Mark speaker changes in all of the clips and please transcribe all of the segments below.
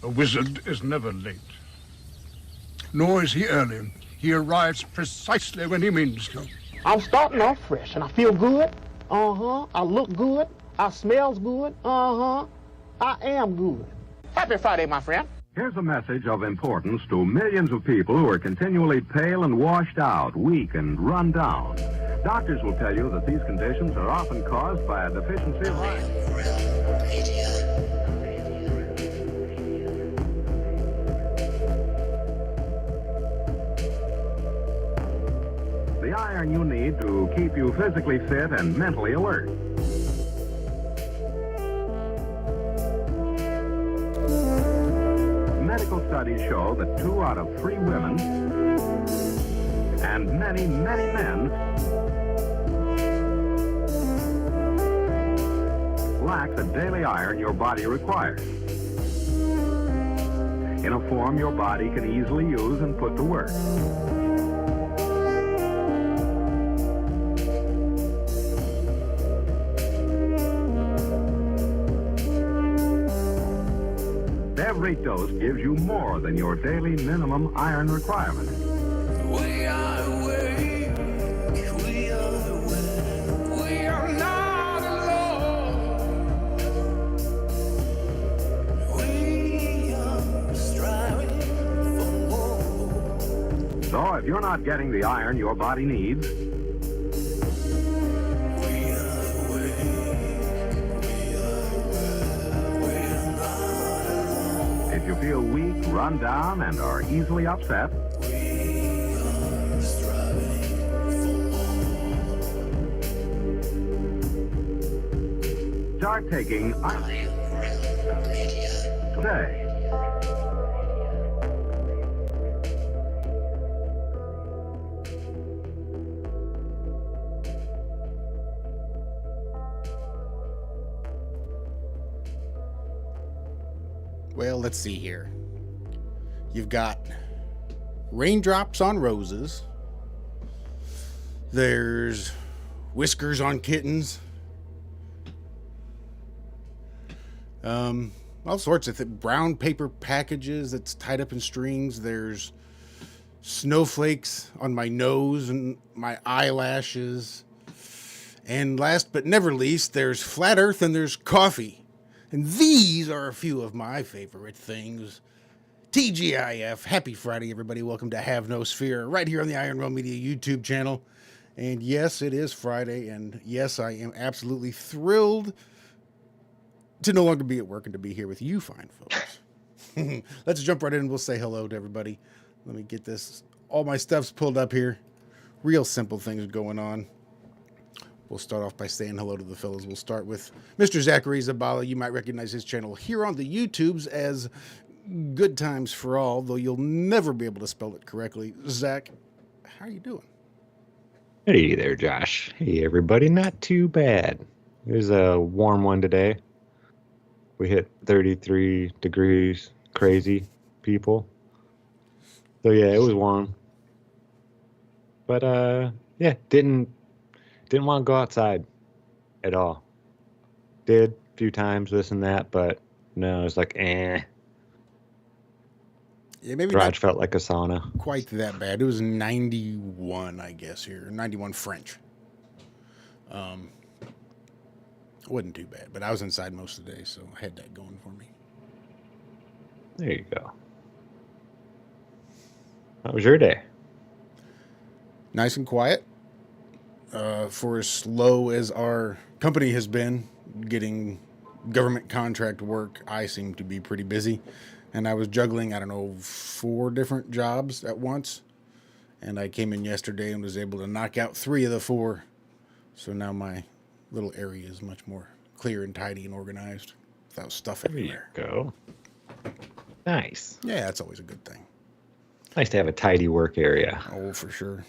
Speaker 1: A wizard is never late. Nor is he early. He arrives precisely when he means to.
Speaker 2: I'm starting off fresh and I feel good. I look good. I smells good. I am good. Happy Friday, my friend.
Speaker 3: Here's a message of importance to millions of people who are continually pale and washed out, weak and run down. Doctors will tell you that these conditions are often caused by a deficiency of iron. The iron you need to keep you physically fit and mentally alert. Medical studies show that 2 out of 3 women and many, many men lack the daily iron your body requires in a form your body can easily use and put to work. Every dose gives you more than your daily minimum iron requirement.
Speaker 4: We are awake, we are awake, we are not alone. We are striving for more.
Speaker 3: So if you're not getting the iron your body needs, if you feel weak, run down, and are easily upset, start taking iron today.
Speaker 5: Well, let's see here. You've got raindrops on roses. There's whiskers on kittens. All sorts of brown paper packages that's tied up in strings. There's snowflakes on my nose and my eyelashes. And last but never least, there's flat earth and there's coffee. And these are a few of my favorite things. TGIF, happy Friday, everybody. Welcome to Have No Sphere, right here on the ironrealmmedia YouTube channel. And yes, it is Friday, and yes, I am absolutely thrilled to no longer be at work and to be here with you fine folks. Let's jump right in and we'll say hello to everybody. Let me get this, all my stuff's pulled up here. Real simple things going on. We'll start off by saying hello to the fellas. We'll start with Mr. Zachary Zabala. You might recognize his channel here on the YouTubes as Good Times for All, though you'll never be able to spell it correctly. Zach, how are you doing?
Speaker 6: Hey there, Josh. Hey, everybody. Not too bad. It was a warm one today. We hit 33 degrees. Crazy people. So, yeah, it was warm. But, yeah, didn't want to go outside at all. Did a few times, this and that, but no, it's like, eh.
Speaker 5: Yeah, maybe
Speaker 6: Garage felt like a sauna.
Speaker 5: Quite that bad. It was 91, I guess, here. 91 French. Wasn't too bad, but I was inside most of the day, so I had that going for me.
Speaker 6: There you go. How was your day?
Speaker 5: Nice and quiet. For as slow as our company has been getting government contract work, I seem to be pretty busy. And I was juggling, 4 different jobs at once. And I came in yesterday and was able to knock out 3 of the 4. So now my little area is much more clear and tidy and organized without stuff everywhere.
Speaker 6: There you go. Nice.
Speaker 5: Yeah, that's always a good thing.
Speaker 6: Nice to have a tidy work area.
Speaker 5: Oh, for sure.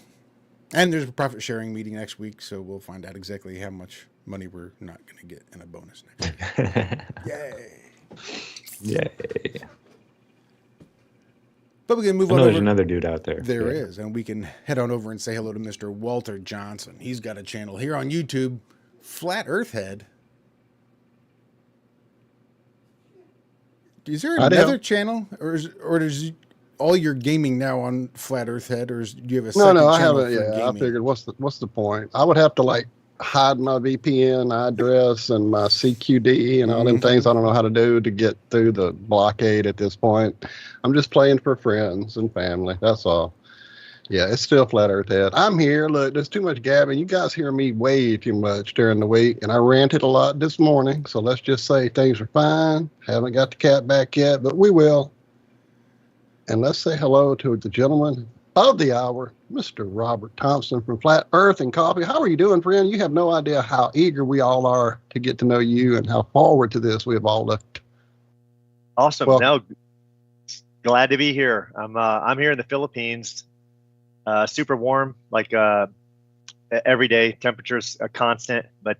Speaker 5: And there's a profit sharing meeting next week, so we'll find out exactly how much money we're not going to get in a bonus next week. Yay.
Speaker 6: Yay.
Speaker 5: But we can move
Speaker 6: I
Speaker 5: on
Speaker 6: know
Speaker 5: over.
Speaker 6: there's another dude out there.
Speaker 5: There is, and we can head on over and say hello to Mr. Walt Johnson. He's got a channel here on YouTube, Flat Earth Head. Is there
Speaker 7: I do.
Speaker 5: another channel, or is all your gaming now on Flat Earth Head, or do you have a
Speaker 7: No,
Speaker 5: second
Speaker 7: no, I
Speaker 5: channel
Speaker 7: haven't.
Speaker 5: for
Speaker 7: Yeah, I
Speaker 5: gaming?
Speaker 7: figured what's the point? I would have to like hide my VPN address and my CQD and all them things I don't know how to do to get through the blockade at this point. I'm just playing for friends and family. That's all. Yeah, it's still Flat Earth Head. I'm here. Look, there's too much gabbing. You guys hear me way too much during the week, and I ranted a lot this morning. So let's just say things are fine. Haven't got the cat back yet, but we will. And let's say hello to the gentleman of the hour, Mr. Robert Thompson from Flat Earth and Coffee. How are you doing, friend? You have no idea how eager we all are to get to know you and how forward to this we have all looked.
Speaker 8: Awesome.
Speaker 7: Well-
Speaker 8: No, glad to be here. I'm here in the Philippines. Super warm, like every day. Temperatures are constant, but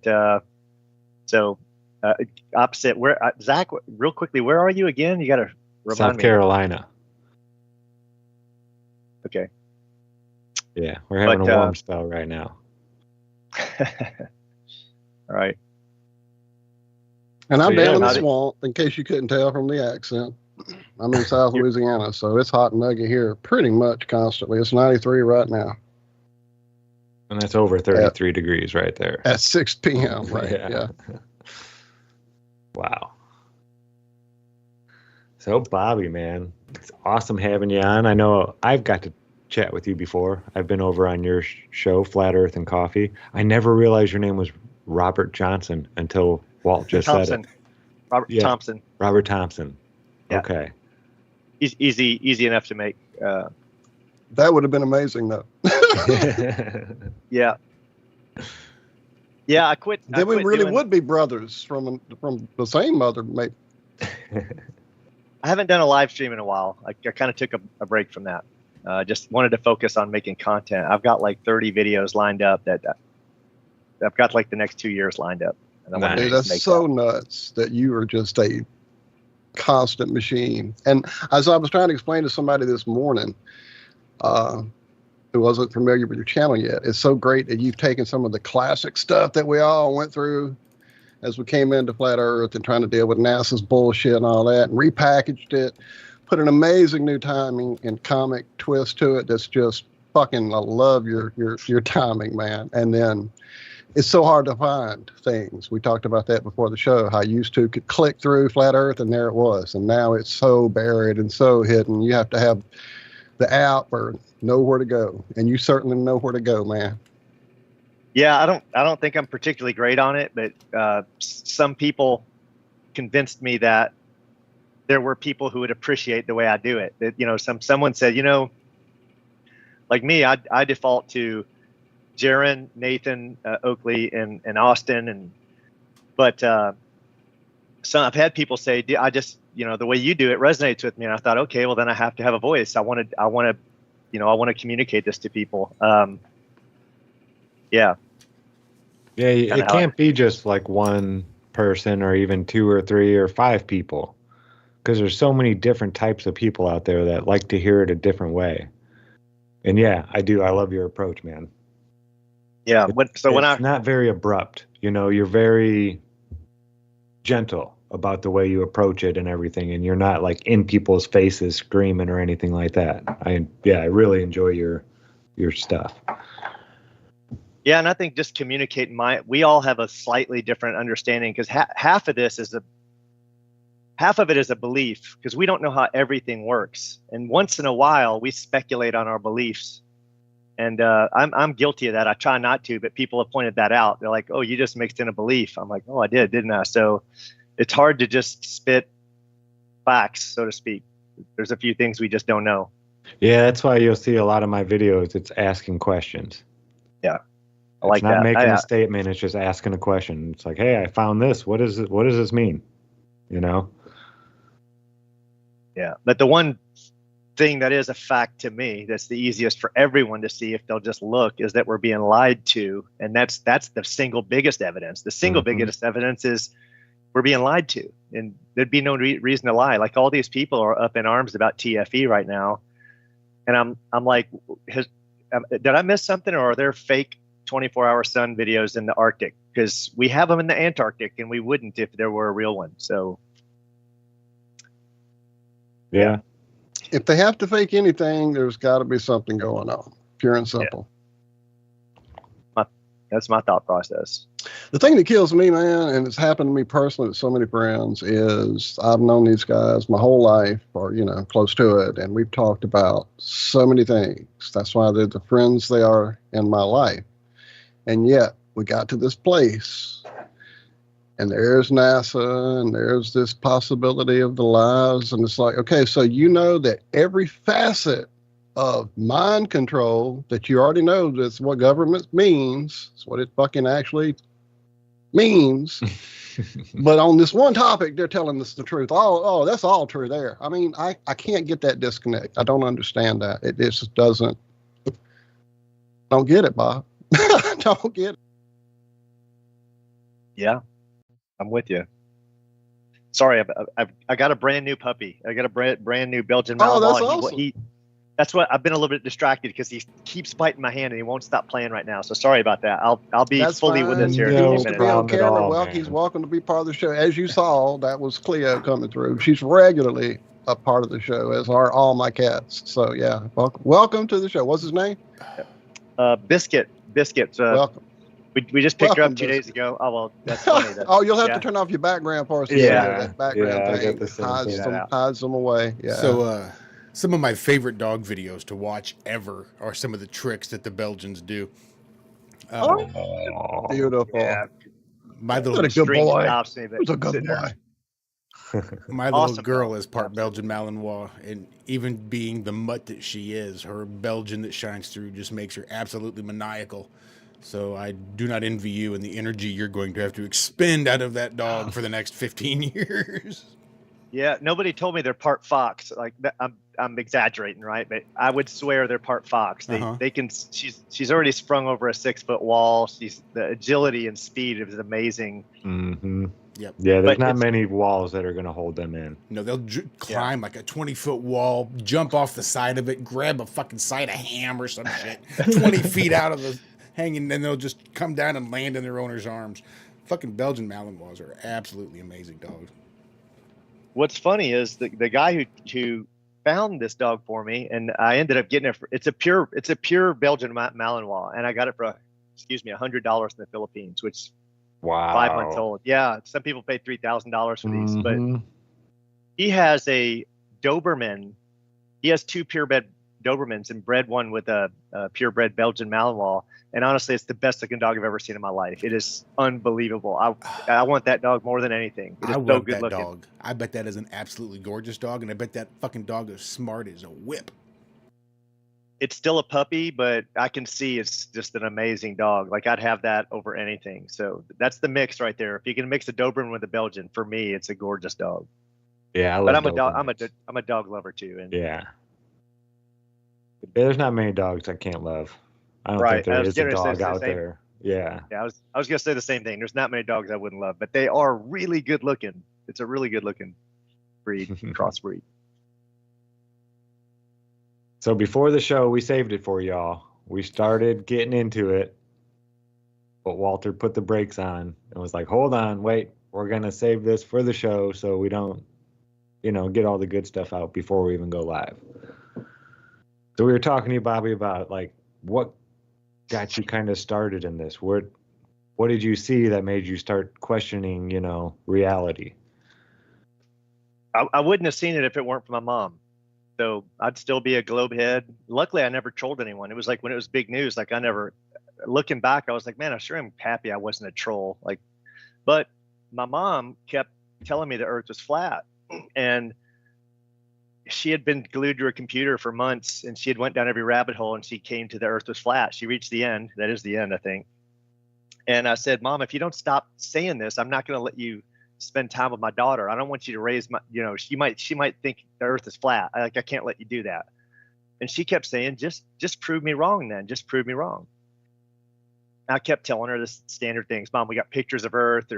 Speaker 8: opposite. Where Zach? Real quickly, where are you again? You got to remind
Speaker 6: South
Speaker 8: me.
Speaker 6: Carolina.
Speaker 8: Okay.
Speaker 6: Yeah, we're having
Speaker 8: But,
Speaker 6: a warm spell right now.
Speaker 8: All right.
Speaker 7: And I'm
Speaker 6: So, yeah,
Speaker 7: down in the
Speaker 8: howdy.
Speaker 7: swamp, in case you couldn't tell from the accent. I'm in South Louisiana, so it's hot and muggy here pretty much constantly. It's 93 right now
Speaker 6: And that's over 33 degrees right there.
Speaker 7: at 6 p.m. Right?
Speaker 6: Yeah.
Speaker 7: Yeah.
Speaker 6: Wow. So, Bobby, man, it's awesome having you on. I know I've got to chat with you before. I've been over on your show, Flat Earth and Coffee. I never realized your name was Robert Johnson until Walt just said
Speaker 8: Thompson.
Speaker 6: it.
Speaker 8: Robert
Speaker 6: Yeah.
Speaker 8: Thompson.
Speaker 6: Robert Thompson.
Speaker 8: Yeah.
Speaker 6: Okay.
Speaker 8: He's easy enough to make.
Speaker 7: That would have been amazing, though.
Speaker 8: Yeah. Yeah, I quit.
Speaker 7: Then we really
Speaker 8: doing-
Speaker 7: would be brothers from the same mother, maybe.
Speaker 8: I haven't done a live stream in a while. I kind of took a break from that. Just wanted to focus on making content. I've got like 30 videos lined up that I've got like the next 2 years lined up. And I wanna
Speaker 6: Nice.
Speaker 7: Dude,
Speaker 8: just
Speaker 7: that's
Speaker 8: make
Speaker 7: so
Speaker 8: that.
Speaker 7: nuts that you are just a constant machine. And as I was trying to explain to somebody this morning who wasn't familiar with your channel yet, it's so great that you've taken some of the classic stuff that we all went through as we came into Flat Earth and trying to deal with NASA's bullshit and all that, and repackaged it, put an amazing new timing and comic twist to it that's just fucking, I love your timing, man. And then it's so hard to find things. We talked about that before the show, how you used to could click through Flat Earth and there it was. And now it's so buried and so hidden. You have to have the app or know where to go. And you certainly know where to go, man.
Speaker 8: Yeah, I don't think I'm particularly great on it, but some people convinced me that there were people who would appreciate the way I do it. That someone said, like me, I default to Jaron, Nathan, Oakley, and Austin, but so I've had people say, I just the way you do it resonates with me, and I thought, okay, well then I have to have a voice. I want to communicate this to people. Yeah.
Speaker 6: Yeah,
Speaker 8: Kinda
Speaker 6: it
Speaker 8: how
Speaker 6: can't be just like one person or even 2 or 3 or 5 people, because there's so many different types of people out there that like to hear it a different way. And yeah, I do. I love your approach, man.
Speaker 8: Yeah.
Speaker 6: It's not very abrupt. You're very gentle about the way you approach it and everything, and you're not like in people's faces screaming or anything like that. I really enjoy your stuff.
Speaker 8: Yeah, and I think just communicating we all have a slightly different understanding, because half of it is a belief, because we don't know how everything works, and once in a while we speculate on our beliefs, and I'm guilty of that. I try not to, but people have pointed that out. They're like, "Oh, you just mixed in a belief." I'm like, "Oh, I did, didn't I?" So it's hard to just spit facts, so to speak. There's a few things we just don't know.
Speaker 6: Yeah, that's why you'll see a lot of my videos. It's asking questions.
Speaker 8: Yeah. I like
Speaker 6: it's not
Speaker 8: that.
Speaker 6: making a statement. It's just asking a question. It's like, hey, I found this. What does this mean?
Speaker 8: Yeah. But the one thing that is a fact to me, that's the easiest for everyone to see if they'll just look, is that we're being lied to. And that's the single biggest evidence. The single biggest evidence is we're being lied to. And there'd be no reason to lie. Like, all these people are up in arms about TFE right now. And I'm like, did I miss something, or are there fake 24-hour sun videos in the Arctic? Because we have them in the Antarctic, and we wouldn't if there were a real one. So
Speaker 6: Yeah.
Speaker 7: If they have to fake anything, there's got to be something going on. Pure and simple.
Speaker 8: That's my thought process.
Speaker 7: The thing that kills me, man, and it's happened to me personally with so many friends, is I've known these guys my whole life, or, close to it, and we've talked about so many things. That's why they're the friends they are in my life. And yet, we got to this place, and there's NASA, and there's this possibility of the lives, and it's like, okay, so that every facet of mind control that you already know that's what government means, it's what it fucking actually means. But on this one topic, they're telling us the truth. Oh, that's all true there. I mean, I can't get that disconnect. I don't understand that. It just don't get it, Bob. Don't get it.
Speaker 8: Yeah, I'm with you. Sorry, I got a brand new puppy. I got a brand new Belgian Malinois.
Speaker 7: Oh, that's awesome.
Speaker 8: That's what I've been a little bit distracted because he keeps biting my hand and he won't stop playing right now. So sorry about that. I'll be fully with us here in a
Speaker 7: He
Speaker 8: few
Speaker 7: wants to
Speaker 8: minutes.
Speaker 7: be on camera.
Speaker 6: all,
Speaker 7: He's
Speaker 6: man.
Speaker 7: welcome to be part of the show. As you saw, that was Cleo coming through. She's regularly a part of the show, as are all my cats. So yeah, welcome to the show. What's his name?
Speaker 8: Biscuit.
Speaker 7: Welcome.
Speaker 8: We just picked her
Speaker 7: Welcome,
Speaker 8: up 2 days
Speaker 7: Biscuit.
Speaker 8: ago. Oh well, that's funny.
Speaker 7: You'll have
Speaker 8: yeah.
Speaker 7: to turn off your background for us.
Speaker 8: Yeah.
Speaker 7: That background
Speaker 6: I
Speaker 7: thing
Speaker 6: got the same
Speaker 7: hides them away. Yeah.
Speaker 5: So, some of my favorite dog videos to watch ever are some of the tricks that the Belgians do.
Speaker 7: Beautiful.
Speaker 8: Yeah.
Speaker 5: My
Speaker 7: What a
Speaker 5: little
Speaker 7: good
Speaker 8: String
Speaker 7: boy.
Speaker 8: stops me, but
Speaker 7: He's a good
Speaker 8: sitting there.
Speaker 7: boy.
Speaker 5: My little
Speaker 8: Awesome
Speaker 5: girl
Speaker 8: dog.
Speaker 5: is part Belgian Malinois, and even being the mutt that she is, her Belgian that shines through just makes her absolutely maniacal. So I do not envy you and the energy you're going to have to expend out of that dog for the next 15 years.
Speaker 8: Yeah, nobody told me they're part fox. Like I'm exaggerating, right? But I would swear they're part fox. They can. She's already sprung over a 6-foot wall. The agility and speed is amazing.
Speaker 6: Mm-hmm.
Speaker 5: Yep.
Speaker 6: Yeah, there's
Speaker 8: But
Speaker 6: not
Speaker 8: it's-
Speaker 6: many walls that are going to hold them in.
Speaker 5: No, they'll climb like a 20-foot wall, jump off the side of it, grab a fucking side of ham or some shit, 20 feet out of the hanging, then they'll just come down and land in their owner's arms. Fucking Belgian Malinois are absolutely amazing dogs.
Speaker 8: What's funny is the guy who found this dog for me, and I ended up getting it. It's a pure Belgian Malinois, and I got it for $100 in the Philippines, which
Speaker 6: Wow.
Speaker 8: 5 months old. Yeah, some people pay $3,000 for these, but
Speaker 6: Mhm.
Speaker 8: he has a Doberman. He has 2 purebred Dobermans and bred one with a purebred Belgian Malinois. And honestly, it's the best looking dog I've ever seen in my life. It is unbelievable. I want that dog more than anything. It is
Speaker 5: I
Speaker 8: so
Speaker 5: want
Speaker 8: good
Speaker 5: that
Speaker 8: looking.
Speaker 5: dog. I bet that is an absolutely gorgeous dog, and I bet that fucking dog is smart as a whip.
Speaker 8: It's still a puppy, but I can see it's just an amazing dog. Like I'd have that over anything. So that's the mix right there. If you can mix a Doberman with a Belgian, for me, it's a gorgeous dog.
Speaker 6: Yeah, I love
Speaker 8: But I'm a dog.
Speaker 6: Dobermans.
Speaker 8: I'm a dog lover too. And
Speaker 6: Yeah. There's not many dogs I can't love. I don't
Speaker 8: Right,
Speaker 6: think
Speaker 8: I
Speaker 6: there
Speaker 8: was
Speaker 6: is a
Speaker 8: gonna say
Speaker 6: dog
Speaker 8: the
Speaker 6: out
Speaker 8: same.
Speaker 6: there. Yeah.
Speaker 8: yeah, I was gonna say the same thing. There's not many dogs I wouldn't love, but they are really good looking. It's a really good looking breed, crossbreed.
Speaker 6: So before the show, we saved it for y'all. We started getting into it, but Walter put the brakes on and was like, hold on, wait, we're going to save this for the show so we don't, get all the good stuff out before we even go live. So we were talking to you, Bobby, about like what got you kind of started in this? What did you see that made you start questioning, reality?
Speaker 8: I wouldn't have seen it if it weren't for my mom. So I'd still be a globe head. Luckily, I never trolled anyone. It was like when it was big news, like looking back, I was like, man, I sure am happy I wasn't a troll. But my mom kept telling me the earth was flat. And she had been glued to her computer for months, and she had went down every rabbit hole, and she came to the earth was flat. She reached the end. That is the end, I think. And I said, Mom, if you don't stop saying this, I'm not going to let you spend time with my daughter. I don't want you to raise my, she might think the earth is flat. I can't let you do that. And she kept saying, just prove me wrong then. Just prove me wrong. I kept telling her the standard things. Mom, we got pictures of Earth.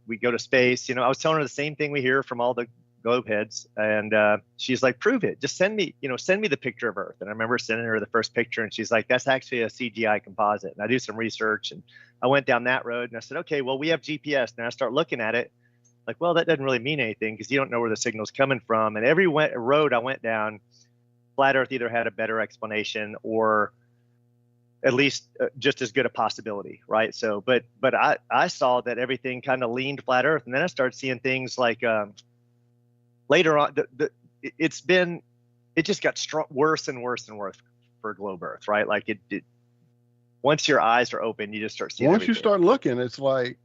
Speaker 8: We go to space. I was telling her the same thing we hear from all the globe heads. And she's like, prove it. Just send me the picture of Earth. And I remember sending her the first picture, and she's like, that's actually a CGI composite. And I do some research, and I went down that road, and I said, okay, well, we have GPS. And I start looking at it. Like, well, that doesn't really mean anything because you don't know where the signal's coming from. And every road I went down, flat Earth either had a better explanation or at least just as good a possibility, right? So, but I saw that everything kind of leaned flat Earth, and then I started seeing things like later on, it just got worse and worse and worse for globe Earth, right? Like it once your eyes are open, you just start seeing.
Speaker 7: Once you start looking, it's like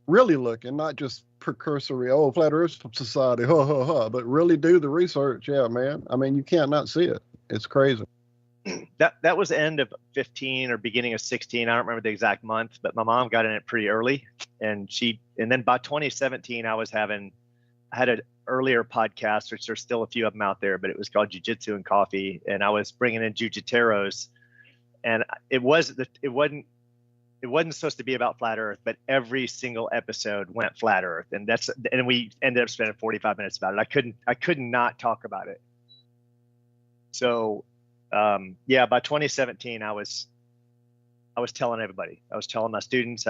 Speaker 7: really looking, not just precursory, oh, flat Earth Society, ha ha ha, but really do the research. Yeah, man. I mean, you can't not see it. It's crazy.
Speaker 8: That was the end of 15 or beginning of 16. I don't remember the exact month, but my mom got in it pretty early, and then by 2017, I had an earlier podcast, which there's still a few of them out there, but it was called Jiu-Jitsu and Coffee, and I was bringing in jiu-jiteros, and it wasn't supposed to be about flat Earth, but every single episode went flat Earth, and we ended up spending 45 minutes about it. I could not talk about it. So by 2017, I was telling everybody. I was telling my students.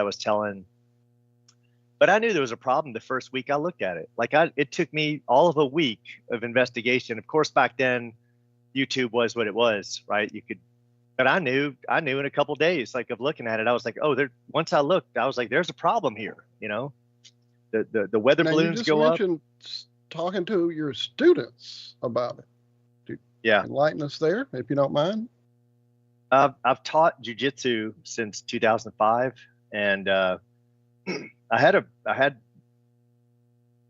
Speaker 8: But I knew there was a problem the first week I looked at it. It took me all of a week of investigation. Of course, back then, YouTube was what it was, right? But I knew in a couple of days, of looking at it, I was like, oh, once I looked, I was like, there's a problem here. The weather balloons go up. You
Speaker 7: mentioned talking to your students about it.
Speaker 8: Yeah.
Speaker 7: Enlighten us there, if you don't mind.
Speaker 8: I've taught jiu-jitsu since 2005, and I had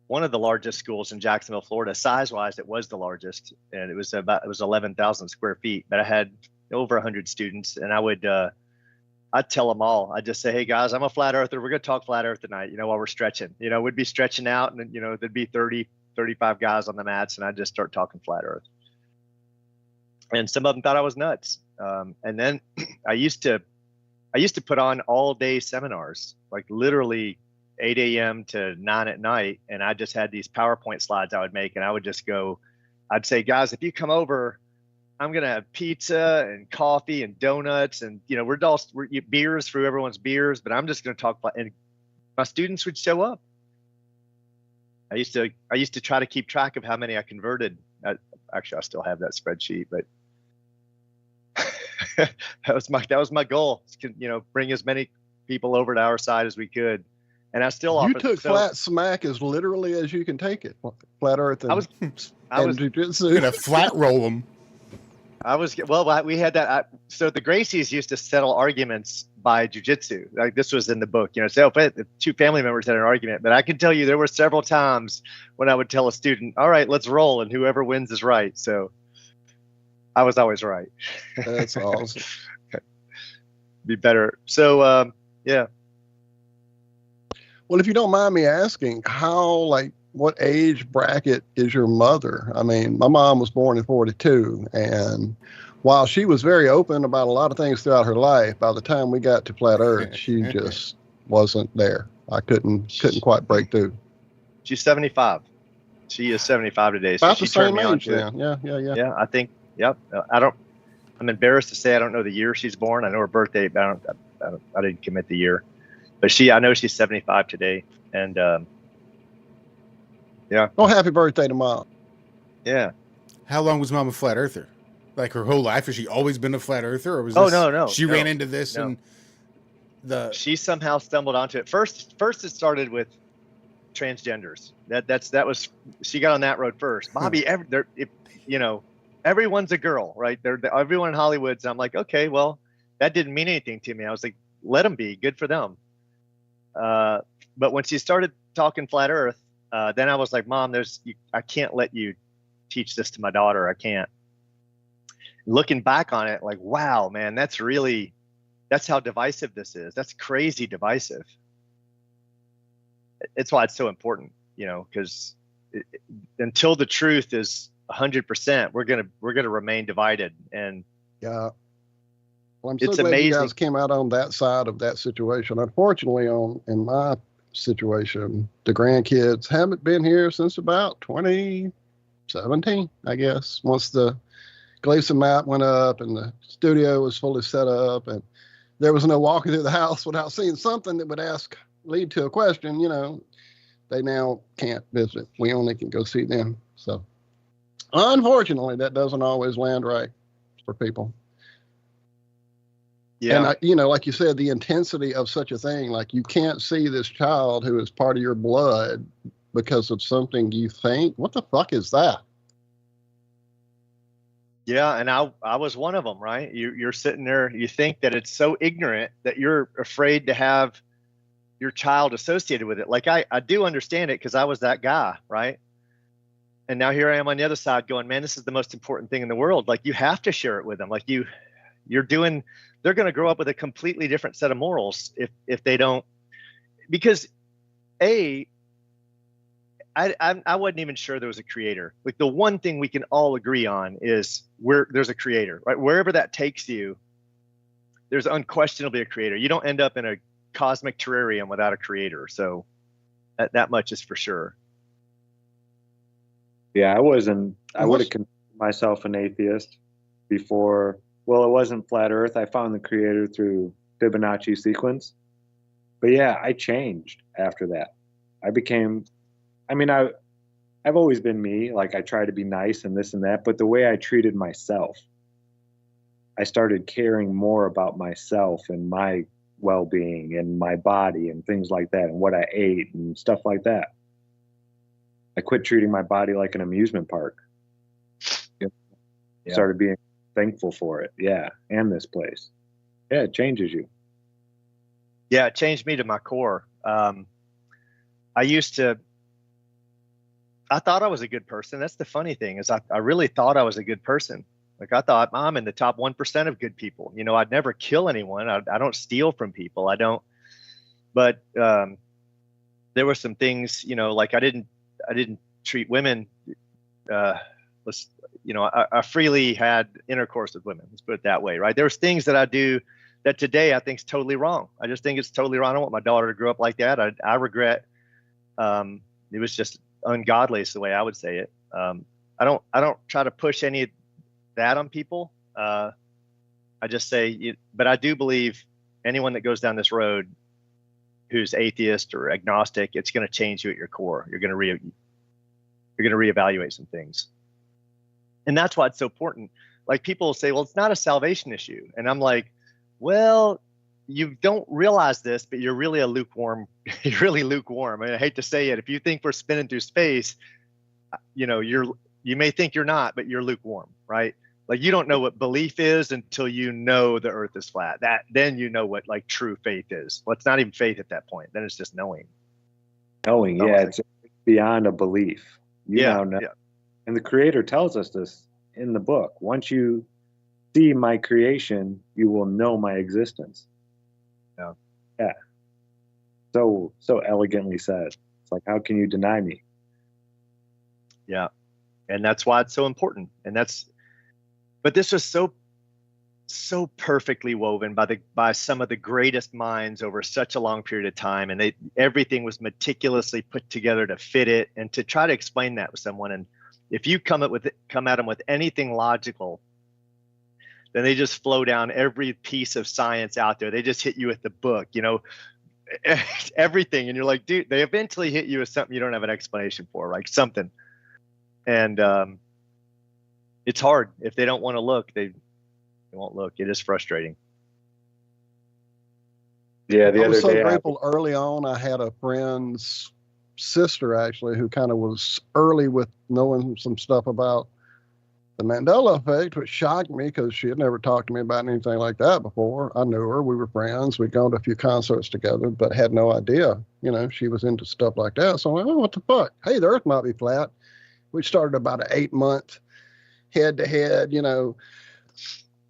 Speaker 8: one of the largest schools in Jacksonville, Florida. Size-wise, it was the largest, and it was 11,000 square feet. But I had over 100 students, and I'd tell them all. I'd just say, hey guys, I'm a flat earther. We're gonna talk flat Earth tonight. While we're stretching. We'd be stretching out, and there'd be 30, 35 guys on the mats, and I'd just start talking flat Earth. And some of them thought I was nuts. And then I used to put on all day seminars, like literally 8 a.m. to 9 at night. And I just had these PowerPoint slides I would make. And I would just I'd say, guys, if you come over, I'm going to have pizza and coffee and donuts. And, we're beers for everyone's beers, but I'm just going to talk. And my students would show up. I used to try to keep track of how many I converted. Actually, I still have that spreadsheet, but that was my goal. Bring as many people over to our side as we could, and I still offer.
Speaker 7: You took flat smack as literally as you can take it. Flat Earth and
Speaker 8: I was
Speaker 7: jiu-jitsu.
Speaker 5: Gonna flat roll them.
Speaker 8: We had that. So the Gracies used to settle arguments by jiu-jitsu. Like this was in the book, so if two family members had an argument, but I can tell you there were several times when I would tell a student, all right, let's roll, and whoever wins is right. So I was always right.
Speaker 7: That's awesome.
Speaker 8: Be better. So, yeah.
Speaker 7: Well, if you don't mind me asking, what age bracket is your mother? I mean, my mom was born in 42, and while she was very open about a lot of things throughout her life, by the time we got to flat Earth, she just wasn't there. I couldn't quite break through.
Speaker 8: She's 75. She is 75 today.
Speaker 7: So
Speaker 8: about
Speaker 7: she
Speaker 8: the same
Speaker 7: age then. Yeah.
Speaker 8: Yeah, I think. Yep. I'm embarrassed to say I don't know the year she's born. I know her birthday, but I didn't commit the year. But I know she's 75 today, and yeah.
Speaker 7: Oh, happy birthday to Mom.
Speaker 8: Yeah.
Speaker 5: How long was Mom a flat earther? Like her whole life? Has she always been a flat earther, or was
Speaker 8: no.
Speaker 5: She ran into this and
Speaker 8: she somehow stumbled onto it. First it started with transgenders. That was she got on that road first. Bobby, everyone's a girl, right? Everyone in Hollywood's. And I'm like, okay, well, that didn't mean anything to me. I was like, let them be, good for them. But when she started talking flat Earth, then I was like, Mom, I can't let you teach this to my daughter. I can't. Looking back on it, like, wow, man, that's how divisive this is. That's crazy divisive. It's why it's so important, because until the truth is 100%, we're gonna remain divided. And
Speaker 7: yeah, well, I'm so
Speaker 8: it's
Speaker 7: glad
Speaker 8: amazing.
Speaker 7: You guys came out on that side of that situation. Unfortunately, in my situation, the grandkids haven't been here since about 2017, I guess. Once the Gleason map went up and the studio was fully set up, and there was no walking through the house without seeing something that would lead to a question, they now can't visit. We only can go see them. So unfortunately, that doesn't always land right for people.
Speaker 8: Yeah.
Speaker 7: And, like you said, the intensity of such a thing, like you can't see this child who is part of your blood because of something you think. What the fuck is that?
Speaker 8: Yeah, and I was one of them, right? You're sitting there, you think that it's so ignorant that you're afraid to have your child associated with it. Like I do understand it because I was that guy, right? And now here I am on the other side going, man, this is the most important thing in the world. Like you have to share it with them. Like they're going to grow up with a completely different set of morals if they don't, because I wasn't even sure there was a creator. Like the one thing we can all agree on is there's a creator, right? Wherever that takes you, there's unquestionably a creator. You don't end up in a cosmic terrarium without a creator. So that much is for sure.
Speaker 6: Yeah, I would have considered myself an atheist before. Well, it wasn't flat Earth. I found the creator through Fibonacci sequence. But yeah, I changed after that. I've always been me. Like I try to be nice and this and that. But the way I treated myself, I started caring more about myself and my well-being and my body and things like that and what I ate and stuff like that. I quit treating my body like an amusement park. Started being thankful for it. Yeah. And this place. Yeah, it changes you.
Speaker 8: Yeah, it changed me to my core. I thought I was a good person. That's the funny thing is I really thought I was a good person. Like I thought I'm in the top 1% of good people. I'd never kill anyone. I don't steal from people. I don't. But there were some things, like I didn't treat women. I freely had intercourse with women. Let's put it that way, right? There was things that I do that today I think is totally wrong. I just think it's totally wrong. I don't want my daughter to grow up like that. I regret. It was just ungodly is the way I would say it. I don't try to push any of that on people. I just say, but I do believe anyone that goes down this road who's atheist or agnostic, it's going to change you at your core. You're going to reevaluate some things. And that's why it's so important. Like people say, well, it's not a salvation issue. And I'm like, well, you don't realize this, but you're really lukewarm. I mean, I hate to say it. If you think we're spinning through space, you may think you're not, but you're lukewarm, right? Like you don't know what belief is until you know the earth is flat. Then you know what like true faith is. Well, it's not even faith at that point. Then it's just knowing.
Speaker 6: It's beyond a belief. You
Speaker 8: Yeah,
Speaker 6: now know.
Speaker 8: yeah.
Speaker 6: And the creator tells us this in the book. Once you see my creation, you will know my existence. Yeah. So elegantly said. It's like, how can you deny me?
Speaker 8: Yeah. And that's why it's so important. But this was so perfectly woven by some of the greatest minds over such a long period of time. And everything was meticulously put together to fit it and to try to explain that with someone. And if you come at them with anything logical, then they just flow down every piece of science out there. They just hit you with the book, everything. And you're like, dude, they eventually hit you with something you don't have an explanation for, like something. And it's hard. If they don't want to look, they won't look. It is frustrating.
Speaker 6: Yeah,
Speaker 7: I was so grateful early on. I had a friend's sister actually who kind of was early with knowing some stuff about the Mandela effect, which shocked me because she had never talked to me about anything like that before. I knew her. We were friends. We'd gone to a few concerts together, but had no idea, she was into stuff like that. So I'm like, oh, what the fuck? Hey, the earth might be flat. We started about an 8-month head-to-head,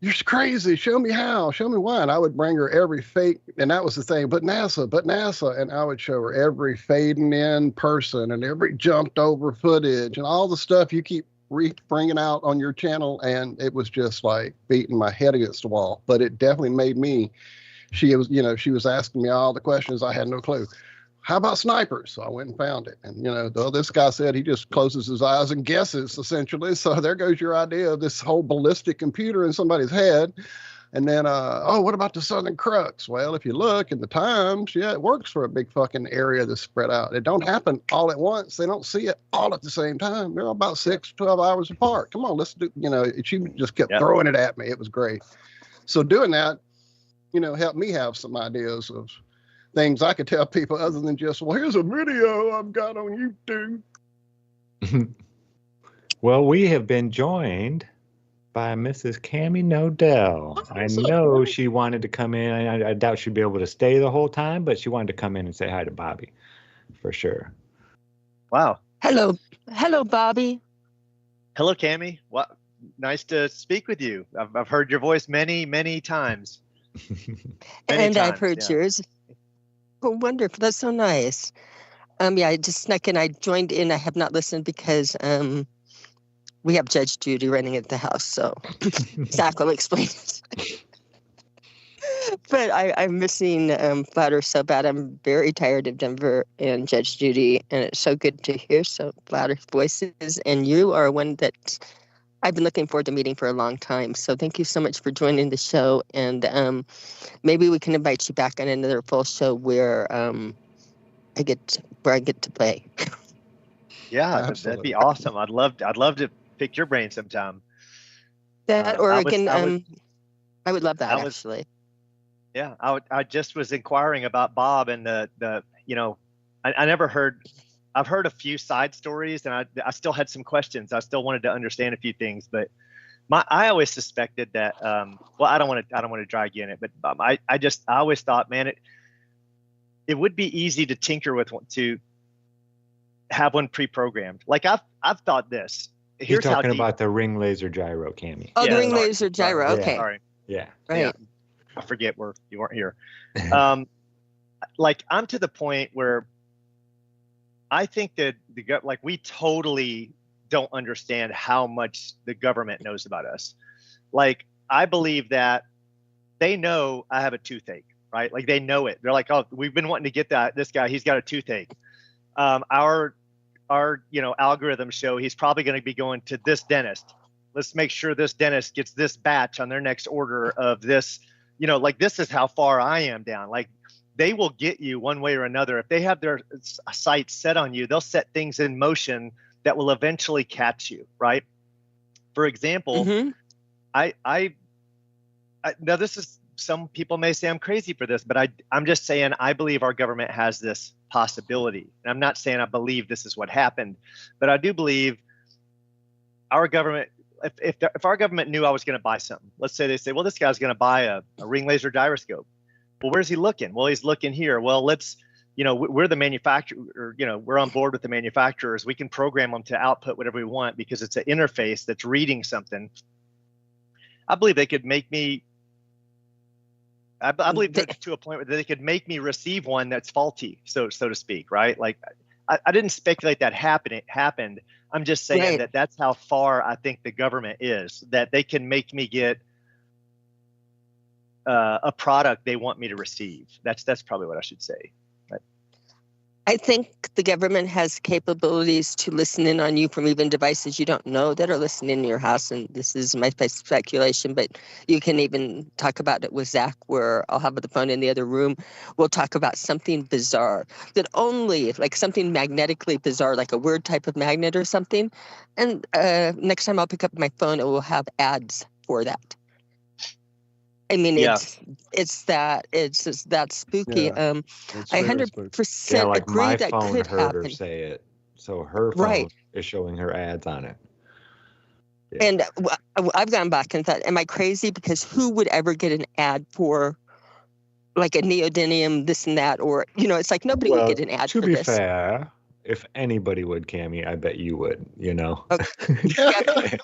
Speaker 7: you're crazy. Show me how. Show me why. And I would bring her every fake, and that was the thing, but NASA. And I would show her every fading in person and every jumped over footage and all the stuff you keep bringing out on your channel. And it was just like beating my head against the wall. But it definitely made me, she was asking me all the questions. I had no clue. How about snipers? So I went and found it. And, this guy said he just closes his eyes and guesses, essentially. So there goes your idea of this whole ballistic computer in somebody's head. And then, what about the Southern Crux? Well, if you look in the Times, yeah, it works for a big fucking area that's spread out. It don't happen all at once. They don't see it all at the same time. They're about 6 to 12 hours apart. Come on, let's do, she just kept throwing it at me. It was great. So doing that, helped me have some ideas of things I could tell people other than just, well, here's a video I've got on YouTube.
Speaker 6: Well, we have been joined by Mrs. Cami Knodel. I know she wanted to come in. I doubt she'd be able to stay the whole time, but she wanted to come in and say hi to Bobby for sure.
Speaker 8: Wow.
Speaker 9: Hello, Bobby.
Speaker 8: Hello, Cami. What? Nice to speak with you. I've heard your voice many, many times.
Speaker 9: I've heard yours. Oh, wonderful. That's so nice. I just snuck in. I joined in. I have not listened because we have Judge Judy running at the house, so Zack will explain it. But I'm missing Flatter so bad. I'm very tired of Denver and Judge Judy, and it's so good to hear so Flatter's voices. And you are one that I've been looking forward to meeting for a long time. So thank you so much for joining the show, and maybe we can invite you back on another full show where I get to play.
Speaker 8: Yeah, that'd be awesome. I'd love to pick your brain sometime.
Speaker 9: That or I would love that actually.
Speaker 8: Yeah, I just was inquiring about Bob and the I never heard. I've heard a few side stories, and I still had some questions. I still wanted to understand a few things, but I always suspected that. I don't want to drag you in it, but I always thought, man, it would be easy to tinker with to have one pre-programmed. Like I've thought this.
Speaker 6: You're talking about the ring laser gyro, Cami.
Speaker 9: Oh, the ring laser gyro. Okay.
Speaker 8: Sorry.
Speaker 6: Yeah.
Speaker 9: Right.
Speaker 8: Yeah. I forget you weren't here. Like I'm to the point where I think that we totally don't understand how much the government knows about us. Like I believe that they know I have a toothache, right? Like they know it. They're like, oh, we've been wanting to get this guy. He's got a toothache. Our algorithms show he's probably going to be going to this dentist. Let's make sure this dentist gets this batch on their next order of this. Like this is how far I am down. Like they will get you one way or another. If they have their sights set on you, they'll set things in motion that will eventually catch you, right? For example, I now this is, some people may say I'm crazy for this, but I'm just saying I believe our government has this possibility. And I'm not saying I believe this is what happened, but I do believe our government, if our government knew I was going to buy something, let's say they say, well, this guy's going to buy a ring laser gyroscope. Well, where's he looking? Well, he's looking here. Well, let's, we're the manufacturer, we're on board with the manufacturers. We can program them to output whatever we want because it's an interface that's reading something. I believe they could make me, I believe to a point where they could make me receive one that's faulty, so to speak, right? Like I didn't speculate that happened. I'm just saying that that's how far I think the government is, that they can make me get a product they want me to receive. That's probably what I should say. But
Speaker 9: I think the government has capabilities to listen in on you from even devices you don't know that are listening in your house. And this is my speculation, but you can even talk about it with Zack, where I'll have the phone in the other room. We'll talk about something bizarre that only, like something magnetically bizarre, like a weird type of magnet or something. And next time I'll pick up my phone, it will have ads for that. I mean, it's that spooky.
Speaker 7: Yeah,
Speaker 9: I 100% agree that could happen.
Speaker 6: Her say it, so her phone is showing her ads on it. Yeah.
Speaker 9: And I've gone back and thought, am I crazy? Because who would ever get an ad for like a neodymium, this and that, or it's like nobody would get an ad for this.
Speaker 6: To be fair, if anybody would, Cami, I bet you would.
Speaker 9: Okay.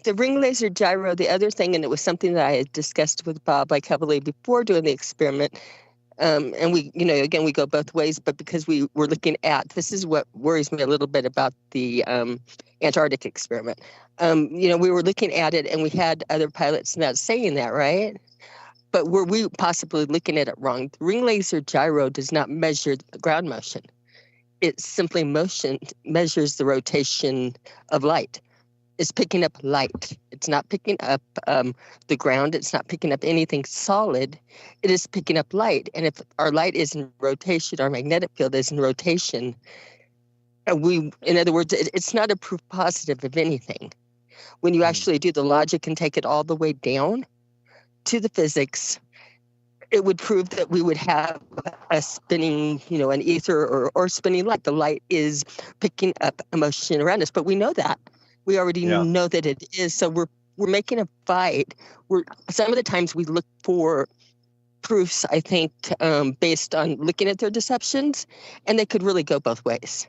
Speaker 9: The ring laser gyro, the other thing, and it was something that I had discussed with Bob like heavily before doing the experiment. And we, again, we go both ways, but because we were looking at, this is what worries me a little bit about the Antarctic experiment. We were looking at it and we had other pilots not saying that, right? But were we possibly looking at it wrong? The ring laser gyro does not measure the ground motion. It simply measures the rotation of light. is picking up light. It's not picking up the ground. It's not picking up anything solid. It is picking up light. And if our light is in rotation, our magnetic field is in rotation, in other words, it's not a proof positive of anything. When you actually do the logic and take it all the way down to the physics, it would prove that we would have a spinning, an ether or spinning light. The light is picking up emotion around us, but we know that. We already know that it is. So we're making a fight. Some of the times we look for proofs, I think, based on looking at their deceptions, and they could really go both ways.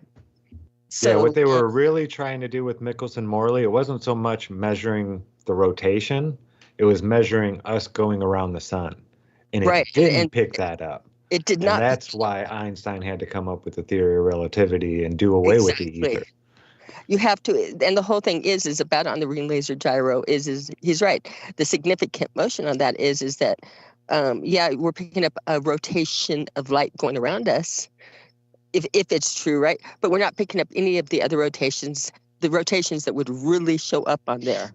Speaker 9: So,
Speaker 6: what they were really trying to do with Michelson-Morley, it wasn't so much measuring the rotation, it was measuring us going around the sun. And it didn't pick that up.
Speaker 9: It did not.
Speaker 6: And that's why Einstein had to come up with the theory of relativity and do away with the ether.
Speaker 9: You have to, and the whole thing is about on the ring laser gyro is he's right. The significant motion on that is that, we're picking up a rotation of light going around us, if it's true, right? But we're not picking up any of the other rotations, the rotations that would really show up on there.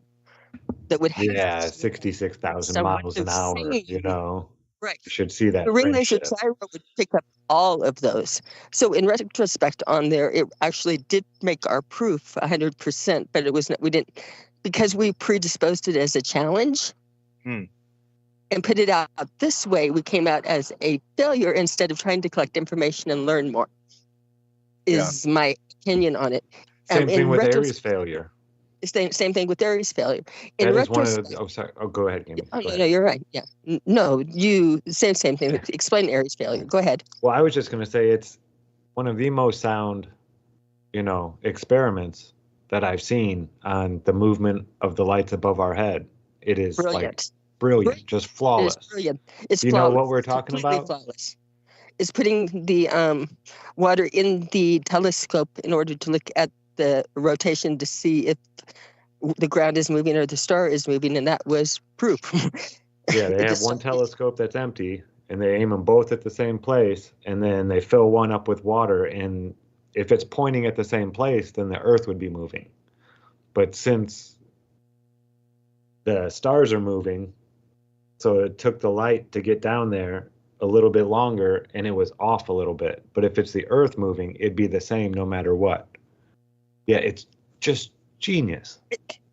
Speaker 9: That would have
Speaker 6: 66,000 miles an hour,
Speaker 9: Right.
Speaker 6: You should see that.
Speaker 9: The ring laser gyro would pick up all of those. So in retrospect on there, it actually did make our proof 100%, but it was not, we didn't, because we predisposed it as a challenge and put it out this way, we came out as a failure instead of trying to collect information and learn more, is my opinion on it.
Speaker 6: Same thing with Aries failure.
Speaker 9: Same thing with Aries failure.
Speaker 6: That is one of the, sorry. Oh, go ahead, Cami.
Speaker 9: No, you're right. Yeah. No, you same thing. Explain Aries failure. Go ahead.
Speaker 6: Well, I was just going to say it's one of the most sound, experiments that I've seen on the movement of the lights above our head. It is brilliant, just flawless.
Speaker 9: It's brilliant. It's
Speaker 6: you
Speaker 9: flawless.
Speaker 6: Know what we're talking about?
Speaker 9: Flawless. It's putting the water in the telescope in order to look at the rotation to see if the ground is moving or the star is moving, and that was proof.
Speaker 6: They have one telescope that's empty, and they aim them both at the same place, and then they fill one up with water, and if it's pointing at the same place, then the Earth would be moving. But since the stars are moving, so it took the light to get down there a little bit longer, and it was off a little bit. But if it's the Earth moving, it'd be the same no matter what. Yeah, it's just genius.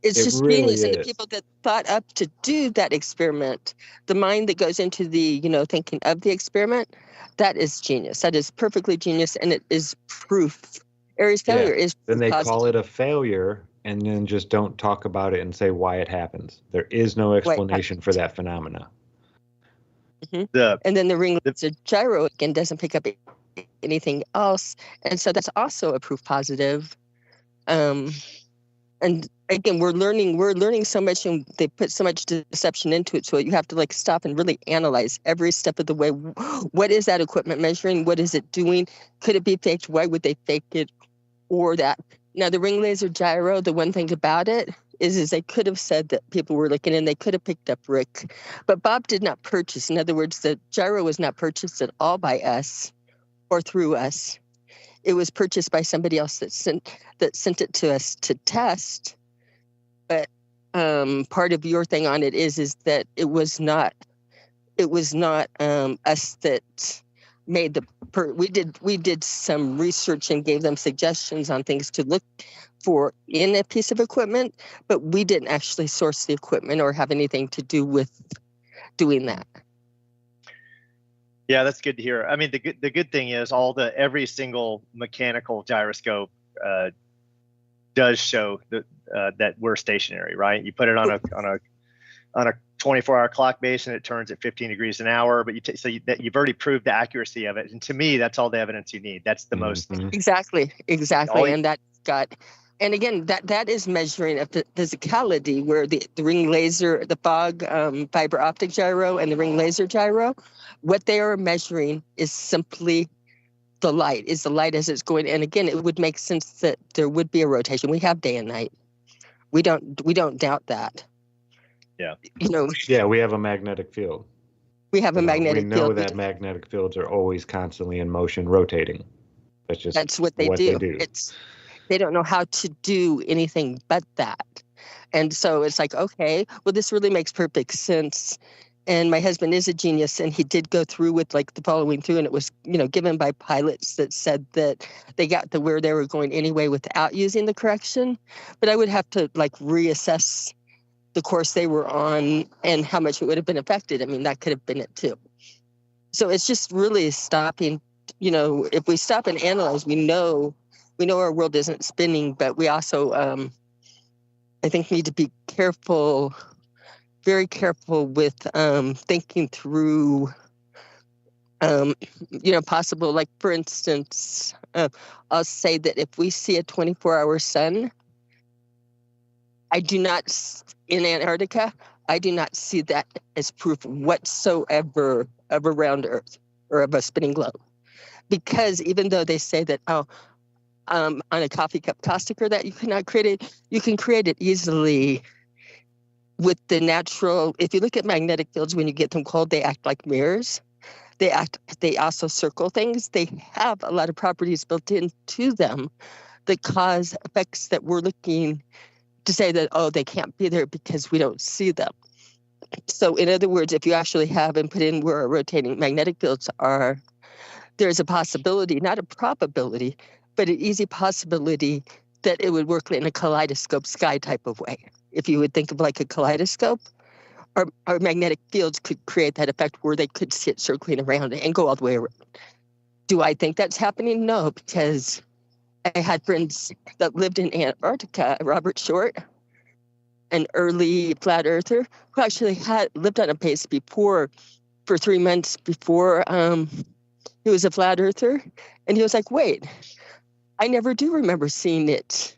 Speaker 9: It's just really genius. And the people that thought up to do that experiment, the mind that goes into the, thinking of the experiment, that is genius. That is perfectly genius, and it is proof. Aries failure is
Speaker 6: then they call it a failure, and then just don't talk about it and say why it happens. There is no explanation for that phenomena.
Speaker 9: And then the ring laser gyro again doesn't pick up anything else, and so that's also a proof positive. And again, we're learning so much, and they put so much deception into it. So you have to stop and really analyze every step of the way. What is that equipment measuring? What is it doing? Could it be faked? Why would they fake it? Or that. Now the ring laser gyro, the one thing about it is they could have said that people were looking and they could have picked up Rick, but Bob did not purchase. In other words, the gyro was not purchased at all by us or through us. It was purchased by somebody else that sent it to us to test. But part of your thing on it is that it was not us that made the. We did some research and gave them suggestions on things to look for in a piece of equipment, but we didn't actually source the equipment or have anything to do with doing that.
Speaker 8: Yeah, that's good to hear. I mean, the good thing is every single mechanical gyroscope does show that we're stationary, right? You put it on a 24-hour clock base, and it turns at 15 degrees an hour. But you've already proved the accuracy of it, and to me, that's all the evidence you need. That's the most
Speaker 9: exactly, and that got. And again, that is measuring of the physicality, where the ring laser, the fog fiber optic gyro, and the ring laser gyro, what they are measuring is simply the light as it's going. And again, it would make sense that there would be a rotation. We have day and night. We don't doubt that.
Speaker 8: Yeah.
Speaker 6: Yeah, we have a magnetic field.
Speaker 9: We have a magnetic field.
Speaker 6: We know that magnetic fields are always constantly in motion, rotating. That's what
Speaker 9: they do. They don't know how to do anything but that. And so it's like, okay, well, this really makes perfect sense. And my husband is a genius, and he did go through with like the following through, and it was, given by pilots that said that they got to where they were going anyway without using the correction. But I would have to like reassess the course they were on and how much it would have been affected. I mean, that could have been it too. So it's just really stopping, if we stop and analyze, we know our world isn't spinning, but we also, I think, need to be careful, very careful with thinking through, possible, like, for instance, I'll say that if we see a 24-hour sun, in Antarctica, I do not see that as proof whatsoever of a round Earth or of a spinning globe. Because even though they say that, on a coffee cup caustic that you cannot create it, you can create it easily with the natural. If you look at magnetic fields, when you get them cold, they act like mirrors. They also circle things. They have a lot of properties built into them that cause effects that we're looking to say that, they can't be there because we don't see them. So in other words, if you actually have and put in where our rotating magnetic fields are, there's a possibility, not a probability, but an easy possibility that it would work in a kaleidoscope sky type of way. If you would think of like a kaleidoscope, our magnetic fields could create that effect where they could sit circling around and go all the way around. Do I think that's happening? No, because I had friends that lived in Antarctica, Robert Short, an early flat earther, who actually had lived on a base before, for 3 months before he was a flat earther. And he was like, wait, I never do remember seeing it.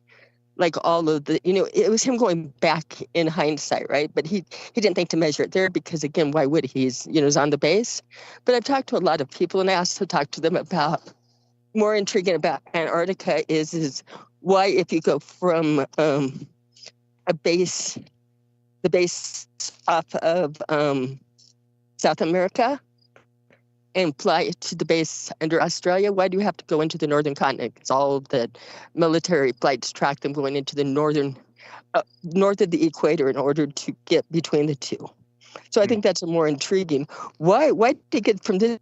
Speaker 9: Like all of the, it was him going back in hindsight, right? But he didn't think to measure it there because, again, why would he? He's on the base. But I've talked to a lot of people, and I also talked to them about, more intriguing about Antarctica is why, if you go from the base off of South America and fly it to the base under Australia, why do you have to go into the northern continent? Because all the military flights track them going into the north of the equator in order to get between the two. So I think that's a more intriguing. Why did they get from this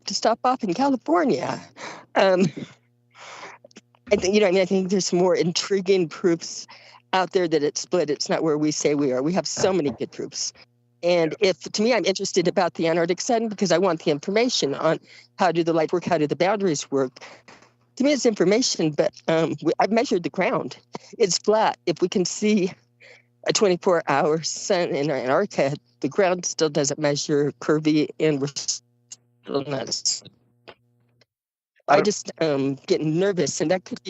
Speaker 9: to stop off in California? I think, I think there's more intriguing proofs out there that it's split. It's not where we say we are. We have so many good proofs. And to me, I'm interested about the Antarctic sun because I want the information on how do the light work, how do the boundaries work. To me, it's information, but I've measured the ground. It's flat. If we can see a 24-hour sun in Antarctica, the ground still doesn't measure curvy, and we're still not. I just get nervous, and that could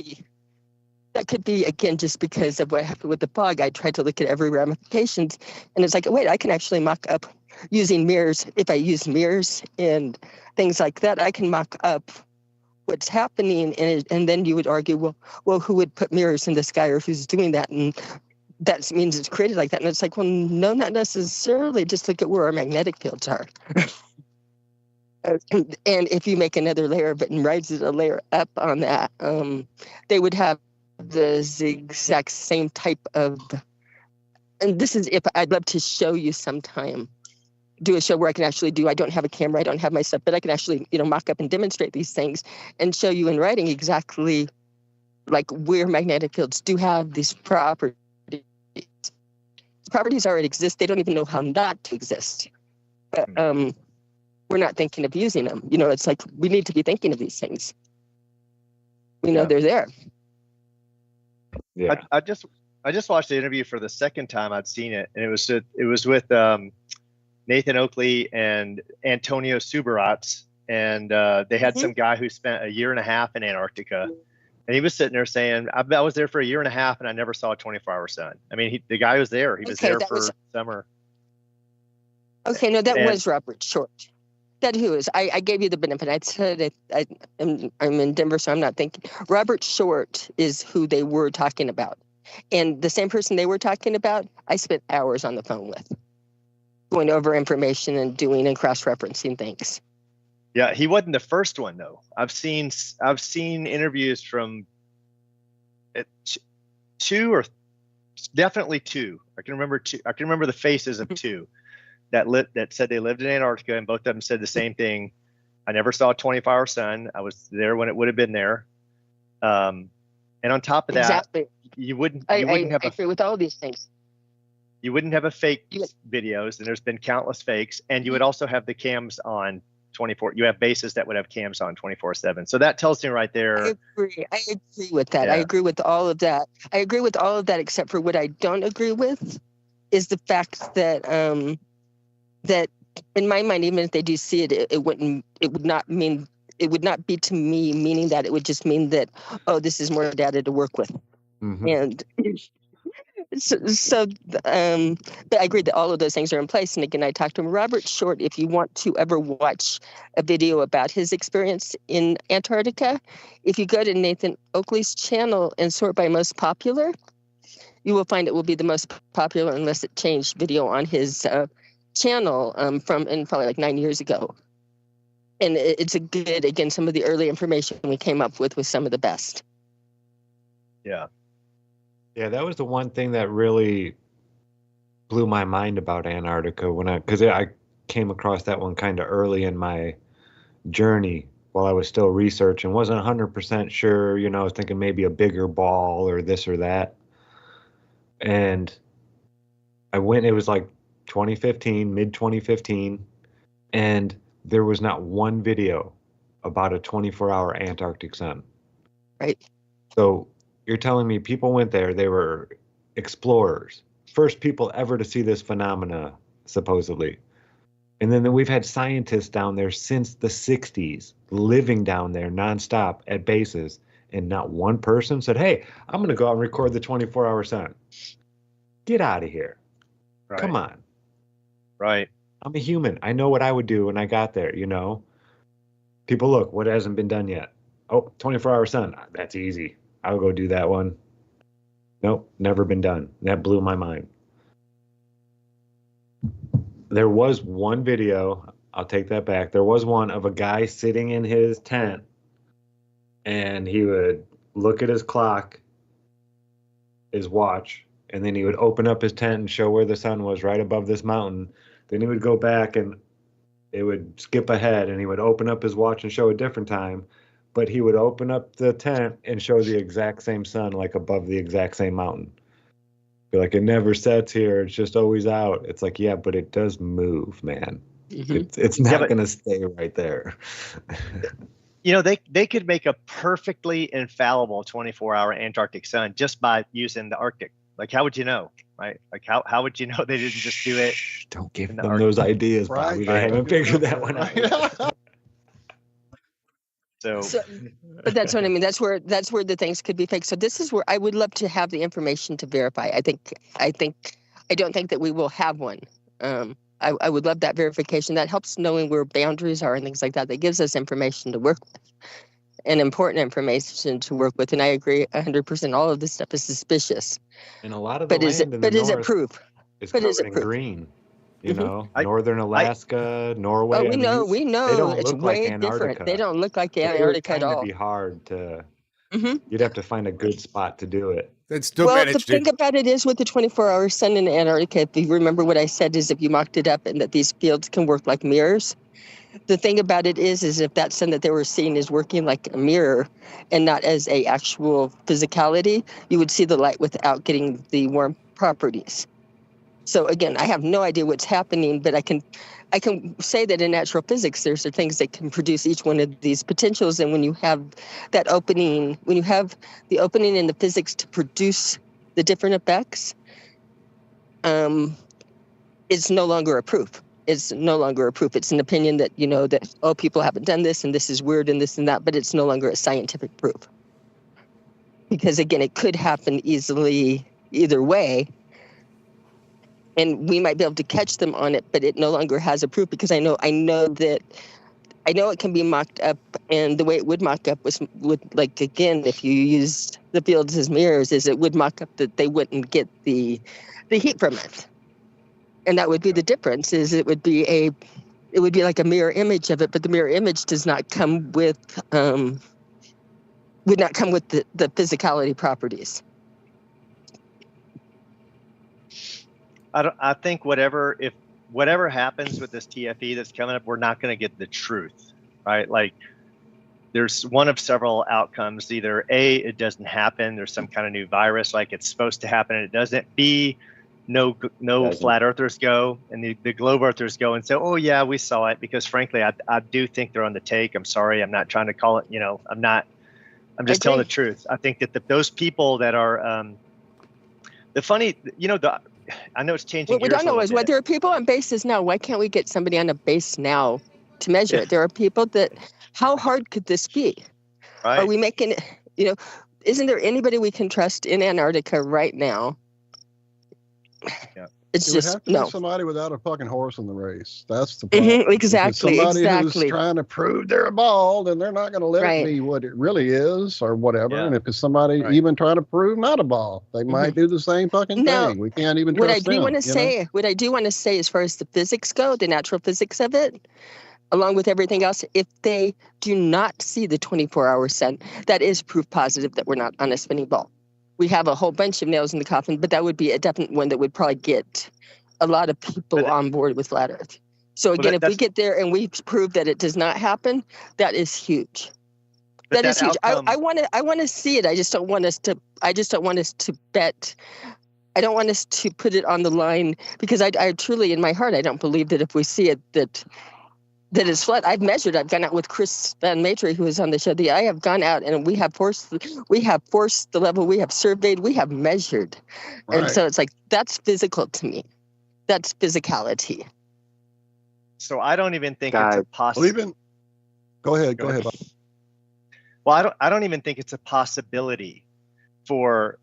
Speaker 9: be, again, just because of what happened with the fog. I tried to look at every ramifications, and it's like, wait, I can actually mock up using mirrors. If I use mirrors and things like that, I can mock up what's happening. And then you would argue, well, who would put mirrors in the sky, or who's doing that? And that means it's created like that. And it's like, well, no, not necessarily. Just look at where our magnetic fields are. And if you make another layer of it and rise it a layer up on that, they would have the exact same type of, and this is, if I'd love to show you sometime, do a show where I can actually I don't have a camera, I don't have my stuff, but I can actually, mock up and demonstrate these things and show you in writing exactly like where magnetic fields do have these properties. Properties already exist. They don't even know how not to exist. But we're not thinking of using them. It's like we need to be thinking of these things. We know they're there.
Speaker 6: Yeah.
Speaker 8: I just watched the interview for the second time I'd seen it, and it was with Nathan Oakley and Antonio Subirats, and they had some guy who spent a year and a half in Antarctica, and he was sitting there saying, I was there for a year and a half and I never saw a 24-hour sun. I mean, the guy was there. He was there for summer.
Speaker 9: Okay, no, that was Robert Short. That who is? I gave you the benefit. I said I'm in Denver, so I'm not thinking. Robert Short is who they were talking about. And the same person they were talking about, I spent hours on the phone with, going over information and doing and cross-referencing things.
Speaker 8: Yeah, he wasn't the first one though. I've seen interviews from two or definitely two. I can remember two. I can remember the faces of two that said they lived in Antarctica, and both of them said the same thing. I never saw a 24-hour sun. I was there when it would have been there. And on top of that,
Speaker 9: Exactly.
Speaker 8: you wouldn't
Speaker 9: I
Speaker 8: have
Speaker 9: agree with all of these things.
Speaker 8: you wouldn't have a fake
Speaker 9: Yeah.
Speaker 8: videos, and there's been countless fakes. And you would also have the cams on 24. You have bases that would have cams on 24/7. So that tells me right there.
Speaker 9: I agree with that. I
Speaker 8: Yeah.
Speaker 9: agree with all of that. I agree with all of that, except for what I don't agree with is the fact that that in my mind, even if they do see it, it would not be to me meaning that. It would just mean that, oh, this is more data to work with.
Speaker 6: Mhm.
Speaker 9: And but I agree that all of those things are in place. And again, I talked to Robert Short. If you want to ever watch a video about his experience in Antarctica, if you go to Nathan Oakley's channel and sort by most popular, you will find it will be the most popular unless it changed video on his channel from probably like 9 years ago. And it's a good, again, some of the early information we came up with was some of the best.
Speaker 8: Yeah.
Speaker 6: Yeah, that was the one thing that really blew my mind about Antarctica because I came across that one kind of early in my journey while I was still researching. Wasn't 100% sure, I was thinking maybe a bigger ball or this or that. And I went, it was like 2015, mid 2015, and there was not one video about a 24-hour Antarctic sun.
Speaker 9: Right.
Speaker 6: So you're telling me people went there, they were explorers, first people ever to see this phenomena, supposedly. And then we've had scientists down there since the 60s, living down there nonstop at bases, and not one person said, hey, I'm going to go out and record the 24-hour sun. Get out of here.
Speaker 8: Right.
Speaker 6: Come on.
Speaker 8: Right.
Speaker 6: I'm a human. I know what I would do when I got there, People, look, what hasn't been done yet? Oh, 24-hour sun. That's easy. I'll go do that one. Nope, never been done. That blew my mind. There was one video, I'll take that back. There was one of a guy sitting in his tent, and he would look at his clock, his watch, and then he would open up his tent and show where the sun was right above this mountain. Then he would go back and it would skip ahead, and he would open up his watch and show a different time. But he would open up the tent and show the exact same sun, like above the exact same mountain. Be like, it never sets here. It's just always out. It's like, yeah, but it does move, man.
Speaker 9: Mm-hmm.
Speaker 6: It's not going to stay right there.
Speaker 8: They could make a perfectly infallible 24-hour Antarctic sun just by using the Arctic. Like, how would you know, right? Like, how would you know they didn't just do it?
Speaker 6: Don't give
Speaker 8: in
Speaker 6: them
Speaker 8: the Arctic.
Speaker 6: those ideas, Bobby.
Speaker 7: Right.
Speaker 6: They haven't figured that one out.
Speaker 8: So,
Speaker 9: But that's what I mean. That's where the things could be fake. So this is where I would love to have the information to verify. I don't think that we will have one. I would love that verification. That helps knowing where boundaries are and things like that. That gives us information to work with, and important information to work with. And I agree 100%. All of this stuff is suspicious.
Speaker 6: And a lot of the
Speaker 9: But is it?
Speaker 6: land in the
Speaker 9: But is it
Speaker 6: north
Speaker 9: proof?
Speaker 6: is
Speaker 9: but is
Speaker 6: covered
Speaker 9: it
Speaker 6: in
Speaker 9: proof?
Speaker 6: green.
Speaker 8: I-
Speaker 6: Northern Alaska, Norway.
Speaker 9: Oh,
Speaker 6: I
Speaker 9: we
Speaker 6: mean,
Speaker 9: know.
Speaker 6: They don't
Speaker 9: It's
Speaker 6: look like
Speaker 9: way
Speaker 6: Antarctica.
Speaker 9: different. They don't look like
Speaker 6: So it would
Speaker 9: Antarctica at
Speaker 6: kinda
Speaker 9: all.
Speaker 6: be hard to.
Speaker 9: Mhm.
Speaker 6: You'd have to find a good spot to do it.
Speaker 5: That's still
Speaker 9: Well, the
Speaker 5: managed
Speaker 9: thing
Speaker 5: to.
Speaker 9: about it is with the 24-hour sun in Antarctica, if you remember what I said, is if you mocked it up and that these fields can work like mirrors. The thing about it is if that sun that they were seeing is working like a mirror and not as a actual physicality, you would see the light without getting the warm properties. So again, I have no idea what's happening, but I can say that in natural physics, there's the things that can produce each one of these potentials. And when you have that opening, when you have the opening in the physics to produce the different effects, it's no longer a proof. It's no longer a proof. It's an opinion that, that, oh, people haven't done this and this is weird and this and that, but it's no longer a scientific proof. Because again, it could happen easily either way. And we might be able to catch them on it, but it no longer has a proof because I know it can be mocked up, and the way it would mock up would like, again, if you used the fields as mirrors, is it would mock up that they wouldn't get the heat from it. And that would be the difference, is it would be like a mirror image of it, but the mirror image does not come with would not come with the physicality properties.
Speaker 8: I think whatever happens with this TFE that's coming up, we're not going to get the truth, right? Like, there's one of several outcomes. Either A, it doesn't happen. There's some kind of new virus, like it's supposed to happen and it doesn't. B, no flat earthers go, and the globe earthers go and say, oh yeah, we saw it. Because frankly, I do think they're on the take. I'm sorry. I'm not trying to call it, I'm just telling the truth. I think that those people that are, the funny, I know it's changing.
Speaker 9: What we don't know is why there are people on bases now. Why can't we get somebody on a base now to measure it? There are people that, how hard could this be?
Speaker 8: Right.
Speaker 9: Are we making it, isn't there anybody we can trust in Antarctica right now?
Speaker 8: Yeah.
Speaker 9: It's
Speaker 7: It
Speaker 9: just,
Speaker 7: would have to
Speaker 9: no.
Speaker 7: be somebody without a fucking horse in the race. That's the problem. If it's
Speaker 9: Exactly.
Speaker 7: somebody who's trying to prove they're bald, and they're not going to let
Speaker 9: Right.
Speaker 7: it be what it really is or whatever.
Speaker 8: Yeah.
Speaker 7: And if it's somebody even trying to prove not a bald, they might do the same fucking
Speaker 9: Now,
Speaker 7: thing. We can't even
Speaker 9: What I
Speaker 7: trust
Speaker 9: do
Speaker 7: them.
Speaker 9: want to say, what I do want to say, as far as the physics go, the natural physics of it, along with everything else, if they do not see the 24-hour sun, that is proof positive that we're not on a spinning ball. We have a whole bunch of nails in the coffin, but that would be a definite one that would probably get a lot of people on board with flat Earth. So again, if we get there and we prove that it does not happen, that is huge. That is huge. I want to see it. I just don't want us to bet. I don't want us to put it on the line, because I truly, in my heart, I don't believe that if we see it, that it's flat. I've measured. I've gone out with Chris Van Maitre, who was on the show. I have gone out and we have forced the level. We have surveyed. We have measured, and so it's like, that's physical to me. That's physicality.
Speaker 8: So I don't even think it's a possibility.
Speaker 7: Go ahead. Bob.
Speaker 8: Well, I don't even think it's a possibility for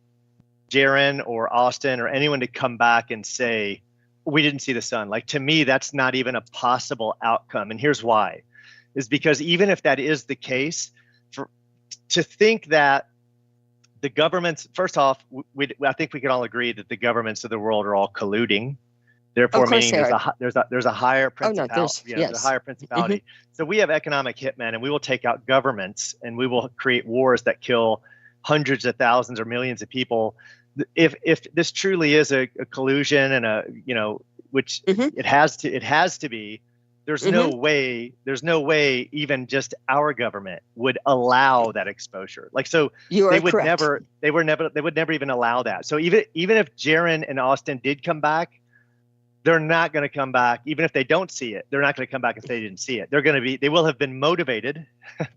Speaker 8: Jaron or Austin or anyone to come back and say, we didn't see the sun. Like, to me, that's not even a possible outcome. And here's why, is because even if that is the case, to think that the governments, first off, I think we can all agree that the governments of the world are all colluding. Therefore, meaning there's a higher principality. There's a higher principality. Mm-hmm. So we have economic hitmen, and we will take out governments, and we will create wars that kill hundreds of thousands or millions of people. If this truly is a collusion and which it has to be, there's no way even just our government would allow that exposure. Like, so they would never even allow that. So even if Jaron and Austin did come back, they're not going to come back. Even if they don't see it, they're not going to come back and say they didn't see it. They will have been motivated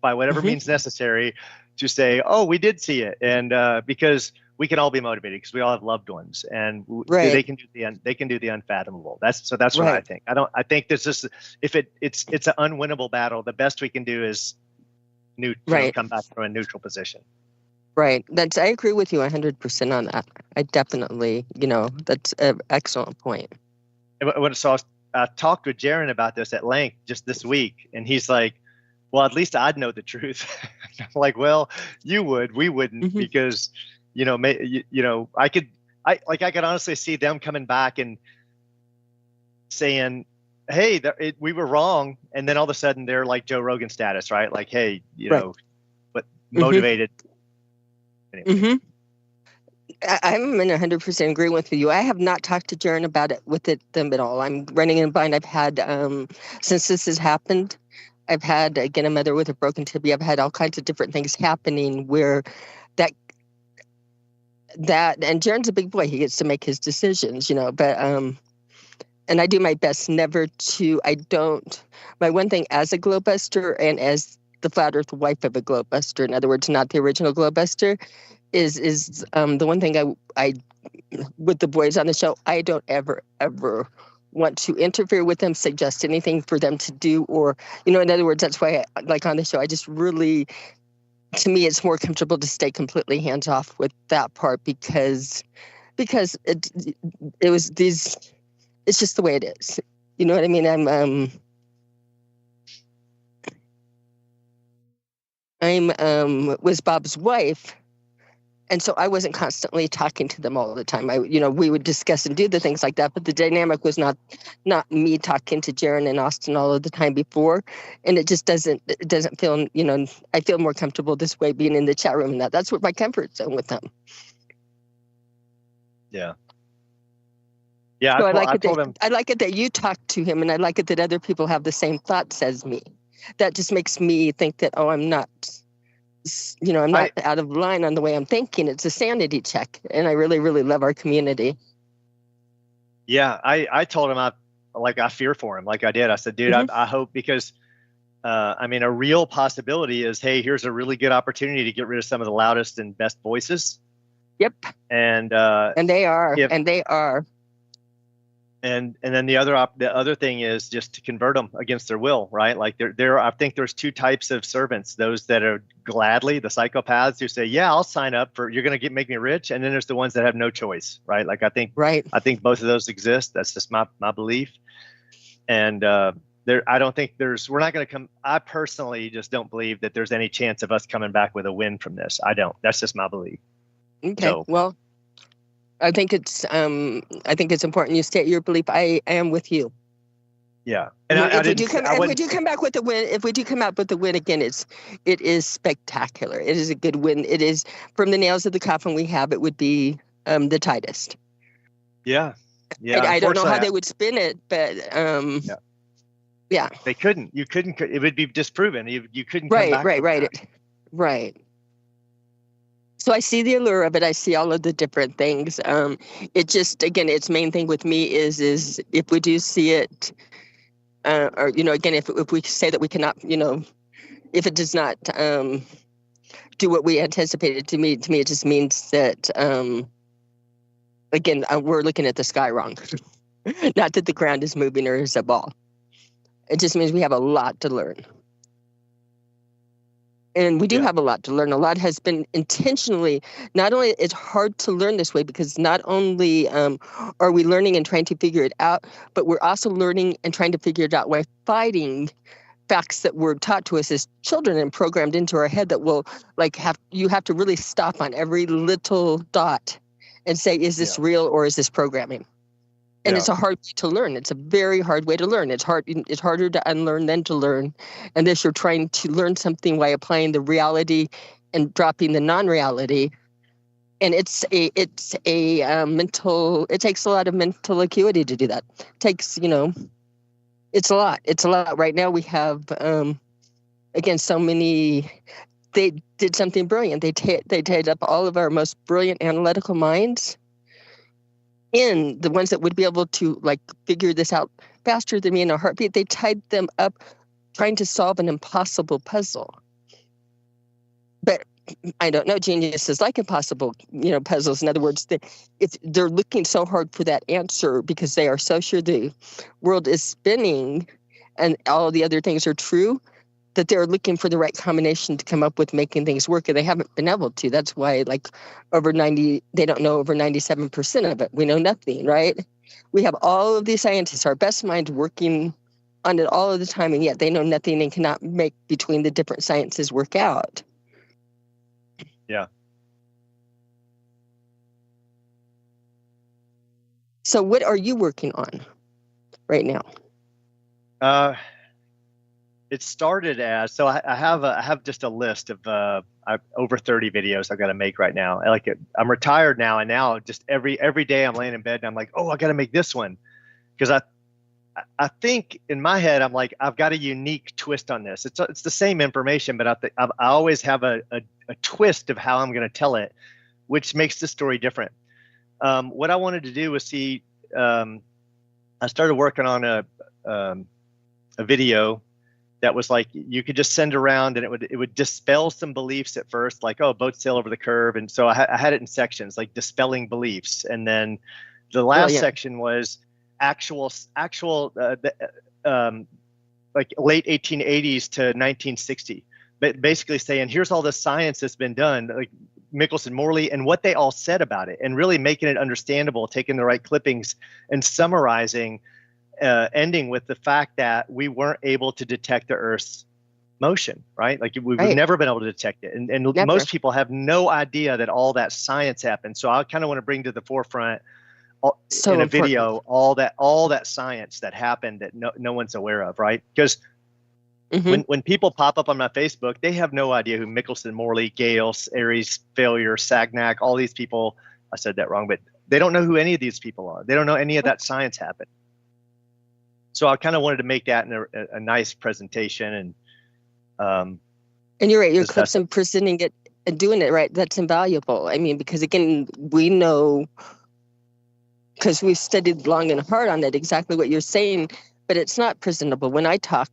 Speaker 8: by whatever means necessary to say, oh, we did see it. And because we can all be motivated, because we all have loved ones, and they can do the unfathomable. That's what I think. I think this is, if it's an unwinnable battle, the best we can do is come back from a neutral position.
Speaker 9: Right. I agree with you 100% on that. I definitely, that's an excellent point.
Speaker 8: So I talked with Jaron about this at length just this week, and he's like, well, at least I'd know the truth. I'm like, well, you would, we wouldn't, because, I could honestly see them coming back and saying, hey, we were wrong. And then all of a sudden they're like Joe Rogan status, right? Like, hey, but motivated. Anyway.
Speaker 9: I'm in 100% agreement with you. I have not talked to Jaron about it with them at all. I'm running in bind. I've had, since this has happened, I've had, again, a mother with a broken tibia. I've had all kinds of different things happening where and Jaron's a big boy. He gets to make his decisions, but, and I do my best never to, my one thing as a globebuster and as the flat earth wife of a globebuster, in other words, not the original globebuster, is the one thing I with the boys on the show, I don't ever want to interfere with them, suggest anything for them to do, or, in other words, that's why like on the show, I just really, to me, it's more comfortable to stay completely hands off with that part, because it was it's just the way it is. You know what I mean? I'm was Bob's wife. And so I wasn't constantly talking to them all the time. We would discuss and do the things like that, but the dynamic was not me talking to Jaron and Austin all of the time before. And it just doesn't feel, I feel more comfortable this way, being in the chat room, and that's what my comfort zone with them.
Speaker 8: Yeah. Yeah,
Speaker 9: So
Speaker 8: I told him.
Speaker 9: I like it that you talk to him, and I like it that other people have the same thoughts as me. That just makes me think that, oh, I'm not, I'm not out of line on the way I'm thinking. It's a sanity check, and I really, really love our community.
Speaker 8: Yeah, I told him I fear for him, like I did. I said, dude,
Speaker 9: Mhm.
Speaker 8: I hope, because I mean, a real possibility is, hey, here's a really good opportunity to get rid of some of the loudest and best voices.
Speaker 9: Yep.
Speaker 8: And
Speaker 9: they are,
Speaker 8: if-
Speaker 9: and they are.
Speaker 8: And then the other thing is just to convert them against their will, right? Like I think there's two types of servants: those that are gladly, the psychopaths who say, "Yeah, I'll sign up for, you're going to make me rich," and then there's the ones that have no choice, right? Like I think both of those exist. That's just my belief. And I don't think we're not going to come. I personally just don't believe that there's any chance of us coming back with a win from this. I don't. That's just my belief.
Speaker 9: Okay.
Speaker 8: So,
Speaker 9: well, I think it's important you state your belief. I am with you.
Speaker 8: Yeah. And
Speaker 9: if we do come back with the win, if we do come out with the win again, it is spectacular. It is a good win. It is, from the nails of the coffin we have, it would be the tightest.
Speaker 8: Yeah. Yeah.
Speaker 9: I don't know how they would spin it, but yeah.
Speaker 8: They couldn't. You couldn't. It would be disproven. You couldn't come back.
Speaker 9: Right. So I see the allure of it. I see all of the different things. It just, again, its main thing with me is if we do see it, or again, if we say that we cannot, if it does not do what we anticipated, to me, it just means that, again, we're looking at the sky wrong. Not that the ground is moving or is a ball. It just means we have a lot to learn. And we do have a lot to learn. A lot has been intentionally, not only it's hard to learn this way, because not only are we learning and trying to figure it out, but we're also learning and trying to figure it out while fighting facts that were taught to us as children and programmed into our head that will you have to really stop on every little dot and say, is this real or is this programming? And it's a hard way to learn. It's a very hard way to learn. It's harder to unlearn than to learn. Unless you're trying to learn something by applying the reality and dropping the non-reality. And it takes a lot of mental acuity to do that. It takes, it's a lot. It's a lot. Right now we have, again, so many. They did something brilliant. They tied up all of our most brilliant analytical minds, in the ones that would be able to figure this out faster than me in a heartbeat. They tied them up trying to solve an impossible puzzle. But I don't know, geniuses like impossible, puzzles. In other words, they're looking so hard for that answer because they are so sure the world is spinning and all the other things are true, that they're looking for the right combination to come up with making things work, and they haven't been able to. That's why they don't know over 97% of it. We know nothing, right? We have all of these scientists, our best minds, working on it all of the time, and yet they know nothing and cannot make between the different sciences work out.
Speaker 8: Yeah.
Speaker 9: So what are you working on right now?
Speaker 8: It started as, so I have just a list of over 30 videos I've got to make right now. I'm retired now, and now just every day I'm laying in bed and I'm like, oh, I got to make this one, because I think in my head I'm like, I've got a unique twist on this. It's the same information, but I always have a twist of how I'm going to tell it, which makes the story different. What I wanted to do was see. I started working on a video that was like, you could just send around and it would dispel some beliefs at first, like, oh, boats sail over the curve. And so I had it in sections, like dispelling beliefs. And then the last section was actual like late 1880s to 1960, but basically saying, here's all the science that's been done, like Michelson, Morley, and what they all said about it, and really making it understandable, taking the right clippings and summarizing, ending with the fact that we weren't able to detect the Earth's motion, right? Like we've never been able to detect it. And most people have no idea that all that science happened. So I kind of want to bring to the forefront in a video all that science that happened that no one's aware of, right? Because when people pop up on my Facebook, they have no idea who Michelson, Morley, Gale, Aries, Failure, Sagnac, all these people, I said that wrong, but they don't know who any of these people are. They don't know any of that science happened. So I kind of wanted to make that in a nice presentation. And
Speaker 9: you're right, your
Speaker 8: Just
Speaker 9: clips
Speaker 8: that's-
Speaker 9: and presenting it and doing it right, that's invaluable. I mean, because again, we know, because we've studied long and hard on it, exactly what you're saying, but it's not presentable. When I talk,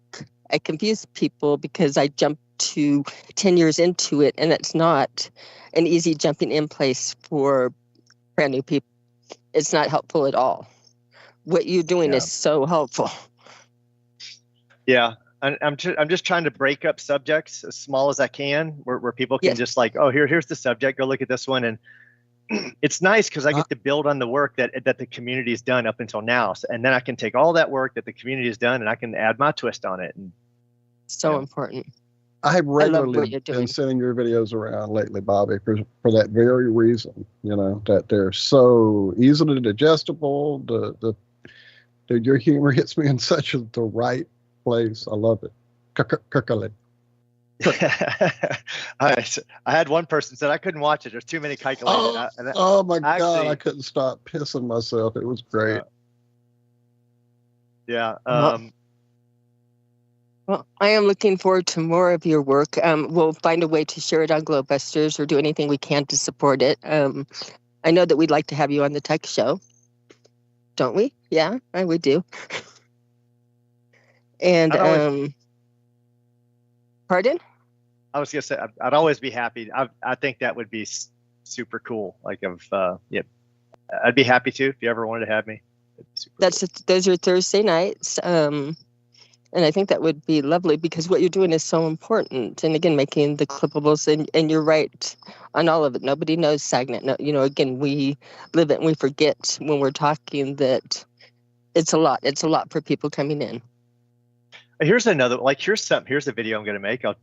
Speaker 9: I confuse people because I jump to 10 years into it, and it's not an easy jumping in place for brand new people. It's not helpful at all. What you're doing is so helpful.
Speaker 8: Yeah. I'm just trying to break up subjects as small as I can, where people can
Speaker 9: Yes.
Speaker 8: just like, oh, here's the subject. Go look at this one. And it's nice because I get to build on the work that the community has done up until now. So, and then I can take all that work that the community has done and I can add my twist on it. And
Speaker 9: So important.
Speaker 7: I have
Speaker 9: what
Speaker 7: regularly
Speaker 9: you're
Speaker 7: been
Speaker 9: doing.
Speaker 7: sending your videos around lately, Bobby, for that very reason. You know, that they're so easily digestible. Your humor hits me in the right place. I love it. Kirkland.
Speaker 8: I had one person said I couldn't watch it. There's too many calculated.
Speaker 7: Oh my God,
Speaker 8: actually-
Speaker 7: I couldn't stop pissing myself. It was great.
Speaker 8: Yeah.
Speaker 9: Well, I am looking forward to more of your work. We'll find a way to share it on Globebusters or do anything we can to support it. I know that we'd like to have you on the tech show. Don't we? Yeah, we do. And pardon?
Speaker 8: I was gonna say I'd always be happy. I think that would be super cool. Like I'd be happy to if you ever wanted to have me. It'd be super cool.
Speaker 9: Those are Thursday nights. And I think that would be lovely because what you're doing is so important. And again, making the clippables, and you're right on all of it. Nobody knows SAGNet. No, again, we live it and we forget when we're talking that it's a lot. It's a lot for people coming in.
Speaker 8: Here's another, here's a video I'm going to make. I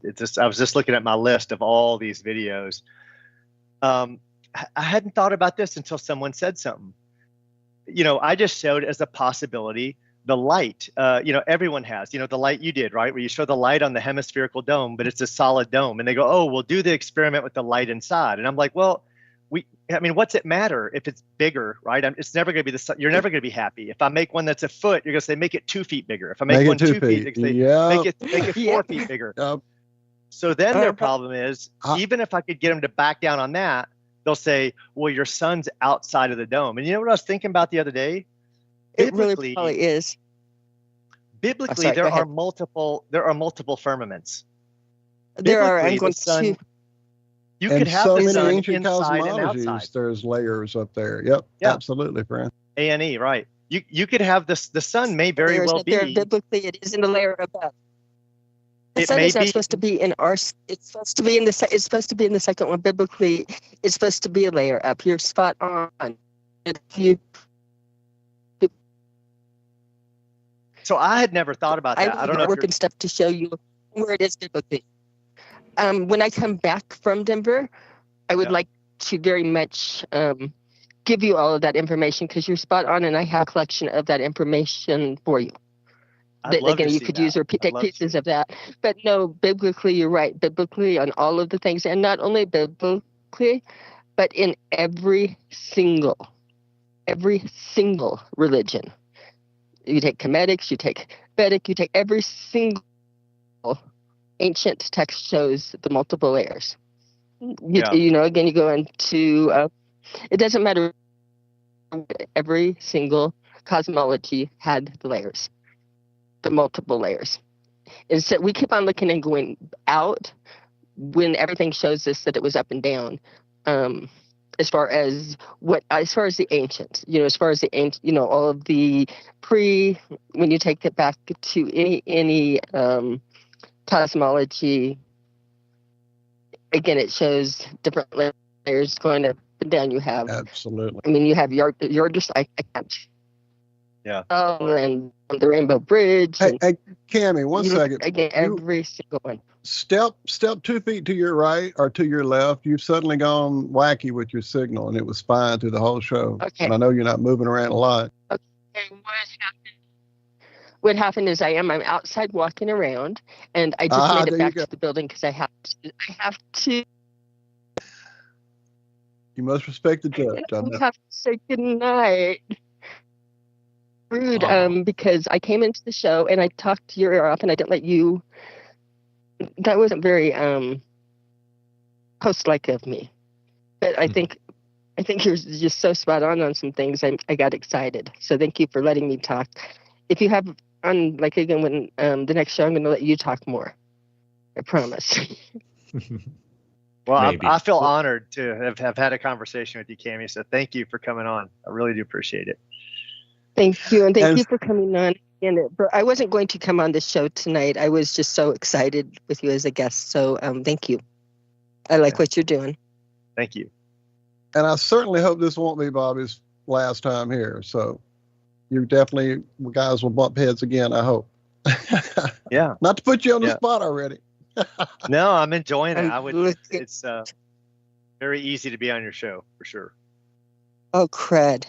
Speaker 8: was just looking at my list of all these videos. I hadn't thought about this until someone said something. I just showed as a possibility the light. Everyone has, the light you did, right? Where you show the light on the hemispherical dome, but it's a solid dome. And they go, oh, we'll do the experiment with the light inside. And I'm like, well, what's it matter if it's bigger, right? It's never going to be you're never going to be happy. If I make one that's a foot, you're going to say, make it 2 feet bigger. If I make one 2 feet, you're going to say, make it 4 feet bigger. So then their problem is, even if I could get them to back down on that, they'll say, well, your sun's outside of the dome. And you know what I was thinking about the other day?
Speaker 9: It really probably is.
Speaker 8: Biblically, there are multiple firmaments.
Speaker 9: There are. I'm going
Speaker 8: to. You
Speaker 7: and
Speaker 8: could have
Speaker 7: so
Speaker 8: the
Speaker 7: many
Speaker 8: sun
Speaker 7: ancient
Speaker 8: inside and outside.
Speaker 7: cosmologies, there's layers up there. Yep, absolutely, friend.
Speaker 8: A&E, right? You could have the sun may very well be.
Speaker 9: Biblically, it isn't a layer above. The sun is not supposed to be in our. It's supposed to be in the. It's supposed to be in the second one. Biblically, it's supposed to be a layer up. You're spot on.
Speaker 8: So I had never thought about that. I don't know.
Speaker 9: Working stuff to show you where it is biblically. When I come back from Denver, I would like to very much give you all of that information because you're spot on, and I have a collection of that information for you. Again, you could use or take pieces of that. But no, biblically, you're right. Biblically on all of the things, and not only biblically, but in every single religion. You take Comedics, you take Vedic, you take every single ancient text shows the multiple layers. Again, you go into, it doesn't matter. Every single cosmology had the layers, the multiple layers. And so we keep on looking and going out when everything shows us that it was up and down. As far as the ancients, all of the when you take it back to any cosmology, again, it shows different layers going up and down. You have
Speaker 7: absolutely.
Speaker 9: I mean, you have your just I can't.
Speaker 8: Yeah.
Speaker 9: And the Rainbow Bridge.
Speaker 7: Hey, Cami, one second.
Speaker 9: Again, every single one.
Speaker 7: Step 2 feet to your right or to your left. You've suddenly gone wacky with your signal, and it was fine through the whole show.
Speaker 9: Okay.
Speaker 7: And I know you're not moving around a lot.
Speaker 9: Okay. What happened is I'm outside walking around, and I just made it back to the building because I have to.
Speaker 7: You must respect the judge. I
Speaker 9: We
Speaker 7: know.
Speaker 9: have to say goodnight. Rude, because I came into the show and I talked your ear off and I didn't let you. That wasn't very host-like of me. But I think you're just so spot on some things. I got excited. So thank you for letting me talk. If you have on, like, again, when the next show, I'm going to let you talk more. I promise.
Speaker 8: Well,
Speaker 6: Maybe.
Speaker 8: I feel honored to have had a conversation with you, Cami. So thank you for coming on. I really do appreciate it.
Speaker 9: Thank you. And thank
Speaker 7: And-
Speaker 9: you for coming on. And I wasn't going to come on the show tonight. I was just so excited with you as a guest. So thank you. I like what you're doing.
Speaker 8: Thank you.
Speaker 7: And I certainly hope this won't be Bobby's last time here. So you definitely guys will bump heads again, I hope.
Speaker 8: Yeah.
Speaker 7: Not to put you on the
Speaker 8: Yeah.
Speaker 7: spot already.
Speaker 8: No, I'm enjoying it.
Speaker 9: I'm
Speaker 8: It's very easy to be on your show for sure.
Speaker 9: Oh, crud.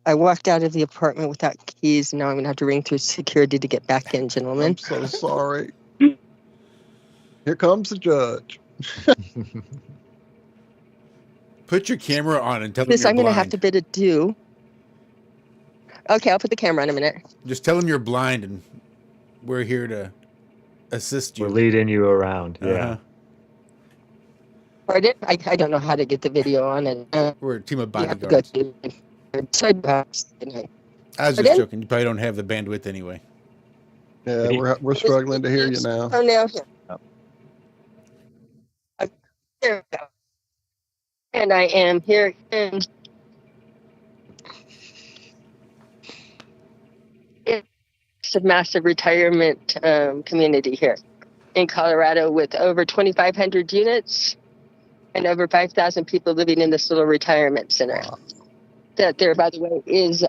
Speaker 9: I walked out of the apartment without keys. Now I'm going to have to ring through security to get back in, gentlemen.
Speaker 7: I'm so sorry. Here comes the judge.
Speaker 5: Put your camera on and tell him
Speaker 9: This
Speaker 5: you're
Speaker 9: I'm going to have
Speaker 5: blind.
Speaker 9: to bid adieu. Okay, I'll put the camera on a minute.
Speaker 5: Just tell him you're blind and we're here to assist you.
Speaker 6: We're leading you around. Yeah.
Speaker 5: Uh-huh.
Speaker 9: Pardon? I don't know how to get the video on it.
Speaker 5: We're a team of
Speaker 9: You have to go
Speaker 5: bodyguards.
Speaker 9: to Sidebox.
Speaker 5: I was just
Speaker 9: Pardon?
Speaker 5: joking. You probably don't have the bandwidth anyway.
Speaker 7: Yeah, we're struggling to hear you now.
Speaker 9: Oh, now here. There we go. And I am here in. It's a massive retirement community here in Colorado with over 2,500 units and over 5,000 people living in this little retirement center. That there, by the way, is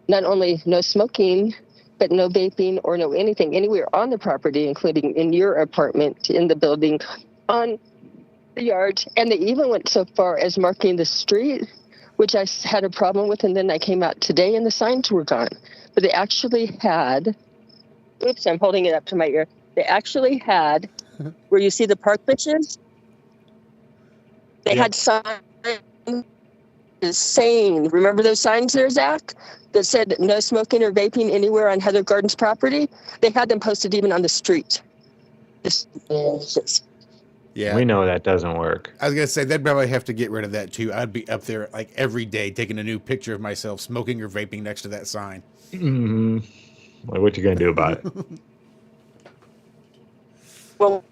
Speaker 9: not only no smoking, but no vaping or no anything anywhere on the property, including in your apartment, in the building, on the yard. And they even went so far as marking the street, which I had a problem with. And then I came out today and the signs were gone. But they actually had, oops, I'm holding it up to my ear. They actually had, where you see the park benches, they had signs saying, remember those signs there, Zach, that said no smoking or vaping anywhere on Heather Gardens property? They had them posted even on the street.
Speaker 5: Yeah.
Speaker 6: We know that doesn't work.
Speaker 5: I was going to say, they'd probably have to get rid of that too. I'd be up there like every day taking a new picture of myself smoking or vaping next to that sign.
Speaker 6: Mm-hmm. Well, what you gonna do about it?
Speaker 9: Well,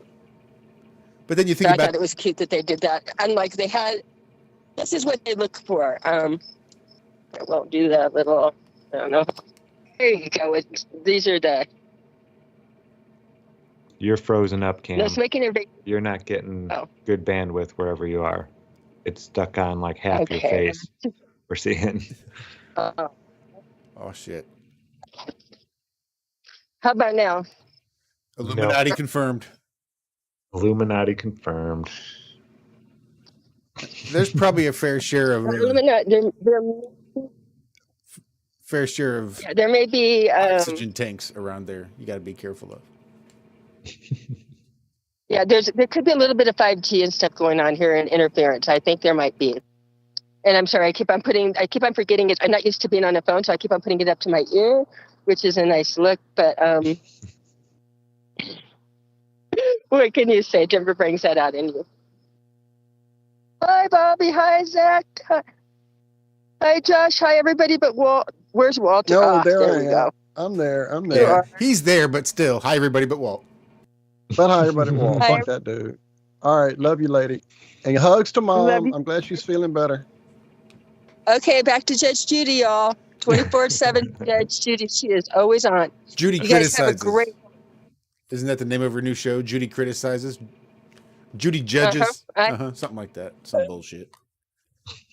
Speaker 5: But then you think
Speaker 9: I
Speaker 5: about
Speaker 9: thought it was cute that they did that. And like they had, this is what they look for. I won't do that little, I don't know. There you go. These are the
Speaker 6: You're frozen up, Cam.
Speaker 9: no smoking or vaping.
Speaker 6: You're not getting
Speaker 9: Oh.
Speaker 6: good bandwidth wherever you are. It's stuck on like half your
Speaker 9: Okay.
Speaker 6: face. We're seeing.
Speaker 9: Uh,
Speaker 5: oh shit.
Speaker 9: how about now?
Speaker 5: Illuminati confirmed.
Speaker 6: Illuminati confirmed.
Speaker 5: There's probably a fair share of
Speaker 9: There may be
Speaker 5: oxygen tanks around there. You got to be careful of.
Speaker 9: yeah, there could be a little bit of 5G and stuff going on here and interference. I think there might be. And I'm sorry, I keep on forgetting it. I'm not used to being on a phone, so I keep on putting it up to my ear, which is a nice look. But what can you say? Denver brings that out in you. Hi, Bobby. Hi, Zach. Hi, Josh. Hi, everybody. But Walt, where's Walter?
Speaker 7: No, there
Speaker 9: there
Speaker 7: I
Speaker 9: we
Speaker 7: am.
Speaker 9: go.
Speaker 7: I'm there. I'm
Speaker 9: You
Speaker 7: there.
Speaker 9: are.
Speaker 5: He's there, but still. Hi, everybody, but Walt.
Speaker 7: But hi, everybody. Well,
Speaker 9: Hi.
Speaker 7: fuck that dude. All right. Love you, lady. And hugs to
Speaker 9: Love
Speaker 7: mom.
Speaker 9: you.
Speaker 7: I'm glad she's feeling better.
Speaker 9: Okay, back to Judge Judy, y'all. 24/7 Judge Judy. She is always on.
Speaker 5: Judy
Speaker 9: You guys have a
Speaker 5: criticizes.
Speaker 9: great.
Speaker 5: Isn't that the name of her new show? Judy criticizes. Judy judges.
Speaker 9: Uh-huh.
Speaker 5: Something like that. Some bullshit.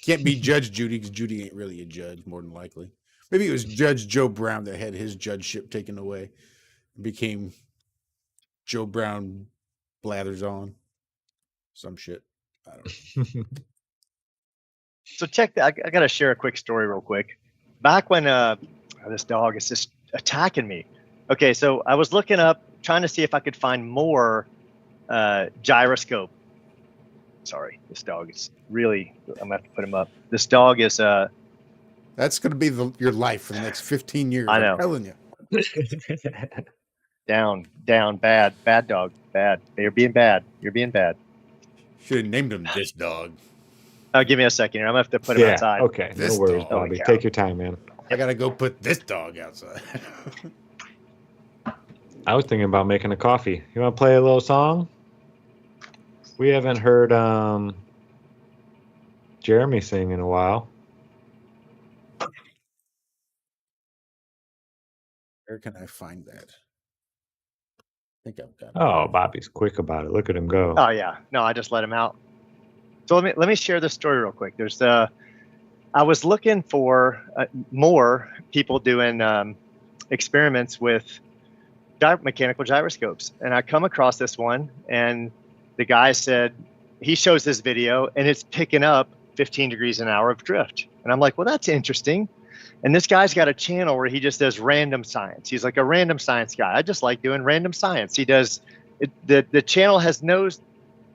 Speaker 5: Can't be Judge Judy because Judy ain't really a judge, more than likely. Maybe it was Judge Joe Brown that had his judgeship taken away and became Joe Brown Blathers on. Some shit. I don't know.
Speaker 8: So check that. I got to share a quick story real quick. Back when this dog is just attacking me. Okay, so I was looking up, trying to see if I could find more gyroscope Sorry, this dog is really. I'm gonna have to put him up. This dog is
Speaker 5: That's going to be your life for the next 15 years.
Speaker 8: I know.
Speaker 5: I'm telling you.
Speaker 8: down, bad dog, bad. You're being bad. You're being bad.
Speaker 5: Should have named him this dog.
Speaker 8: Give me a second here. I'm gonna have to put him outside.
Speaker 6: Okay,
Speaker 5: This
Speaker 6: no worries,
Speaker 5: dog.
Speaker 6: Bobby.
Speaker 8: cow.
Speaker 6: Take your time, man.
Speaker 5: I got to go put this dog outside.
Speaker 6: I was thinking about making a coffee. You want to play a little song? We haven't heard Jeremy sing in a while.
Speaker 5: Where can I find that? I think I've got it.
Speaker 6: Oh, Bobby's quick about it. Look at him go.
Speaker 8: Oh yeah, no, I just let him out. So let me share this story real quick. There's I was looking for more people doing experiments with mechanical gyroscopes, and I come across this one, and the guy said he shows this video, and it's picking up 15 degrees an hour of drift, and I'm like, well, that's interesting. And this guy's got a channel where he just does random science. He's like a random science guy. I just like doing random science. He does the channel has no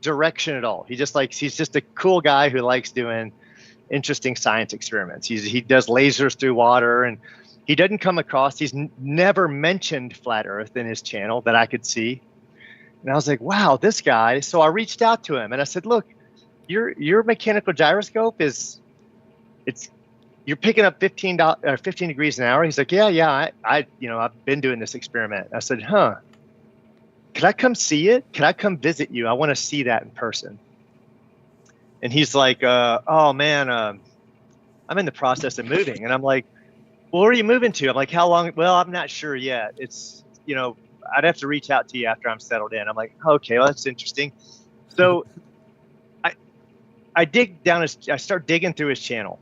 Speaker 8: direction at all. He's just a cool guy who likes doing interesting science experiments. He does lasers through water, and he doesn't come across. He's never mentioned flat Earth in his channel that I could see. And I was like, wow, this guy. So I reached out to him and I said, look, your mechanical gyroscope you're picking up 15 degrees an hour. He's like, yeah, I've been doing this experiment. I said, could I come see it? Could I come visit you? I want to see that in person. And he's like, oh man, I'm in the process of moving. And I'm like, well, where are you moving to? I'm like, how long? Well, I'm not sure yet. It's, I'd have to reach out to you after I'm settled in. I'm like, okay, well, that's interesting. So I dig down I start digging through his channel.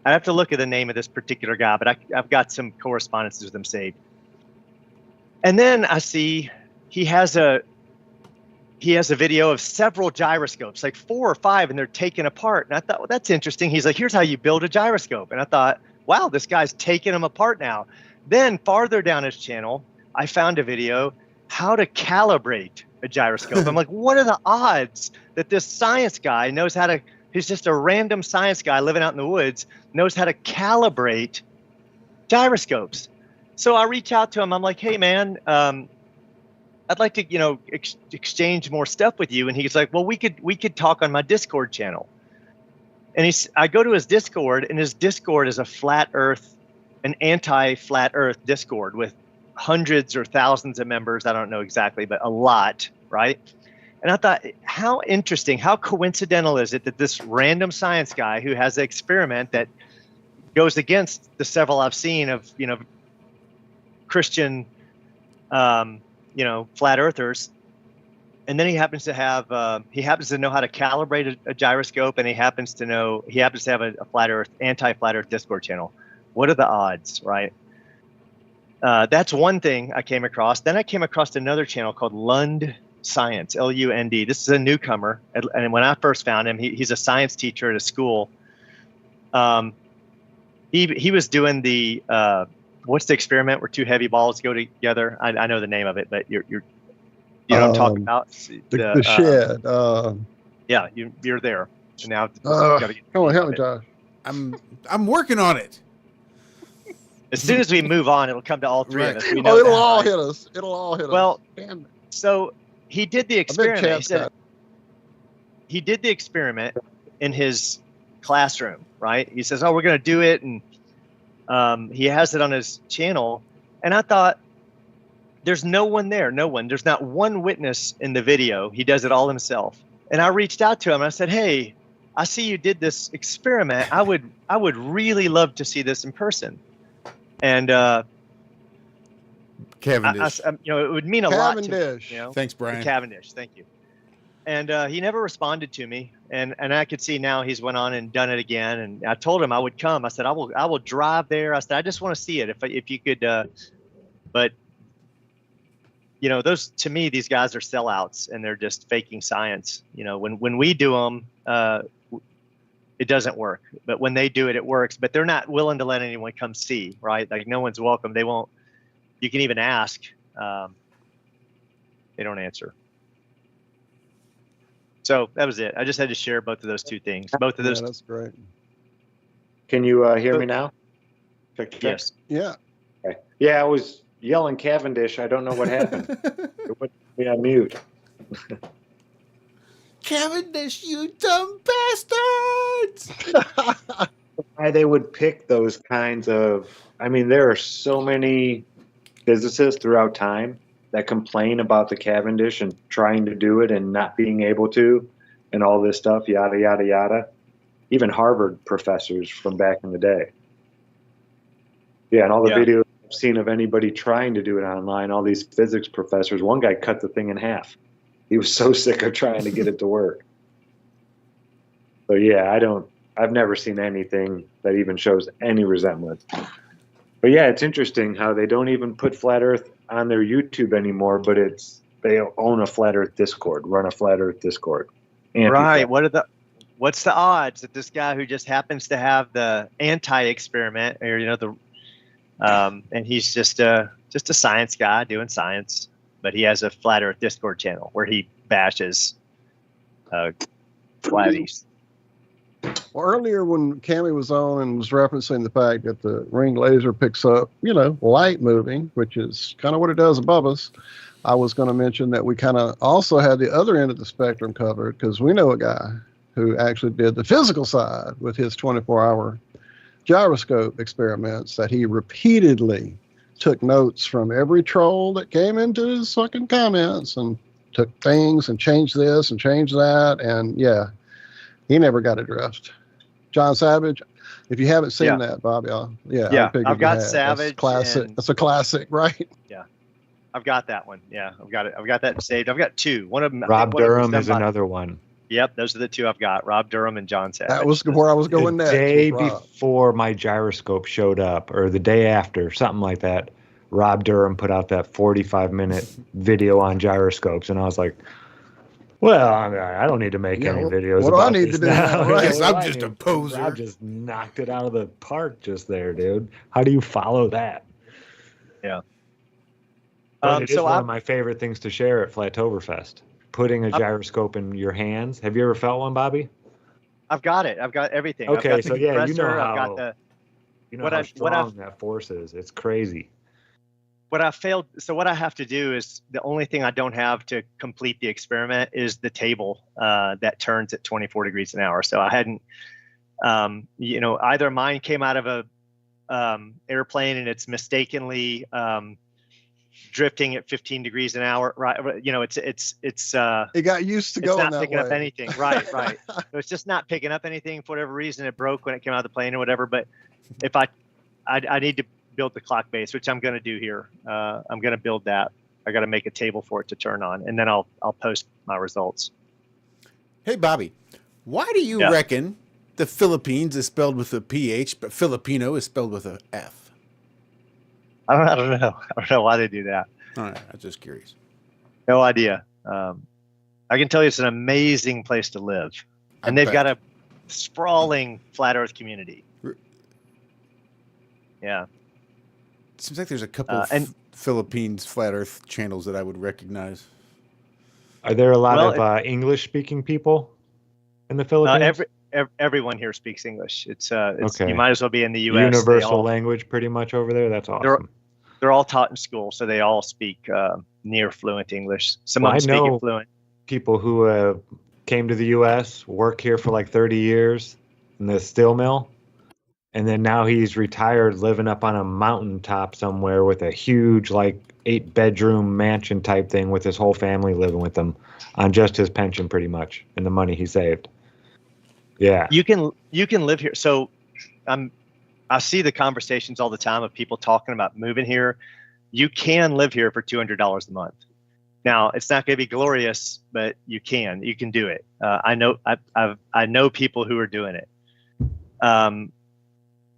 Speaker 8: I have to look at the name of this particular guy, but I've got some correspondences with him saved. And then I see he has a video of several gyroscopes, like 4 or 5, and they're taken apart. And I thought, well, that's interesting. He's like, here's how you build a gyroscope. And I thought, wow, this guy's taking them apart now. Then farther down his channel, I found a video, how to calibrate a gyroscope. I'm like, what are the odds that this science guy knows how to, he's just a random science guy living out in the woods, knows how to calibrate gyroscopes. So I reach out to him. I'm like, hey, man, I'd like to, exchange more stuff with you. And he's like, well, we could talk on my Discord channel. And I go to his Discord, and his Discord is an anti-flat Earth Discord with hundreds or thousands of members. I don't know exactly, but a lot, right? And I thought, how interesting, how coincidental is it that this random science guy who has an experiment that goes against the several I've seen of, Christian, flat earthers, and then he happens to know how to calibrate a gyroscope, and he happens to have a anti-flat Earth Discord channel. What are the odds, right? That's one thing I came across. Then I came across another channel called Lund Science, Lund. This is a newcomer, and when I first found him, he's a science teacher at a school. He was doing the what's the experiment where 2 heavy balls go together? I know the name of it, but you know what I'm talking about?
Speaker 7: The shed.
Speaker 8: Yeah, you're there. And now
Speaker 7: come on, help me, Josh.
Speaker 5: I'm working on it.
Speaker 8: As soon as we move on, it'll come to all 3 of us. We
Speaker 7: Oh,
Speaker 8: know
Speaker 7: it'll
Speaker 8: that,
Speaker 7: all
Speaker 8: right?
Speaker 7: hit us. It'll all hit
Speaker 8: Well,
Speaker 7: us. Damn it.
Speaker 8: so he did the
Speaker 7: I bet
Speaker 8: experiment.
Speaker 7: Chad's got-
Speaker 8: He did the experiment in his classroom, right? He says, oh, we're going to do it. And he has it on his channel. And I thought, there's no one there. No one. There's not one witness in the video. He does it all himself. And I reached out to him and I said, hey, I see you did this experiment. I would really love to see this in person. And
Speaker 5: Cavendish.
Speaker 8: it would mean a lot to me.
Speaker 7: Cavendish.
Speaker 5: Thanks, Brian.
Speaker 8: Cavendish, thank you. And he never responded to me, and I could see now he's went on and done it again. And I told him I would come. I said I will drive there. I said I just want to see it if you could. But those, to me, these guys are sellouts, and they're just faking science. When we do them, it doesn't work. But when they do it, it works. But they're not willing to let anyone come see, right? Like no one's welcome. They won't. You can even ask. They don't answer. So that was it. I just had to share both of those two things. Both of those.
Speaker 7: Yeah, that's great.
Speaker 6: Can you hear me now? Check, check.
Speaker 8: Yes.
Speaker 7: Yeah.
Speaker 6: Okay. Yeah, I was yelling Cavendish. I don't know what happened. It went me on mute.
Speaker 5: Cavendish, you dumb bastards!
Speaker 6: Why they would pick those kinds of... I mean, there are so many physicists throughout time that complain about the Cavendish and trying to do it and not being able to and all this stuff, yada, yada, yada. Even Harvard professors from back in the day. Yeah, and all the videos I've seen of anybody trying to do it online, all these physics professors, one guy cut the thing in half. He was so sick of trying to get it to work. So yeah, I've never seen anything that even shows any resemblance. But yeah, it's interesting how they don't even put Flat Earth on their YouTube anymore, but they own a Flat Earth Discord, run a Flat Earth Discord.
Speaker 8: Right. What's the odds that this guy who just happens to have the anti-experiment, or and he's just a science guy doing science, but he has a Flat Earth Discord channel where he bashes flatties.
Speaker 7: Well, earlier when Cami was on and was referencing the fact that the ring laser picks up, light moving, which is kind of what it does above us, I was going to mention that we kind of also had the other end of the spectrum covered, because we know a guy who actually did the physical side with his 24-hour gyroscope experiments, that he repeatedly took notes from every troll that came into his fucking comments and took things and changed this and changed that. And yeah, he never got adrift. John Savage, if you haven't seen that, Bobby, I figured
Speaker 8: I've got
Speaker 7: you had.
Speaker 8: Savage.
Speaker 7: That's classic. That's a classic, right?
Speaker 8: Yeah, I've got that one. Yeah, I've got it. I've got that saved. I've got two. One of them.
Speaker 6: Rob Durham is another one.
Speaker 8: Yep, those are the two I've got. Rob Durham and John Savage.
Speaker 7: That was where I was going next.
Speaker 6: The day before my gyroscope showed up, or the day after, something like that, Rob Durham put out that 45-minute video on gyroscopes, and I was like, well, I don't need to make any videos
Speaker 7: what
Speaker 6: about
Speaker 7: do I need
Speaker 6: this
Speaker 7: to do
Speaker 6: now.
Speaker 7: now? Right.
Speaker 5: Yes, I'm just a poser.
Speaker 6: Rob just knocked it out of the park just there, dude. How do you follow that?
Speaker 8: Yeah.
Speaker 6: But it is one of my favorite things to share at Flattoberfest. Putting a gyroscope in your hands. Have you ever felt one, Bobby?
Speaker 8: I've got it. I've got everything.
Speaker 6: Okay,
Speaker 8: I've got
Speaker 6: so
Speaker 8: the
Speaker 6: yeah, you know
Speaker 8: compressor,
Speaker 6: how,
Speaker 8: I've got the,
Speaker 6: how strong that force is. It's crazy.
Speaker 8: What I have to do is, the only thing I don't have to complete the experiment is the table that turns at 24 degrees an hour. So I hadn't, either mine came out of a airplane and it's mistakenly drifting at 15 degrees an hour, right? It's
Speaker 7: it got used to going
Speaker 8: not
Speaker 7: that
Speaker 8: picking
Speaker 7: way.
Speaker 8: up anything, right? So it's just not picking up anything for whatever reason. It broke when it came out of the plane or whatever. But if I need to build the clock base, which I'm going to do here. I'm going to build that. I got to make a table for it to turn on, and then I'll post my results.
Speaker 5: Hey, Bobby, why do you reckon the Philippines is spelled with a PH, but Filipino is spelled with a F?
Speaker 8: I don't know. I don't know why they do that.
Speaker 5: All right, I'm just curious.
Speaker 8: No idea. I can tell you it's an amazing place to live, and they've got a sprawling flat Earth community. Yeah.
Speaker 5: Seems like there's a couple of Philippines flat Earth channels that I would recognize.
Speaker 6: Are there a lot of English-speaking people in the Philippines?
Speaker 8: Everyone here speaks English. It's
Speaker 6: okay.
Speaker 8: You might as well be in the U.S.
Speaker 6: Universal language, pretty much over there. That's awesome.
Speaker 8: They're all taught in school, so they all speak near fluent English. Some of them speak it fluent.
Speaker 6: People who came to the U.S., work here for like 30 years in the steel mill, and then now he's retired, living up on a mountaintop somewhere with a huge, like, 8-bedroom mansion type thing with his whole family living with him on just his pension, pretty much, and the money he saved. Yeah,
Speaker 8: you can live here. So I see the conversations all the time of people talking about moving here. You can live here for $200 a month. Now, it's not going to be glorious, but you can do it. I know people who are doing it.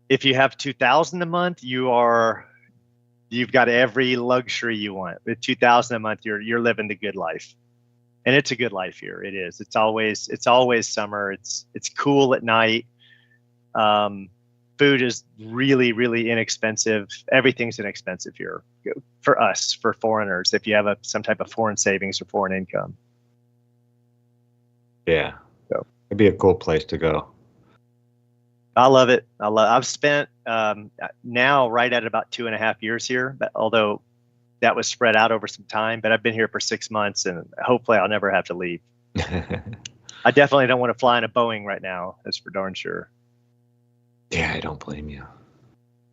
Speaker 8: If you have $2,000 a month, you've got every luxury you want. With $2,000 a month, you're living the good life. And it's a good life here. It is. It's always summer. It's cool at night. Food is really, really inexpensive. Everything's inexpensive here for us, for foreigners, if you have some type of foreign savings or foreign income.
Speaker 6: Yeah.
Speaker 8: So.
Speaker 6: It'd be a cool place to go.
Speaker 8: I love it. I've spent now right at about 2.5 years here, but although that was spread out over some time, but I've been here for 6 months and hopefully I'll never have to leave. I definitely don't want to fly in a Boeing right now. That's for darn sure.
Speaker 6: Yeah, I don't blame you.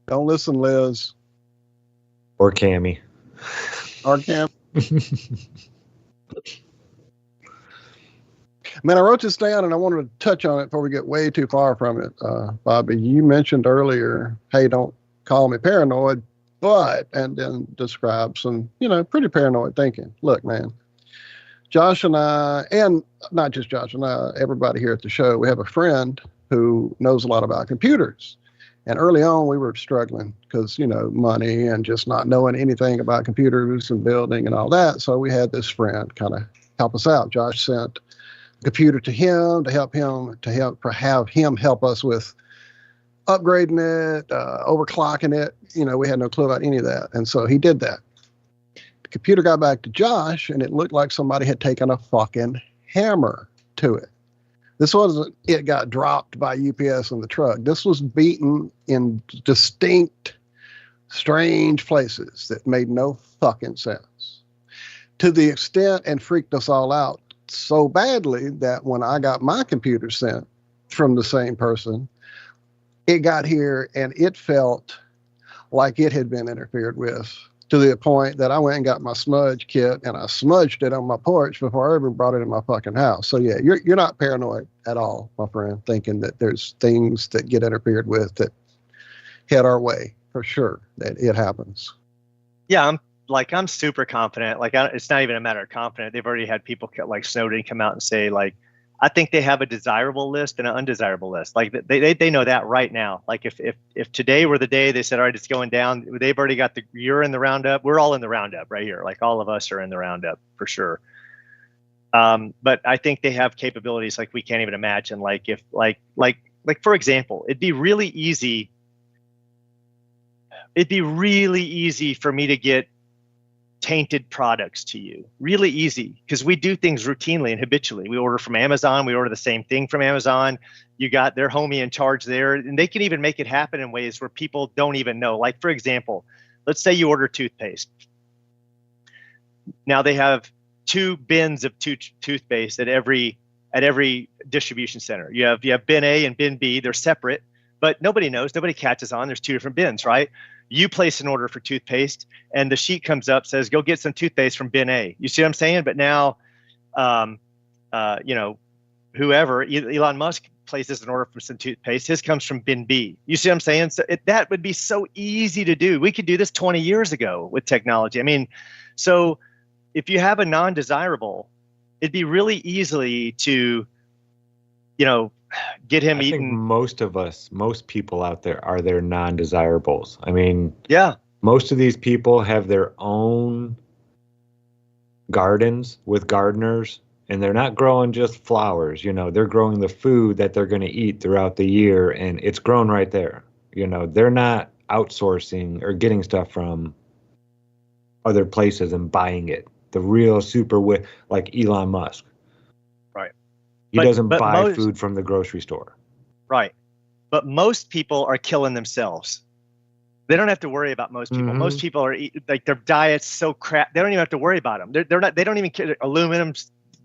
Speaker 7: Don't listen, Liz.
Speaker 6: Or Cami.
Speaker 7: Or Cam. Man, I wrote this down and I wanted to touch on it before we get way too far from it. Bobby, you mentioned earlier, hey, don't call me paranoid, but, and then describe some, pretty paranoid thinking. Look, man, Josh and I, and not just Josh and I, everybody here at the show, we have a friend who knows a lot about computers. And early on, we were struggling because, money and just not knowing anything about computers and building and all that. So we had this friend kind of help us out. Josh sent a computer to him to have him help us with upgrading it, overclocking it. We had no clue about any of that. And so he did that. The computer got back to Josh and it looked like somebody had taken a fucking hammer to it. This wasn't, it got dropped by UPS in the truck. This was beaten in distinct, strange places that made no fucking sense. To the extent and freaked us all out so badly that when I got my computer sent from the same person, it got here and it felt like it had been interfered with, to the point that I went and got my smudge kit and I smudged it on my porch before I ever brought it in my fucking house. So yeah, you're not paranoid at all, my friend, thinking that there's things that get interfered with that head our way. For sure that it happens.
Speaker 8: Yeah, I'm super confident. It's not even a matter of confident. They've already had people like Snowden come out and say, like, I think they have a desirable list and an undesirable list. Like they know that right now. Like if today were the day they said, all right, it's going down, they've already got you're in the roundup. We're all in the roundup right here. Like all of us are in the roundup for sure. But I think they have capabilities like we can't even imagine. Like if like for example, it'd be really easy for me to get tainted products to you. Really easy, because we do things routinely and habitually. We order from Amazon, we order the same thing from Amazon. You got their homie in charge there, and they can even make it happen in ways where people don't even know. Like, for example, let's say you order toothpaste. Now they have 2 bins of toothpaste at every distribution center. You have bin A and bin B. They're separate, but nobody knows. Nobody catches on. There's 2 different bins, right? You place an order for toothpaste and the sheet comes up, says, go get some toothpaste from bin A. You see what I'm saying? But now, whoever, Elon Musk places an order for some toothpaste, his comes from bin B. You see what I'm saying? So that would be so easy to do. We could do this 20 years ago with technology. I mean, so if you have a non-desirable, it'd be really easy to, get him eaten.
Speaker 6: I think most people out there are their non-desirables. I mean,
Speaker 8: yeah,
Speaker 6: most of these people have their own gardens with gardeners, and they're not growing just flowers. They're growing the food that they're going to eat throughout the year, and it's grown right there. They're not outsourcing or getting stuff from other places and buying it. The real like Elon Musk.
Speaker 8: Right.
Speaker 6: He doesn't buy food from the grocery store.
Speaker 8: Right. But most people are killing themselves. They don't have to worry about most people. Mm-hmm. Most people are like their diet's so crap. They don't even have to worry about them. They're not. They don't even care. Aluminum,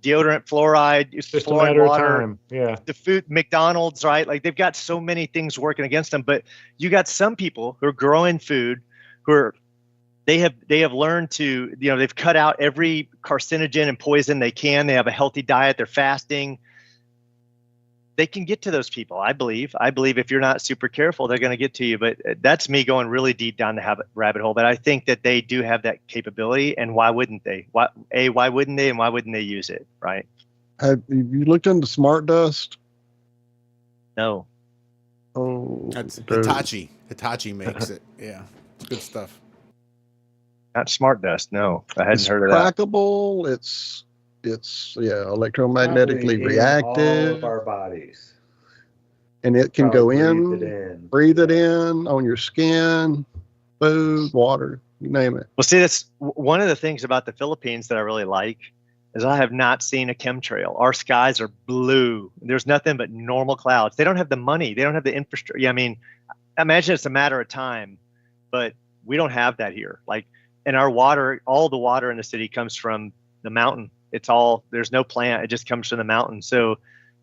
Speaker 8: deodorant, fluoride,
Speaker 6: just
Speaker 8: fluoride water.
Speaker 6: Time. Yeah.
Speaker 8: The food, McDonald's, right? Like they've got so many things working against them. But you got some people who are growing food, they have learned to, they've cut out every carcinogen and poison they can. They have a healthy diet. They're fasting. They can get to those people. I believe if you're not super careful, they're going to get to you. But that's me going really deep down the rabbit hole. But I think that they do have that capability. And why wouldn't they? Why wouldn't they? And why wouldn't they use it? Right.
Speaker 7: Have you looked into smart dust?
Speaker 8: No.
Speaker 7: Oh,
Speaker 5: that's Hitachi. Hitachi makes it. Yeah. It's good stuff.
Speaker 8: Not smart dust. No, I hadn't heard of that.
Speaker 7: Crackable. It's electromagnetically reactive.
Speaker 6: All of our bodies.
Speaker 7: And it can go in, breathe it in on your skin, food, water, you name it.
Speaker 8: Well, see, that's one of the things about the Philippines that I really like. is I have not seen a chemtrail. Our skies are blue. There's nothing but normal clouds. They don't have the money. They don't have the infrastructure. Yeah, I mean, imagine it's a matter of time, but we don't have that here. Like, and our water, all the water in the city comes from the mountain. It's all, there's no plant. It just comes from the mountain. So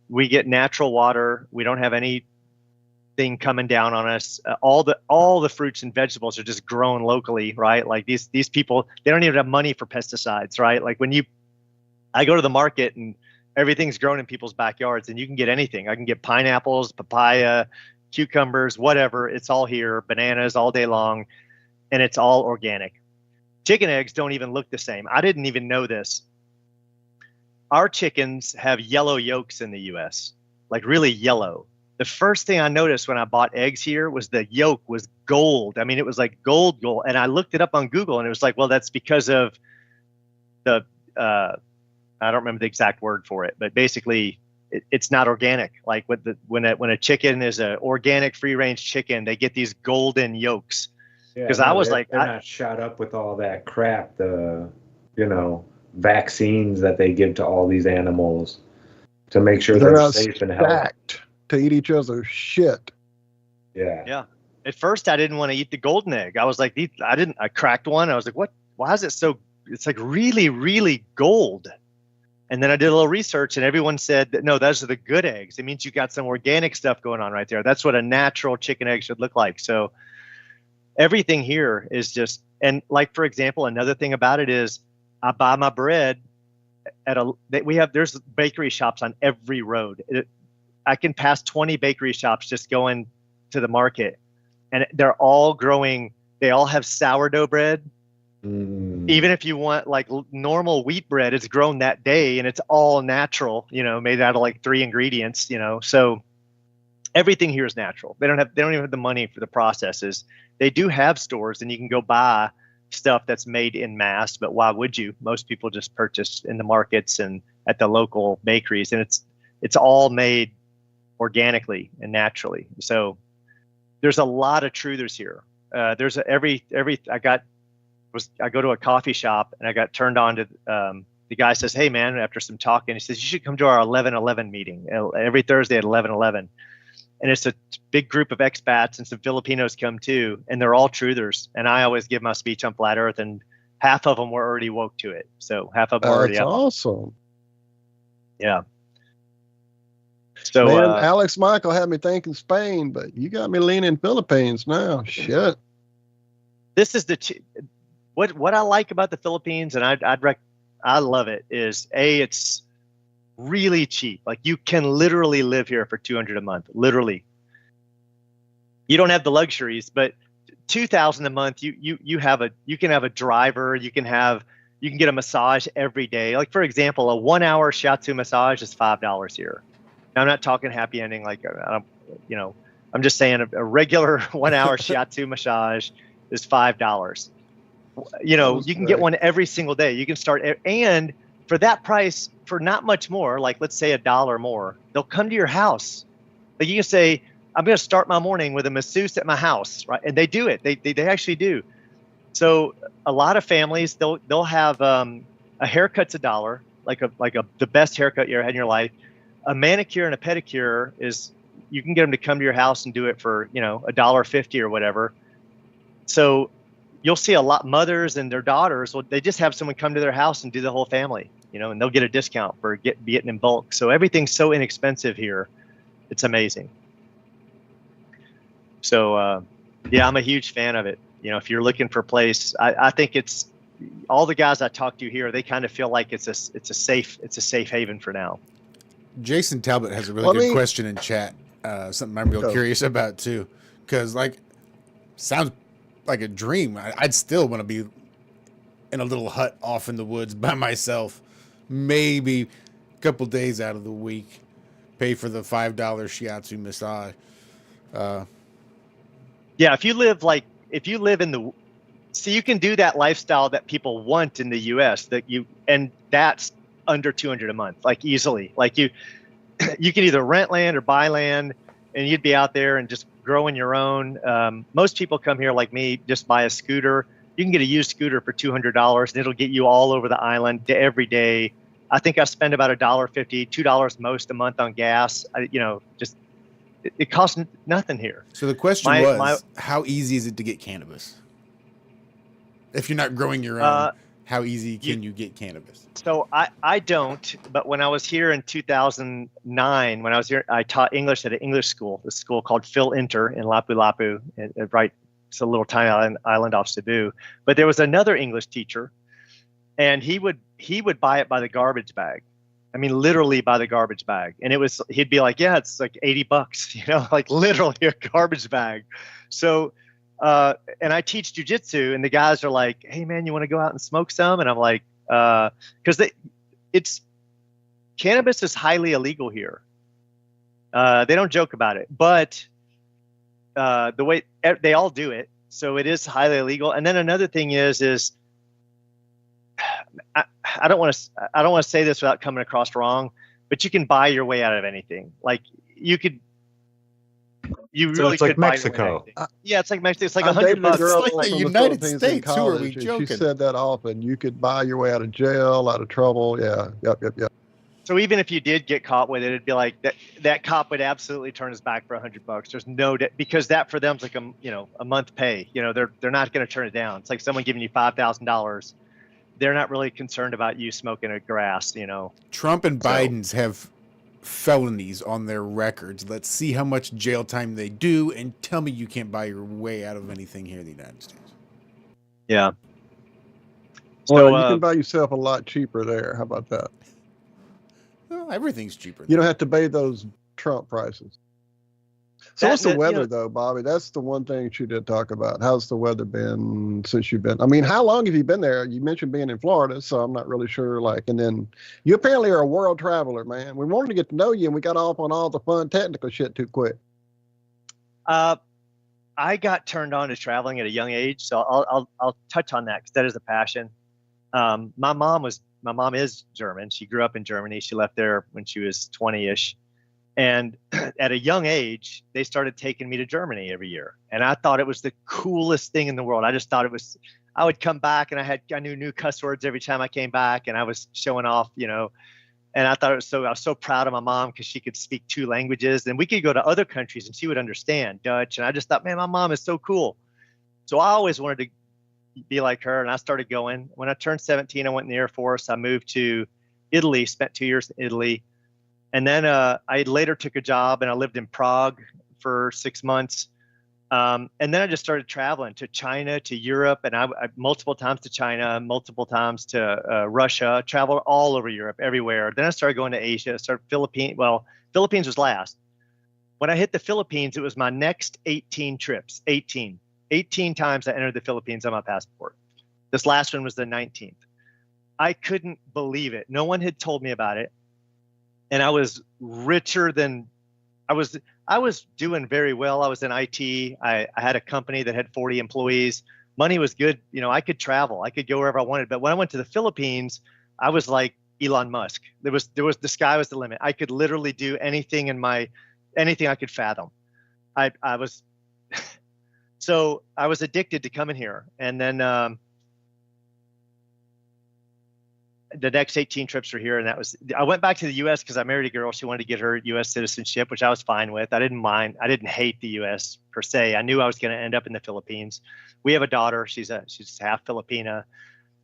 Speaker 8: we get natural water. We don't have anything coming down on us. All the fruits and vegetables are just grown locally, right? Like these people, they don't even have money for pesticides, right? Like I go to the market and everything's grown in people's backyards, and you can get anything. I can get pineapples, papaya, cucumbers, whatever. It's all here, bananas all day long, and it's all organic. Chicken eggs don't even look the same. I didn't even know this. Our chickens have yellow yolks in the US, like really yellow. The first thing I noticed when I bought eggs here was the yolk was gold. I mean, it was like gold. And I looked it up on Google, and it was like, well, that's because of the, I don't remember the exact word for it, but basically it's not organic. Like when a chicken is an organic free range chicken, they get these golden yolks. Because I was like,
Speaker 6: they're not shot up with all that crap, vaccines that they give to all these animals to make sure they're safe and healthy.
Speaker 7: Stacked to eat each other's shit.
Speaker 6: Yeah.
Speaker 8: Yeah. At first, I didn't want to eat the golden egg. I was like, I cracked one. I was like, what? Why is it so? It's like really, really gold. And then I did a little research, and everyone said that no, those are the good eggs. It means you got some organic stuff going on right there. That's what a natural chicken egg should look like. So everything here is just, and like, for example, another thing about it is I buy my bread there's bakery shops on every road. I can pass 20 bakery shops just going to the market, and they're all growing. They all have sourdough bread. Even if you want like normal wheat bread, it's grown that day, and it's all natural, made out of like 3 ingredients, so everything here is natural. They don't even have the money for the processes. They do have stores, and you can go buy stuff that's made in mass, but why would you? Most people just purchase in the markets and at the local bakeries, and it's all made organically and naturally. So there's a lot of truthers here. There's I go to a coffee shop, and I got turned on to the guy says, hey man, after some talking, he says, you should come to our 11/11 meeting every Thursday at 11/11. And it's a big group of expats, and some Filipinos come too, and they're all truthers. And I always give my speech on flat earth, and half of them were already woke to it. So half of them were already
Speaker 7: That's
Speaker 8: up.
Speaker 7: awesome.
Speaker 8: Yeah. So
Speaker 7: Man, Alex Michael had me thinking Spain, but you got me leaning Philippines now. Shit.
Speaker 8: this is what I like about the Philippines, and I love it, is it's really cheap. Like you can literally live here for $200 a month. Literally, you don't have the luxuries, but $2,000 a month, you can have a driver. You can get a massage every day. Like for example, a 1-hour shiatsu massage is $5 here. Now, I'm not talking happy ending. Like I'm just saying a regular 1-hour shiatsu massage is $5. You can get one every single day. You can start, and for that price, for not much more, like let's say $1 more, they'll come to your house. Like you can say, I'm going to start my morning with a masseuse at my house, right? And they do it. They actually do. So a lot of families, they'll have a haircut's $1, like the best haircut you ever had in your life. A manicure and a pedicure you can get them to come to your house and do it for $1.50 or whatever. So you'll see a lot mothers and their daughters. Well, they just have someone come to their house and do the whole family, and they'll get a discount for getting in bulk. So everything's so inexpensive here, it's amazing. So yeah, I'm a huge fan of it. If you're looking for a place, I think it's all the guys I talk to here. They kind of feel like it's a safe haven for now.
Speaker 5: Jason Talbot has a really good question in chat. Something I'm real curious about too, because sounds like a dream. I'd still want to be in a little hut off in the woods by myself, maybe a couple days out of the week, pay for the $5 shiatsu massage.
Speaker 8: Yeah, if you live in you can do that lifestyle that people want in the U.S. and that's under $200 a month, like easily. Like you can either rent land or buy land, and you'd be out there and just growing your own. Most people come here like me, just buy a scooter. You can get a used scooter for $200, and it'll get you all over the island every day. I think I spend about $1.50, $2 most a month on gas. It costs nothing here.
Speaker 5: So the question was, how easy is it to get cannabis? If you're not growing your own, how easy can you get cannabis?
Speaker 8: So I don't, but when I was here in 2009, when I was here, I taught English at an English school, a school called Phil Inter in Lapu-Lapu, right? It's a little tiny island off Cebu. But there was another English teacher, and he would buy it by the garbage bag. I mean, literally by the garbage bag. And he'd be like, yeah, it's like $80, like literally a garbage bag. So, and I teach jujitsu, and the guys are like, hey man, you want to go out and smoke some? And I'm like, because cannabis is highly illegal here. They don't joke about it, but the way they all do it, so it is highly illegal. And then another thing is I don't want to say this without coming across wrong, but you can buy your way out of anything. Like you could.
Speaker 6: So it's like Mexico.
Speaker 8: Yeah, it's like Mexico. It's like
Speaker 7: I dated
Speaker 8: $100.
Speaker 7: a girl
Speaker 5: It's like the
Speaker 7: from
Speaker 5: United
Speaker 7: Philippines in
Speaker 5: States. Who are
Speaker 7: college,
Speaker 5: we
Speaker 7: and
Speaker 5: joking?
Speaker 7: She said that often. You could buy your way out of jail, out of trouble. Yeah. Yep.
Speaker 8: So even if you did get caught with it, it'd be like that cop would absolutely turn his back for $100. There's no because that for them's like a month pay. They're not going to turn it down. It's like someone giving you $5,000. They're not really concerned about you smoking a grass.
Speaker 5: Trump and Biden's have felonies on their records. Let's see how much jail time they do, and tell me you can't buy your way out of anything here in the United States.
Speaker 8: Yeah.
Speaker 7: Well, you can buy yourself a lot cheaper there. How about that?
Speaker 5: Well, everything's cheaper.
Speaker 7: You don't have to pay those Trump prices. So what's the weather, though, Bobby? That's the one thing you did talk about. How's the weather been since you've been? I mean, how long have you been there? You mentioned being in Florida, so I'm not really sure. And then you apparently are a world traveler, man. We wanted to get to know you, and we got off on all the fun technical shit too quick.
Speaker 8: I got turned on to traveling at a young age, so I'll touch on that because that is a passion. My mom is German. She grew up in Germany. She left there when she was 20-ish. And at a young age, they started taking me to Germany every year. And I thought it was the coolest thing in the world. I just thought I would come back and I knew new cuss words every time I came back, and I was showing off, and I thought I was so proud of my mom because she could speak 2 languages, and we could go to other countries and she would understand Dutch. And I just thought, man, my mom is so cool. So I always wanted to be like her. And I started going. When I turned 17, I went in the Air Force. I moved to Italy, spent 2 years in Italy. And then I later took a job and I lived in Prague for 6 months. And then I just started traveling to China, to Europe, and I multiple times to China, multiple times to Russia, traveled all over Europe, everywhere. Then I started going to Asia, started Philippines. Well, Philippines was last. When I hit the Philippines, it was my next 18 trips, 18 times I entered the Philippines on my passport. This last one was the 19th. I couldn't believe it. No one had told me about it. And I was richer than I was doing very well. I was in IT. I had a company that had 40 employees. Money was good. I could travel. I could go wherever I wanted. But when I went to the Philippines, I was like Elon Musk. There was the sky was the limit. I could literally do anything anything I could fathom. I was so I was addicted to coming here. And then the next 18 trips were here, and I went back to the U.S. because I married a girl. She wanted to get her U.S. citizenship, which I was fine with. I didn't mind. I didn't hate the U.S. per se. I knew I was going to end up in the Philippines. We have a daughter. She's half Filipina,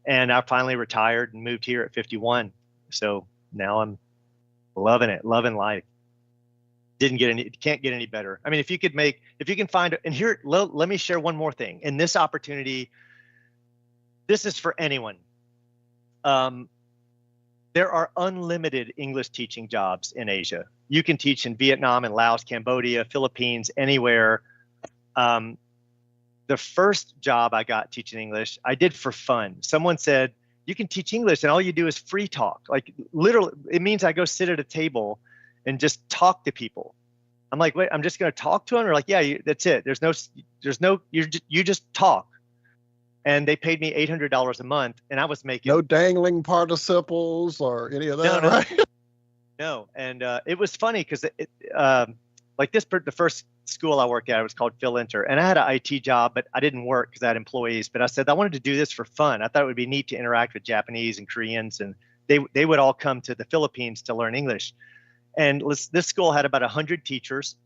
Speaker 8: and I finally retired and moved here at 51. So now I'm loving it, loving life. Can't get any better. I mean, if you can find, and here, let me share one more thing. In this opportunity, this is for anyone. There are unlimited English teaching jobs in Asia. You can teach in Vietnam and Laos, Cambodia, Philippines, anywhere. The first job I got teaching English, I did for fun. Someone said, you can teach English and all you do is free talk. Like literally, it means I go sit at a table and just talk to people. I'm like, wait, I'm just going to talk to them? Or like, yeah, that's it. There's no, you just talk. And they paid me $800 a month, and I was making
Speaker 7: no dangling participles or any of that, right?
Speaker 8: No, and it was funny because the first school I worked at, it was called Phil Inter, and I had an IT job, but I didn't work because I had employees. But I said I wanted to do this for fun. I thought it would be neat to interact with Japanese and Koreans and they would all come to the Philippines to learn English. And this school had about 100 teachers.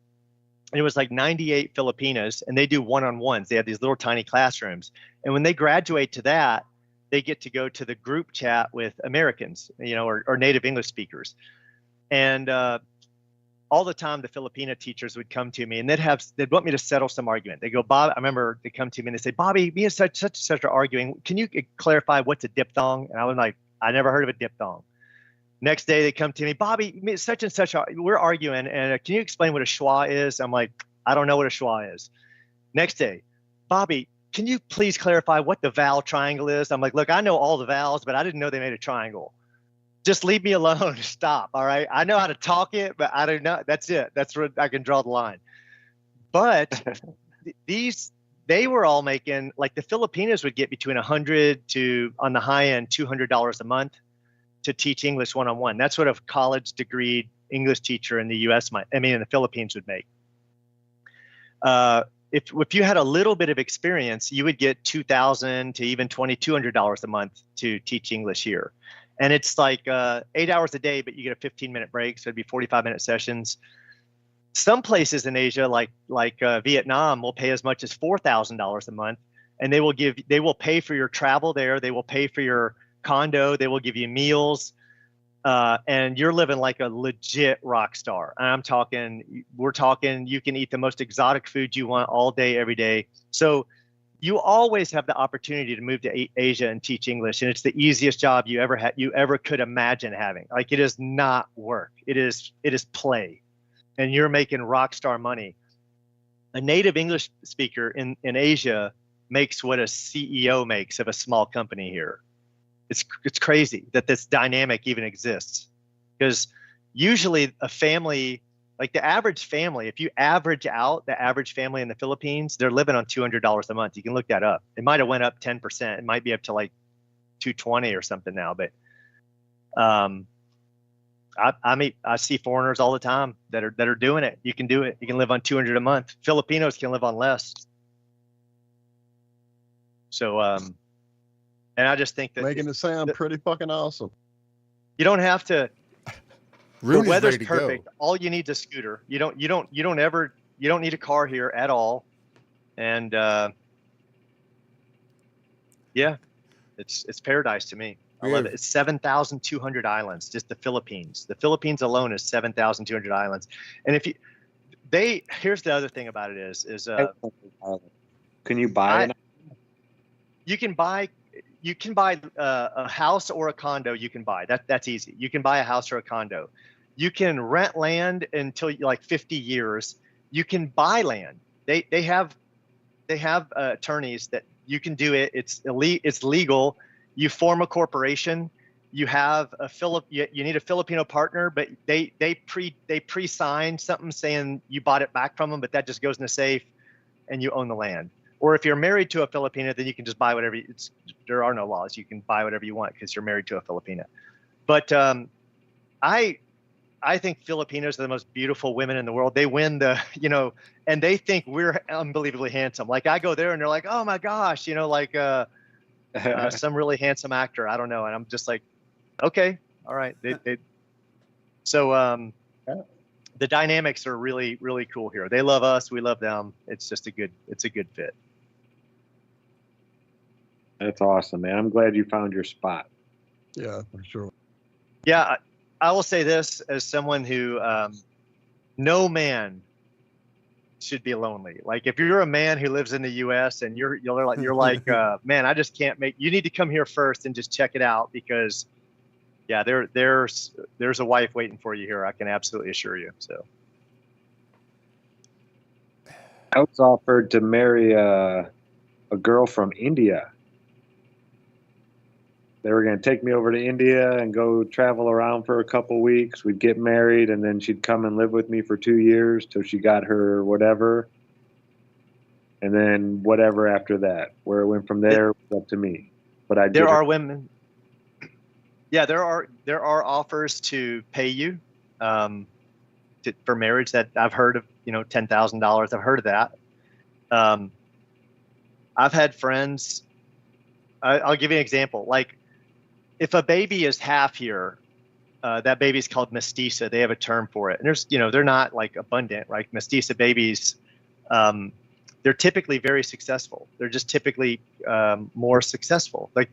Speaker 8: And it was like 98 Filipinas, and they do one-on-ones. They have these little tiny classrooms. And when they graduate to that, they get to go to the group chat with Americans, or native English speakers. And all the time, the Filipina teachers would come to me, and they'd want me to settle some argument. They go, Bob, I remember they come to me and they say, Bobby, me and such are arguing. Can you clarify what's a diphthong? And I was like, I never heard of a diphthong. Next day, they come to me, Bobby, me, such and such, we're arguing, and can you explain what a schwa is? I'm like, I don't know what a schwa is. Next day, Bobby, can you please clarify what the vowel triangle is? I'm like, look, I know all the vowels, but I didn't know they made a triangle. Just leave me alone. Stop. All right. I know how to talk it, but I don't know. That's it. That's where I can draw the line. But they were all making, like, the Filipinos would get between 100 to, on the high end, $200 a month to teach English one-on-one. That's what a college degreed English teacher in the US in the Philippines would make. If you had a little bit of experience, you would get $2,000 to even $2,200 a month to teach English here. And it's like 8 hours a day, but you get a 15-minute break, so it'd be 45-minute sessions. Some places in Asia, like Vietnam, will pay as much as $4,000 a month, and they will pay for your travel there. They will pay for your condo. They will give you meals, and you're living like a legit rock star. And we're talking, you can eat the most exotic food you want all day, every day. So you always have the opportunity to move to Asia and teach English, and it's the easiest job you ever could imagine having. Like, it is not work. It is play, and you're making rock star money. A native English speaker in Asia makes what a CEO makes of a small company here. It's crazy that this dynamic even exists, because usually a family, like the average family, if you average out the average family in the Philippines, they're living on $200 a month. You can look that up. It might have went up 10%. It might be up to like 220 or something now. But I see foreigners all the time that are doing it. You can do it. You can live on $200 a month. Filipinos can live on less. So and I just think that
Speaker 7: Making it sound pretty fucking awesome.
Speaker 8: You don't have to.
Speaker 5: Rooney's
Speaker 8: the weather's
Speaker 5: ready to
Speaker 8: perfect.
Speaker 5: go.
Speaker 8: All you need is a scooter. You don't need a car here at all. And yeah, it's paradise to me. I love it. It's 7,200 islands, just the Philippines. The Philippines alone is 7,200 islands. And here's the other thing about it is
Speaker 6: can you buy it?
Speaker 8: You can buy a house or a condo. You can buy that's easy. You can buy a house or a condo. You can rent land until like 50 years. You can buy land. They have attorneys that you can do it. It's legal. You form a corporation. You have you need a Filipino partner, but they pre-sign something saying you bought it back from them, but that just goes in the safe, and you own the land. Or if you're married to a Filipina, then you can just buy whatever. There are no laws. You can buy whatever you want because you're married to a Filipina. But I think Filipinos are the most beautiful women in the world. They win and they think we're unbelievably handsome. Like, I go there and they're like, oh my gosh, like some really handsome actor. I don't know. And I'm just like, okay, all right. So the dynamics are really, really cool here. They love us. We love them. It's just a good fit.
Speaker 6: That's awesome, man. I'm glad you found your spot.
Speaker 7: Yeah, for sure.
Speaker 8: Yeah, I will say this as someone who, no man should be lonely. Like, if you're a man who lives in the U.S. and you're like, man, I just can't you need to come here first and just check it out, because, yeah, there's a wife waiting for you here. I can absolutely assure you. So,
Speaker 6: I was offered to marry a girl from India. They were going to take me over to India and go travel around for a couple weeks. We'd get married, and then she'd come and live with me for 2 years till she got her whatever. And then whatever after that. Where it went from there was up to me. But there
Speaker 8: are women. Yeah, there are offers to pay you for marriage that I've heard of. $10,000. I've heard of that. I've had friends. I'll give you an example. Like, if a baby is half here, that baby is called mestiza. They have a term for it. And there's, they're not like abundant, right? Mestiza babies, they're typically very successful. They're just typically more successful. Like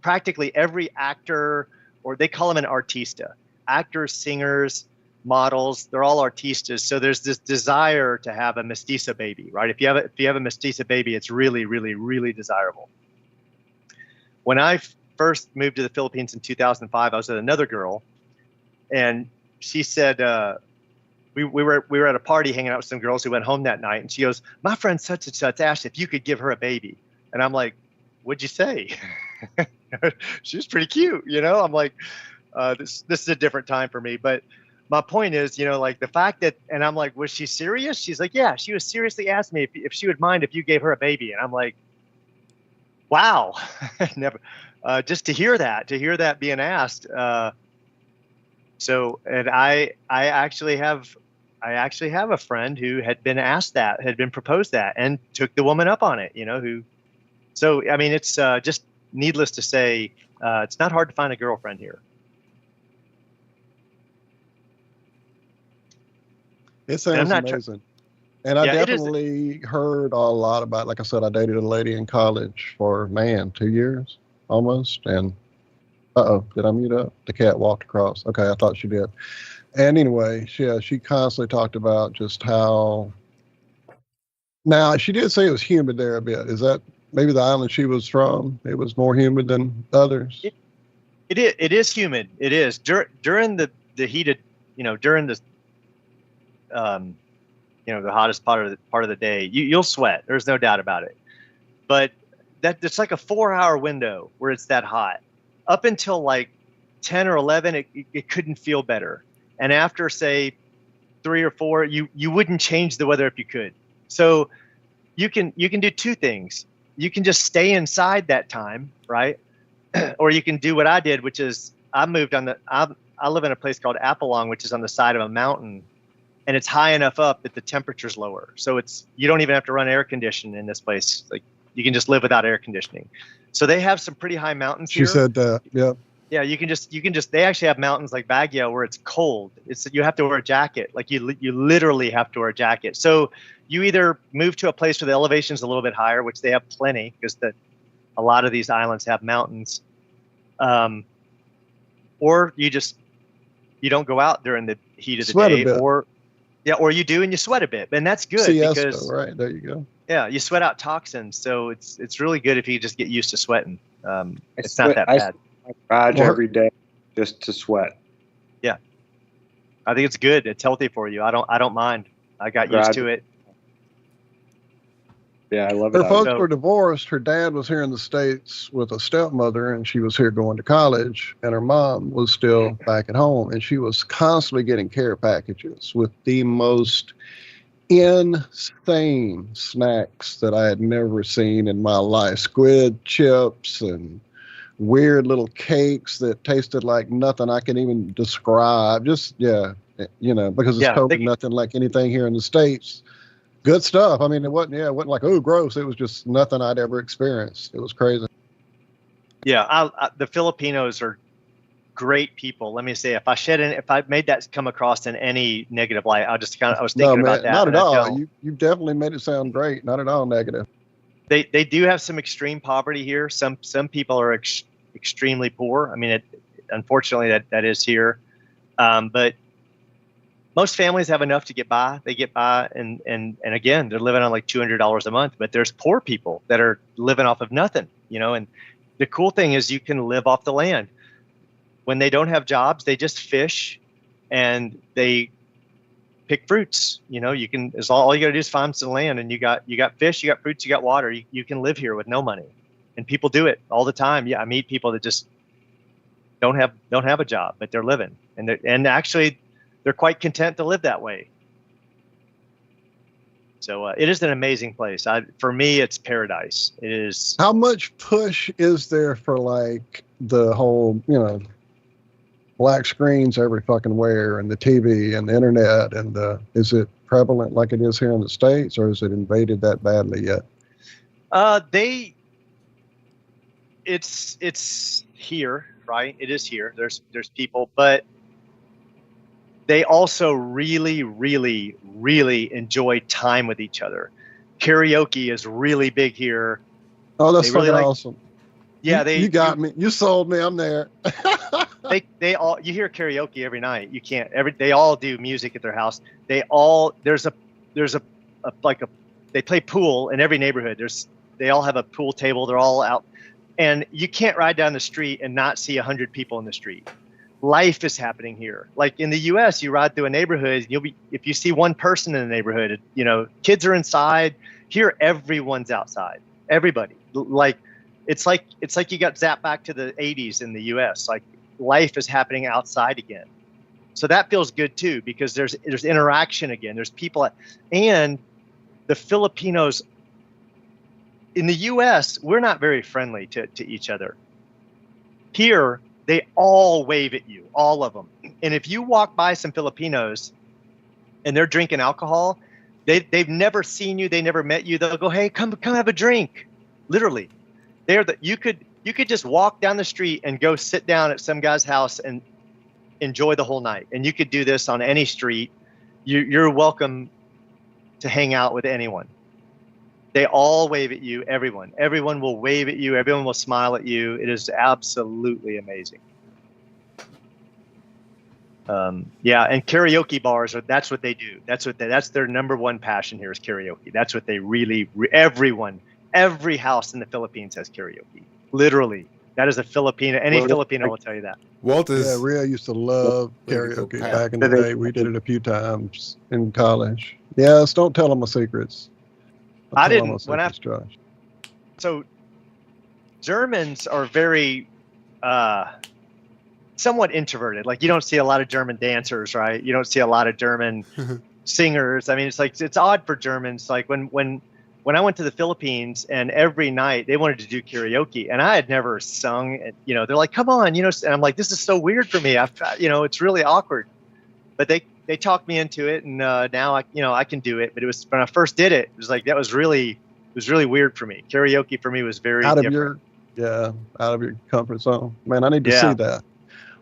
Speaker 8: practically every actor, or they call them an artista. Actors, singers, models, they're all artistas. So there's this desire to have a mestiza baby, right? If you have a mestiza baby, it's really, really, really desirable. When I first moved to the Philippines in 2005, I was with another girl, and she said, we were at a party hanging out with some girls who went home that night, and she goes, "My friend such and such asked if you could give her a baby." And I'm like, "What'd you say?" She was pretty cute, I'm like, this is a different time for me. But my point is, like the fact that, and I'm like, "Was she serious?" She's like, "Yeah, she was seriously asking me if she would mind if you gave her a baby." And I'm like, wow. Never, just to hear that being asked. So, and I actually have a friend who had been asked that, had been proposed that, and took the woman up on it, so, I mean, it's just needless to say, it's not hard to find a girlfriend here.
Speaker 7: It sounds amazing. And I definitely heard a lot about, like I said, I dated a lady in college for, 2 years almost. And did I mute up? The cat walked across. Okay, I thought she did. And anyway, she constantly talked about just how, now she did say it was humid there a bit. Is that maybe the island she was from? It was more humid than others?
Speaker 8: It is humid. It is. During the heated, during the, the hottest part of the day, you'll sweat. There's no doubt about it. But it's like a 4-hour window where it's that hot. Up until like 10 or 11, it couldn't feel better. And after, say, 3 or 4, you wouldn't change the weather if you could. So you can do two things. You can just stay inside that time, right? Or you can do what I did, which is I live in a place called Apalong, which is on the side of a mountain, and it's high enough up that the temperature's lower. So you don't even have to run air conditioning in this place. Like, you can just live without air conditioning. So they have some pretty high mountains here.
Speaker 7: She said that, yeah.
Speaker 8: Yeah, you can just, they actually have mountains like Baguio where it's cold. You have to wear a jacket. Like you literally have to wear a jacket. So you either move to a place where the elevation is a little bit higher, which they have plenty because a lot of these islands have mountains. Or you don't go out during the heat of the day, or you do and you sweat a bit, and that's good.
Speaker 7: Siesta,
Speaker 8: because
Speaker 7: right, there you go.
Speaker 8: Yeah, you sweat out toxins, so it's really good if you just get used to sweating. It's not that bad.
Speaker 10: I garage every day just to sweat.
Speaker 8: Yeah, I think it's good. It's healthy for you. I don't mind. I got used to it.
Speaker 10: Yeah, I love it.
Speaker 7: Her folks were divorced. Her dad was here in the States with a stepmother, and she was here going to college, and her mom was still back at home, and she was constantly getting care packages with the most insane snacks that I had never seen in my life. Squid chips and weird little cakes that tasted like nothing I can even describe. Just, because it's totally nothing like anything here in the States. Good stuff. I mean, it wasn't like, oh, gross. It was just nothing I'd ever experienced. It was crazy.
Speaker 8: Yeah, the Filipinos are great people. Let me say, if I made that come across in any negative light, I was thinking about that.
Speaker 7: Not at all. You definitely made it sound great. Not at all negative.
Speaker 8: They do have some extreme poverty here. Some people are extremely poor. I mean, unfortunately that is here, but most families have enough to get by. They get by, and again, they're living on like $200 a month. But there's poor people that are living off of nothing, And the cool thing is you can live off the land. When they don't have jobs, they just fish, and they pick fruits. You can, all you got to do is find some land, and you got fish, you got fruits, you got water. You can live here with no money, and people do it all the time. Yeah, I meet people that just don't have a job, but they're living, and actually they're quite content to live that way. So it is an amazing place. For me, it's paradise. It is.
Speaker 7: How much push is there for like the whole, black screens every fucking where, and the TV and the internet, and is it prevalent like it is here in the States, or is it invaded that badly yet?
Speaker 8: It's here. right? It is here. There's people, but they also really, really, really enjoy time with each other. Karaoke is really big here.
Speaker 7: Oh, that's
Speaker 8: They really
Speaker 7: fucking
Speaker 8: like-
Speaker 7: awesome.
Speaker 8: Yeah,
Speaker 7: you got me. You sold me. I'm there.
Speaker 8: they all, you hear karaoke every night. You can't they all do music at their house. They all there's a they play pool in every neighborhood. They all have a pool table. They're all out, and you can't ride down the street and not see 100 people in the street. Life is happening here. Like in the U.S., you ride through a neighborhood, if you see one person in the neighborhood, kids are inside. Here, everyone's outside. Everybody. It's like you got zapped back to the 80s in the U.S. Like life is happening outside again. So that feels good too, because there's interaction again. There's people, and the Filipinos in the U.S., we're not very friendly to each other. Here, they all wave at you, all of them. And if you walk by some Filipinos and they're drinking alcohol, they've never seen you, they never met you. They'll go, "Hey, come have a drink." Literally, you could just walk down the street and go sit down at some guy's house and enjoy the whole night. And you could do this on any street. You're welcome to hang out with anyone. They all wave at you, everyone. Everyone will wave at you. Everyone will smile at you. It is absolutely amazing. Yeah, and karaoke bars, that's what they do. That's their number one passion here is karaoke. That's what they really, every house in the Philippines has karaoke. Literally. That is a Filipino. Any Filipino will tell you that.
Speaker 5: Walt is.
Speaker 7: Yeah, Rhea used to love karaoke back in the day. We did it a few times in college. Yes, don't tell them my secrets.
Speaker 8: I didn't. So Germans are very somewhat introverted. Like you don't see a lot of German dancers, right? You don't see a lot of German singers. I mean, it's odd for Germans. Like when I went to the Philippines, and every night they wanted to do karaoke, and I had never sung. And, they're like, "Come on," and I'm like, "This is so weird for me. It's really awkward." But they talked me into it, and now I can do it. But it was when I first did it, it was like it was really weird for me. Karaoke for me was very
Speaker 7: out of
Speaker 8: different.
Speaker 7: out of your comfort zone. Man, I need to see that.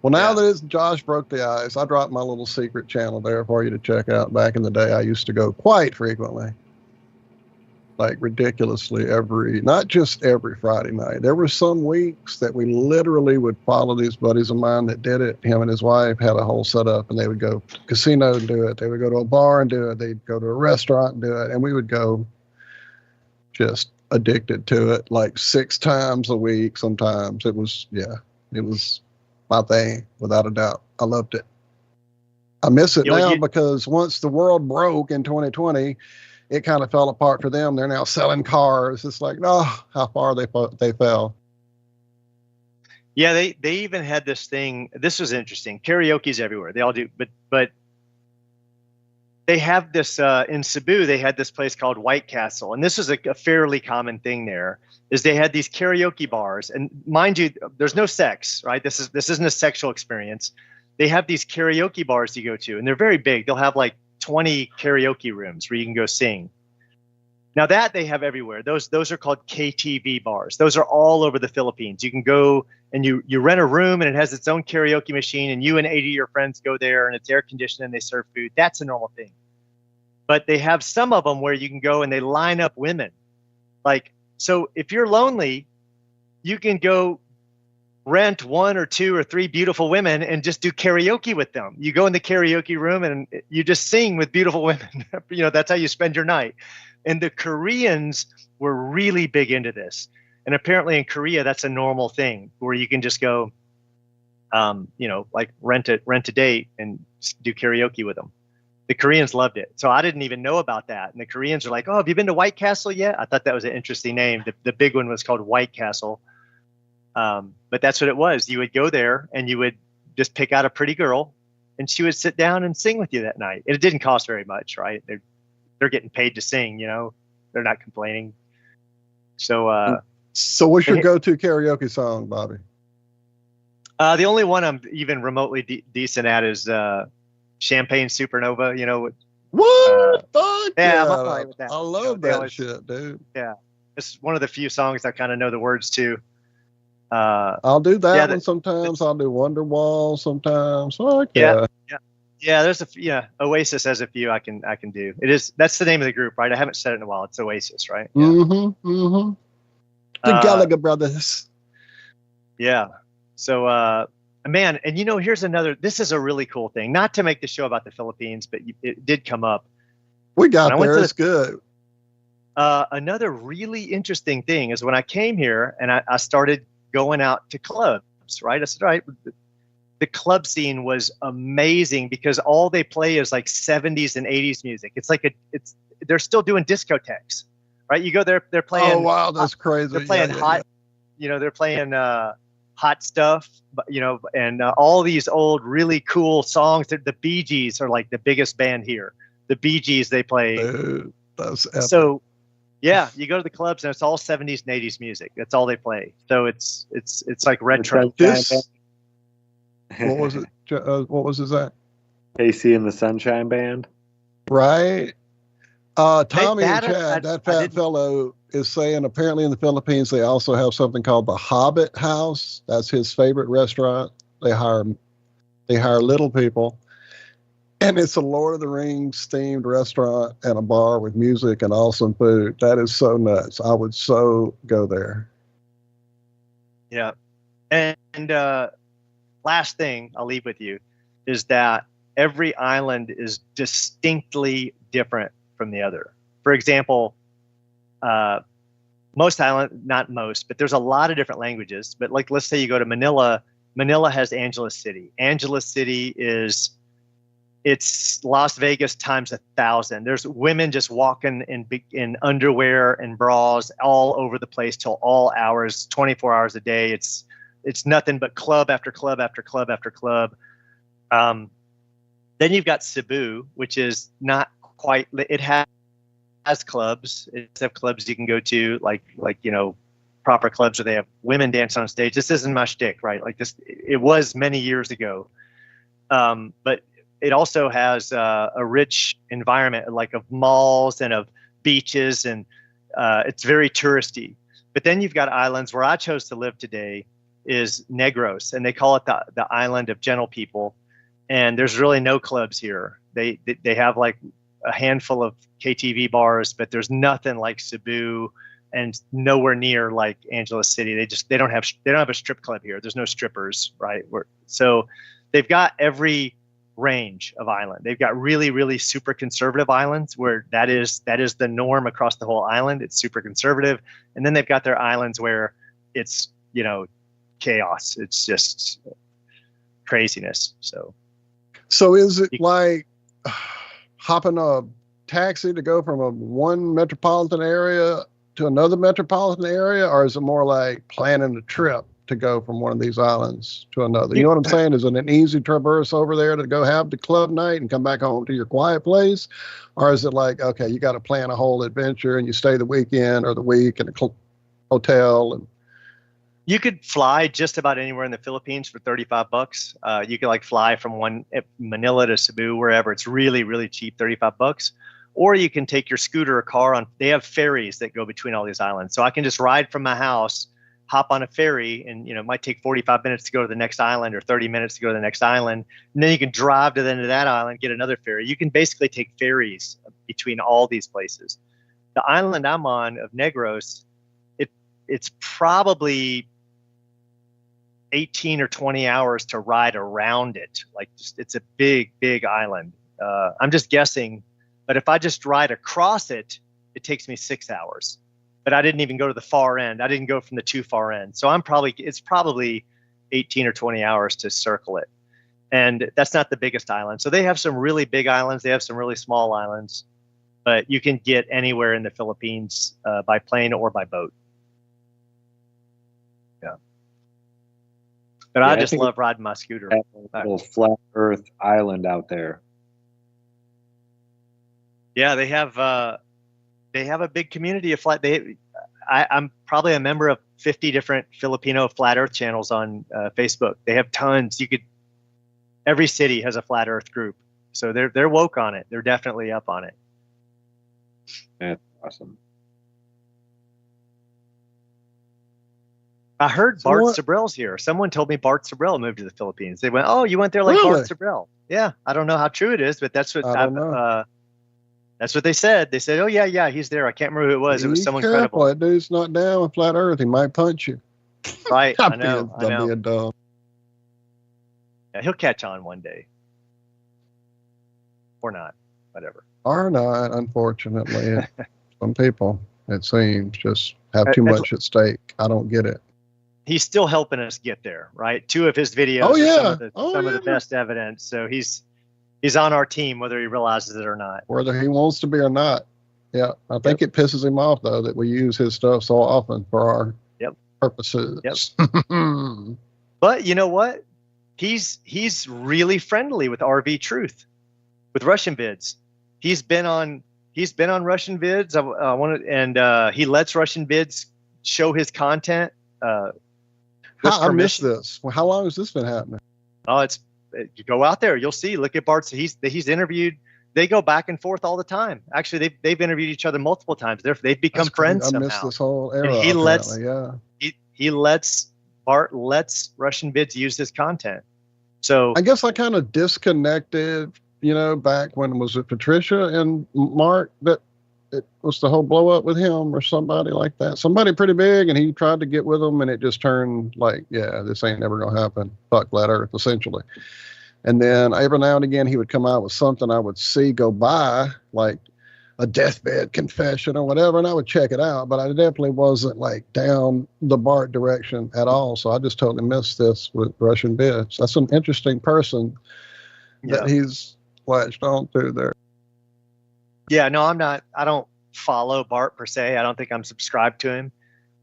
Speaker 7: Well, now that Josh broke the ice, I dropped my little secret channel there for you to check out. Back in the day, I used to go quite frequently. Like ridiculously not just every Friday night. There were some weeks that we literally would follow these buddies of mine that did it. Him and his wife had a whole setup, and they would go to casino and do it. They would go to a bar and do it. They'd go to a restaurant and do it. And we would go just addicted to it like 6 times a week. Sometimes it was my thing without a doubt. I loved it. I miss it now because once the world broke in 2020, it kind of fell apart for them. They're now selling cars. It's like, how far they fell.
Speaker 8: Yeah, they even had this thing. This was interesting. Karaoke's everywhere. They all do, but they have this in Cebu. They had this place called White Castle, and this is a fairly common thing there. Is they had these karaoke bars, and mind you, there's no sex, right? This isn't a sexual experience. They have these karaoke bars you go to, and they're very big. They'll have like 20 karaoke rooms where you can go sing. Now that they have everywhere. Those are called KTV bars. Those are all over the Philippines. You can go and you rent a room, and it has its own karaoke machine, and you and 80 of your friends go there, and it's air conditioned and they serve food. That's a normal thing. But they have some of them where you can go and they line up women. Like, so if you're lonely, you can go rent 1 or 2 or 3 beautiful women and just do karaoke with them. You go in the karaoke room and you just sing with beautiful women. That's how you spend your night. And the Koreans were really big into this. And apparently in Korea, that's a normal thing where you can just go, like rent a date and do karaoke with them. The Koreans loved it. So I didn't even know about that. And the Koreans are like, "Oh, have you been to White Castle yet?" I thought that was an interesting name. The big one was called White Castle. But that's what it was. You would go there and you would just pick out a pretty girl, and she would sit down and sing with you that night. And it didn't cost very much, right? They're getting paid to sing, they're not complaining. So,
Speaker 7: so what's your go-to karaoke song, Bobby?
Speaker 8: The only one I'm even remotely decent at is Champagne Supernova.
Speaker 7: What? Fuck
Speaker 8: yeah, I'm all right with that.
Speaker 7: I love that shit, dude.
Speaker 8: Yeah, it's one of the few songs I kind of know the words to.
Speaker 7: I'll do that
Speaker 8: yeah,
Speaker 7: one sometimes. I'll do Wonderwall sometimes. Like,
Speaker 8: yeah, yeah. There's Oasis has a few I can do. That's the name of the group, right? I haven't said it in a while. It's Oasis, right? Yeah.
Speaker 7: Mm-hmm. The Gallagher brothers.
Speaker 8: Yeah. So, man, and here's another. This is a really cool thing. Not to make the show about the Philippines, but it did come up.
Speaker 7: We got there. It's good.
Speaker 8: Another really interesting thing is when I came here and I started going out to clubs, right? I said, all right, the club scene was amazing because all they play is like 70s and 80s music. It's like they're still doing discotheques, right? You go there, they're playing.
Speaker 7: Oh wow, that's crazy.
Speaker 8: They're playing hot, they're playing hot stuff, and all these old really cool songs. The Bee Gees are like the biggest band here. The Bee Gees, they play.
Speaker 7: Dude, that's epic.
Speaker 8: So. Yeah, you go to the clubs and it's all 70s and 80s music. That's all they play. So it's like retro.
Speaker 7: What was it? What was it, Zack?
Speaker 6: AC and the Sunshine Band.
Speaker 7: Right. Tommy
Speaker 8: That-
Speaker 7: and Chad, that fat
Speaker 8: didn't-
Speaker 7: fellow is saying apparently in the Philippines they also have something called the Hobbit House. That's his favorite restaurant. They hire little people. And it's a Lord of the Rings themed restaurant and a bar with music and awesome food. That is so nuts. I would so go there.
Speaker 8: Yeah. And last thing I'll leave with you is that every island is distinctly different from the other. For example, most island, not most, but there's a lot of different languages. But like, let's say you go to Manila. Manila has Angeles City. Angeles City it's Las Vegas times 1,000. There's women just walking in underwear and bras all over the place till all hours, 24 hours a day. It's nothing but club after club after club after club. Then you've got Cebu, which is not quite. It has clubs. It's have clubs you can go to, like proper clubs where they have women dancing on stage. This isn't my shtick, right? Like this, it was many years ago, but it also has a rich environment, like of malls and of beaches, and it's very touristy. But then you've got islands where I chose to live today is Negros, and they call it the island of gentle people. And there's really no clubs here. They have like a handful of KTV bars, but there's nothing like Cebu, and nowhere near like Angeles City. They don't have a strip club here. There's no strippers, right? So they've got every range of island. They've got really, really super conservative islands where that is the norm across the whole island. It's super conservative. And then they've got their islands where it's, chaos. It's just craziness. So
Speaker 7: is it like hopping a taxi to go from one metropolitan area to another metropolitan area, or is it more like planning a trip to go from one of these islands to another? You know what I'm saying? Is it an easy traverse over there to go have the club night and come back home to your quiet place? Or is it like, okay, you got to plan a whole adventure and you stay the weekend or the week in a hotel? And
Speaker 8: you could fly just about anywhere in the Philippines for $35. You could like fly from Manila to Cebu, wherever. It's really, really cheap, $35. Or you can take your scooter or car they have ferries that go between all these islands. So I can just ride from my house, hop on a ferry, and it might take 45 minutes to go to the next island or 30 minutes to go to the next island. And then you can drive to the end of that island, get another ferry. You can basically take ferries between all these places. The island I'm on of Negros, it's probably 18 or 20 hours to ride around it. Like it's a big, big island. I'm just guessing, but if I just ride across it, it takes me 6 hours. But I didn't even go to the far end. I didn't go from the too far end. So it's probably 18 or 20 hours to circle it. And that's not the biggest island. So they have some really big islands. They have some really small islands. But you can get anywhere in the Philippines by plane or by boat. Yeah. But I just love riding my scooter.
Speaker 6: A little flat Earth island out there.
Speaker 8: Yeah, they have a big community of flat. I'm probably a member of 50 different Filipino flat Earth channels on Facebook. They have tons. Every city has a flat Earth group, so they're woke on it. They're definitely up on it.
Speaker 6: That's awesome.
Speaker 8: I heard
Speaker 7: So
Speaker 8: Bart
Speaker 7: what?
Speaker 8: Sabrell's here. Someone told me Bart Sabrell moved to the Philippines. They went, "Oh, you went there like
Speaker 7: Really?
Speaker 8: Bart Sabrell." Yeah, I don't know how true it is, but that's what
Speaker 7: I don't know.
Speaker 8: that's what they said. They said, "Oh yeah, he's there." I can't remember who it was. It was
Speaker 7: Be
Speaker 8: someone
Speaker 7: careful.
Speaker 8: credible.
Speaker 7: That dude's not down with flat Earth. He might punch you.
Speaker 8: Right? I
Speaker 7: I'm
Speaker 8: know.
Speaker 7: being dumb.
Speaker 8: Yeah, he'll catch on one day, or not. Whatever.
Speaker 7: Or not, unfortunately. Some people, it seems, just have too
Speaker 8: As-
Speaker 7: much at stake. I don't get it.
Speaker 8: He's still helping us get there, right? 2 of his videos
Speaker 7: Oh,
Speaker 8: are
Speaker 7: yeah.
Speaker 8: some of the
Speaker 7: Oh,
Speaker 8: some of
Speaker 7: yeah.
Speaker 8: the best evidence. So he's on our team, whether he realizes it or not.
Speaker 7: Whether he wants to be or not. Yeah, I think it pisses him off, though, that we use his stuff so often for our purposes.
Speaker 8: Yep. But you know what? He's really friendly with RV Truth, with Russian vids. He's been on Russian vids. I want to, and he lets Russian vids show his content.
Speaker 7: I missed this. Well, how long has this been happening?
Speaker 8: Oh, you go out there, you'll see. Look at Bart's. He's interviewed. They go back and forth all the time. Actually, they've interviewed each other multiple times. They've become friends
Speaker 7: I
Speaker 8: somehow.
Speaker 7: missed this whole era.
Speaker 8: And Bart lets Russian vids use his content. So
Speaker 7: I guess I kind of disconnected, back when was it Patricia and Mark that it was the whole blow up with him or somebody like that. Somebody pretty big, and he tried to get with them, and it just turned like, yeah, this ain't never gonna happen. Fuck flat Earth, essentially. And then every now and again he would come out with something I would see go by, like a deathbed confession or whatever, and I would check it out, but I definitely wasn't like down the Bart direction at all. So I just totally missed this with Russian bits. That's an interesting person that he's latched on to there.
Speaker 8: Yeah, no, I'm not. I don't follow Bart per se. I don't think I'm subscribed to him.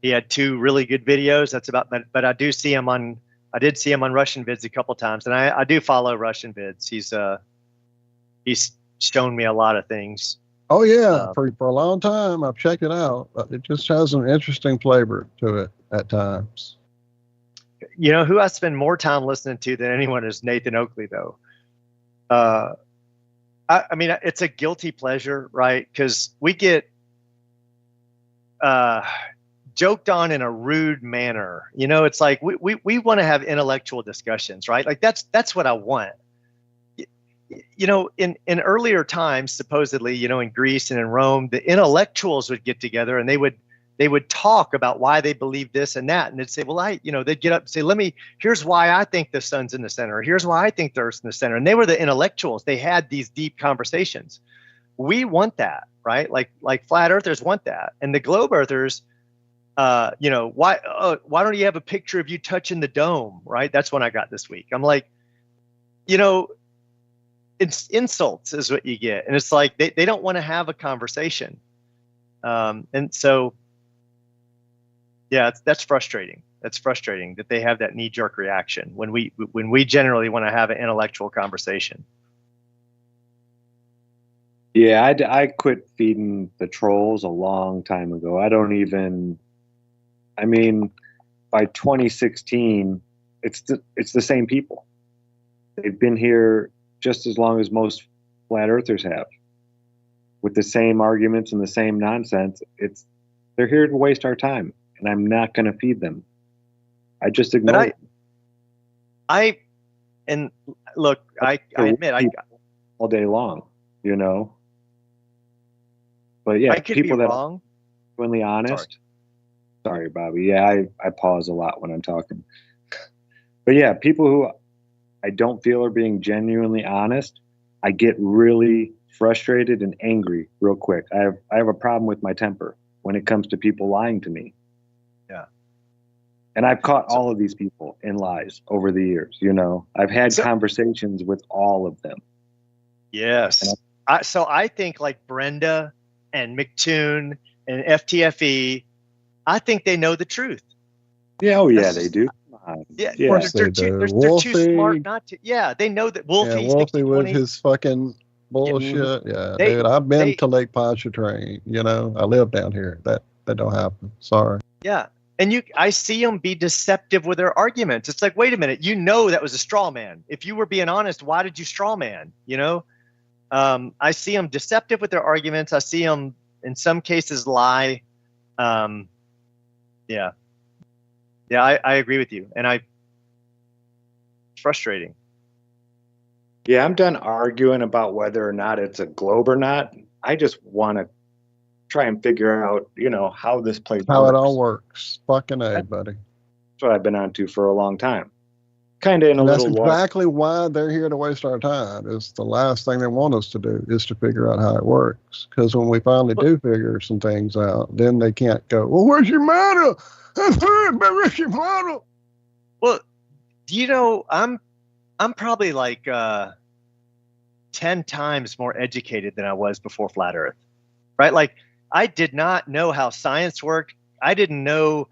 Speaker 8: He had 2 really good videos. That's about, but I do see him on. I did see him on Russian vids a couple times, and I do follow Russian vids. He's shown me a lot of things.
Speaker 7: Oh yeah, for a long time I've checked it out. It just has an interesting flavor to it at times.
Speaker 8: You know who I spend more time listening to than anyone is Nathan Oakley, though. I mean, it's a guilty pleasure, right? Because we get joked on in a rude manner. It's like we want to have intellectual discussions, right? Like that's what I want. In earlier times, supposedly, in Greece and in Rome, the intellectuals would get together and they would talk about why they believe this and that. And they'd say, well, they'd get up and say, here's why I think the sun's in the center. Here's why I think the earth's in the center. And they were the intellectuals. They had these deep conversations. We want that, right? Like flat earthers want that. And the globe earthers, why don't you have a picture of you touching the dome, right? That's one I got this week. I'm like, it's insults is what you get. And it's like, they don't want to have a conversation. And so, yeah, that's frustrating. That's frustrating that they have that knee-jerk reaction when we generally want to have an intellectual conversation.
Speaker 10: Yeah, I quit feeding the trolls a long time ago. By 2016, it's the same people. They've been here just as long as most flat earthers have, with the same arguments and the same nonsense. They're here to waste our time, and I'm not going to feed them. I just ignore it.
Speaker 8: I admit
Speaker 10: all day long, But yeah,
Speaker 8: I could
Speaker 10: people
Speaker 8: be
Speaker 10: that
Speaker 8: wrong.
Speaker 10: are genuinely honest. Sorry, Bobby. Yeah, I pause a lot when I'm talking. But yeah, people who I don't feel are being genuinely honest, I get really frustrated and angry real quick. I have a problem with my temper when it comes to people lying to me.
Speaker 8: Yeah.
Speaker 10: And I've caught all of these people in lies over the years. I've had conversations with all of them.
Speaker 8: Yes. So I think like Brenda and McToon and FTFE, I think they know the truth.
Speaker 10: Yeah, they do.
Speaker 8: Yeah,
Speaker 7: of course they do.
Speaker 8: They're too smart not to. Yeah, they know that
Speaker 7: Wolfie with his fucking bullshit. Yeah, dude, I've been to Lake Pontchartrain. I live down here. That don't happen. Sorry.
Speaker 8: Yeah, and I see them be deceptive with their arguments. It's like, wait a minute, that was a straw man. If you were being honest, why did you straw man? I see them deceptive with their arguments. I see them in some cases lie. Yeah, Yeah, I agree with you. And frustrating.
Speaker 10: Yeah, I'm done arguing about whether or not it's a globe or not. I just want to try and figure out, how this place
Speaker 7: How
Speaker 10: works.
Speaker 7: it all works. Fucking A, buddy.
Speaker 10: That's what I've been on to for a long time. Kind of in
Speaker 7: And
Speaker 10: a
Speaker 7: that's
Speaker 10: little
Speaker 7: exactly why they're here to waste our time. Is the last thing they want us to do is to figure out how it works. Because when we finally do figure some things out, then they can't go, well, where's your model? Where's your model?
Speaker 8: Well, I'm probably like 10 times more educated than I was before Flat Earth, right? Like, I did not know how science worked. I didn't know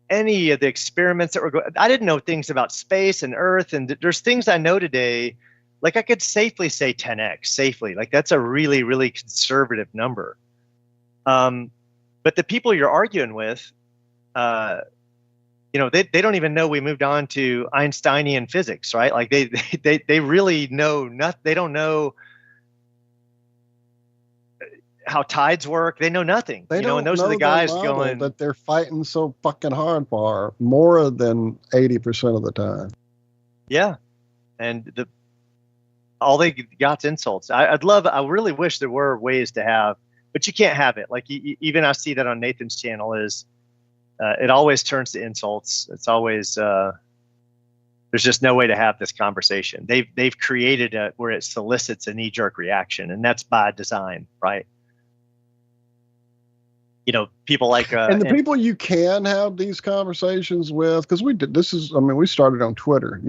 Speaker 8: any of the experiments that were going. I didn't know things about space and Earth, and there's things I know today. Like, I could safely say 10x safely. Like, that's a really, really conservative number. But the people you're arguing with, they don't even know we moved on to Einsteinian physics, right? Like, they really know nothing. They don't know how tides work. They know nothing.
Speaker 7: They don't
Speaker 8: and those
Speaker 7: know
Speaker 8: are the guys
Speaker 7: model
Speaker 8: going
Speaker 7: that they're fighting so fucking hard for more than 80% of the time.
Speaker 8: Yeah, and all they got's insults. I really wish there were ways to have, but you can't have it. Like, even I see that on Nathan's channel is, it always turns to insults. It's always there's just no way to have this conversation. They've created it where it solicits a knee-jerk reaction, and that's by design, right? People like
Speaker 7: and the people you can have these conversations with, because we started on Twitter,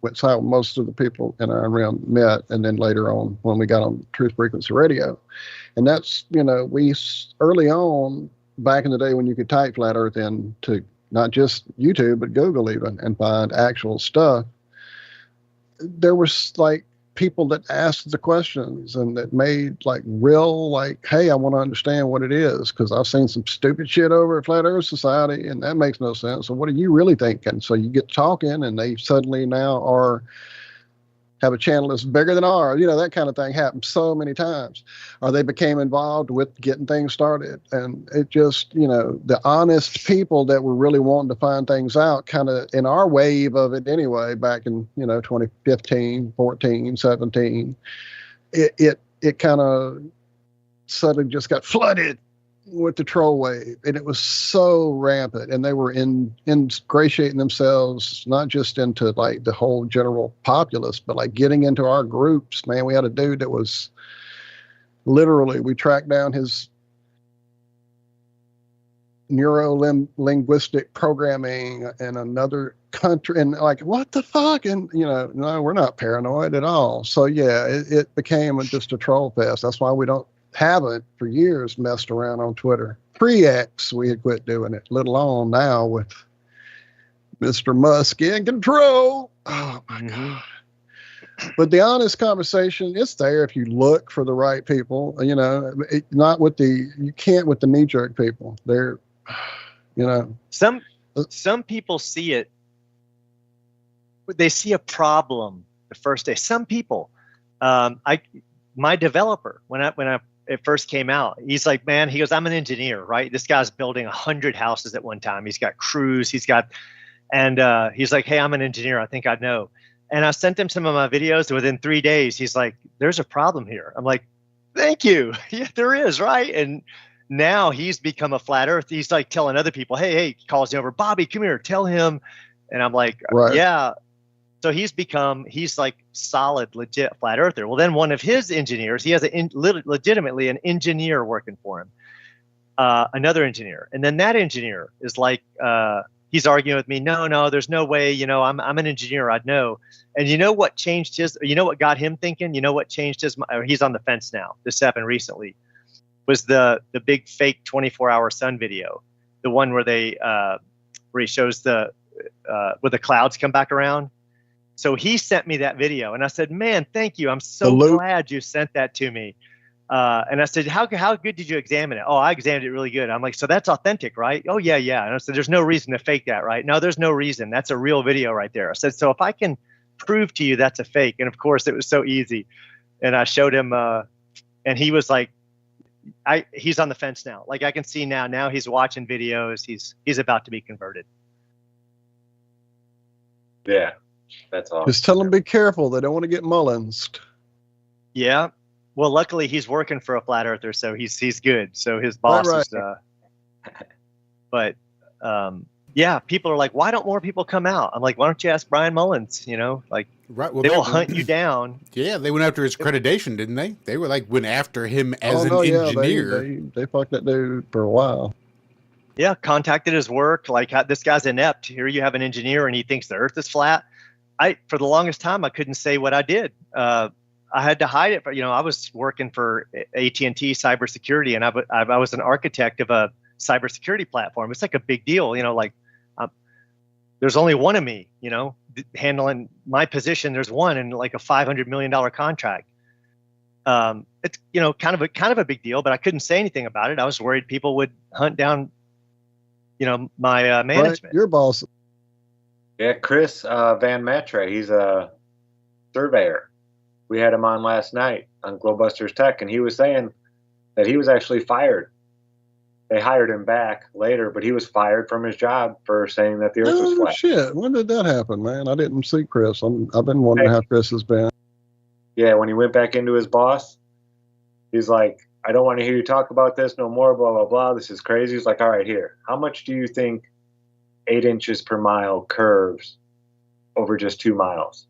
Speaker 7: that's how most of the people in Iron Realm met, and then later on when we got on Truth Frequency Radio. And that's, we early on, back in the day when you could type Flat Earth into not just YouTube, but Google even, and find actual stuff, there was like people that asked the questions and that made like real, like, hey, I want to understand what it is, because I've seen some stupid shit over at Flat Earth Society and that makes no sense. So what are you really thinking? So you get talking and they suddenly now have a channel that's bigger than ours. That kind of thing happened so many times. Or they became involved with getting things started. And it just, the honest people that were really wanting to find things out, kind of in our wave of it anyway, back in, 2015, 14, 17, it kind of suddenly just got flooded with the troll wave, and it was so rampant, and they were ingratiating themselves not just into like the whole general populace, but like getting into our groups. Man, we had a dude that was literally, we tracked down his neuro-linguistic programming in another country, and like, what the fuck? And no, we're not paranoid at all. So yeah, it became just a troll fest. That's why we haven't for years messed around on Twitter. Pre-X, we had quit doing it, let alone now with Mr. Musk in control. Oh my God. But the honest conversation, it's there if you look for the right people, not with you can't with the knee-jerk people. They're,
Speaker 8: Some people see it, they see a problem the first day. Some people, my developer, when it first came out, he's like, man, he goes, I'm an engineer, right? This guy's building 100 houses at one time. He's got crews, he's like, hey, I'm an engineer. I think I know. And I sent him some of my videos. Within 3 days, he's like, there's a problem here. I'm like, thank you. Yeah, there is, right? And now he's become a flat earth. He's like telling other people, hey, he calls me over, Bobby, come here, tell him. And I'm like, right. Yeah. So he's like solid, legit flat earther. Well, then one of his engineers, he has legitimately an engineer working for him, another engineer. And then that engineer is like, he's arguing with me. No, there's no way, I'm an engineer. I'd know. And you know what changed what got him thinking? You know what changed he's on the fence now. This happened recently, was the big fake 24-hour sun video. The one where where he shows where the clouds come back around. So he sent me that video, and I said, man, thank you. I'm so glad you sent that to me. And I said, how good did you examine it? Oh, I examined it really good. I'm like, so that's authentic, right? Oh, yeah. And I said, there's no reason to fake that, right? No, there's no reason. That's a real video right there. I said, so if I can prove to you that's a fake, and of course it was so easy. And I showed him, and he was like, he's on the fence now. Like I can see now he's watching videos. He's about to be converted.
Speaker 10: Yeah, that's awesome.
Speaker 7: Just tell them be careful. They don't want to get Mullins.
Speaker 8: Yeah. Well, luckily he's working for a flat earther, so he's good. So his boss
Speaker 7: Right.
Speaker 8: is. But yeah, people are like, why don't more people come out? I'm like, why don't you ask Brian Mullins? You know, like
Speaker 5: Right. Well,
Speaker 8: they will hunt you down.
Speaker 5: Yeah, they went after his accreditation, didn't they? They were like went after him as an
Speaker 7: Yeah,
Speaker 5: engineer.
Speaker 7: they fucked that dude for a while.
Speaker 8: Yeah, contacted his work. Like this guy's inept. Here you have an engineer, and he thinks the Earth is flat. For the longest time, I couldn't say what I did. I had to hide it. But I was working for AT&T cybersecurity, and I was an architect of a cybersecurity platform. It's like a big deal. like there's only one of me. Handling my position. There's one in like a $500 million contract. It's kind of a big deal, but I couldn't say anything about it. I was worried people would hunt down my management.
Speaker 7: Right, your boss.
Speaker 10: Yeah, Chris Van Matre, he's a surveyor. We had him on last night on Glowbusters Tech, and he was saying that he was actually fired. They hired him back later, but he was fired from his job for saying that the Earth was flat.
Speaker 7: Shit, when did that happen, man? I didn't see Chris. I've been wondering how Chris has been.
Speaker 10: Yeah, when he went back into his boss, he's like, I don't want to hear you talk about this no more, blah, blah, blah. This is crazy. He's like, all right, here. How much do you think 8 inches per mile curves over just 2 miles?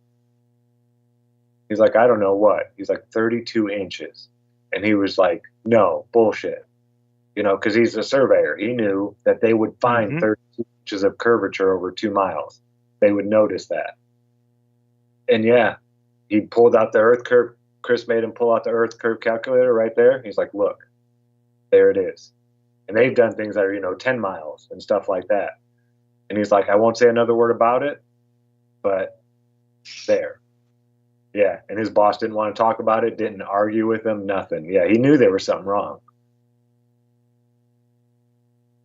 Speaker 10: He's like, I don't know what. He's like, 32 inches. And he was like, no, bullshit. Because he's a surveyor. He knew that they would find 32 inches of curvature over 2 miles. They would notice that. And yeah, he pulled out the Earth curve. Chris made him pull out the Earth curve calculator right there. He's like, look, there it is. And they've done things that are, 10 miles and stuff like that. And he's like, I won't say another word about it, but there. Yeah. And his boss didn't want to talk about it, didn't argue with him, nothing. Yeah, he knew there was something wrong.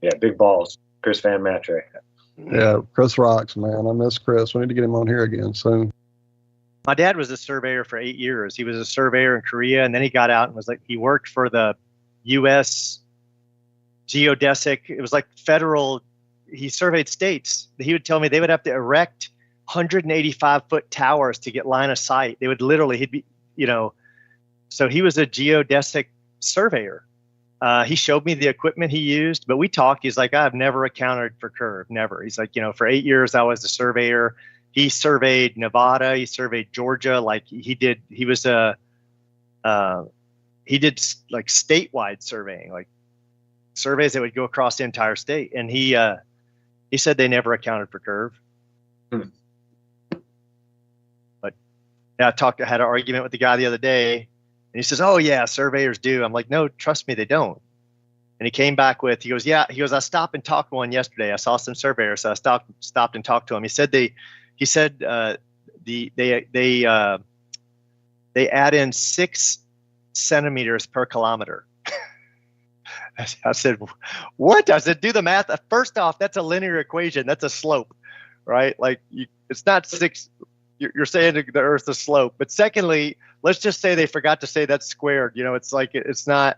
Speaker 10: Yeah, big balls. Chris Van Matre.
Speaker 7: Yeah, Chris rocks, man. I miss Chris. We need to get him on here again soon.
Speaker 8: My dad was a surveyor for 8 years. He was a surveyor in Korea, and then he got out and was like, he worked for the U.S. geodesic. It was like federal. He surveyed states. He would tell me they would have to erect 185-foot towers to get line of sight. They would literally, so he was a geodesic surveyor. He showed me the equipment he used, but we talked. He's like, I've never accounted for curve, never. He's like, for 8 years I was a surveyor. He surveyed Nevada. He surveyed Georgia. Like he did like statewide surveying, like surveys that would go across the entire state. And he said they never accounted for curve. But yeah, I had an argument with the guy the other day, and he says, oh yeah, surveyors do. I'm like, no, trust me, they don't. And he came back with, he goes, I stopped and talked to one yesterday. I saw some surveyors, so I stopped and talked to him. He said they add in 6 centimeters per kilometer. I said, what? I said, do the math. First off, that's a linear equation. That's a slope, right? Like it's not 6. You're saying the Earth's a slope. But secondly, let's just say they forgot to say that's squared. It's like it's not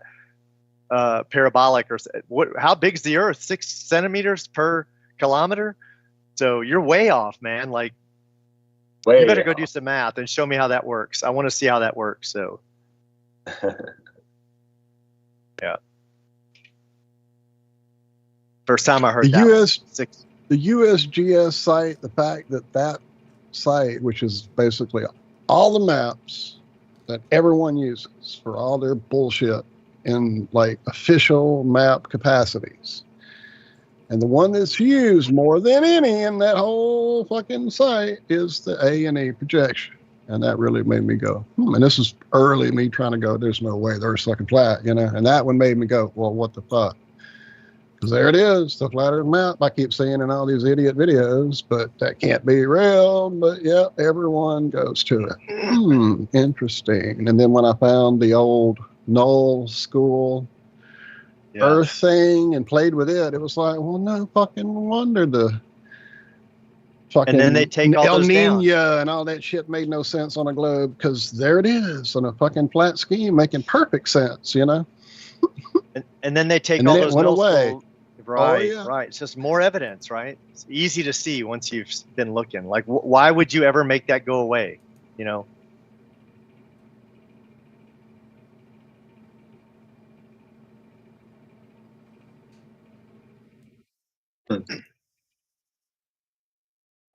Speaker 8: parabolic or what? How big's the Earth? 6 centimeters per kilometer. So you're way off, man. Like, you better go do some math and show me how that works. I want to see how that works. So, yeah. First time I heard
Speaker 7: the
Speaker 8: that.
Speaker 7: The USGS site, the fact that site, which is basically all the maps that everyone uses for all their bullshit in like official map capacities. And the one that's used more than any in that whole fucking site is the A&E projection. And that really made me go, and this is early me trying to go, there's no way the Earth's fucking flat, And that one made me go, well, what the fuck? Because there it is, the flat Earth map I keep seeing in all these idiot videos, but that can't be real. But yeah, everyone goes to it. Interesting. And then when I found the old Knodel school Earth thing and played with it, it was like, well, no fucking wonder the fucking
Speaker 8: and then they take all
Speaker 7: El
Speaker 8: those
Speaker 7: Nino
Speaker 8: down.
Speaker 7: and all that shit made no sense on a globe because there it is on a fucking flat scheme making perfect sense,
Speaker 8: And then they take
Speaker 7: And
Speaker 8: all
Speaker 7: then it
Speaker 8: those
Speaker 7: went
Speaker 8: middle
Speaker 7: away.
Speaker 8: school. Right,
Speaker 7: yeah.
Speaker 8: right. It's just more evidence, right? It's easy to see once you've been looking. Like, why would you ever make that go away? You know?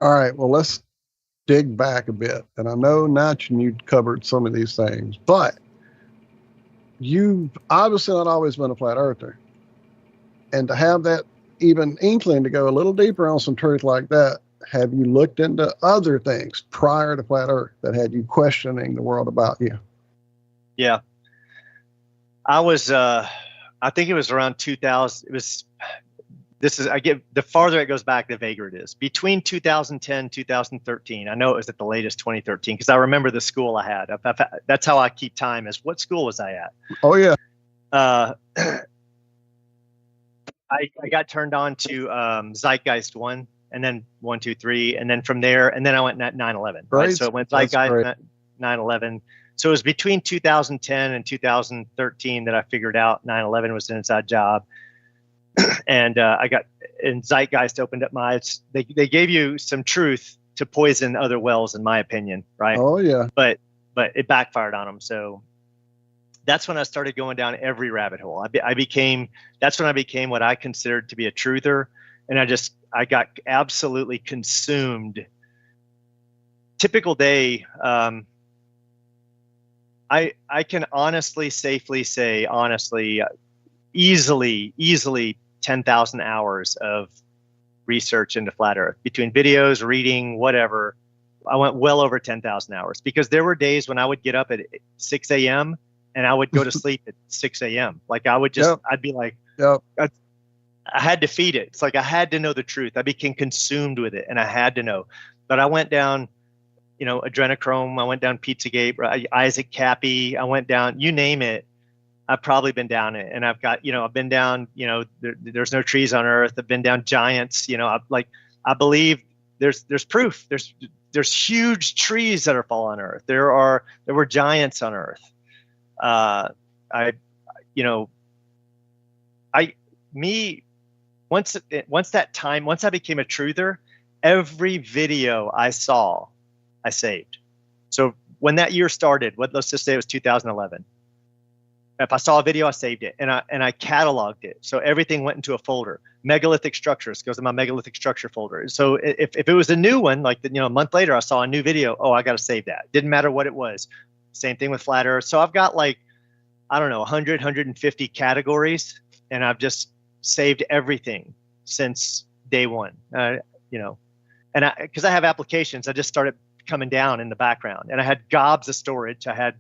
Speaker 7: All right, well, let's dig back a bit. And I know, Natch, you covered some of these things, but you've obviously not always been a flat earther. And to have that even inkling to go a little deeper on some truth like that, have you looked into other things prior to flat earth that had you questioning the world about you?
Speaker 8: Yeah. I was, I think it was around 2000. The farther it goes back, the vaguer it is. Between 2010, 2013, I know it was at the latest 2013, because I remember the school I had. That's how I keep time, is what school was I at?
Speaker 7: Oh, yeah.
Speaker 8: I got turned on to Zeitgeist 1, and then 1, 2, 3, and then from there, and then I went 9/11. Right? So it went Zeitgeist, 9/11. So it was between 2010 and 2013 that I figured out 9/11 was an inside job. And Zeitgeist opened up my eyes. They gave you some truth to poison other wells, in my opinion, right?
Speaker 7: Oh, yeah.
Speaker 8: But it backfired on them. So that's when I started going down every rabbit hole. That's when I became what I considered to be a truther. And I got absolutely consumed. Typical day. I can honestly, safely say, easily 10,000 hours of research into flat earth, between videos, reading, whatever. I went well over 10,000 hours, because there were days when I would get up at 6 a.m. and I would go to sleep at 6 a.m. Like I'd be like, I had to feed it. It's like I had to know the truth. I became consumed with it, and I had to know. But I went down, adrenochrome. I went down Pizzagate, Isaac Cappy. I went down, you name it. I've probably been down it, and I've been down, there's no trees on Earth. I've been down giants, I believe there's proof. There's huge trees that are falling on Earth. There were giants on Earth. Once I became a truther, every video I saw, I saved. So when that year started, let's just say it was 2011. If I saw a video, I saved it, and I cataloged it. So everything went into a folder. Megalithic structures goes in my megalithic structure folder. So if it was a new one, like a month later, I saw a new video. Oh, I got to save that. Didn't matter what it was. Same thing with flat Earth. So I've got 100, 150 categories, and I've just saved everything since day one. And because I have applications, I just started coming down in the background, and I had gobs of storage. I had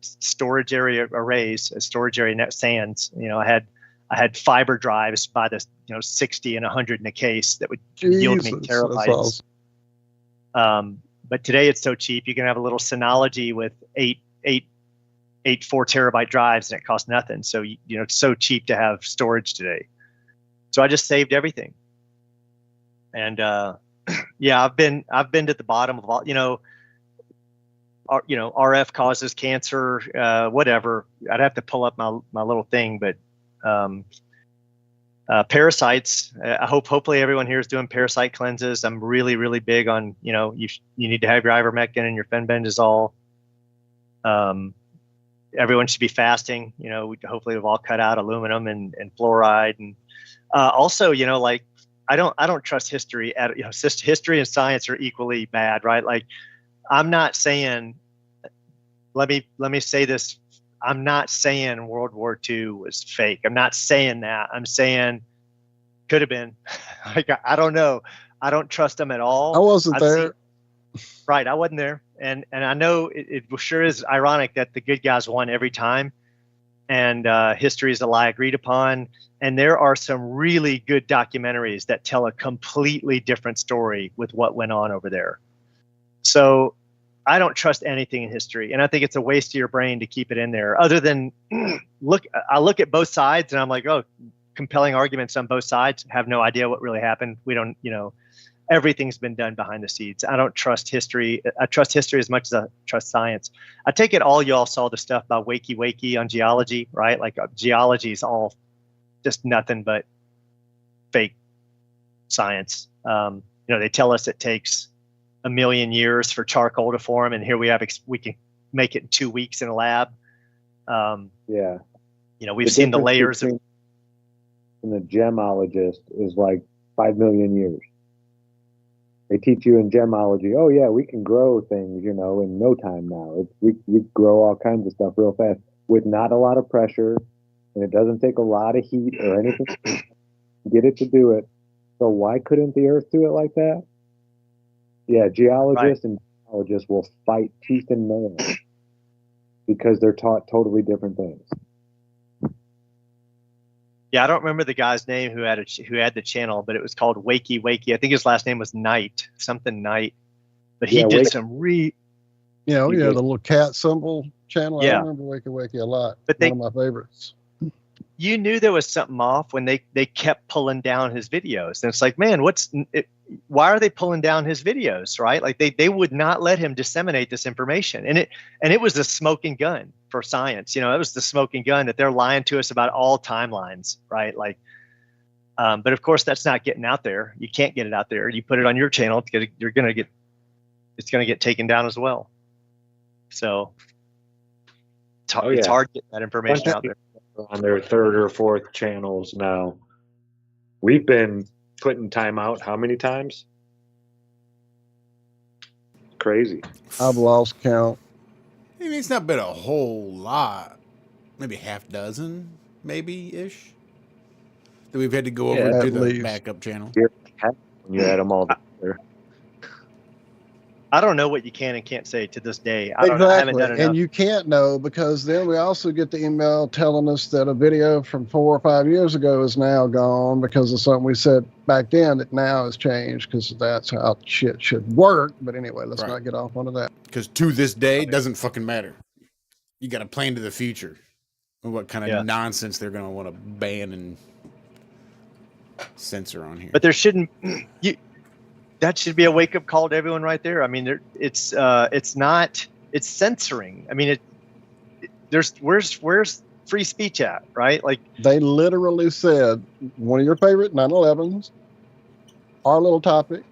Speaker 8: storage area arrays, storage area net sands. I had fiber drives by the 60 and 100 in a case that would yield me terabytes. Awesome. But today it's so cheap. You can have a little Synology with eight 4 terabyte drives, and it costs nothing. So it's so cheap to have storage today. So I just saved everything. And yeah, I've been to the bottom of all. RF causes cancer, whatever. I'd have to pull up my little thing, but parasites. Hopefully everyone here is doing parasite cleanses. I'm really, really big on, you need to have your ivermectin and your fenbendazole. Everyone should be fasting. Hopefully we've all cut out aluminum and fluoride. And also, I don't trust history. History and science are equally bad, right? Like, I'm not saying, let me say this. I'm not saying World War II was fake. I'm not saying that. I'm saying could have been. I don't know. I don't trust them at all.
Speaker 7: I wasn't there.
Speaker 8: Right. I wasn't there. And I know it sure is ironic that the good guys won every time. And history is a lie agreed upon. And there are some really good documentaries that tell a completely different story with what went on over there. So I don't trust anything in history, and I think it's a waste of your brain to keep it in there. Other than I look at both sides, and I'm like, oh, compelling arguments on both sides. Have no idea what really happened. We don't, everything's been done behind the scenes. I don't trust history. I trust history as much as I trust science. I take it all y'all saw the stuff about wakey on geology, right? Like geology is all just nothing but fake science. They tell us it takes 1 million years for charcoal to form, and here we can make it in 2 weeks in a lab. We've seen the layers.
Speaker 10: And the gemologist is like 5 million years. They teach you in gemology, oh yeah, we can grow things, in no time now. We grow all kinds of stuff real fast with not a lot of pressure, and it doesn't take a lot of heat or anything to get it to do it. So why couldn't the Earth do it like that? Yeah, geologists and geologists will fight tooth and nail because they're taught totally different things.
Speaker 8: Yeah, I don't remember the guy's name who had the channel, but it was called Wakey. I think his last name was Knight, something Knight. But he did some
Speaker 7: the little cat symbol channel.
Speaker 8: Yeah.
Speaker 7: I remember Wakey a lot.
Speaker 8: But
Speaker 7: one of my favorites.
Speaker 8: You knew there was something off when they kept pulling down his videos. And it's like, man, why are they pulling down his videos, right? Like they would not let him disseminate this information. And it was the smoking gun for science. It was the smoking gun that they're lying to us about all timelines, right? Like, but of course that's not getting out there. You can't get it out there. You put it on your channel, it's going to get taken down as well. So it's hard to get that information out there.
Speaker 10: On their third or fourth channels now. We've been putting time out how many times? Crazy.
Speaker 7: I've lost count.
Speaker 5: I mean, it's not been a whole lot. Maybe half dozen, maybe-ish, that we've had to go over to the backup channel.
Speaker 10: You had them all together.
Speaker 8: I don't know what you can and can't say to this day. I
Speaker 7: Exactly.
Speaker 8: haven't done enough.
Speaker 7: And you can't know, because then we also get the email telling us that a video from 4 or 5 years ago is now gone because of something we said back then that now has changed, because that's how shit should work. But anyway, let's not get off onto that.
Speaker 5: Because to this day, it doesn't fucking matter. You got to plan to the future and what kind of nonsense they're going to want to ban and censor on here.
Speaker 8: But there shouldn't... That should be a wake-up call to everyone right there. I mean, it's censoring. I mean, where's free speech at, right? Like,
Speaker 7: they literally said one of your favorite 9/11s, our little topic,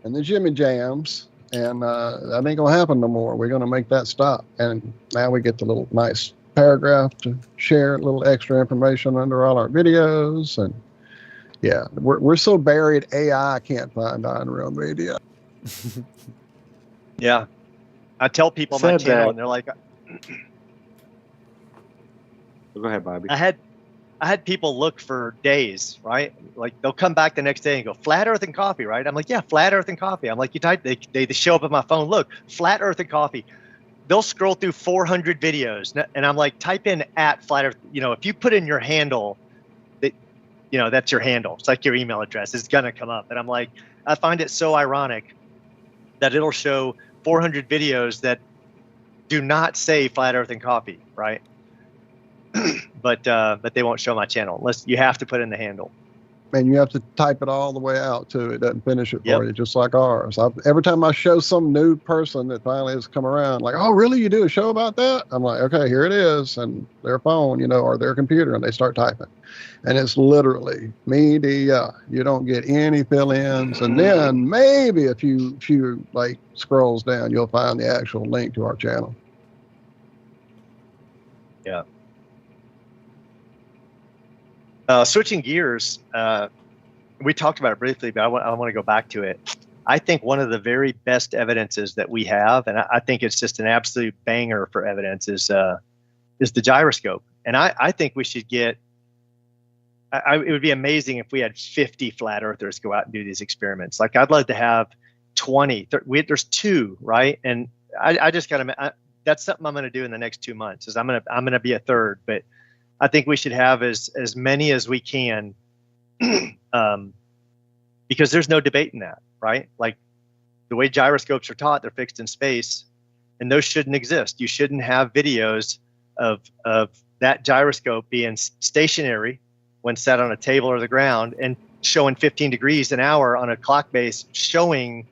Speaker 7: and the Jimmy Jams, and that ain't gonna happen no more. We're gonna make that stop. And now we get the little nice paragraph to share a little extra information under all our videos. And yeah, we're so buried, AI can't find Iron Real Media.
Speaker 8: Yeah. I tell people my channel, and they're like...
Speaker 10: Go ahead, Bobby.
Speaker 8: I had people look for days, right? Like, they'll come back the next day and go, flat earth and coffee, right? I'm like, yeah, flat earth and coffee. I'm like, you type, they show up on my phone, look, flat earth and coffee. They'll scroll through 400 videos, and I'm like, type in @ flat earth. If you put in your handle, that's your handle. It's like your email address. It's going to come up. And I'm like, I find it so ironic that it'll show 400 videos that do not say flat earth and coffee, right? but they won't show my channel unless you have to put in the handle.
Speaker 7: And you have to type it all the way out too. It doesn't finish it for you, just like ours. Every time I show some new person that finally has come around, like, oh, really? You do a show about that? I'm like, okay, here it is. And their phone, or their computer, and they start typing. And it's literally media. You don't get any fill-ins. And then maybe a few like scrolls down, you'll find the actual link to our channel.
Speaker 8: Yeah. Switching gears, we talked about it briefly, but I want to go back to it. I think one of the very best evidences that we have, and I think it's just an absolute banger for evidence, is the gyroscope. And I think we should get. It would be amazing if we had 50 flat earthers go out and do these experiments. Like, I'd love to have 20. There's 2, right? And I just got to. That's something I'm going to do in the next 2 months. Is I'm going to be a third, but I think we should have as many as we can, because there's no debate in that, right? Like, the way gyroscopes are taught, they're fixed in space, and those shouldn't exist. You shouldn't have videos of that gyroscope being stationary when set on a table or the ground and showing 15 degrees an hour on a clock base, showing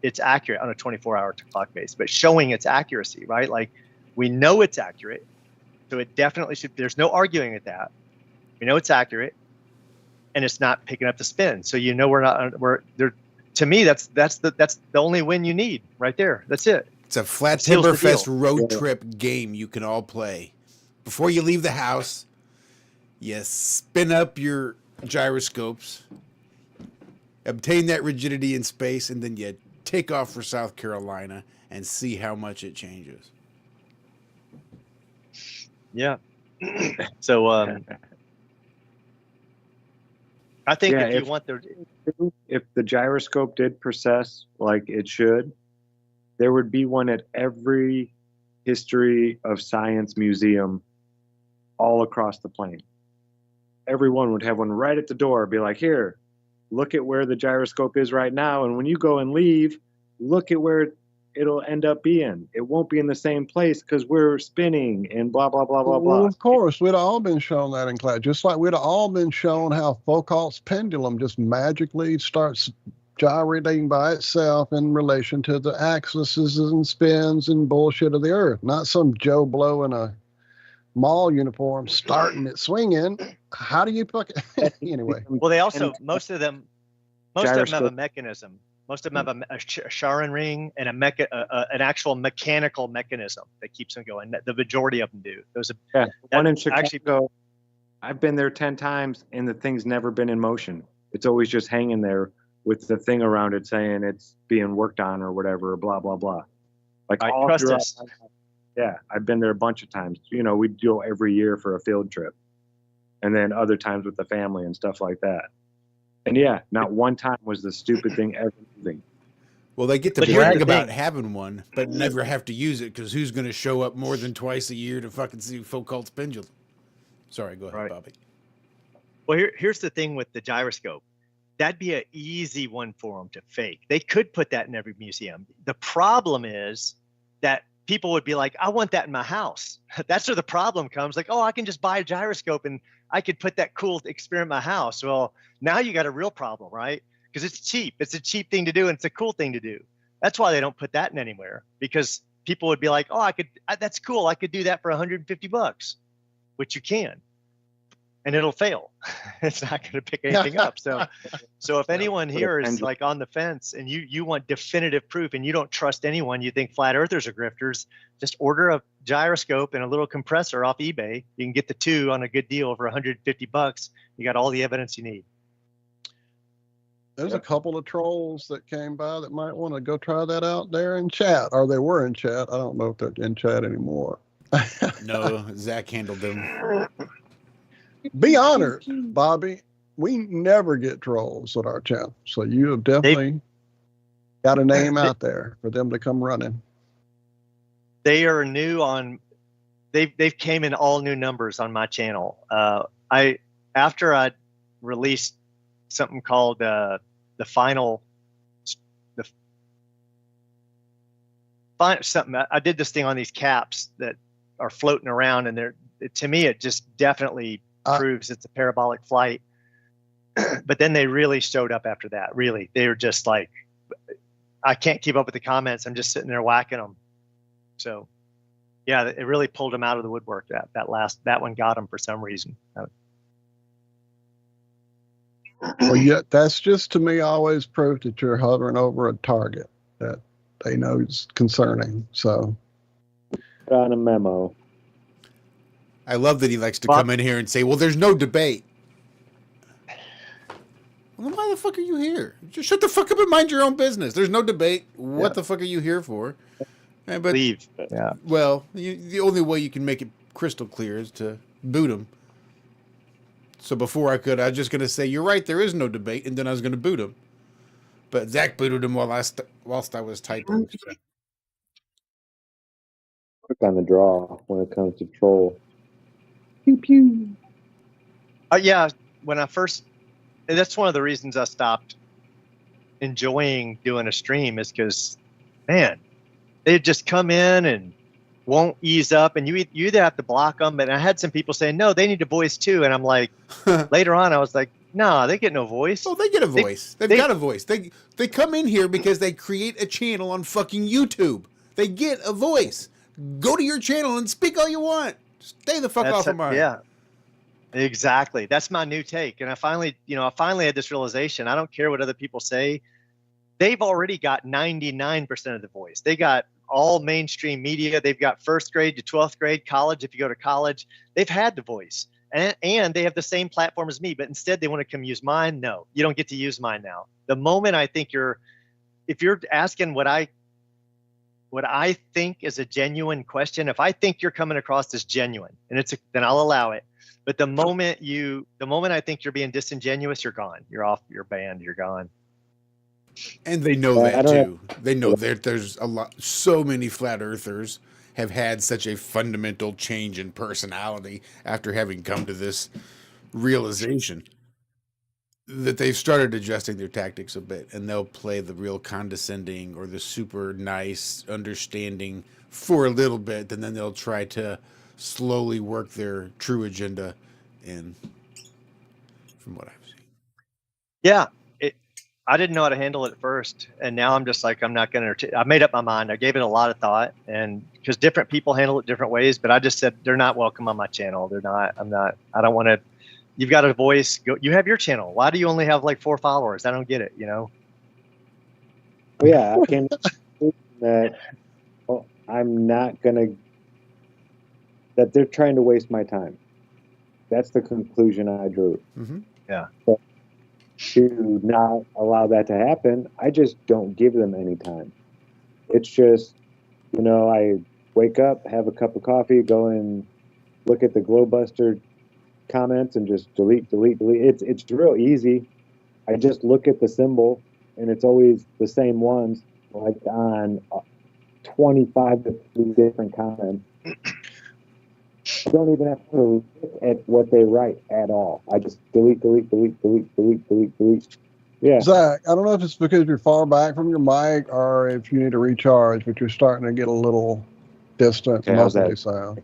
Speaker 8: it's accurate on a 24-hour clock base, but showing its accuracy, right? Like, we know it's accurate, so it definitely should. There's no arguing with that. We know it's accurate, and it's not picking up the spin. So we're there. To me, that's the only win you need right there. That's it.
Speaker 5: It's a Flat
Speaker 8: Seals the
Speaker 5: Timber Fest
Speaker 8: deal.
Speaker 5: road trip game you can all play. Before you leave the house, you spin up your gyroscopes, obtain that rigidity in space, and then you take off for South Carolina and see how much it changes.
Speaker 8: Yeah. So I think
Speaker 10: Yeah,
Speaker 8: if you want the
Speaker 10: if the gyroscope did process like it should, there would be one at every history of science museum all across the plane. Everyone would have one right at the door, be like, here, look at where the gyroscope is right now. And when you go and leave, look at where it'll end up being. It won't be in the same place because we're spinning and blah, blah, blah, blah,
Speaker 7: Well,
Speaker 10: blah.
Speaker 7: of course, we'd all been shown that in class, just like we'd all been shown how Foucault's pendulum just magically starts gyrating by itself in relation to the axes and spins and bullshit of the earth. Not some Joe Blow in a mall uniform starting it swinging. How do you fuck it? Anyway.
Speaker 8: Well, they also most of them have a
Speaker 10: Gyroscope.
Speaker 8: mechanism. Most of them have a Sharon ring and an actual mechanical mechanism that keeps them going. The majority of them do.
Speaker 10: Yeah, one in
Speaker 8: actually-
Speaker 10: Chicago, I've been there 10 times and the thing's never been in motion. It's always just hanging there with the thing around it saying it's being worked on or whatever, blah, blah, blah. Like
Speaker 8: I
Speaker 10: all
Speaker 8: trust
Speaker 10: throughout-
Speaker 8: us.
Speaker 10: Yeah, I've been there a bunch of times. You know, we go every year for a field trip. And then other times with the family and stuff like that. And yeah, not one time was the stupid thing ever moving.
Speaker 5: Well, they get to
Speaker 8: But here's
Speaker 5: brag
Speaker 8: the
Speaker 5: about
Speaker 8: thing.
Speaker 5: having one, but never have to use it because who's going to show up more than twice a year to fucking see Foucault's pendulum? Sorry, go ahead,
Speaker 8: Right.
Speaker 5: Bobby.
Speaker 8: Well, here's the thing with the gyroscope. That'd be an easy one for them to fake. They could put that in every museum. The problem is that people would be like, I want that in my house. That's where the problem comes. Like, oh, I can just buy a gyroscope and I could put that cool experiment in my house. Well, now you got a real problem, right? Because it's cheap. It's a cheap thing to do and it's a cool thing to do. That's why they don't put that in anywhere, because people would be like, oh, that's cool. I could do that for $150, which you can. And it'll fail. It's not going to pick anything up. So if anyone here is like on the fence and you want definitive proof and you don't trust anyone, you think flat earthers are grifters, just order a gyroscope and a little compressor off eBay. You can get the two on a good deal for $150. You got all the evidence you need.
Speaker 7: There's a couple of trolls that came by that might want to go try that out there in chat, or they were in chat. I don't know if they're in chat anymore.
Speaker 5: No, Zack handled them.
Speaker 7: Be honored, Bobby. We never get trolls at our channel, so you have definitely got a name out there for them to come running.
Speaker 8: They are new on. They've came in all new numbers on my channel. After I released something called the final something. I did this thing on these caps that are floating around, and to me it just definitely proves it's a parabolic flight. But then they really showed up after that. Really, they were just like, I can't keep up with the comments. I'm just sitting there whacking them. So, yeah, it really pulled them out of the woodwork. That one got them for some reason.
Speaker 7: Well, yeah, that's just to me always proof that you're hovering over a target that they know is concerning. So,
Speaker 10: Put on a memo.
Speaker 5: I love that he likes to come in here and say, well, there's no debate. Well, then why the fuck are you here? Just shut the fuck up and mind your own business. There's no debate. What the fuck are you here for? But
Speaker 8: leave. Yeah.
Speaker 5: Well, the only way you can make it crystal clear is to boot him. So before I was just going to say, you're right, there is no debate, and then I was going to boot him. But Zack booted him whilst I was typing. So.
Speaker 10: Quick on the draw when it comes to troll. Pew pew.
Speaker 8: Yeah, when I first, that's one of the reasons I stopped enjoying doing a stream, is because, man, they'd just come in and won't ease up, and you either have to block them. And I had some people saying, no, they need to voice too. And I'm like, later on, I was like, No, they get no voice.
Speaker 5: Oh, they get a voice. They've got a voice. They come in here because they create a channel on fucking YouTube. They get a voice. Go to your channel and speak all you want. Stay the fuck off of mine.
Speaker 8: Yeah, exactly. That's my new take. And I finally had this realization. I don't care what other people say. They've already got 99% of the voice. They got all mainstream media. They've got 1st grade to 12th grade, college. If you go to college, they've had the voice. And they have the same platform as me, but instead they want to come use mine. No, you don't get to use mine now. The moment I think if you're asking what I think is a genuine question, if I think you're coming across as genuine, and then I'll allow it. But the moment I think you're being disingenuous, you're gone. You're off. You're banned. You're gone.
Speaker 5: And they know that too. They know that there's so many flat earthers have had such a fundamental change in personality after having come to this realization that they've started adjusting their tactics a bit, and they'll play the real condescending or the super nice understanding for a little bit, and then they'll try to slowly work their true agenda in, from what I've seen.
Speaker 8: Yeah. I didn't know how to handle it at first, and now I'm just like, I'm not going to. I made up my mind. I gave it a lot of thought, and because different people handle it different ways, but I just said they're not welcome on my channel. They're not. I'm not. I don't want to. You've got a voice. You have your channel. Why do you only have like 4 followers? I don't get it.
Speaker 10: Well, yeah, I can. That I'm not gonna. That they're trying to waste my time. That's the conclusion I drew.
Speaker 5: Mm-hmm.
Speaker 8: Yeah.
Speaker 10: But to not allow that to happen, I just don't give them any time. It's just, I wake up, have a cup of coffee, go and look at the Glowbuster comments and just delete. It's real easy. I just look at the symbol, and it's always the same ones, like on 25 to 30 different comments. I don't even have to look at what they write at all. I just delete. Yeah.
Speaker 7: Zach, I don't know if it's because you're far back from your mic or if you need to recharge, but you're starting to get a little distant from most of the sound.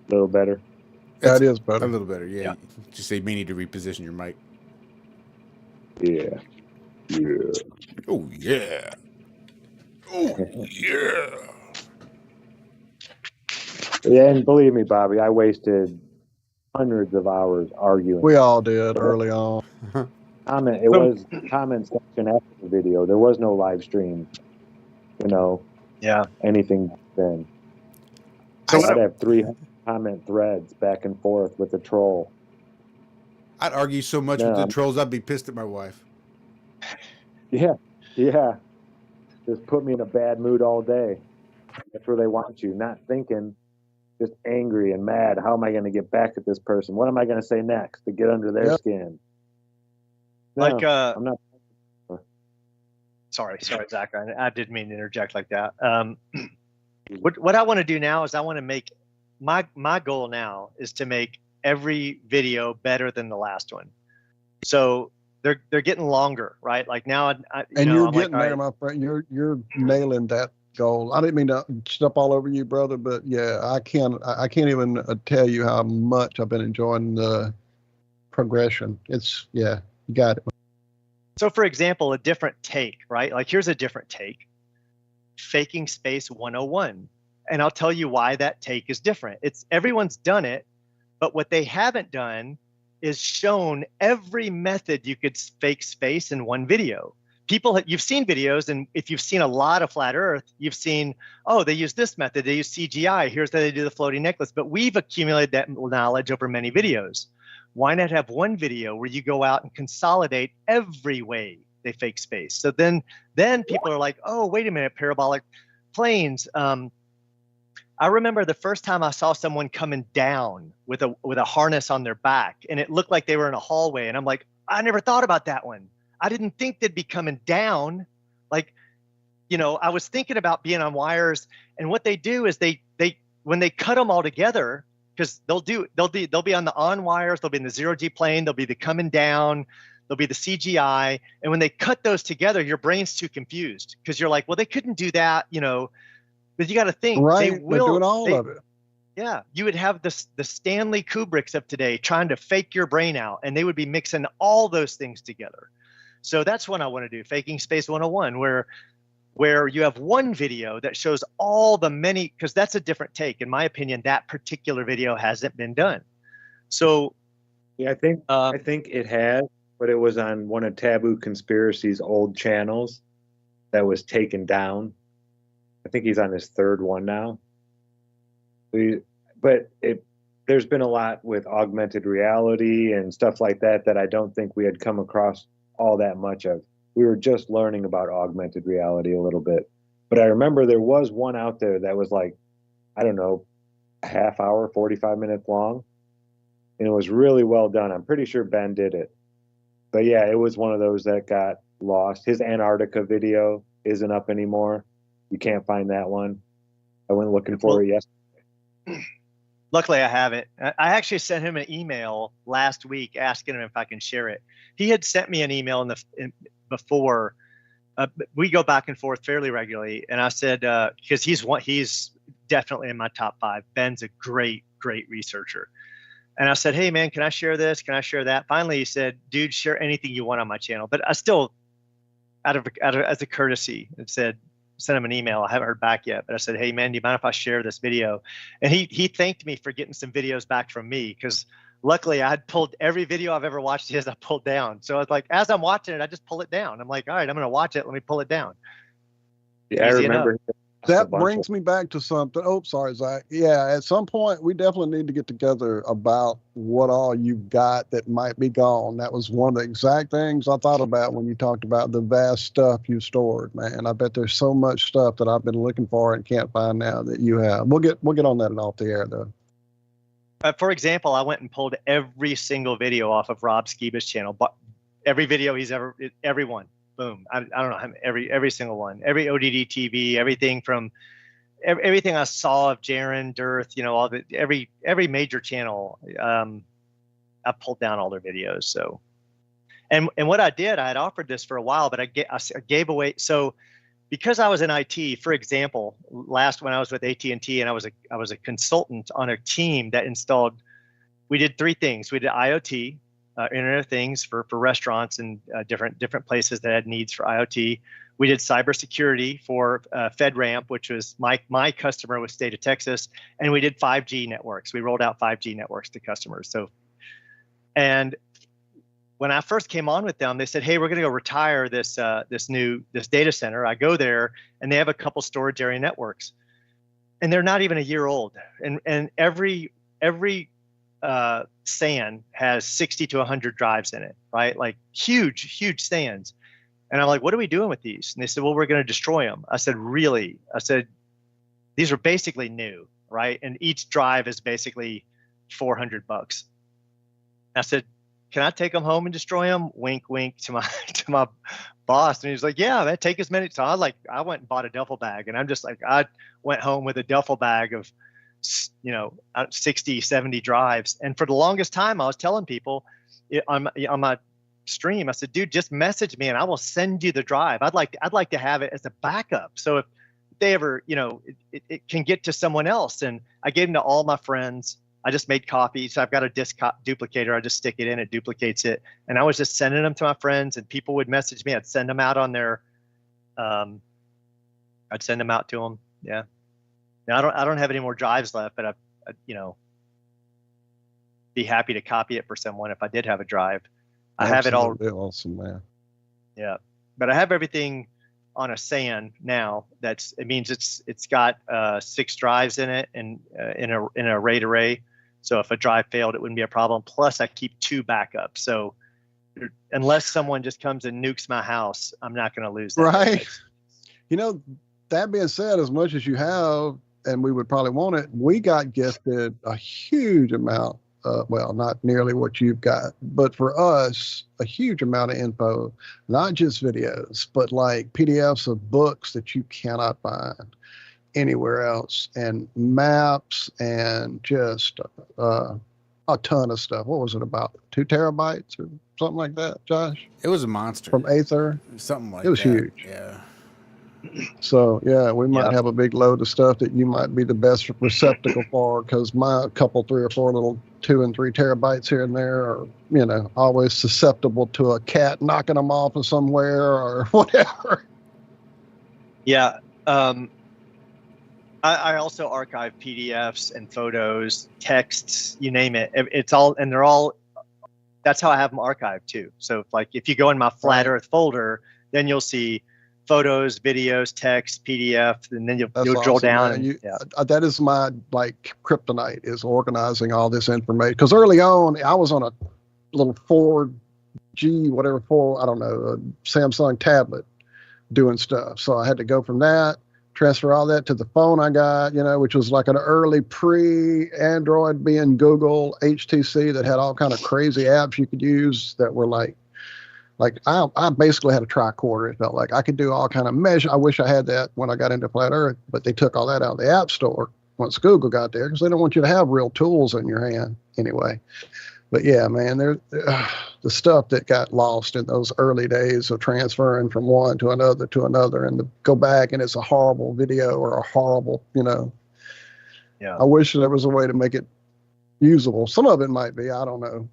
Speaker 10: A little better.
Speaker 7: That is better.
Speaker 5: A little better, yeah. Just say, may need to reposition your mic.
Speaker 10: Yeah.
Speaker 5: Oh, yeah. Oh, yeah.
Speaker 10: Yeah, and believe me, Bobby, I wasted hundreds of hours arguing.
Speaker 7: We all did early on.
Speaker 10: It was comment section after the video. There was no live stream, anything then. So I'd have 300 comment threads back and forth with the troll.
Speaker 5: I'd argue so much with the trolls, I'd be pissed at my wife.
Speaker 10: Yeah. Just put me in a bad mood all day. That's where they want you, not thinking, just angry and mad. How am I going to get back at this person? What am I going to say next to get under their skin? No, I'm not.
Speaker 8: Sorry, Zach. I didn't mean to interject like that. What I want to do now is I want to make my goal now is to make every video better than the last one. So they're getting longer, right? Like now,
Speaker 7: you're getting there, my friend. You're nailing that goal. I didn't mean to step all over you, brother, but yeah, I can't even tell you how much I've been enjoying the progression. You got it.
Speaker 8: So for example, a different take, right? Like here's a different take. Faking space 101. And I'll tell you why that take is different. Everyone's done it, but what they haven't done is shown every method you could fake space in one video. You've seen videos, and if you've seen a lot of flat Earth, you've seen, they use this method, they use CGI, here's how they do the floating necklace. But we've accumulated that knowledge over many videos. Why not have one video where you go out and consolidate every way they fake space? So then people are like, oh, wait a minute, parabolic planes. I remember the first time I saw someone coming down with a harness on their back, and it looked like they were in a hallway. And I'm like, I never thought about that one. I didn't think they'd be coming down. Like, I was thinking about being on wires, and what they do is they when they cut them all together, because they'll be on the on wires, they'll be in the 0G plane, they'll be the coming down, they'll be the CGI, and when they cut those together, your brain's too confused because you're like, well, they couldn't do that, but you got to think
Speaker 7: right.
Speaker 8: They will
Speaker 7: doing all of it.
Speaker 8: Yeah, you would have the Stanley Kubricks of today trying to fake your brain out, and they would be mixing all those things together. So that's what I want to do, Faking Space 101, where you have one video that shows all the many, because that's a different take. In my opinion, that particular video hasn't been done. So
Speaker 10: Yeah, I think it has, but it was on one of Taboo Conspiracy's old channels that was taken down. I think he's on his third one now. But there's been a lot with augmented reality and stuff like that I don't think we had come across all that much of. We were just learning about augmented reality a little bit. But I remember there was one out there that was like, I don't know, a half hour, 45 minutes long. And it was really well done. I'm pretty sure Ben did it. But yeah, it was one of those that got lost. His Antarctica video isn't up anymore. You can't find that one. I went looking for it yesterday.
Speaker 8: Luckily, I have it. I actually sent him an email last week asking him if I can share it. He had sent me an email before. We go back and forth fairly regularly, and I said because he's definitely in my top 5. Ben's a great researcher, and I said, hey man, can I share this? Can I share that? Finally, he said, dude, share anything you want on my channel. But I still, out of as a courtesy, sent him an email. I haven't heard back yet, but I said, hey man, do you mind if I share this video? And he thanked me for getting some videos back from me, because luckily I had pulled every video I've ever watched his, I pulled down. So I was like, as I'm watching it, I just pull it down. I'm like, all right, I'm going to watch it. Let me pull it down.
Speaker 10: Yeah,
Speaker 8: Easy
Speaker 10: I remember.
Speaker 8: enough.
Speaker 7: That brings me back to something. Oh, sorry, Zach. Yeah, at some point, we definitely need to get together about what all you've got that might be gone. That was one of the exact things I thought about when you talked about the vast stuff you stored, man. I bet there's so much stuff that I've been looking for and can't find now that you have. We'll get on that and off the air, though.
Speaker 8: For example, I went and pulled every single video off of Rob Skiba's channel, but every video every one. Boom. I don't know, every single one, every ODD TV, everything from everything I saw of Jaron, Dearth, all the every major channel. I pulled down all their videos. So, and what I did, I had offered this for a while, but I gave away. So, because I was in IT, for example, when I was with AT&T, and I was a consultant on a team that installed. We did 3 things. We did IoT. Internet of Things for restaurants and different places that had needs for IoT. We did cybersecurity for FedRAMP, which was my customer was state of Texas, and we did 5G networks. We rolled out 5G networks to customers. So, and when I first came on with them, they said, "Hey, we're going to go retire this data center." I go there, and they have a couple storage area networks, and they're not even a year old, and every SAN has 60 to 100 drives in it, right? Like huge SANs. And I'm like, what are we doing with these? And they said, well, we're going to destroy them. I said, really? I said, these are basically new, right? And each drive is basically $400. I said, can I take them home and destroy them? Wink, wink to my boss. And he was like, yeah, man, take as many. So I went and bought a duffel bag, and I'm just like, I went home with a duffel bag of 60, 70 drives. And for the longest time, I was telling people on my stream, I said, dude, just message me and I will send you the drive. I'd like to have it as a backup. So if they ever, it can get to someone else. And I gave them to all my friends. I just made copies. So I've got a disk duplicator. I just stick it in, it duplicates it. And I was just sending them to my friends, and people would message me. I'd send them out on their, I'd send them out to them. Yeah. Now, I don't have any more drives left, but I be happy to copy it for someone if I did have a drive. I have it all.
Speaker 7: Awesome, man.
Speaker 8: Yeah, but I have everything on a SAN now. It means it's got 6 drives in it, and in a RAID array. So if a drive failed, it wouldn't be a problem. Plus, I keep 2 backups. So unless someone just comes and nukes my house, I'm not going to lose that.
Speaker 7: Right. That being said, as much as you have, and we would probably want it, we got gifted a huge amount, well, not nearly what you've got, but for us, a huge amount of info, not just videos, but like PDFs of books that you cannot find anywhere else, and maps, and just a ton of stuff. What was it, about 2 terabytes or something like that, Josh?
Speaker 5: It was a monster.
Speaker 7: From Aether?
Speaker 5: Something like that.
Speaker 7: It was huge.
Speaker 5: Yeah.
Speaker 7: So yeah, we might
Speaker 8: Yep.
Speaker 7: have a big load of stuff that you might be the best receptacle for, because my couple 3 or 4 little 2 and 3 terabytes here and there are, you know, always susceptible to a cat knocking them off of somewhere or whatever.
Speaker 8: Yeah. I also archive PDFs and photos, texts, you name it. It's all, and they're all, that's how I have them archived too. So if you go in my Flat Earth folder, then you'll see photos, videos, text, PDF, and then you'll drill
Speaker 7: awesome,
Speaker 8: down.
Speaker 7: man. That is my kryptonite, is organizing all this information. Because early on, I was on a little 4G, whatever, I don't know, a Samsung tablet doing stuff. So I had to go from that, transfer all that to the phone I got, you know, which was like an early pre-Android being Google HTC that had all kind of crazy apps you could use that were like I basically had a tricorder. It felt like I could do all kind of measure. I wish I had that when I got into Flat Earth, but they took all that out of the App Store once Google got there, because they don't want you to have real tools in your hand anyway. But yeah, man, there's the stuff that got lost in those early days of transferring from one to another, and to go back and it's a horrible video or a horrible, you know.
Speaker 8: Yeah.
Speaker 7: I wish there was a way to make it usable. Some of it might be, I don't know.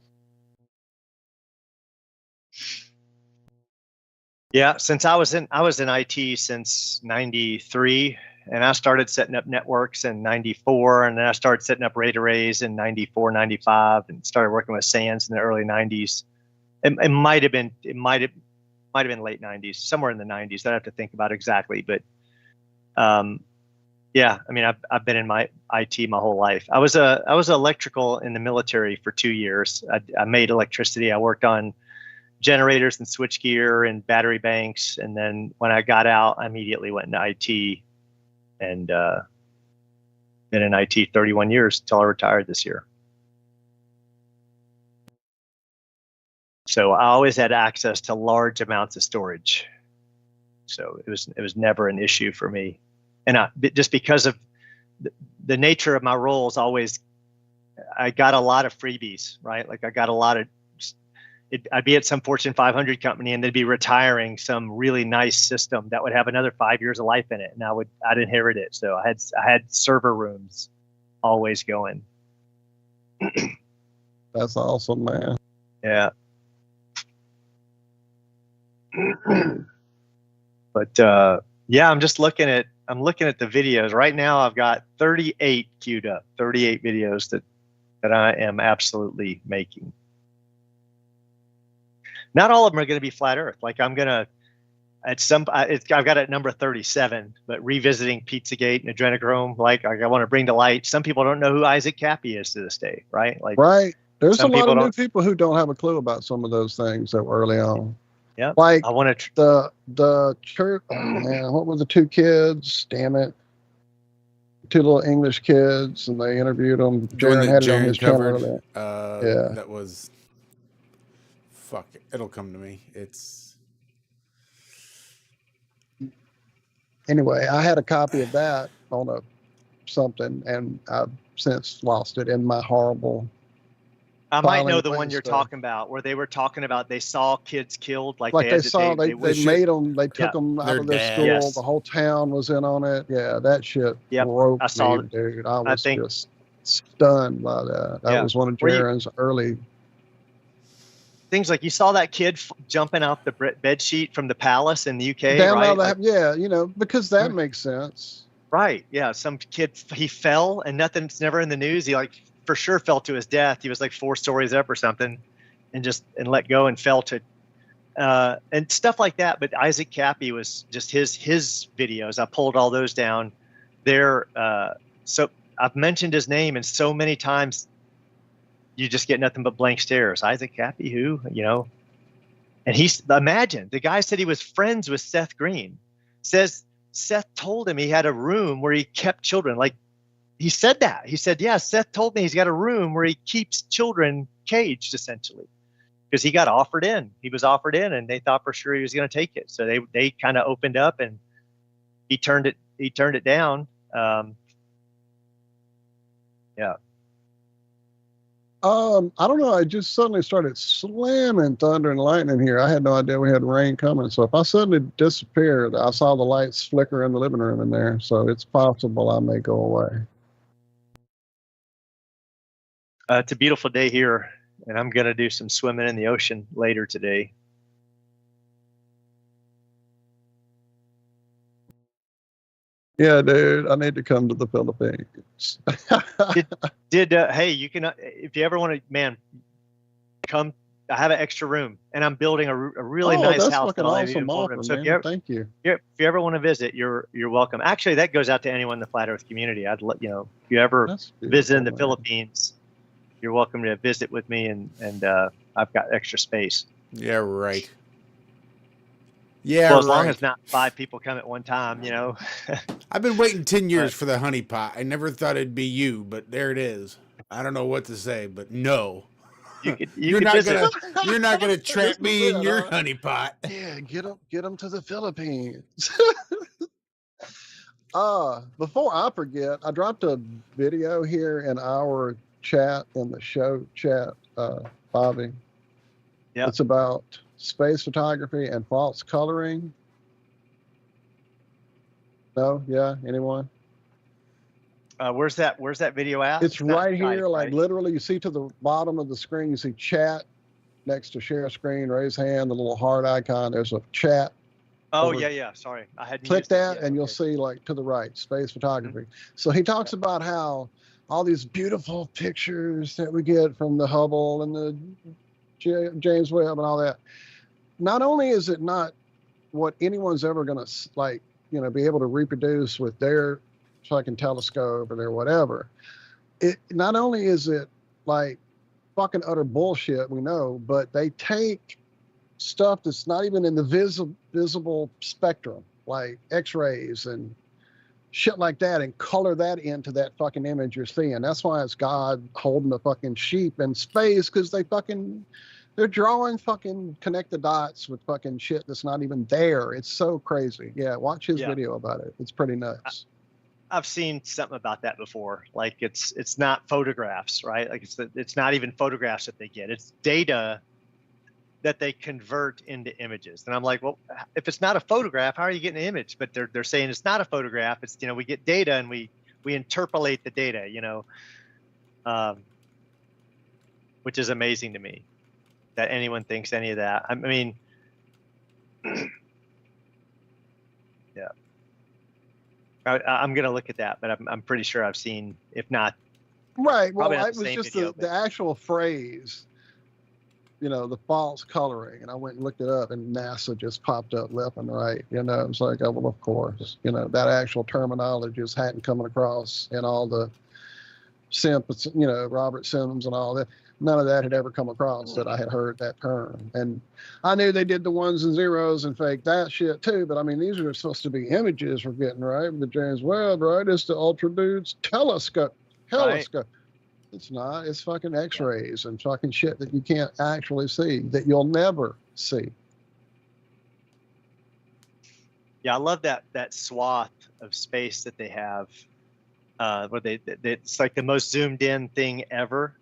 Speaker 8: Yeah, since I was in IT since '93, and I started setting up networks in '94, and then I started setting up RAID arrays in '94, '95, and started working with SANs in the early '90s. It might have been late '90s, somewhere in the '90s. I'd have to think about exactly, but yeah, I mean, I've been in my IT my whole life. I was electrical in the military for 2 years. I made electricity. I worked on generators and switchgear and battery banks, and then when I got out, I immediately went into IT, and been in IT 31 years until I retired this year. So I always had access to large amounts of storage, so it was never an issue for me. And just because of the nature of my roles, I got a lot of freebies, right? Like I got a lot of. I'd be at some Fortune 500 company and they'd be retiring some really nice system that would have another 5 years of life in it, and I'd inherit it. So I had server rooms always going.
Speaker 7: That's awesome, man.
Speaker 8: Yeah. But yeah, I'm looking at the videos right now. I've got 38 queued up, 38 videos that I am absolutely making. Not all of them are going to be Flat Earth. Like I've got it at number 37, but revisiting Pizzagate and Adrenochrome, like I want to bring to light. Some people don't know who Isaac Cappy is to this day, right? Like,
Speaker 7: right. There's a lot of new
Speaker 8: don't.
Speaker 7: people who don't have a clue about some of those things that were early on.
Speaker 8: Yeah.
Speaker 7: Like
Speaker 8: I want to.
Speaker 7: the church. Oh man, what were the 2 kids? Damn it. 2 little English kids, and they interviewed them. Jaron had it on his channel earlier.
Speaker 5: Yeah. That was. Fuck it. It'll come to me. It's.
Speaker 7: Anyway, I had a copy of that on something, and I've since lost it in my horrible.
Speaker 8: I might know the one you're talking about, where they were talking about they saw kids killed, like they
Speaker 7: made them, they took them out of their school. Yes. The whole town was in on it. Yeah, that shit broke me, dude. I was just stunned by that. That was one of Jaron's early.
Speaker 8: Things like you saw that kid jumping out the bed sheet from the palace in the UK,
Speaker 7: down
Speaker 8: right?
Speaker 7: Like, yeah, you know, because that makes sense.
Speaker 8: Right. Yeah. Some kid, he fell and nothing's never in the news. He for sure fell to his death. He was like 4 stories up or something and let go and fell to, and stuff like that. But Isaac Cappy was just his videos. I pulled all those down there. So I've mentioned his name, and so many times you just get nothing but blank stares. Isaac Cappy, who, you know, and imagine the guy said he was friends with Seth Green. Says Seth told him he had a room where he kept children. Like he said that. He said, yeah, Seth told me he's got a room where he keeps children caged, essentially, because he got offered in. He was offered in, and they thought for sure he was going to take it. So they kind of opened up, and he turned it down. Yeah.
Speaker 7: I don't know. I just suddenly started slamming thunder and lightning here. I had no idea we had rain coming. So if I suddenly disappeared, I saw the lights flicker in the living room in there. So it's possible I may go away.
Speaker 8: It's a beautiful day here, and I'm going to do some swimming in the ocean later today.
Speaker 7: Yeah, dude, I need to come to the Philippines.
Speaker 8: Hey, you can, if you ever want to, man, come. I have an extra room, and I'm building a really nice
Speaker 7: that's
Speaker 8: house.
Speaker 7: fucking awesome offer,
Speaker 8: So
Speaker 7: man. Thank you.
Speaker 8: if you ever want to visit, you're welcome. Actually, that goes out to anyone in the Flat Earth community. I'd let you know, if you ever
Speaker 7: That's
Speaker 8: visit in the
Speaker 7: beautiful, man.
Speaker 8: Philippines, you're welcome to visit with me, and I've got extra space.
Speaker 5: Yeah, right. Yeah,
Speaker 8: Well, as long
Speaker 5: right.
Speaker 8: as not 5 people come at one time, you know.
Speaker 5: I've been waiting 10 years for the honeypot. I never thought it'd be you, but there it is. I don't know what to say, but no. You're not gonna trap me in your honeypot.
Speaker 7: Yeah, get them to the Philippines. Before I forget, I dropped a video here in our chat, in the show chat, Bobby.
Speaker 8: Yeah.
Speaker 7: It's about space photography and false coloring. No? Yeah? Anyone?
Speaker 8: Where's that video at?
Speaker 7: It's
Speaker 8: not
Speaker 7: right here,
Speaker 8: Skype,
Speaker 7: like
Speaker 8: right?
Speaker 7: literally you see to the bottom of the screen, you see chat next to share screen, raise hand, the little heart icon. There's a chat.
Speaker 8: Oh,
Speaker 7: over.
Speaker 8: yeah. Sorry. I hadn't
Speaker 7: Click
Speaker 8: used it
Speaker 7: that
Speaker 8: yet.
Speaker 7: and you'll
Speaker 8: Okay.
Speaker 7: see, like, to the right, space photography. So he talks about how all these beautiful pictures that we get from the Hubble and the James Webb and all that, not only is it not what anyone's ever going to, like, you know, be able to reproduce with their fucking telescope or their whatever, it not only is it like fucking utter bullshit, we know, but they take stuff that's not even in the visible spectrum, like X-rays and shit like that, and color that into that fucking image you're seeing. That's why it's God holding a fucking sheep in space, because they're drawing fucking connect the dots with fucking shit that's not even there. It's so crazy. Yeah, watch his video about it. It's pretty nuts.
Speaker 8: I've seen something about that before. Like it's not photographs, right? Like it's not even photographs that they get. It's data that they convert into images. And I'm like, well, if it's not a photograph, how are you getting an image? But they're saying it's not a photograph. It's, you know, we get data and we interpolate the data, you know, which is amazing to me that anyone thinks any of that. I mean, yeah. I'm going to look at that, but I'm pretty sure I've seen, if not.
Speaker 7: Right. Well,
Speaker 8: probably not
Speaker 7: it
Speaker 8: the
Speaker 7: was
Speaker 8: same
Speaker 7: just
Speaker 8: video,
Speaker 7: the actual phrase, you know, the false coloring. And I went and looked it up, and NASA just popped up left and right. You know, it's like, oh, well, of course, you know, that actual terminology just hadn't come across in all the you know, Robert Sims and all that. None of that had ever come across that I had heard that term. And I knew they did the ones and zeros and fake that shit too. But I mean, these are supposed to be images we're getting, right? The James Webb, right? It's the Ultra Dude's telescope.
Speaker 8: Right.
Speaker 7: It's not. It's fucking X-rays and fucking shit that you can't actually see, that you'll never see.
Speaker 8: Yeah, I love that swath of space that they have, where it's like the most zoomed in thing ever,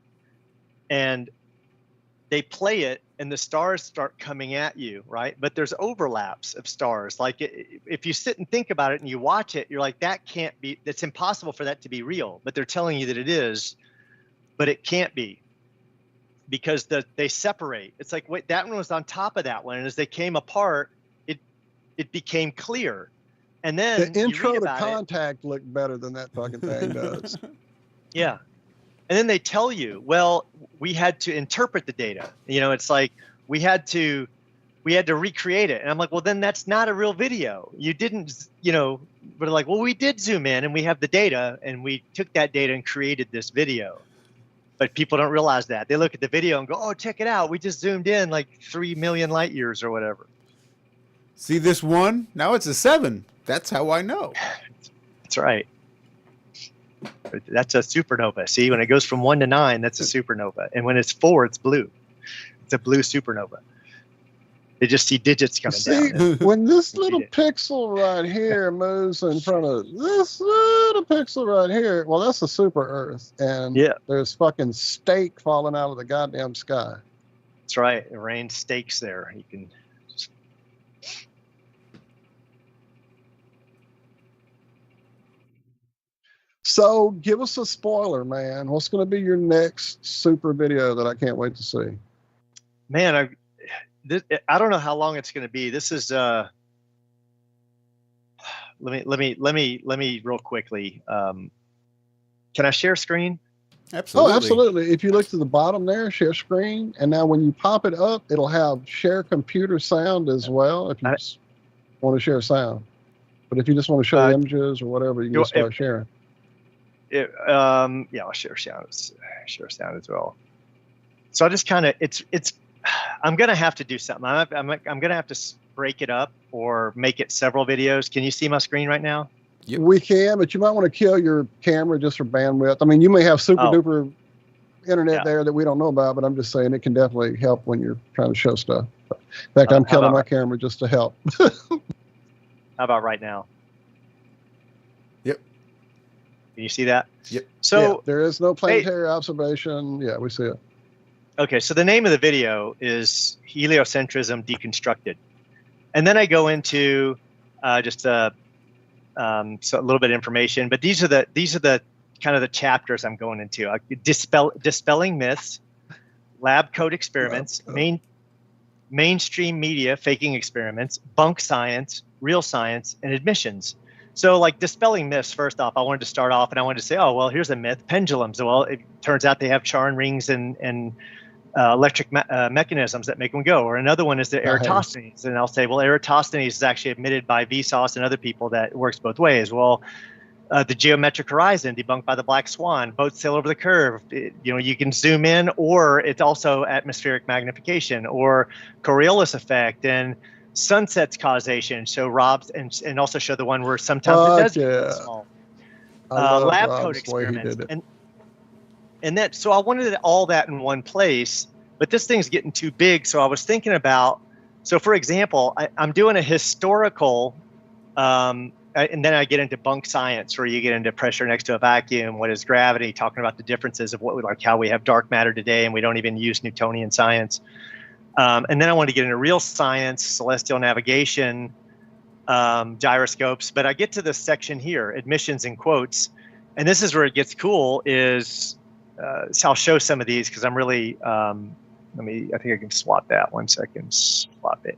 Speaker 8: and they play it, and the stars start coming at you, right? But there's overlaps of stars. Like if you sit and think about it and you watch it, you're like, that can't be. It's impossible for that to be real. But they're telling you that it is, but it can't be, because they separate. It's like, wait, that one was on top of that one, and as they came apart, it became clear. And then
Speaker 7: The intro
Speaker 8: you
Speaker 7: to
Speaker 8: read about
Speaker 7: Contact looked better than that fucking thing does.
Speaker 8: Yeah. And then they tell you, well, we had to interpret the data. You know, it's like we had to recreate it. And I'm like, well, then that's not a real video. You didn't, you know, but like, well, we did zoom in and we have the data, and we took that data and created this video. But people don't realize that. They look at the video and go, oh, check it out. We just zoomed in like 3 million light years or whatever.
Speaker 5: See this one? Now it's a 7. That's how I know.
Speaker 8: That's right. That's a supernova. See, when it goes from 1 to 9, that's a supernova. And when it's 4, it's blue. It's a blue supernova. They just see digits coming
Speaker 7: See,
Speaker 8: down.
Speaker 7: when this
Speaker 8: You
Speaker 7: little
Speaker 8: cheat
Speaker 7: pixel right here moves in front of this little pixel right here, well, that's a super Earth, and
Speaker 8: Yeah.
Speaker 7: there's fucking steak falling out of the goddamn sky.
Speaker 8: That's right. It rains steaks there. You can.
Speaker 7: So, give us a spoiler, man. What's going to be your next super video that I can't wait to see?
Speaker 8: Man, I don't know how long it's going to be. This is let me real quickly. Can I share screen?
Speaker 5: Absolutely.
Speaker 7: Oh, absolutely. If you look to the bottom there, share screen, and now when you pop it up, it'll have share computer sound as well. If you just want to share sound, but if you just want to show images or whatever, you can just start sharing.
Speaker 8: Yeah, I'll share sound as well. So I just kind of it's I'm gonna have to do something. I'm gonna have to break it up or make it several videos. Can you see my screen right now?
Speaker 5: Yep.
Speaker 7: We can, but you might want to kill your camera just for bandwidth. I mean, you may have super duper internet there that we don't know about, but I'm just saying it can definitely help when you're trying to show stuff. In fact, I'm killing my camera just to help.
Speaker 8: How about right now?
Speaker 5: Yep.
Speaker 8: Can you see that?
Speaker 5: Yep.
Speaker 8: So
Speaker 7: there is no planetary observation. Yeah, we see it.
Speaker 8: Okay, so the name of the video is Heliocentrism Deconstructed. And then I go into so a little bit of information, but these are the kind of the chapters I'm going into. Dispelling myths, lab coat experiments, mainstream media faking experiments, bunk science, real science, and admissions. So like dispelling myths, first off, I wanted to start off and I wanted to say, oh, well, here's a myth, pendulums. Well, it turns out they have Charn rings and electric mechanisms that make them go. Or another one is the Eratosthenes. And I'll say, well, Eratosthenes is actually admitted by Vsauce and other people that it works both ways. Well, the geometric horizon debunked by the black swan, boats sail over the curve. You can zoom in, or it's also atmospheric magnification, or Coriolis effect and sunsets causation. So Rob's and also show the one where sometimes it does get small. Lab coat experiments. And that, so I wanted all that in one place, but this thing's getting too big. So I was thinking about, so for example, I'm doing a historical, and then I get into bunk science, where you get into pressure next to a vacuum, what is gravity, talking about the differences of how we have dark matter today, and we don't even use Newtonian science. And then I want to get into real science, celestial navigation, gyroscopes. But I get to this section here, admissions in quotes, and this is where it gets cool. So I'll show some of these because I'm really. I think I can swap that 1 second. Swap it.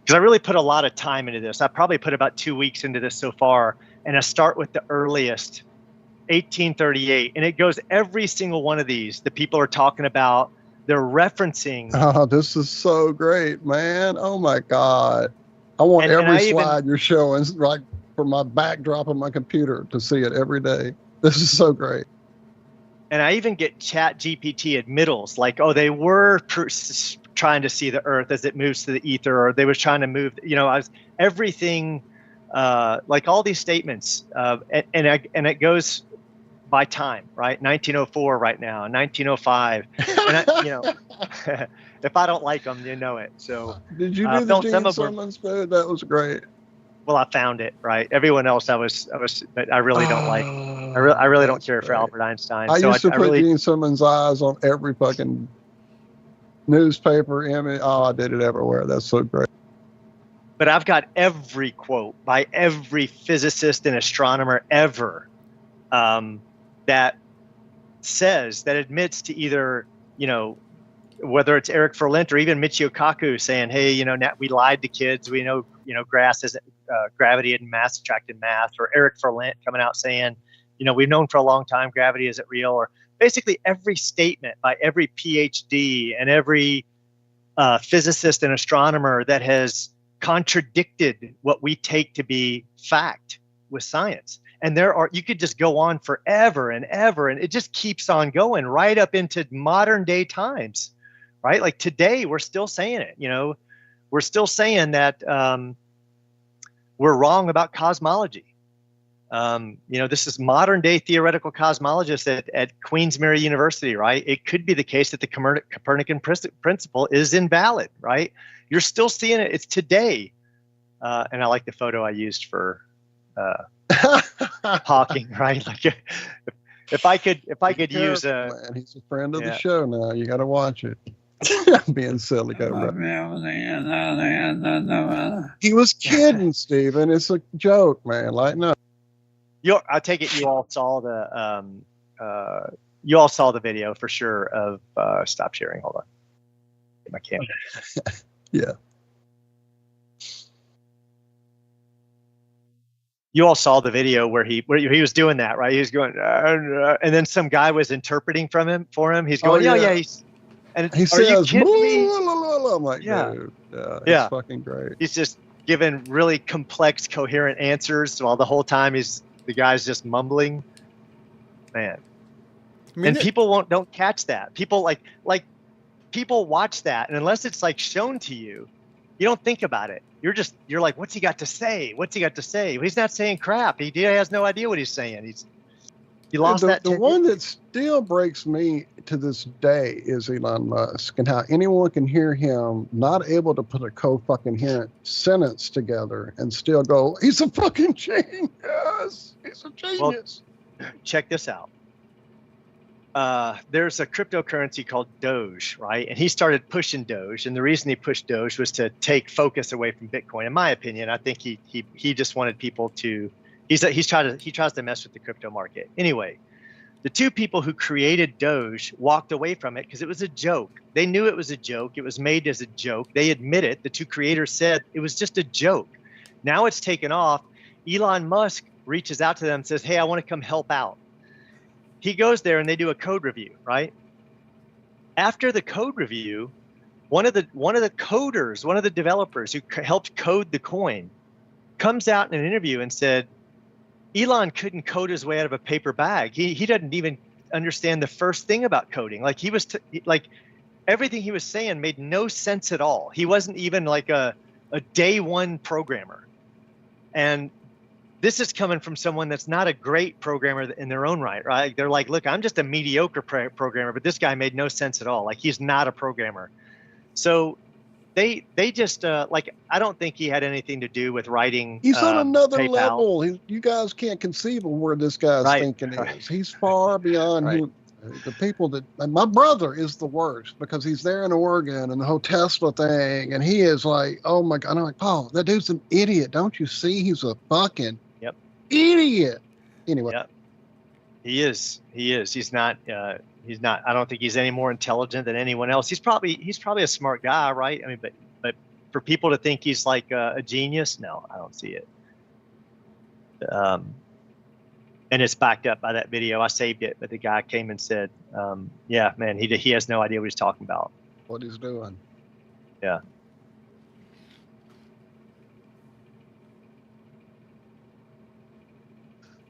Speaker 8: Because I really put a lot of time into this. I probably put about 2 weeks into this so far. And I start with the earliest, 1838. And it goes every single one of these. The people are talking about, they're referencing.
Speaker 7: Oh, this is so great, man. Oh, my God. I want every slide you're showing, like for my backdrop of my computer, to see it every day. This is so great.
Speaker 8: And I even get Chat GPT admittals, like, oh, they were trying to see the Earth as it moves to the ether, or they was trying to move, everything, like all these statements, and it goes by time, right? 1904 right now, 1905, and if I don't like them, you know it. So
Speaker 7: did you do the Gene Simmons bit? That was great.
Speaker 8: Well, I found it, right. Everyone else, I was, but I really don't like. I really don't care for Albert Einstein.
Speaker 7: I used to put Gene Simmons' eyes on every fucking newspaper image. Oh, I did it everywhere. That's so great.
Speaker 8: But I've got every quote by every physicist and astronomer ever that says, that admits to either, whether it's Eric Verlint or even Michio Kaku saying, hey, we lied to kids. We know, grass isn't gravity and mass attracted mass, or Eric Verlint coming out saying, we've known for a long time gravity isn't real, or basically every statement by every PhD and every physicist and astronomer that has contradicted what we take to be fact with science. And you could just go on forever and ever, and it just keeps on going right up into modern day times, right? Like today, we're still saying it, we're still saying that we're wrong about cosmology. This is modern day theoretical cosmologist at Queen's Mary University, right? It could be the case that the Copernican principle is invalid, right? You're still seeing it. It's today. And I like the photo I used for Hawking, right? Like if I could use
Speaker 7: man, he's a friend of the show now. You got to watch it. Being silly. He was kidding, Stephen. It's a joke, man. Lighten up.
Speaker 8: I take it you all saw the video for sure of stop sharing. Hold on. Get my camera.
Speaker 7: Yeah.
Speaker 8: You all saw the video where he was doing that, right? He was going, and then some guy was interpreting for him. He's going, yeah.
Speaker 7: He says, I'm like,
Speaker 8: yeah.
Speaker 7: Dude, it's fucking great.
Speaker 8: He's just giving really complex, coherent answers while the whole time the guy's just mumbling. Man. And people don't catch that. People like people watch that, and unless it's like shown to you, you don't think about it. You're like, what's he got to say? What's he got to say? He's not saying crap. He has no idea what he's saying. He lost that.
Speaker 7: The one that still breaks me to this day is Elon Musk, and how anyone can hear him not able to put a co-fucking sentence together and still go, he's a fucking genius. He's a genius.
Speaker 8: Well, check this out. There's a cryptocurrency called Doge, right? And he started pushing Doge, and the reason he pushed Doge was to take focus away from Bitcoin. In my opinion, I think he just wanted people to. He tries to mess with the crypto market. Anyway, the two people who created Doge walked away from it because it was a joke. They knew it was a joke. It was made as a joke. They admit it. The two creators said it was just a joke. Now it's taken off. Elon Musk reaches out to them and says, hey, I want to come help out. He goes there and they do a code review, right? After the code review, one of the coders, one of the developers who helped code the coin, comes out in an interview and said, Elon couldn't code his way out of a paper bag. He doesn't even understand the first thing about coding. Like everything he was saying made no sense at all. He wasn't even like a day one programmer. And this is coming from someone that's not a great programmer in their own right, right? They're like, look, I'm just a mediocre programmer, but this guy made no sense at all. Like he's not a programmer. So they just I don't think he had anything to do with writing.
Speaker 7: He's on another
Speaker 8: PayPal.
Speaker 7: Level. You guys can't conceive of where this guy's thinking is. He's far beyond the people that. My brother is the worst because he's there in Oregon and the whole Tesla thing, and he is like, oh my God. And I'm like, Paul, that dude's an idiot. Don't you see? He's a fucking idiot. Anyway.
Speaker 8: Yep. He is. He's not. He's not. I don't think he's any more intelligent than anyone else. He's probably a smart guy, right? I mean, but for people to think he's like a genius, no, I don't see it. And it's backed up by that video. I saved it, but the guy came and said, "Yeah, man, he has no idea what he's talking about.
Speaker 7: What he's doing."
Speaker 8: Yeah.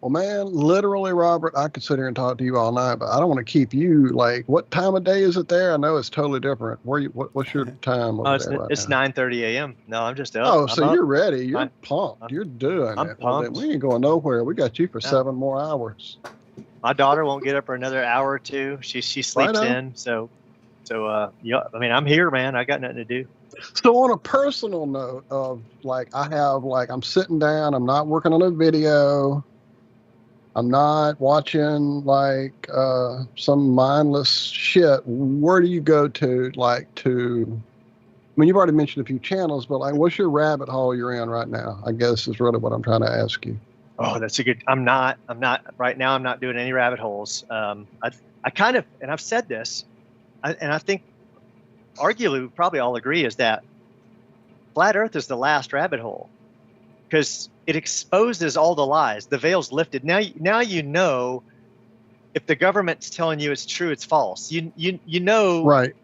Speaker 7: Well, man, literally, Robert, I could sit here and talk to you all night, but I don't want to keep you. Like, what time of day is it there? I know it's totally different. What's your time over there right
Speaker 8: it's
Speaker 7: now?
Speaker 8: 9:30 a.m. No, I'm just up.
Speaker 7: Oh, so you're ready. You're pumped. You're doing
Speaker 8: I'm
Speaker 7: it.
Speaker 8: pumped.
Speaker 7: We ain't going nowhere. We got you for 7 more hours.
Speaker 8: My daughter won't get up for another hour or two. She sleeps in. So yeah. I mean, I'm here, man. I got nothing to do.
Speaker 7: So on a personal note of I'm sitting down. I'm not working on a video. I'm not watching some mindless shit. Where do you go to I mean, you've already mentioned a few channels, but what's your rabbit hole you're in right now? I guess is really what I'm trying to ask you.
Speaker 8: Oh, that's a good, I'm not right now. I'm not doing any rabbit holes. I kind of, and I've said this, and I think arguably we probably all agree is that flat earth is the last rabbit hole because it exposes all the lies. The veil's lifted. Now you know if the government's telling you it's true, it's false. You know.
Speaker 7: Right.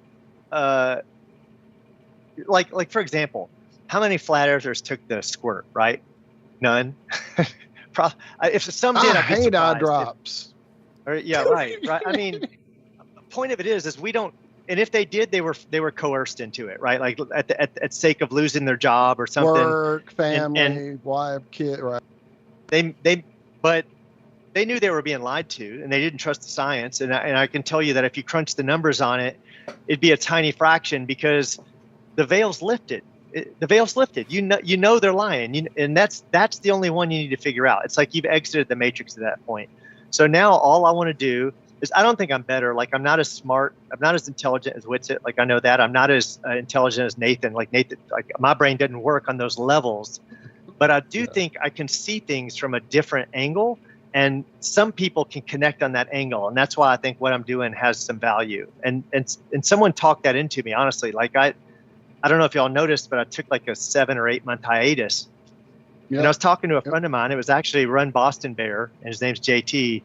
Speaker 8: Like for example, how many flat earthers took the squirt? Right. None. If some did,
Speaker 7: I hate eye drops.
Speaker 8: Yeah. Right. I mean, point of it is we don't. And if they did, they were coerced into it, right? Like at sake of losing their job or something.
Speaker 7: Work, family, wife, kid, right?
Speaker 8: but they knew they were being lied to, and they didn't trust the science. And I can tell you that if you crunch the numbers on it, it'd be a tiny fraction because the veil's lifted. The veil's lifted. You know they're lying, and that's the only one you need to figure out. It's like you've exited the matrix at that point. So now all I want to do is, I don't think I'm better. Like, I'm not as smart. I'm not as intelligent as Witsit. Like, I know that. I'm not as intelligent as Nathan. Like my brain doesn't work on those levels. But I do think I can see things from a different angle, and some people can connect on that angle. And that's why I think what I'm doing has some value. And someone talked that into me, honestly. Like, I don't know if y'all noticed, but I took like a 7 or 8 month hiatus.
Speaker 7: Yep.
Speaker 8: And I was talking to a friend of mine. It was actually Run Boston Bear, and his name's JT.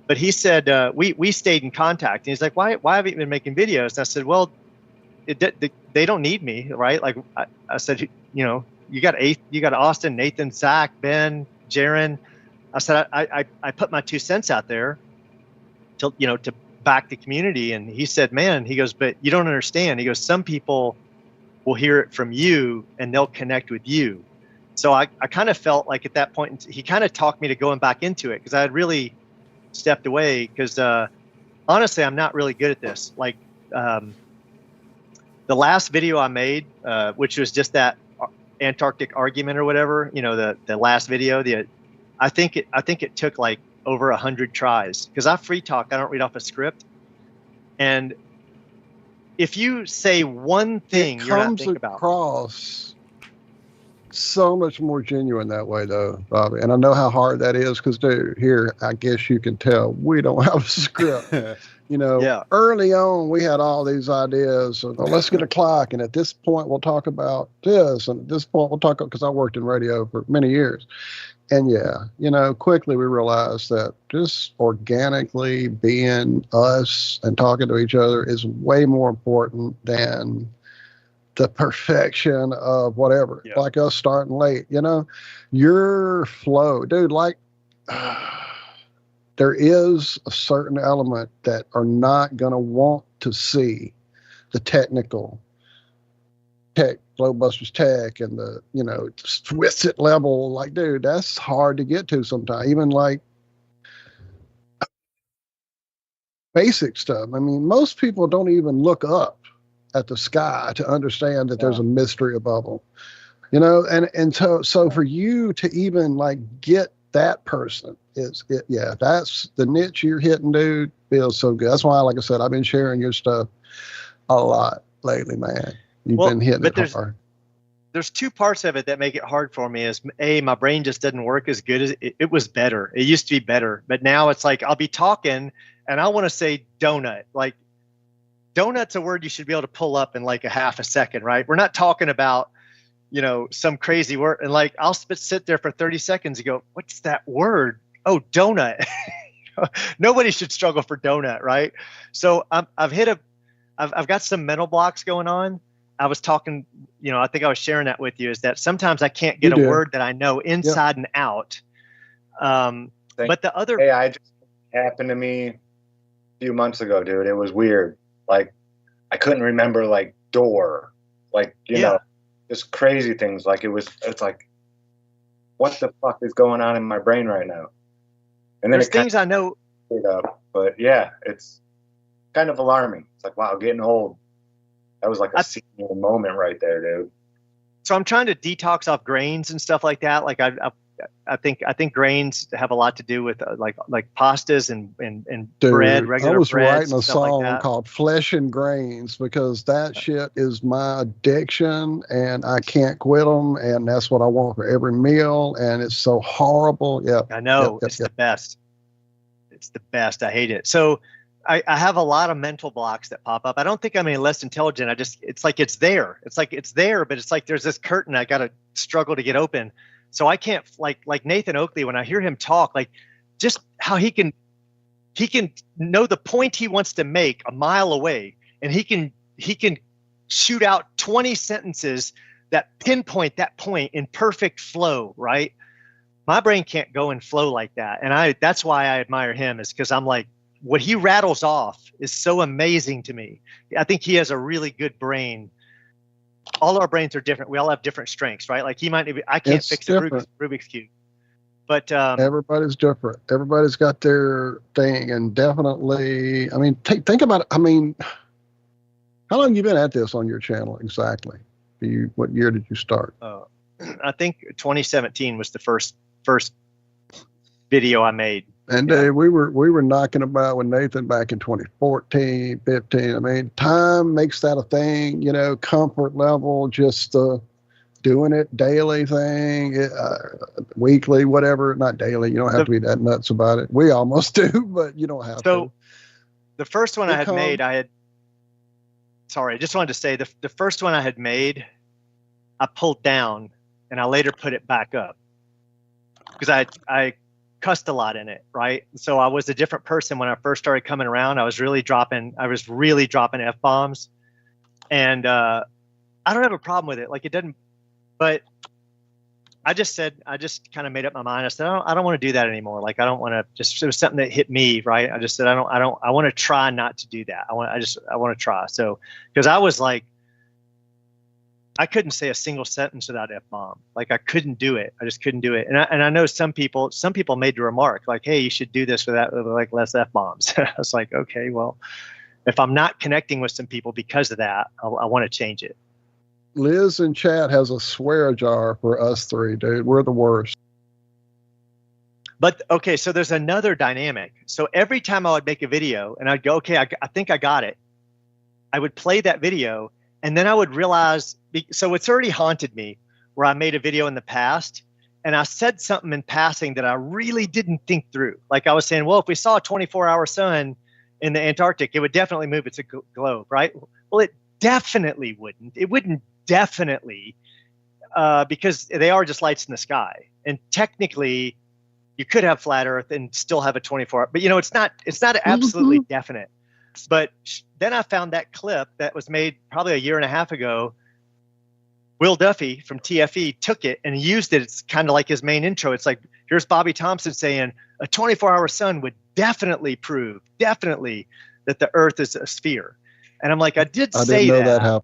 Speaker 8: But he said, we stayed in contact. And he's like, why haven't you been making videos? And I said, well, they don't need me, right? Like, I said, you know, you got Austin, Nathan, Zack, Ben, Jaron. I said, I put my 2 cents out there to back the community. And he said, man, he goes, but you don't understand. He goes, some people will hear it from you and they'll connect with you. So I kind of felt like at that point, he kind of talked me to going back into it, because I had really stepped away, because honestly, I'm not really good at this. Like, the last video I made, which was just that Antarctic argument or whatever, you know, the last video, I think it took like over 100 tries, because I free talk. I don't read off a script. And if you say one thing, you're not thinking about.
Speaker 7: It comes across so much more genuine that way, though, Bobby. And I know how hard that is, because, dude, here, I guess you can tell we don't have a script. You know, early on, we had all these ideas of, oh, let's get a clock, and at this point, we'll talk about this, and at this point, we'll talk, because I worked in radio for many years. And yeah, you know, quickly we realized that just organically being us and talking to each other is way more important than the perfection of whatever. Yeah. Like us starting late, you know, your flow, dude, like there is a certain element that are not going to want to see the technical tech, Globebusters tech, and the, you know, Witsit level. Like, dude, that's hard to get to sometimes. Even like basic stuff. I mean, most people don't even look up at the sky to understand that there's a mystery above them. You know, and so for you to even like get that person that's the niche you're hitting, dude. Feels so good. That's why, like I said, I've been sharing your stuff a lot lately, man. You've been hitting it hard.
Speaker 8: There's 2 parts of it that make it hard for me. Is A, my brain just doesn't work as good as it was better. It used to be better, but now it's like I'll be talking and I want to say donut. Like, donut's a word you should be able to pull up in like a half a second, right? We're not talking about, you know, some crazy word. And like, I'll sit there for 30 seconds and go, what's that word? Oh, donut. Nobody should struggle for donut, right? So I've got some mental blocks going on. I was talking, you know, I think I was sharing that with you, is that sometimes I can't get a word that I know inside and out. But the other,
Speaker 10: I just happened to me a few months ago, dude. It was weird. Like, I couldn't remember like door, like, you know, just crazy things. Like it's like, what the fuck is going on in my brain right now? And then
Speaker 8: there's things I know.
Speaker 10: But yeah, it's kind of alarming. It's like, wow, getting old. That was like a senior moment right there, dude.
Speaker 8: So I'm trying to detox off grains and stuff like that. Like I think grains have a lot to do with like pastas and dude, bread, regular bread.
Speaker 7: I was writing a song
Speaker 8: like
Speaker 7: called Flesh and Grains, because that shit is my addiction and I can't quit them. And that's what I want for every meal. And it's so horrible. Yeah.
Speaker 8: I know. It's the best. It's the best. I hate it. So I have a lot of mental blocks that pop up. I don't think I'm any less intelligent. It's like it's there. It's like it's there, but it's like there's this curtain I got to struggle to get open. So I can't, like Nathan Oakley, when I hear him talk, like just how he can know the point he wants to make a mile away, and he can shoot out 20 sentences that pinpoint that point in perfect flow, right? My brain can't go and flow like that. And that's why I admire him, is because I'm like, what he rattles off is so amazing to me. I think he has a really good brain. All our brains are different. We all have different strengths, right? Like I can't fix a Rubik's Cube. But
Speaker 7: everybody's different. Everybody's got their thing, and definitely, I mean, think about it. I mean, how long have you been at this on your channel exactly? What year did you start?
Speaker 8: I think 2017 was the first video I made.
Speaker 7: And we were knocking about with Nathan back in 2014, 15. I mean, time makes that a thing, you know, comfort level, just doing it daily thing, weekly, whatever, not daily. You don't have to be that nuts about it. We almost do, but you don't have to.
Speaker 8: So the first one I had made, sorry, I just wanted to say the first one I had made, I pulled down and I later put it back up because I cussed a lot in it, right? So I was a different person when I first started coming around. I was really dropping F-bombs, and I don't have a problem with it. Like, it doesn't, but I just kind of made up my mind. I said, I don't want to do that anymore. Like, I don't want to it was something that hit me, right? I just said, I want to try not to do that. I want to try. So, because I was like, I couldn't say a single sentence without F-bomb. Like, I couldn't do it. I just couldn't do it. And I know some people made the remark like, hey, you should do this with like less F-bombs. I was like, okay, well, if I'm not connecting with some people because of that, I want to change it.
Speaker 7: Liz in chat has a swear jar for us three, dude. We're the worst.
Speaker 8: But okay, so there's another dynamic. So every time I would make a video and I'd go, okay, I think I got it, I would play that video, and then I would realize, so it's already haunted me where I made a video in the past and I said something in passing that I really didn't think through. Like, I was saying, well, if we saw a 24-hour sun in the Antarctic, it would definitely move its globe, right? Well, it definitely wouldn't. It wouldn't definitely, because they are just lights in the sky. And technically, you could have flat Earth and still have a 24-hour, but it's not absolutely definite. But then I found that clip that was made probably a year and a half ago. Will Duffy from TFE took it and used it. It's kind of like his main intro. It's like, here's Bobby Thompson saying a 24-hour sun would definitely prove that the Earth is a sphere. And I'm like, I didn't know that happened.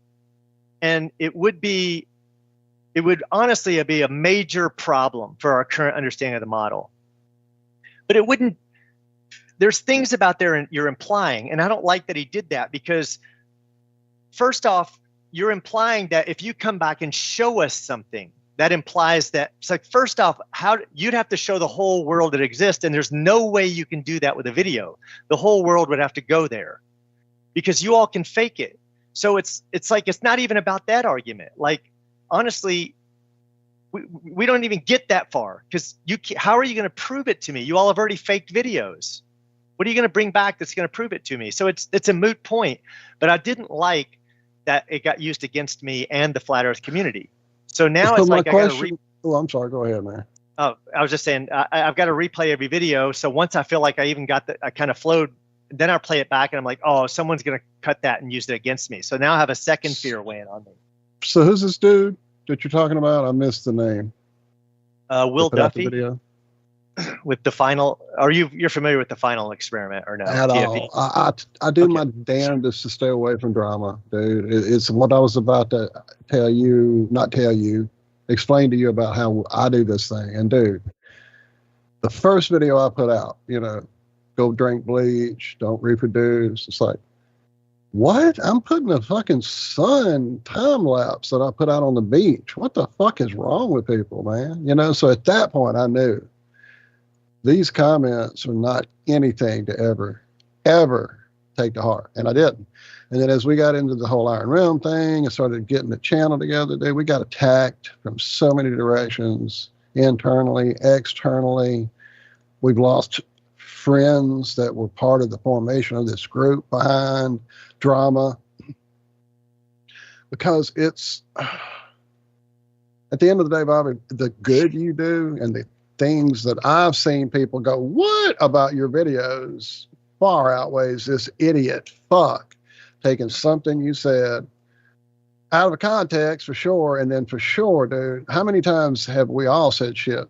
Speaker 8: And it would honestly be a major problem for our current understanding of the model. But it wouldn't. There's things about there you're implying, and I don't like that he did that, because first off, you're implying that if you come back and show us something, that implies that it's like, first off, you'd have to show the whole world that exists, and there's no way you can do that with a video. The whole world would have to go there because you all can fake it. So it's like, it's not even about that argument. Like, honestly, we don't even get that far, because how are you going to prove it to me? You all have already faked videos. What are you going to bring back that's going to prove it to me? So it's a moot point. But I didn't like that it got used against me and the flat Earth community. So now it's like, I got to
Speaker 7: I'm sorry. Go ahead, man.
Speaker 8: Oh, I was just saying, I've got to replay every video. So once I feel like I even got I kind of flowed, then I play it back and I'm like, oh, someone's going to cut that and use it against me. So now I have a second fear weighing on me.
Speaker 7: So who's this dude that you're talking about? I missed the name.
Speaker 8: Will Duffy. With the final, you're familiar with the final experiment or no?
Speaker 7: At
Speaker 8: TFE?
Speaker 7: all. I do my damnedest to stay away from drama, dude. It's what I was about to explain to you about how I do this thing. And dude, the first video I put out, go drink bleach, don't reproduce. It's like, what? I'm putting a fucking sun time lapse that I put out on the beach. What the fuck is wrong with people, man? So at that point I knew these comments are not anything to ever take to heart. And I didn't. And then as we got into the whole Iron Realm thing and started getting the channel together, dude, we got attacked from so many directions, internally, externally. We've lost friends that were part of the formation of this group behind drama. Because it's, at the end of the day, Bobby, the good you do and the things that I've seen people go, what about your videos, far outweighs this idiot fuck taking something you said out of context, for sure. And then for sure, dude, how many times have we all said shit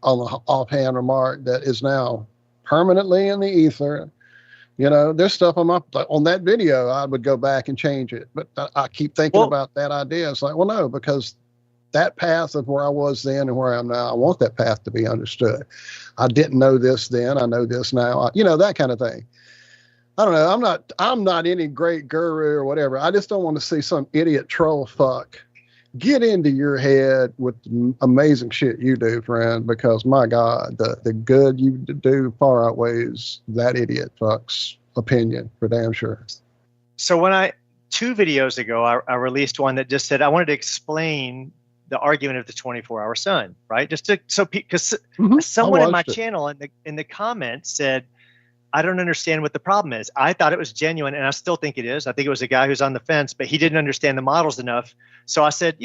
Speaker 7: on the offhand remark that is now permanently in the ether? There's stuff on that video, I would go back and change it. But I keep thinking about that idea. It's like, well, no, because that path of where I was then and where I am now, I want that path to be understood. I didn't know this then. I know this now. That kind of thing. I don't know. I'm not any great guru or whatever. I just don't want to see some idiot troll fuck get into your head with amazing shit you do, friend, because my God, the good you do far outweighs that idiot fuck's opinion for damn sure.
Speaker 8: So when 2 videos ago, I released one that just said, I wanted to explain the argument of the 24-hour sun, right? Just because someone in my channel in the comments said, I don't understand what the problem is. I thought it was genuine, and I still think it is. I think it was a guy who's on the fence, but he didn't understand the models enough. So I said,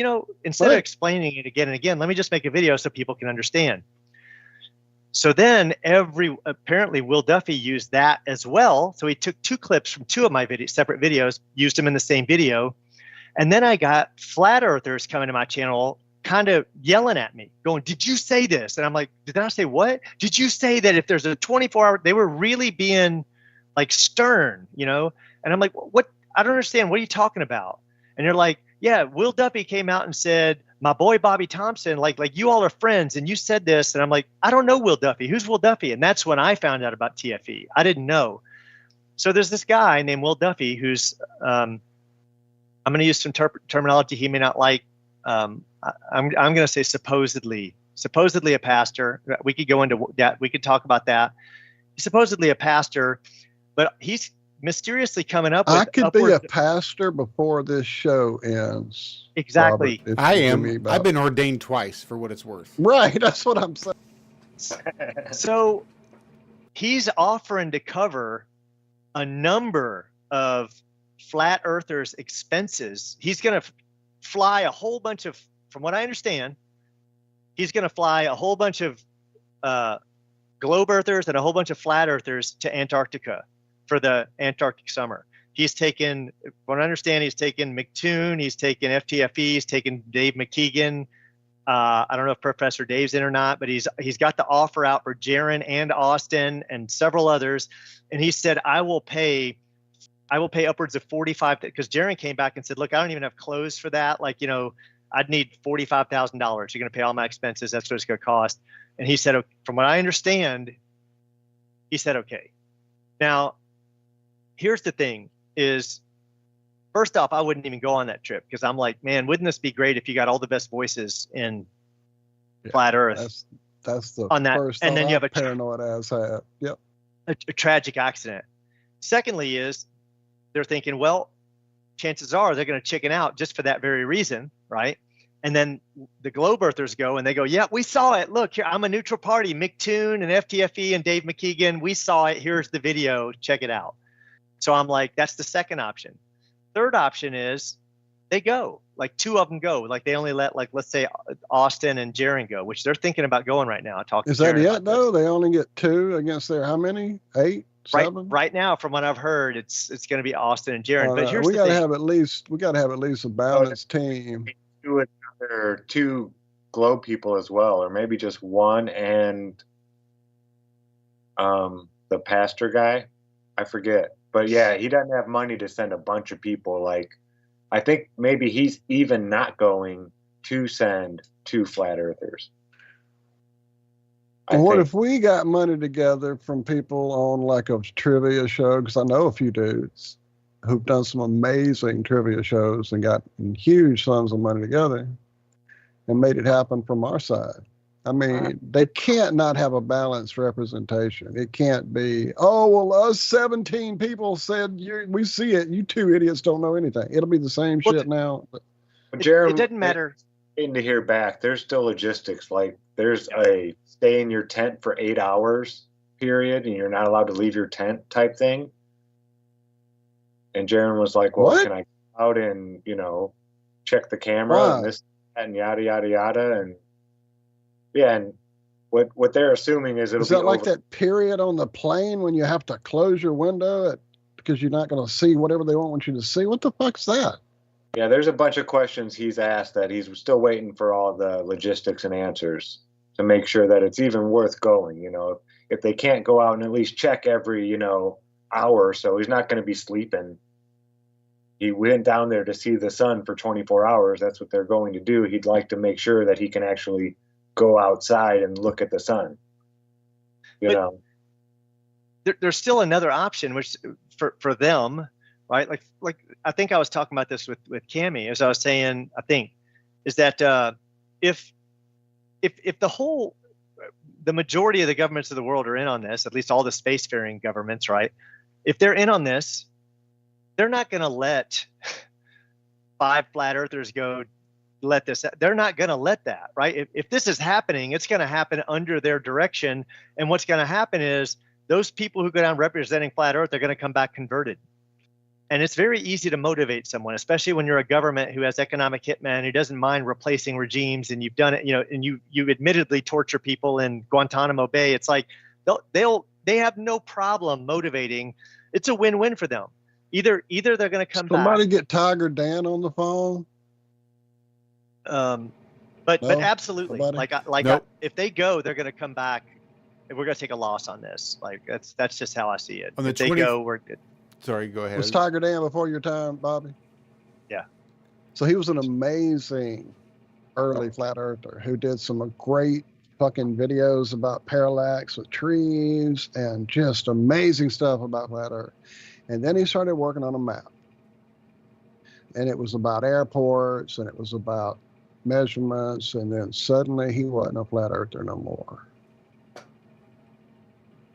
Speaker 8: instead of explaining it again and again, let me just make a video so people can understand. So then apparently Will Duffy used that as well. So he took 2 clips from 2 of my separate videos, used them in the same video. And then I got flat earthers coming to my channel kind of yelling at me, going, did you say this? And I'm like, did I say what? Did you say that if there's a 24-hour, they were really being like stern, And I'm like, what? I don't understand. What are you talking about? And they're like, yeah, Will Duffy came out and said, my boy Bobby Thompson, like you all are friends, and you said this. And I'm like, I don't know Will Duffy. Who's Will Duffy? And that's when I found out about TFE. I didn't know. So there's this guy named Will Duffy who's, I'm going to use some terminology he may not like. I'm going to say supposedly a pastor. We could go into that. We could talk about that. He's supposedly a pastor, but he's mysteriously coming up with
Speaker 7: I could be a pastor before this show ends.
Speaker 8: Exactly.
Speaker 7: Robert,
Speaker 5: I am. I've been ordained twice, for what it's worth.
Speaker 7: Right. That's what I'm saying.
Speaker 8: So he's offering to cover a number of flat earthers' expenses. He's going to fly a whole bunch of, from what I understand, he's going to fly a whole bunch of globe earthers and a whole bunch of flat earthers to Antarctica for the Antarctic summer. He's taken, from what I understand, he's taken McToon, he's taken FTFE, he's taken Dave McKeegan. I don't know if Professor Dave's in or not, but he's got the offer out for Jaron and Austin and several others. And he said, I will pay upwards of 45, because Jaron came back and said, look, I don't even have clothes for that. Like, I'd need $45,000. You're going to pay all my expenses. That's what it's going to cost. And he said, from what I understand, he said, okay. Now, here's the thing is, first off, I wouldn't even go on that trip because I'm like, man, wouldn't this be great if you got all the best voices in flat Earth?
Speaker 7: That's the
Speaker 8: on that,
Speaker 7: first
Speaker 8: and then you have a
Speaker 7: paranoid ass hat. Yep.
Speaker 8: A tragic accident. Secondly, is they're thinking, well, chances are they're going to chicken out just for that very reason, right? And then the globe earthers go and they go, yeah, we saw it. Look here, I'm a neutral party. McToon and FTFE and Dave McKeegan, we saw it. Here's the video. Check it out. So I'm like, that's the second option. Third option is they go, like 2 of them go. Like they only let, like, let's say Austin and Jaron go, which they're thinking about going right now.
Speaker 7: Is that it though? They only get 2 against their, how many? 8? 7?
Speaker 8: Right now, from what I've heard, it's going to be Austin and Jaron. But here's
Speaker 7: we
Speaker 8: the
Speaker 7: got to
Speaker 8: thing.
Speaker 7: have at least a balanced team.
Speaker 10: 2 globe people as well, or maybe just 1 and the pastor guy. I forget. But yeah, he doesn't have money to send a bunch of people. Like, I think maybe he's even not going to send 2 flat earthers.
Speaker 7: And what if we got money together from people on like a trivia show? Because I know a few dudes who've done some amazing trivia shows and got huge sums of money together and made it happen from our side. I mean, they can't not have a balanced representation. It can't be, oh, well, us 17 people said, we see it. You 2 idiots don't know anything. It'll be the same shit now. But
Speaker 8: It doesn't matter.
Speaker 10: Waiting to hear back. There's still logistics. Like, there's a stay in your tent for 8 hours period, and you're not allowed to leave your tent type thing. And Jaron was like, well,
Speaker 7: What?
Speaker 10: can I go out and, check the camera and this and yada, yada, yada. And yeah, and what they're assuming is it'll
Speaker 7: is
Speaker 10: be
Speaker 7: that like
Speaker 10: over.
Speaker 7: that period on the plane when you have to close your window because you're not going to see whatever they want you to see? What the fuck's that?
Speaker 10: Yeah, there's a bunch of questions he's asked that he's still waiting for all the logistics and answers to make sure that it's even worth going. If they can't go out and at least check every, hour or so, he's not going to be sleeping he went down there to see the sun for 24 hours. That's what they're going to do. He'd like to make sure that he can actually go outside and look at the sun. You know,
Speaker 8: there's still another option, which for them, right? Like I think I was talking about this with Cami, as I was saying, I think, is that if the majority of the governments of the world are in on this, at least all the spacefaring governments, right? If they're in on this, they're not going to let 5 flat earthers go let this. They're not going to let that, right? If this is happening, it's going to happen under their direction. And what's going to happen is those people who go down representing flat earth are going to come back converted. And it's very easy to motivate someone, especially when you're a government who has economic hitman, who doesn't mind replacing regimes, and you've done it, and you admittedly torture people in Guantanamo Bay. It's like they have no problem motivating. It's a win-win for them. Either they're going to come
Speaker 7: Somebody
Speaker 8: back.
Speaker 7: get Tiger Dan on the phone.
Speaker 8: But
Speaker 7: No?
Speaker 8: absolutely,
Speaker 7: Nobody?
Speaker 5: Nope.
Speaker 8: if they go, they're going to come back, and we're going to take a loss on this. Like that's just how I see it.
Speaker 5: On the
Speaker 8: If they
Speaker 5: 20
Speaker 8: go, we're good.
Speaker 5: Sorry, go ahead.
Speaker 7: Was Tiger Dan before your time, Bobby?
Speaker 8: Yeah.
Speaker 7: So he was an amazing early flat earther who did some great fucking videos about parallax with trees and just amazing stuff about flat earth. And then he started working on a map. And it was about airports and it was about measurements. And then suddenly he wasn't a flat earther no more.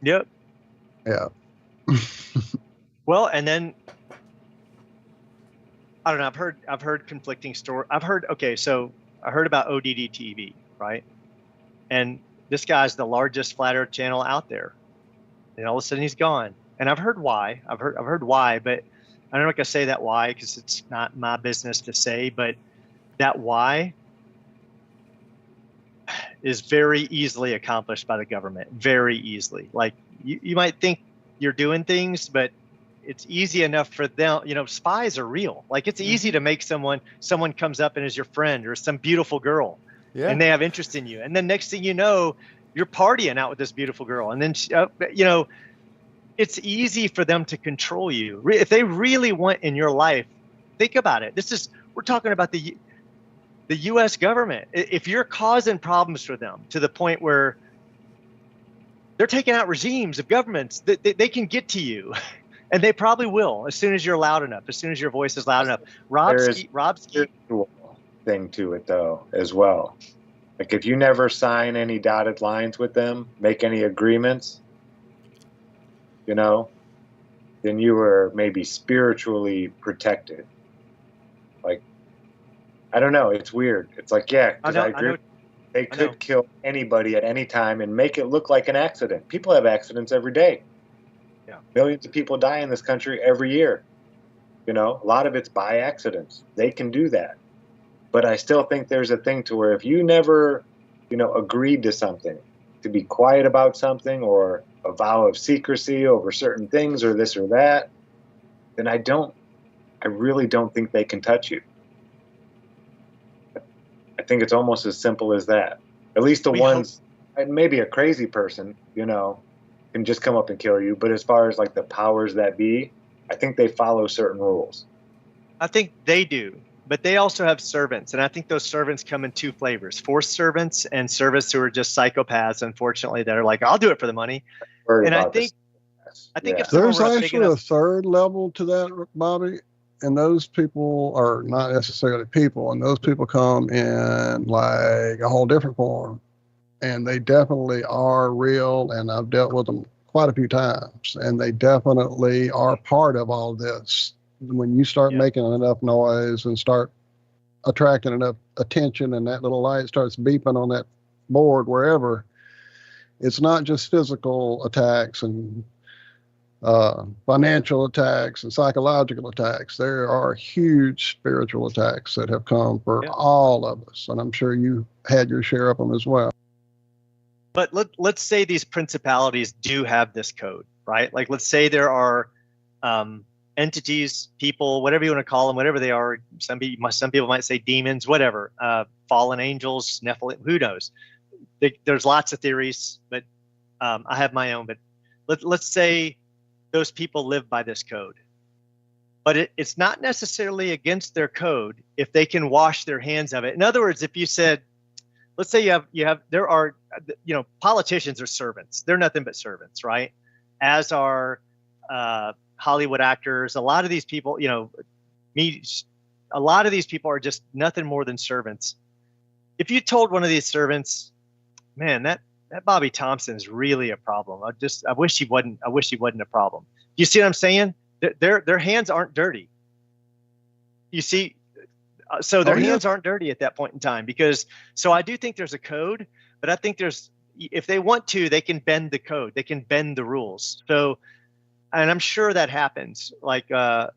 Speaker 8: Yep.
Speaker 7: Yeah.
Speaker 8: Well, and then I don't know. I've heard conflicting stories. So I heard about ODD TV, right? And this guy's the largest flat Earth channel out there, and all of a sudden he's gone. And I've heard why. I've heard why, but I'm not gonna say that why because it's not my business to say. But that why is very easily accomplished by the government. Very easily. Like you might think you're doing things, but it's easy enough for them. Spies are real. Like it's easy to make someone comes up and is your friend or some beautiful girl, and they have interest in you. And then next thing you know, you're partying out with this beautiful girl. And then, it's easy for them to control you. If they really want in your life, think about it. We're talking about the U.S. government. If you're causing problems for them to the point where they're taking out regimes of governments, they can get to you. And they probably will as soon as you're loud enough, as soon as your voice is loud enough.
Speaker 10: There's a spiritual thing to it, though, as well. Like if you never sign any dotted lines with them, make any agreements, then you were maybe spiritually protected. Like, I don't know. It's weird. It's like, yeah, because I agree. They could kill anybody at any time and make it look like an accident. People have accidents every day.
Speaker 8: Yeah.
Speaker 10: Millions of people die in this country every year. A lot of it's by accidents. They can do that. But I still think there's a thing to where if you never, agreed to something, to be quiet about something or a vow of secrecy over certain things or this or that, then I really don't think they can touch you. I think it's almost as simple as that. At least the ones, maybe a crazy person, can just come up and kill you. But as far as like the powers that be, I think they follow certain rules.
Speaker 8: I think they do, but they also have servants. And I think those servants come in 2 flavors: forced servants and servants who are just psychopaths, unfortunately, that are like, I'll do it for the money. And I think if
Speaker 7: there's
Speaker 8: someone were
Speaker 7: actually a third level to that, Bobby. And those people are not necessarily people. And those people come in like a whole different form. And they definitely are real, and I've dealt with them quite a few times, and they definitely are part of all this. When you start making enough noise and start attracting enough attention and that little light starts beeping on that board wherever, it's not just physical attacks and financial attacks and psychological attacks. There are huge spiritual attacks that have come for all of us, and I'm sure you had your share of them as well.
Speaker 8: But let's say these principalities do have this code, right? Like, let's say there are entities, people, whatever you want to call them, whatever they are. Some people might say demons, whatever, fallen angels, Nephilim, who knows? There's lots of theories, but I have my own. But let's say those people live by this code. but it's not necessarily against their code if they can wash their hands of it. In other words, if you said, let's say there are, politicians are servants. They're nothing but servants, right? As are Hollywood actors. A lot of these people, a lot of these people are just nothing more than servants. If you told one of these servants, man, that Bobby Thompson is really a problem. I wish he wasn't a problem. You see what I'm saying? Their hands aren't dirty. You see, so their hands aren't dirty at that point in time so I do think there's a code, but I think if they want to, they can bend the code. They can bend the rules. So, and I'm sure that happens. Like, I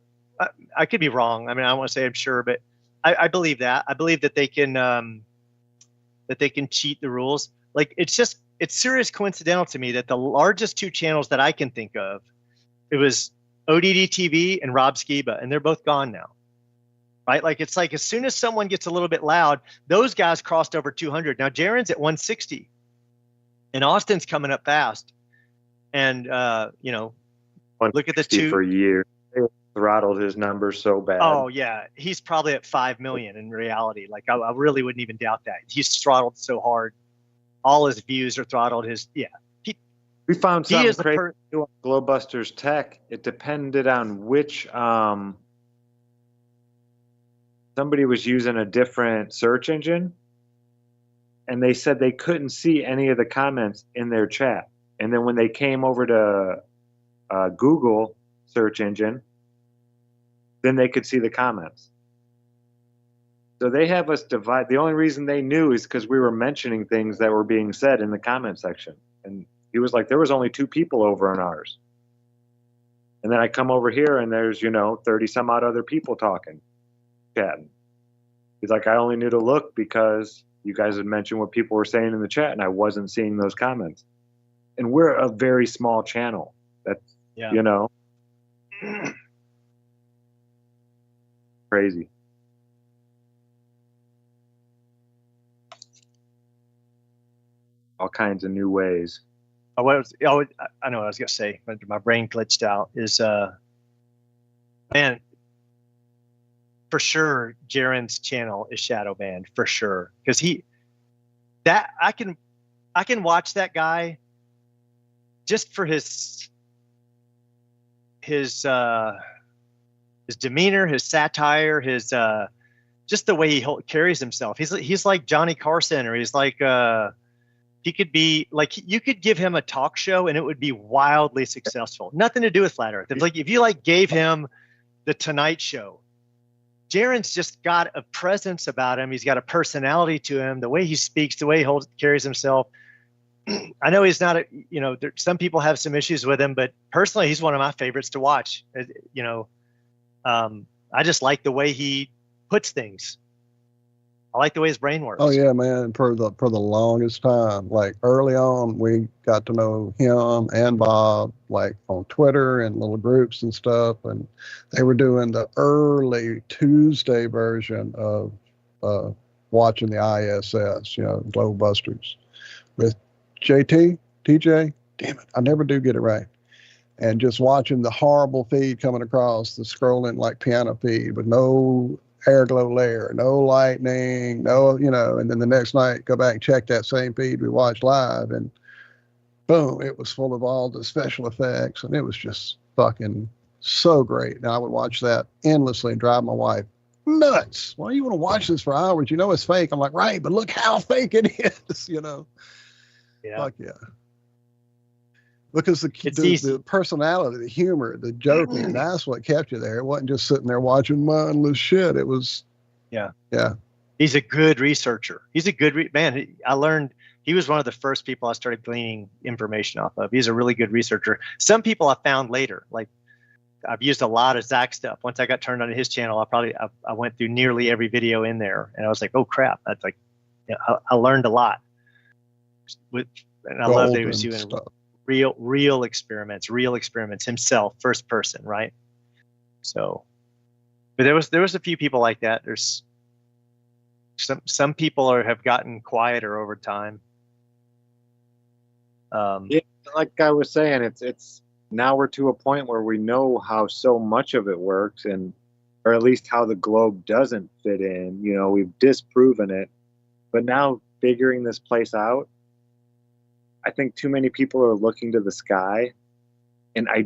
Speaker 8: could be wrong. I mean, I don't want to say I'm sure, but I believe that. I believe that they can cheat the rules. Like, it's serious coincidental to me that the largest two channels that I can think of, it was ODD TV and Rob Skiba, and they're both gone now. Right? Like, it's like as soon as someone gets a little bit loud, those guys crossed over 200. Now Jaron's at 160, and Austin's coming up fast. And look at the two
Speaker 10: for years. They throttled his numbers so bad.
Speaker 8: Oh yeah, he's probably at 5 million in reality. Like, I really wouldn't even doubt that. He's throttled so hard. All his views are throttled.
Speaker 10: We found something crazy on Glowbusters Tech. It depended on which somebody was using a different search engine, and they said they couldn't see any of the comments in their chat. And then when they came over to Google search engine, then they could see the comments. So they have us divide. The only reason they knew is because we were mentioning things that were being said in the comment section. And he was like, there was only 2 people over on ours. And then I come over here and there's, 30 some odd other people talking, chatting. He's like, I only knew to look because you guys had mentioned what people were saying in the chat and I wasn't seeing those comments. And we're a very small channel. That's, crazy. All kinds of new ways.
Speaker 8: I know what I was gonna say, but my brain glitched out. Is man, for sure, Jaron's channel is shadow banned for sure, because I can watch that guy just for his demeanor, his satire, his just the way he carries himself. He's like Johnny Carson, or he's like he could be like, you could give him a talk show and it would be wildly successful. Nothing to do with flat Earth. It's like if you gave him the Tonight Show, Jaron's just got a presence about him. He's got a personality to him. The way he speaks, the way he carries himself. I know he's not some people have some issues with him, but personally, he's one of my favorites to watch. I just like the way he puts things. I like the way his brain works.
Speaker 7: Oh yeah, man. For the longest time, like early on, we got to know him and Bob, like on Twitter and little groups and stuff, and they were doing the early Tuesday version of watching the ISS, Glowbusters, with TJ. Damn it, I never do get it right. And just watching the horrible feed coming across the scrolling like piano feed with no airglow layer, no lightning, and then the next night go back and check that same feed we watched live, and boom, it was full of all the special effects, and it was just fucking so great. And I would watch that endlessly and drive my wife nuts. Why do you want to watch this for hours? It's fake. I'm like, right, but look how fake it is, Yeah. Fuck yeah. Because the personality, the humor, the joking, that's what kept you there. It wasn't just sitting there watching mindless shit. It was,
Speaker 8: yeah.
Speaker 7: He's
Speaker 8: a good researcher. He's a good man. I learned he was one of the first people I started gleaning information off of. He's a really good researcher. Some people I found later, like I've used a lot of Zack stuff. Once I got turned on to his channel, I went through nearly every video in there, and I was like, oh crap, that's like, I learned a lot. And I love that he was doing stuff. Real experiments himself, first person, right? So, but there was a few people like that. There's some people have gotten quieter over time.
Speaker 10: Yeah, like I was saying, it's now we're to a point where we know how so much of it works, and or at least how the globe doesn't fit in. You know, we've disproven it, but now figuring this place out, I think too many people are looking to the sky, and I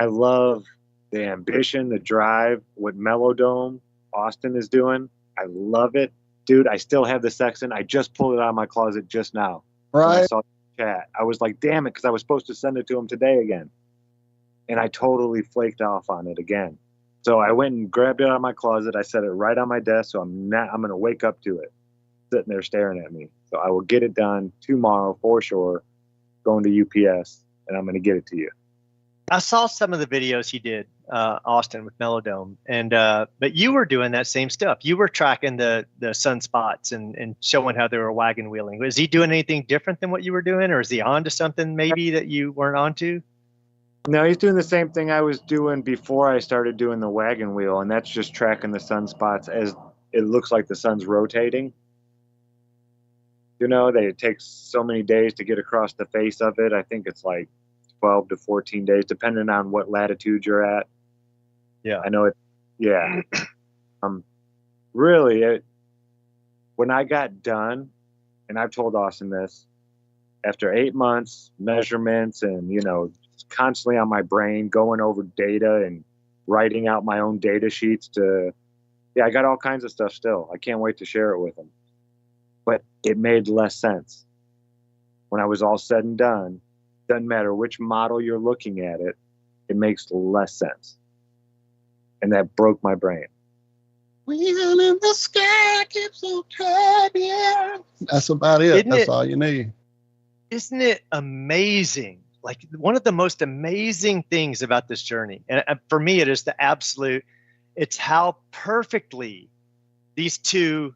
Speaker 10: love the ambition, the drive, what Melodome Austin is doing. I love it. Dude, I still have the sextant. I just pulled it out of my closet just now. When I
Speaker 7: Right.
Speaker 10: saw the chat. I was like, damn it, because I was supposed to send it to him today again. And I totally flaked off on it again. So I went and grabbed it out of my closet. I set it right on my desk, so I'm going to wake up to it, sitting there staring at me. So I will get it done tomorrow for sure, going to UPS, and I'm going to get it to you.
Speaker 8: I saw some of the videos he did, Austin, with Melodome, and but you were doing that same stuff. You were tracking the sunspots and showing how they were wagon wheeling. Was he doing anything different than what you were doing, or is he onto something maybe that you weren't onto?
Speaker 10: No, he's doing the same thing I was doing before I started doing the wagon wheel, and that's just tracking the sunspots as it looks like the sun's rotating. You know, it takes so many days to get across the face of it. I think it's like 12 to 14 days, depending on what latitude you're at.
Speaker 8: Yeah.
Speaker 10: I know it. Yeah. Really, when I got done, and I've told Austin this, after 8 months, measurements, and, you know, constantly on my brain, going over data and writing out my own data sheets I got all kinds of stuff still. I can't wait to share it with him. But it made less sense. When I was all said and done, doesn't matter which model you're looking at it, it makes less sense. And that broke my brain.
Speaker 7: Wheel in the sky keeps on turning. That's about it. That's all you need.
Speaker 8: Isn't it amazing? Like, one of the most amazing things about this journey, and for me, it is the absolute, it's how perfectly these two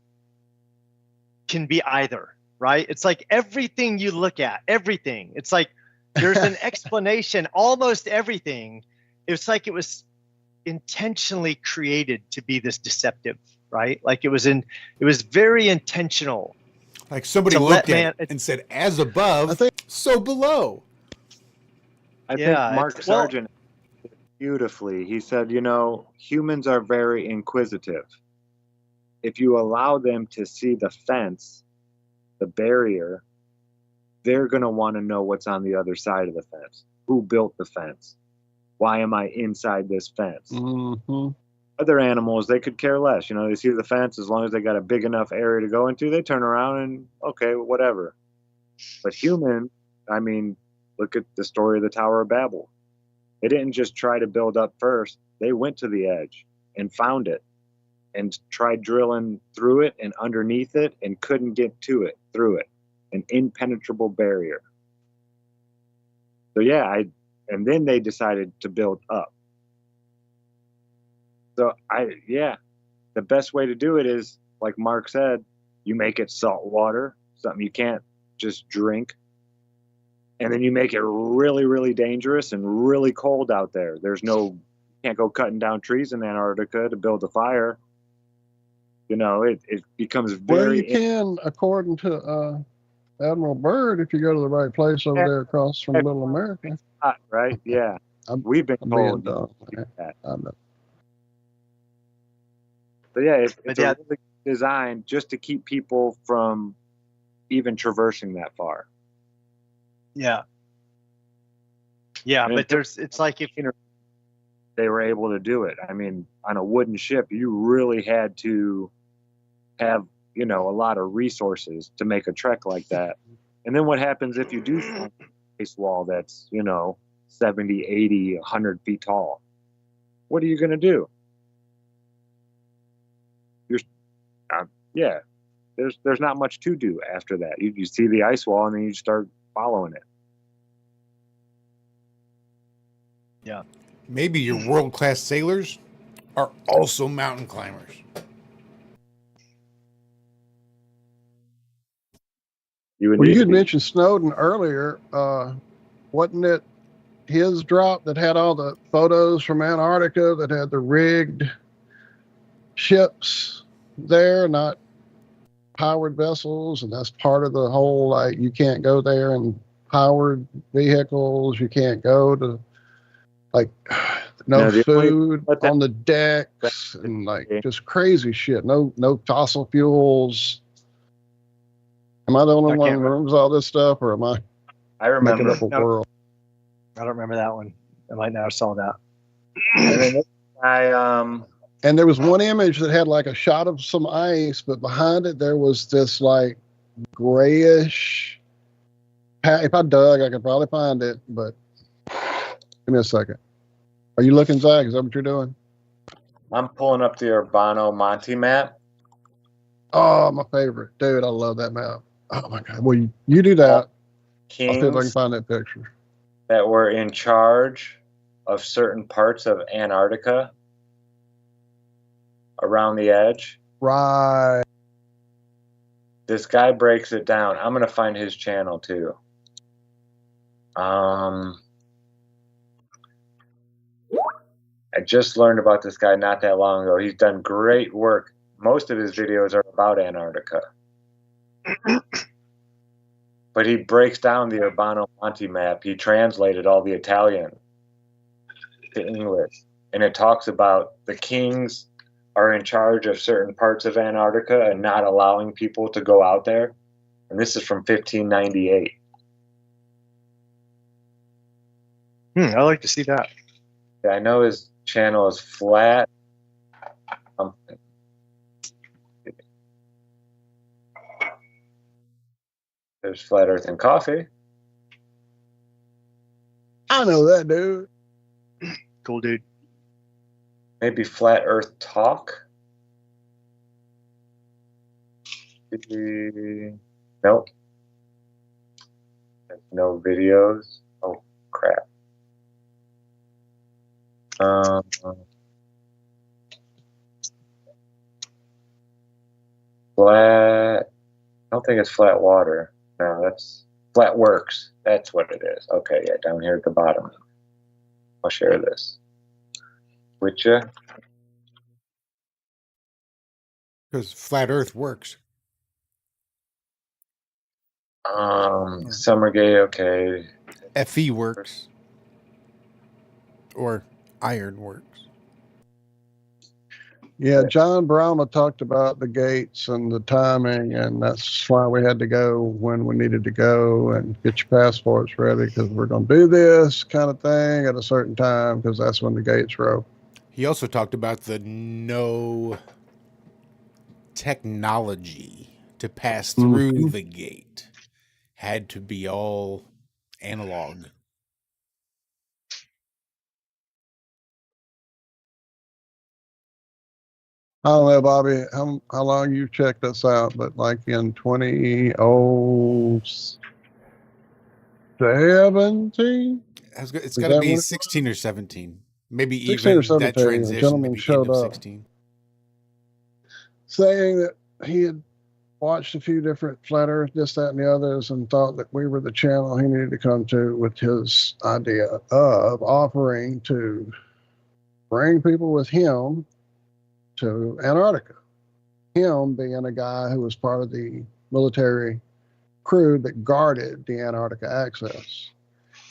Speaker 8: can be either, right? It's like everything you look at, everything. It's like there's an explanation, almost everything. It's like it was intentionally created to be this deceptive, right? Like it was very intentional.
Speaker 5: Like somebody looked at it and said, as above, so below.
Speaker 10: I think Mark Sargent beautifully, he said, you know, humans are very inquisitive. If you allow them to see the fence, the barrier, they're going to want to know what's on the other side of the fence. Who built the fence? Why am I inside this fence?
Speaker 7: Mm-hmm.
Speaker 10: Other animals, they could care less. You know, they see the fence, as long as they got a big enough area to go into, they turn around and, okay, whatever. But human, I mean, look at the story of the Tower of Babel. They didn't just try to build up first. They went to the edge and found it and tried drilling through it and underneath it and couldn't get to it, through it. An impenetrable barrier. So yeah, and then they decided to build up. So the best way to do it is, like Mark said, you make it salt water, something you can't just drink. And then you make it really, really dangerous and really cold out there. You can't go cutting down trees in Antarctica to build a fire. You know, it becomes very...
Speaker 7: Well, you can, according to Admiral Byrd, if you go to the right place over there across from Little America.
Speaker 10: Right, yeah. We've been told
Speaker 7: that. I know.
Speaker 10: So yeah, it's really designed just to keep people from even traversing that far.
Speaker 8: Yeah. Yeah,
Speaker 10: And
Speaker 8: but it's like if
Speaker 10: they were able to do it. I mean, on a wooden ship, you really had to have, you know, a lot of resources to make a trek like that. And then what happens if you do find a ice wall that's, you know, 70, 80, 100 feet tall? What are you going to do? There's not much to do after that. You see the ice wall and then you start following it.
Speaker 8: Yeah.
Speaker 5: Maybe your world-class sailors are also mountain climbers.
Speaker 7: You had mentioned Snowden earlier. Wasn't it his drop that had all the photos from Antarctica that had the rigged ships there, not powered vessels? And that's part of the whole, like, you can't go there and powered vehicles. You can't go to, like, no
Speaker 10: No, the only-
Speaker 7: food
Speaker 10: but that-
Speaker 7: on the decks, and like just crazy shit. No fossil fuels. Am I the only
Speaker 8: I
Speaker 7: one
Speaker 8: can't
Speaker 7: who remembers all this stuff, or am I
Speaker 10: I
Speaker 7: making
Speaker 10: remember.
Speaker 7: up a
Speaker 8: No.
Speaker 7: world?
Speaker 8: I don't remember that one. I might not have saw that.
Speaker 10: And then this guy,
Speaker 7: And there was one image that had like a shot of some ice, but behind it there was this like grayish. If I dug, I could probably find it, but give me a second. Are you looking, Zach? Is that what you're doing?
Speaker 10: I'm pulling up the Urbano Monte map.
Speaker 7: Oh, my favorite. Dude, I love that map. Oh my God. Well, you do that. I'll see if I can
Speaker 10: Kings
Speaker 7: find that picture.
Speaker 10: that were in charge of certain parts of Antarctica around the edge.
Speaker 7: Right.
Speaker 10: This guy breaks it down. I'm gonna find his channel too. I just learned about this guy not that long ago. He's done great work. Most of his videos are about Antarctica. But he breaks down the Urbano Monte map. He translated all the Italian to English. And it talks about the kings are in charge of certain parts of Antarctica and not allowing people to go out there. And this is from 1598.
Speaker 8: I'd like to see that.
Speaker 10: Yeah, I know his channel is flat. Something. There's Flat Earth and Coffee.
Speaker 7: I know that, dude.
Speaker 8: Cool dude.
Speaker 10: Maybe Flat Earth Talk. Nope. There's no videos. Oh, crap. Flat. I don't think it's Flat Water. No, that's Flat Works. That's what it is. Okay, yeah, down here at the bottom. I'll share this with you.
Speaker 5: Because flat Earth works.
Speaker 10: Summergate, okay.
Speaker 5: FE works. Or iron works.
Speaker 7: Yeah, John Brahma talked about the gates and the timing, and that's why we had to go when we needed to go and get your passports ready, because we're going to do this kind of thing at a certain time, because that's when the gates were open.
Speaker 5: He also talked about the no technology to pass through the gate. Had to be all analog.
Speaker 7: I don't know, Bobby, how long you checked us out, but like in 2017?
Speaker 5: It's got to be 16 or 17. Maybe
Speaker 7: 16
Speaker 5: even
Speaker 7: or 17,
Speaker 5: that transition.
Speaker 7: a gentleman
Speaker 5: Maybe
Speaker 7: showed
Speaker 5: end of
Speaker 7: up
Speaker 5: 16.
Speaker 7: saying that he had watched a few different Flat Earth, this, that, and the others, and thought that we were the channel he needed to come to with his idea of offering to bring people with him to Antarctica. Him being a guy who was part of the military crew that guarded the Antarctica access.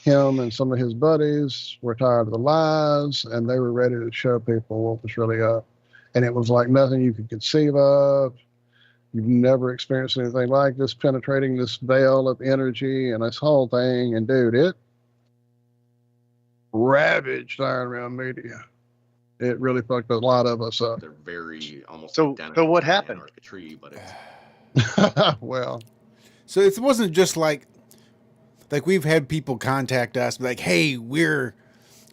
Speaker 7: Him and some of his buddies were tired of the lies, and they were ready to show people what was really up. And it was like nothing you could conceive of. You've never experienced anything like this, penetrating this veil of energy and this whole thing. And dude, it ravaged ironrealmmedia. It really fucked a lot of us up.
Speaker 11: They're very almost
Speaker 8: So
Speaker 11: identical
Speaker 8: what
Speaker 11: to an
Speaker 8: happened?
Speaker 11: Antarctic tree, but it's
Speaker 7: Well,
Speaker 5: So it wasn't just like we've had people contact us like, hey, we're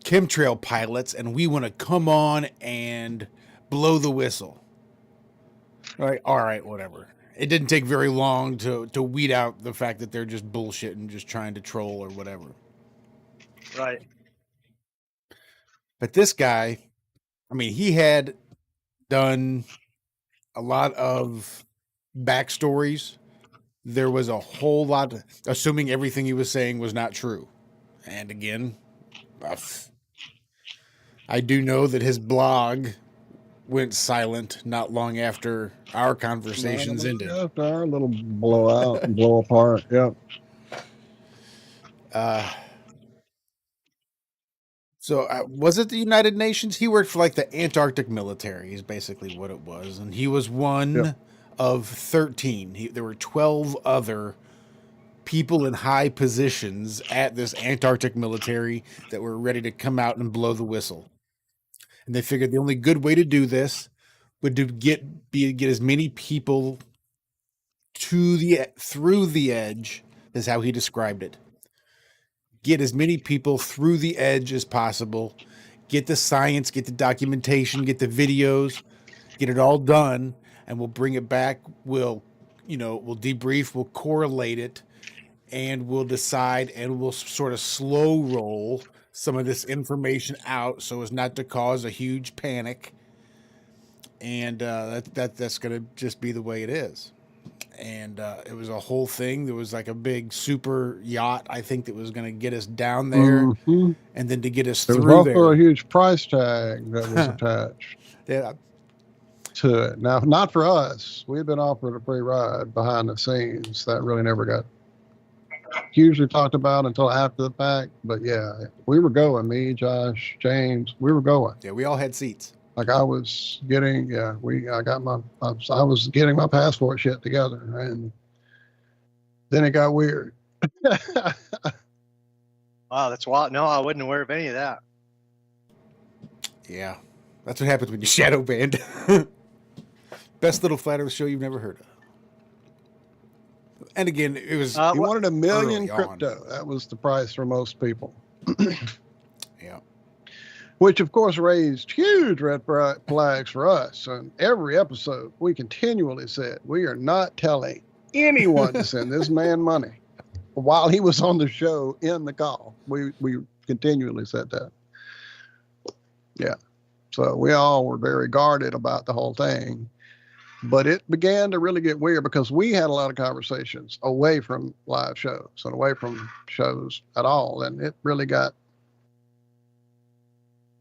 Speaker 5: chemtrail pilots and we want to come on and blow the whistle. All right, whatever. It didn't take very long to weed out the fact that they're just bullshitting, just trying to troll or whatever.
Speaker 8: Right.
Speaker 5: But this guy, I mean, he had done a lot of backstories. There was a whole lot, assuming everything he was saying was not true. And again, I do know that his blog went silent not long after our conversations ended.
Speaker 7: After our little blowout and blow apart, yep.
Speaker 5: So was it the United Nations? He worked for like the Antarctic military is basically what it was. And he was one of 13. There were 12 other people in high positions at this Antarctic military that were ready to come out and blow the whistle. And they figured the only good way to do this would to get as many people through the edge, is how he described it. Get as many people through the edge as possible. Get the science, get the documentation, get the videos, get it all done, and we'll bring it back. We'll debrief, we'll correlate it, and we'll decide, and we'll sort of slow roll some of this information out so as not to cause a huge panic. And that's going to just be the way it is. And it was a whole thing. There was like a big super yacht, I think, that was going to get us down there, and then to get us
Speaker 7: there
Speaker 5: through
Speaker 7: was
Speaker 5: there.
Speaker 7: also a huge price tag that was attached to it. Now, not for us. We had been offered a free ride behind the scenes. That really never got hugely talked about until after the fact. But yeah, we were going. Me, Josh, James, we were going.
Speaker 5: Yeah, we all had seats.
Speaker 7: Like I was getting, I was getting my passport shit together, and then it got weird.
Speaker 8: Wow, that's wild. No, I wasn't aware of any of that.
Speaker 5: Yeah, that's what happens when you shadow banned. Best little flat earth show you've never heard of. And again, it was
Speaker 7: he wanted $1 million
Speaker 5: early
Speaker 7: crypto. That was the price for most people.
Speaker 5: Yeah.
Speaker 7: Which, of course, raised huge red flags for us. And every episode, we continually said, we are not telling anyone to send this man money. While he was on the show in the call, we continually said that. Yeah. So we all were very guarded about the whole thing. But it began to really get weird because we had a lot of conversations away from live shows and away from shows at all. And it really got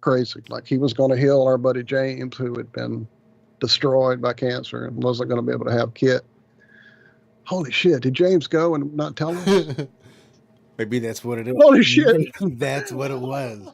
Speaker 7: crazy. Like he was going to heal our buddy James, who had been destroyed by cancer and wasn't going to be able to have Kit. Holy shit, did James go and not tell us?
Speaker 5: Maybe that's what it is.
Speaker 7: Holy shit.
Speaker 5: That's what it was.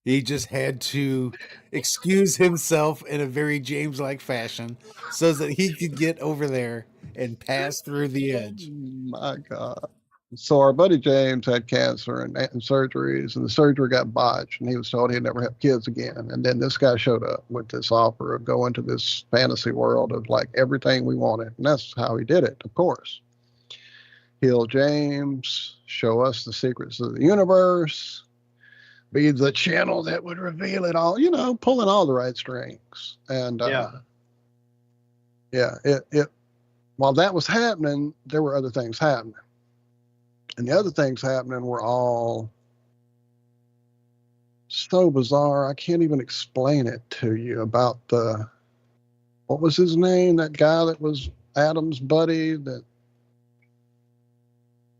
Speaker 5: He just had to excuse himself in a very James-like fashion so that he could get over there and pass through the edge.
Speaker 7: My God. So our buddy James had cancer and surgeries, and the surgery got botched, and he was told he'd never have kids again. And then this guy showed up with this offer of going to this fantasy world of like everything we wanted. And that's how he did it, of course. Heal James, show us the secrets of the universe, be the channel that would reveal it all, pulling all the right strings. And while that was happening, there were other things happening. And the other things happening were all so bizarre. I can't even explain it to you about what was his name? That guy that was Adam's buddy that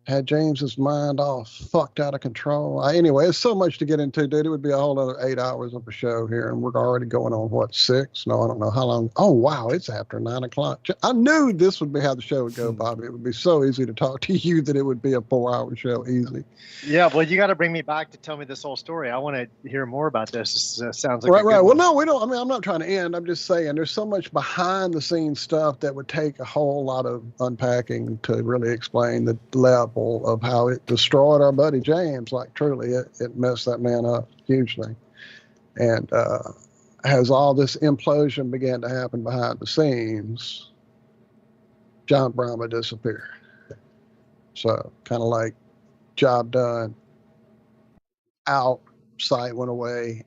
Speaker 7: had James's mind all fucked out of control. Anyway, it's so much to get into, dude. It would be a whole other 8 hours of a show here, and we're already going on, 6? No, I don't know how long. Oh, wow, it's after 9 o'clock. I knew this would be how the show would go, Bobby. It would be so easy to talk to you that it would be a 4-hour show, easy.
Speaker 8: Yeah, well, you got to bring me back to tell me this whole story. I want to hear more about this. This sounds like
Speaker 7: right. Well, no, we don't. I mean, I'm not trying to end. I'm just saying there's so much behind the scenes stuff that would take a whole lot of unpacking to really explain the level of how it destroyed our buddy James. Like truly, it messed that man up hugely. And as all this implosion began to happen behind the scenes, John Brahma disappeared. So kind of like job done, out, sight went away.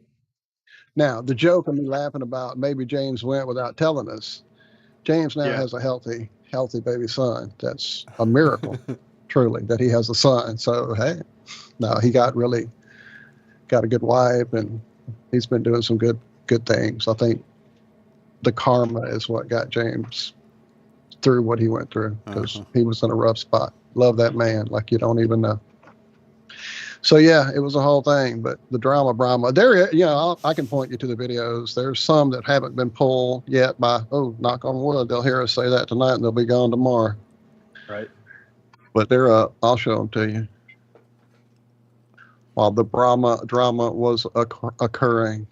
Speaker 7: Now the joke of me laughing about maybe James went without telling us. James now has a healthy baby son. That's a miracle. Truly, that he has a son. So hey, no, he got a good wife, and he's been doing some good things. I think the karma is what got James through what he went through, because he was in a rough spot. Love that man like you don't even know. So yeah, it was a whole thing. But the drama Brahma, I can point you to the videos. There's some that haven't been pulled yet by, knock on wood, they'll hear us say that tonight and they'll be gone tomorrow.
Speaker 8: Right.
Speaker 7: But they're up. I'll show them to you. while the drama was occurring.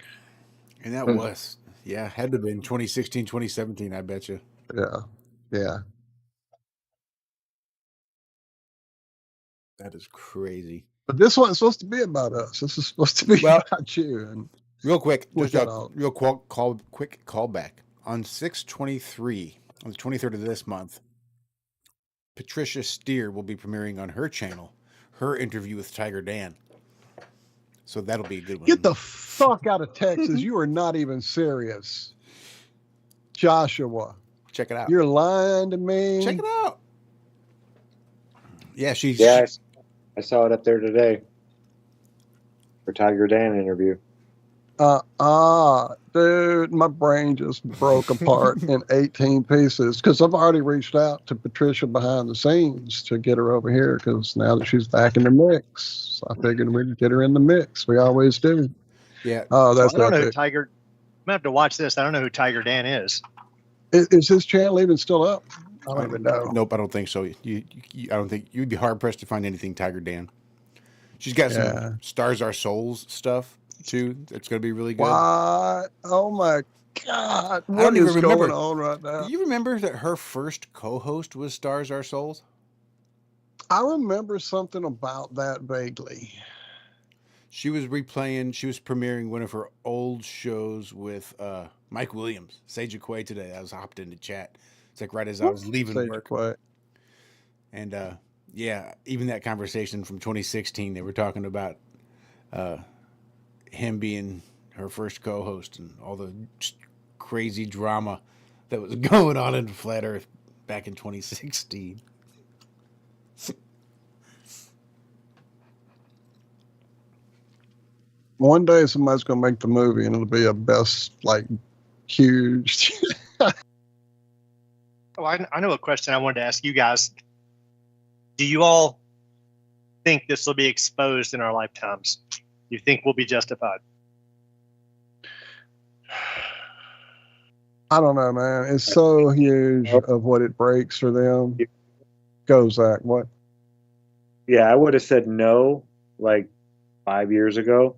Speaker 5: And that was, had to have been 2016, 2017, I bet you.
Speaker 7: Yeah.
Speaker 5: That is crazy.
Speaker 7: But this wasn't supposed to be about us. This is supposed to be about you. And
Speaker 5: real quick,
Speaker 7: with
Speaker 5: just
Speaker 7: that
Speaker 5: a
Speaker 7: all.
Speaker 5: real quick callback. On 6/23, on the 23rd of this month, Patricia Steer will be premiering on her channel her interview with Tiger Dan. So that'll be a good one.
Speaker 7: Get the fuck out of Texas. You are not even serious. Joshua.
Speaker 5: Check it out.
Speaker 7: You're lying to me.
Speaker 5: Check it out. Yeah,
Speaker 10: I saw it up there today for Tiger Dan interview.
Speaker 7: Dude, my brain just broke apart in 18 pieces because I've already reached out to Patricia behind the scenes to get her over here because now that she's back in the mix, I figured we'd get her in the mix. We always do.
Speaker 5: Yeah.
Speaker 7: Oh, that's
Speaker 8: I don't know who
Speaker 7: epic.
Speaker 8: Tiger. I'm gonna have to watch this. I don't know who Tiger Dan is.
Speaker 7: Is his channel even still up? I don't even know.
Speaker 5: Nope, I don't think so. I don't think you'd be hard pressed to find anything Tiger Dan. She's got some Stars Are Souls stuff too. It's going to be really good.
Speaker 7: What? Oh my God!
Speaker 5: I don't even remember
Speaker 7: going on right now?
Speaker 5: Do you remember that her first co-host was Stars Are Souls?
Speaker 7: I remember something about that vaguely.
Speaker 5: She was premiering one of her old shows with Mike Williams, Sage Quay today. I was hopped into chat. It's like right as I was leaving
Speaker 7: Sage
Speaker 5: work.
Speaker 7: Quay.
Speaker 5: And even that conversation from 2016, they were talking about him being her first co-host and all the crazy drama that was going on in Flat Earth back in 2016.
Speaker 7: One day somebody's going to make the movie and it'll be a best, huge.
Speaker 8: Oh, I know a question I wanted to ask you guys. Do you all think this will be exposed in our lifetimes? You think we'll be justified?
Speaker 7: I don't know, man. It's so huge of what it breaks for them. Go, Zach. What?
Speaker 10: Yeah, I would have said no 5 years ago.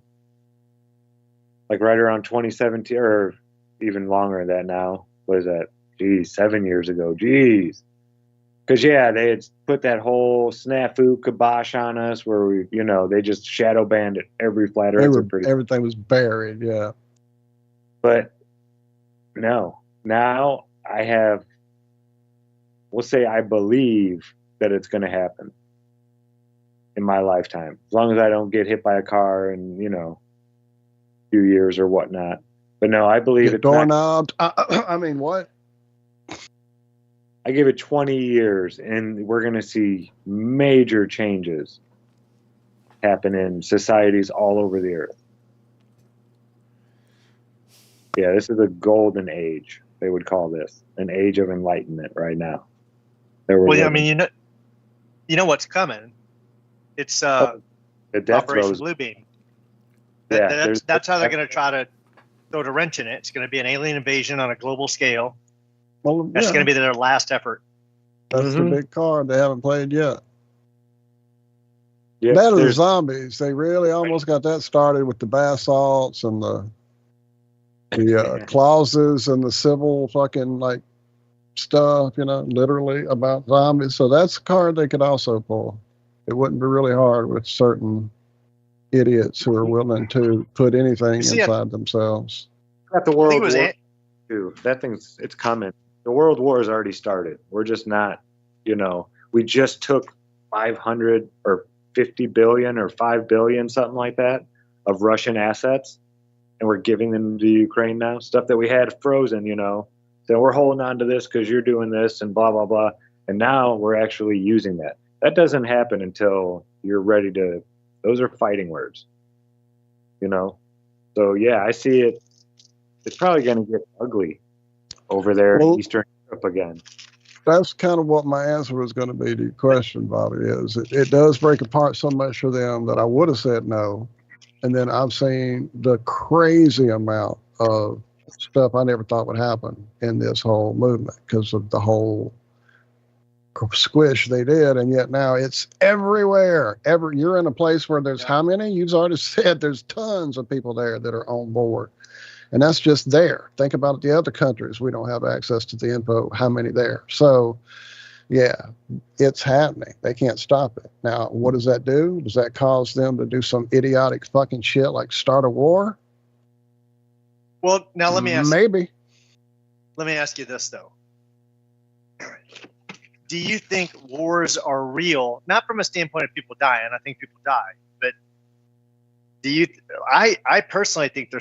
Speaker 10: Right around 2017 or even longer than that now. What is that? Geez, 7 years ago. Geez. Because, they had put that whole snafu kibosh on us where we, they just shadow banned it. Every flat earther.
Speaker 7: Everything was buried, yeah.
Speaker 10: But no. Now I have, we'll say I believe that it's going to happen in my lifetime. As long as I don't get hit by a car in, a few years or whatnot. But no, I believe it's
Speaker 7: doorknobbed. I mean, what?
Speaker 10: I give it 20 years and we're going to see major changes happen in societies all over the earth. Yeah, this is a golden age. They would call this an age of enlightenment right now.
Speaker 8: Well, I mean, you know what's coming. It's
Speaker 10: the death
Speaker 8: Operation
Speaker 10: throes.
Speaker 8: Bluebeam.
Speaker 10: That's
Speaker 8: how they're going to try to throw the wrench in it. It's going to be an alien invasion on a global scale.
Speaker 7: Well,
Speaker 8: That's going to be their last effort.
Speaker 7: That's the big card they haven't played yet.
Speaker 10: Yeah,
Speaker 7: that or the zombies. They really almost got that started with the basalts and the clauses and the civil fucking stuff, literally about zombies. So that's a card they could also pull. It wouldn't be really hard with certain idiots who are willing to put anything inside themselves.
Speaker 10: Got the World War II. That it's coming. The World War has already started. We're just not, we just took 500 or 50 billion or 5 billion, something like that, of Russian assets, and we're giving them to Ukraine now. Stuff that we had frozen, So we're holding on to this because you're doing this and blah, blah, blah. And now we're actually using that. That doesn't happen until you're ready to, those are fighting words, So, I see it. It's probably going to get ugly over there in Eastern Europe again.
Speaker 7: That's kind of what my answer was going to be to your question, Bobby, is it does break apart so much for them that I would have said no. And then I've seen the crazy amount of stuff I never thought would happen in this whole movement because of the whole squish they did, and yet now it's everywhere. You're in a place where there's how many? You've already said there's tons of people there that are on board, and that's just there. Think about the other countries. We don't have access to the info. How many there? So, yeah, it's happening. They can't stop it. Now, what does that do? Does that cause them to do some idiotic fucking shit like start a war?
Speaker 8: Well, now let me ask.
Speaker 7: Maybe.
Speaker 8: Let me ask you this though. Do you think wars are real? Not from a standpoint of people dying. I think people die, but do you? I personally think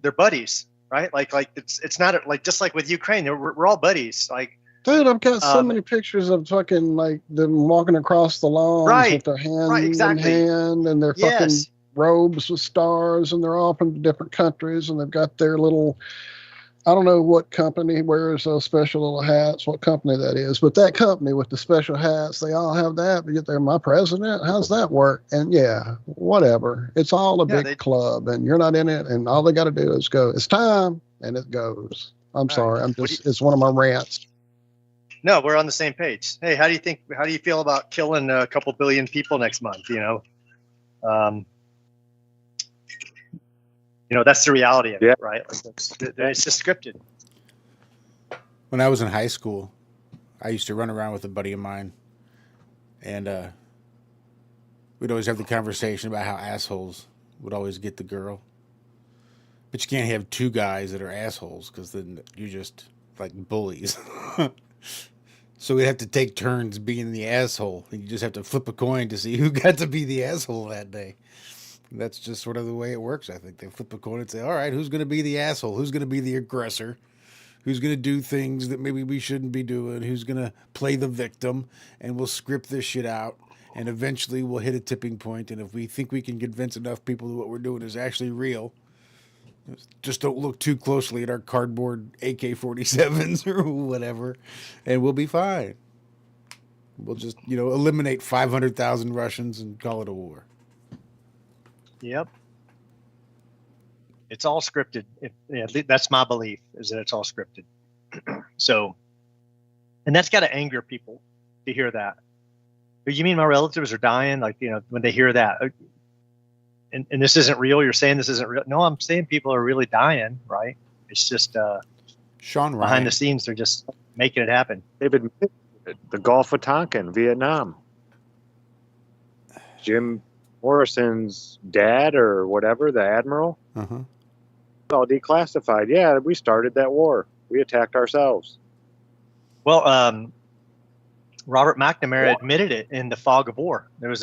Speaker 8: they're buddies, right? Like it's not like just like with Ukraine. We're all buddies. Like,
Speaker 7: dude, I've got so many pictures of fucking like them walking across the lawn with their hands in hand and their fucking robes with stars, and they're all from different countries, and they've got their little. I don't know what company wears those special little hats, what company that is, but that company with the special hats, they all have that. But yet they're my president. How's that work? And yeah, whatever. It's all a big club, and you're not in it. And all they got to do is go. It's time, and it goes. I'm sorry. It's one of my rants.
Speaker 8: No, we're on the same page. Hey, how do you feel about killing a couple billion people next month? That's the reality of it, right? Like it's just scripted.
Speaker 5: When I was in high school, I used to run around with a buddy of mine, and we'd always have the conversation about how assholes would always get the girl. But you can't have two guys that are assholes, because then you're just like bullies. So we'd have to take turns being the asshole, and you just have to flip a coin to see who got to be the asshole that day. That's just sort of the way it works, I think. They flip a coin and say, all right, who's going to be the asshole? Who's going to be the aggressor? Who's going to do things that maybe we shouldn't be doing? Who's going to play the victim? And we'll script this shit out. And eventually we'll hit a tipping point. And if we think we can convince enough people that what we're doing is actually real, just don't look too closely at our cardboard AK-47s or whatever, and we'll be fine. We'll just, eliminate 500,000 Russians and call it a war.
Speaker 8: Yep. It's all scripted. That's my belief, is that it's all scripted. So, and that's got to anger people to hear that. But you mean my relatives are dying? Like, when they hear that, and this isn't real, you're saying this isn't real. No, I'm saying people are really dying, right? It's just
Speaker 5: Sean Ryan.
Speaker 8: Behind the scenes, they're just making it happen.
Speaker 10: They've admitted it. The Gulf of Tonkin, Vietnam. Jim Morrison's dad or whatever, the admiral, all declassified. Yeah, we started that war. We attacked ourselves.
Speaker 8: Well, Robert McNamara admitted it in The Fog of War. It was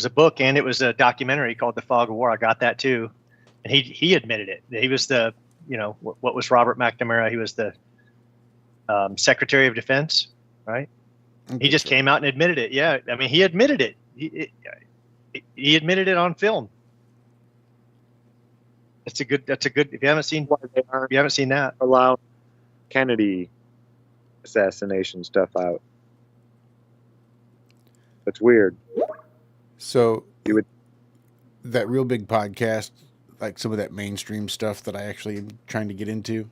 Speaker 8: a book, and it was a documentary called The Fog of War. I got that too, and he admitted it. He was the what was Robert McNamara? He was the Secretary of Defense, right? He just came out and admitted it. Yeah, I mean, he admitted it. He admitted it on film. That's a good. If you haven't seen that,
Speaker 10: allow Kennedy assassination stuff out. That's weird.
Speaker 5: So that Real Big Podcast, like some of that mainstream stuff that I actually am trying to get into,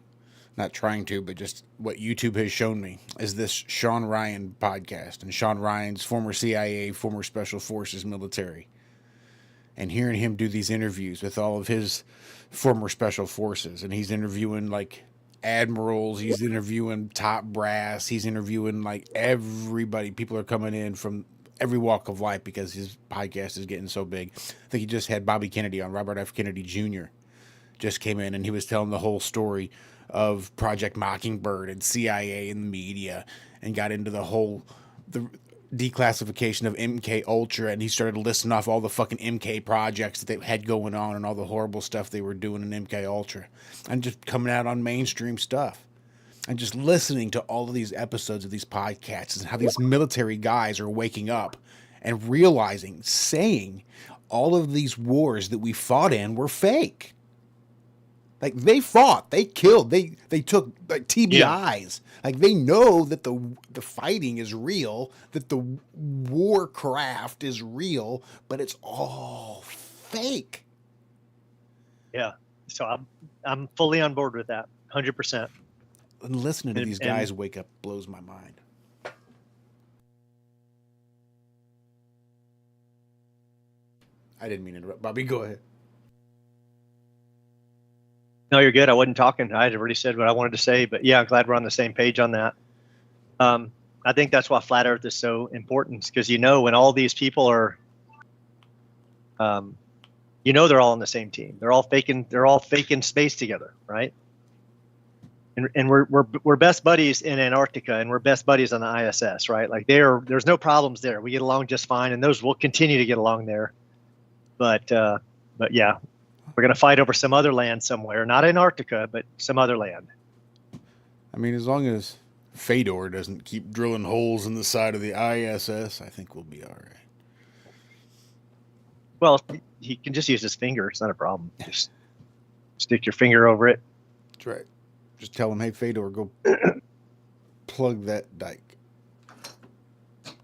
Speaker 5: not trying to, but just what YouTube has shown me, is this Sean Ryan podcast. And Sean Ryan's former CIA, former Special Forces military. And hearing him do these interviews with all of his former Special Forces. And he's interviewing like admirals, he's interviewing top brass, he's interviewing like everybody. People are coming in from every walk of life because his podcast is getting so big. I think he just had Bobby Kennedy on, Robert F. Kennedy Jr. just came in, and he was telling the whole story of Project Mockingbird and CIA and the media, and got into the declassification of MK Ultra, and he started listing off all the fucking MK projects that they had going on and all the horrible stuff they were doing in MK Ultra, and just coming out on mainstream stuff. And just listening to all of these episodes of these podcasts and how these military guys are waking up and realizing, saying all of these wars that we fought in were fake. Like, they fought, they killed, they took like TBIs. Yeah. Like, they know that the fighting is real, that the warcraft is real, but it's all fake.
Speaker 8: Yeah. So I'm fully on board with that, 100%.
Speaker 5: And listening to these guys wake up blows my mind. I didn't mean to interrupt. Bobby, go ahead.
Speaker 8: No, you're good. I wasn't talking. I had already said what I wanted to say, but yeah, I'm glad we're on the same page on that. I think that's why flat Earth is so important, because when all these people are, they're all on the same team. They're all faking space together, right? And we're best buddies in Antarctica, and we're best buddies on the ISS, right? Like there's no problems there. We get along just fine, and those will continue to get along there. But yeah, we're gonna fight over some other land somewhere, not Antarctica, but some other land.
Speaker 5: I mean, as long as Fedor doesn't keep drilling holes in the side of the ISS, I think we'll be all right.
Speaker 8: Well, he can just use his finger. It's not a problem. Just stick your finger over it.
Speaker 5: That's right. Just tell him, hey, Fedor, go plug that dike.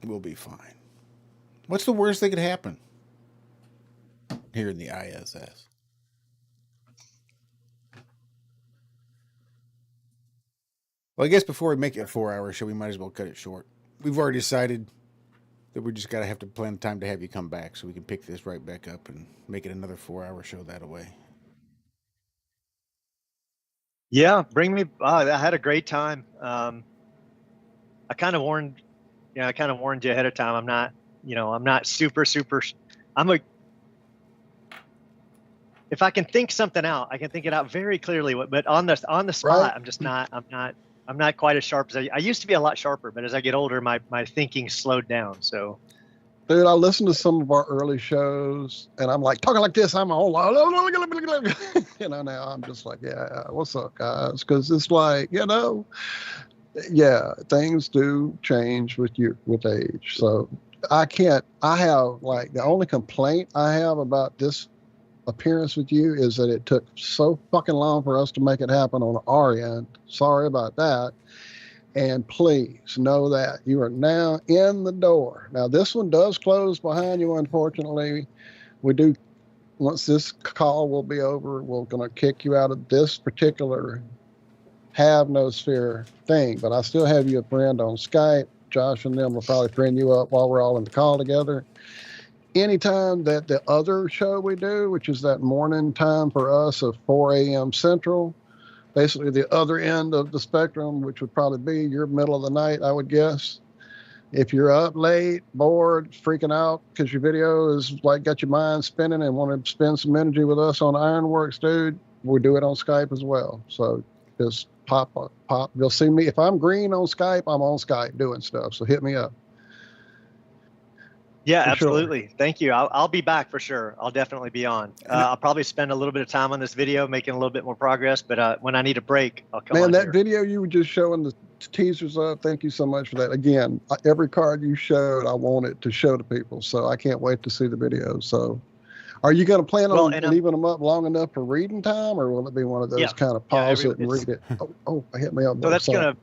Speaker 5: We'll be fine. What's the worst that could happen here in the ISS? Well, I guess before we make it a 4-hour show, we might as well cut it short. We've already decided that we just got to have to plan the time to have you come back so we can pick this right back up and make it another 4-hour show that way.
Speaker 8: Yeah, bring me. I had a great time. I kind of warned you ahead of time. I'm not super. If I can think something out, I can think it out very clearly. But on the spot, right. I'm not quite as sharp as I used to be. A lot sharper, but as I get older, my thinking slowed down. So,
Speaker 7: dude, I listened to some of our early shows, and I'm like talking like this. I'm all, now I'm just like, yeah, what's up, guys? Because it's like, yeah, things do change with age. So I have like the only complaint I have about this appearance with you is that it took so fucking long for us to make it happen on our end. Sorry about that. And please know that you are now in the door. Now, this one does close behind you, unfortunately. We do, once this call will be over, we're going to kick you out of this particular have no sphere thing. But I still have you a friend on Skype. Josh and them will probably friend you up while we're all in the call together. Anytime that the other show we do, which is that morning time for us of 4 a.m. Central, basically the other end of the spectrum, which would probably be your middle of the night, I would guess. If you're up late, bored, freaking out because your video is like got your mind spinning and want to spend some energy with us on Ironworks, dude, we do it on Skype as well. So just pop. You'll see me. If I'm green on Skype, I'm on Skype doing stuff. So hit me up.
Speaker 8: Yeah,
Speaker 7: for
Speaker 8: absolutely.
Speaker 7: Sure.
Speaker 8: Thank you. I'll be back for sure. I'll definitely be on. I'll probably spend a little bit of time on this video, making a little bit more progress. But when I need a break, I'll come on.
Speaker 7: Man, that
Speaker 8: here.
Speaker 7: video you were just showing the teasers of, thank you so much for that. Again, every card you showed, I want it to show to people. So I can't wait to see the videos. So are you going to plan on leaving them up long enough for reading time, or will it be one of those kind of pause it and read it? Oh, hit me up.
Speaker 8: So that's going to...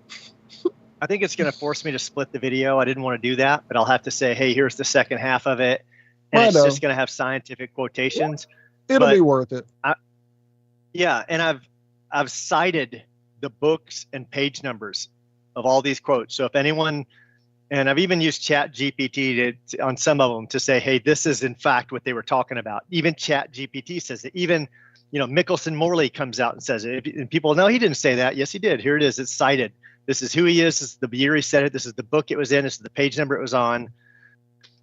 Speaker 8: I think it's going to force me to split the video. I didn't want to do that, but I'll have to say, hey, here's the second half of it. And it's just going to have scientific quotations.
Speaker 7: It'll be worth it.
Speaker 8: And I've cited the books and page numbers of all these quotes. So if anyone, and I've even used Chat GPT on some of them to say, hey, this is in fact what they were talking about. Even Chat GPT says it. Even, Mickelson Morley comes out and says it. And people, no, he didn't say that. Yes, he did. Here it is. It's cited. This is who he is. This is the year he said it. This is the book it was in. This is the page number it was on.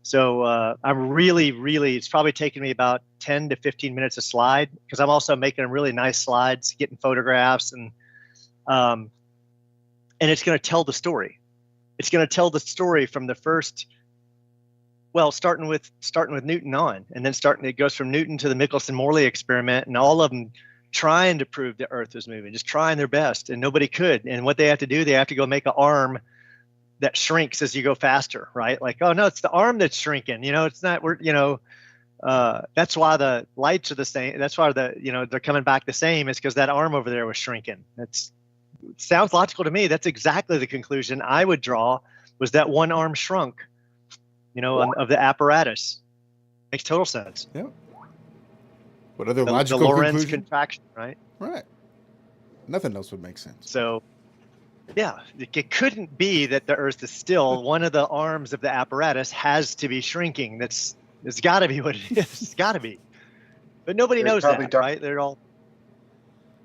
Speaker 8: So I'm really, it's probably taken me about 10 to 15 minutes a slide, because I'm also making really nice slides, getting photographs, and it's going to tell the story. It's going to tell the story from the first, starting with Newton on, and then it goes from Newton to the Michelson-Morley experiment, and all of them trying to prove the Earth was moving, just trying their best, and nobody could. And what they have to do, they have to go make an arm that shrinks as you go faster, right? Like, oh no, it's the arm that's shrinking. It's not. That's why the lights are the same. That's why they're coming back the same. Is because that arm over there was shrinking. It sounds logical to me. That's exactly the conclusion I would draw. Was that one arm shrunk? Of the apparatus. Makes total sense.
Speaker 5: Yeah. What other logical
Speaker 8: the Lorentz
Speaker 5: conclusion?
Speaker 8: Contraction, right?
Speaker 5: Right. Nothing else would make sense.
Speaker 8: So, yeah, it couldn't be that the Earth is still one of the arms of the apparatus has to be shrinking. That's It's got to be what it is. It's got to be. But nobody
Speaker 12: There's
Speaker 8: knows
Speaker 12: probably
Speaker 8: that,
Speaker 12: dark-
Speaker 8: right? They're all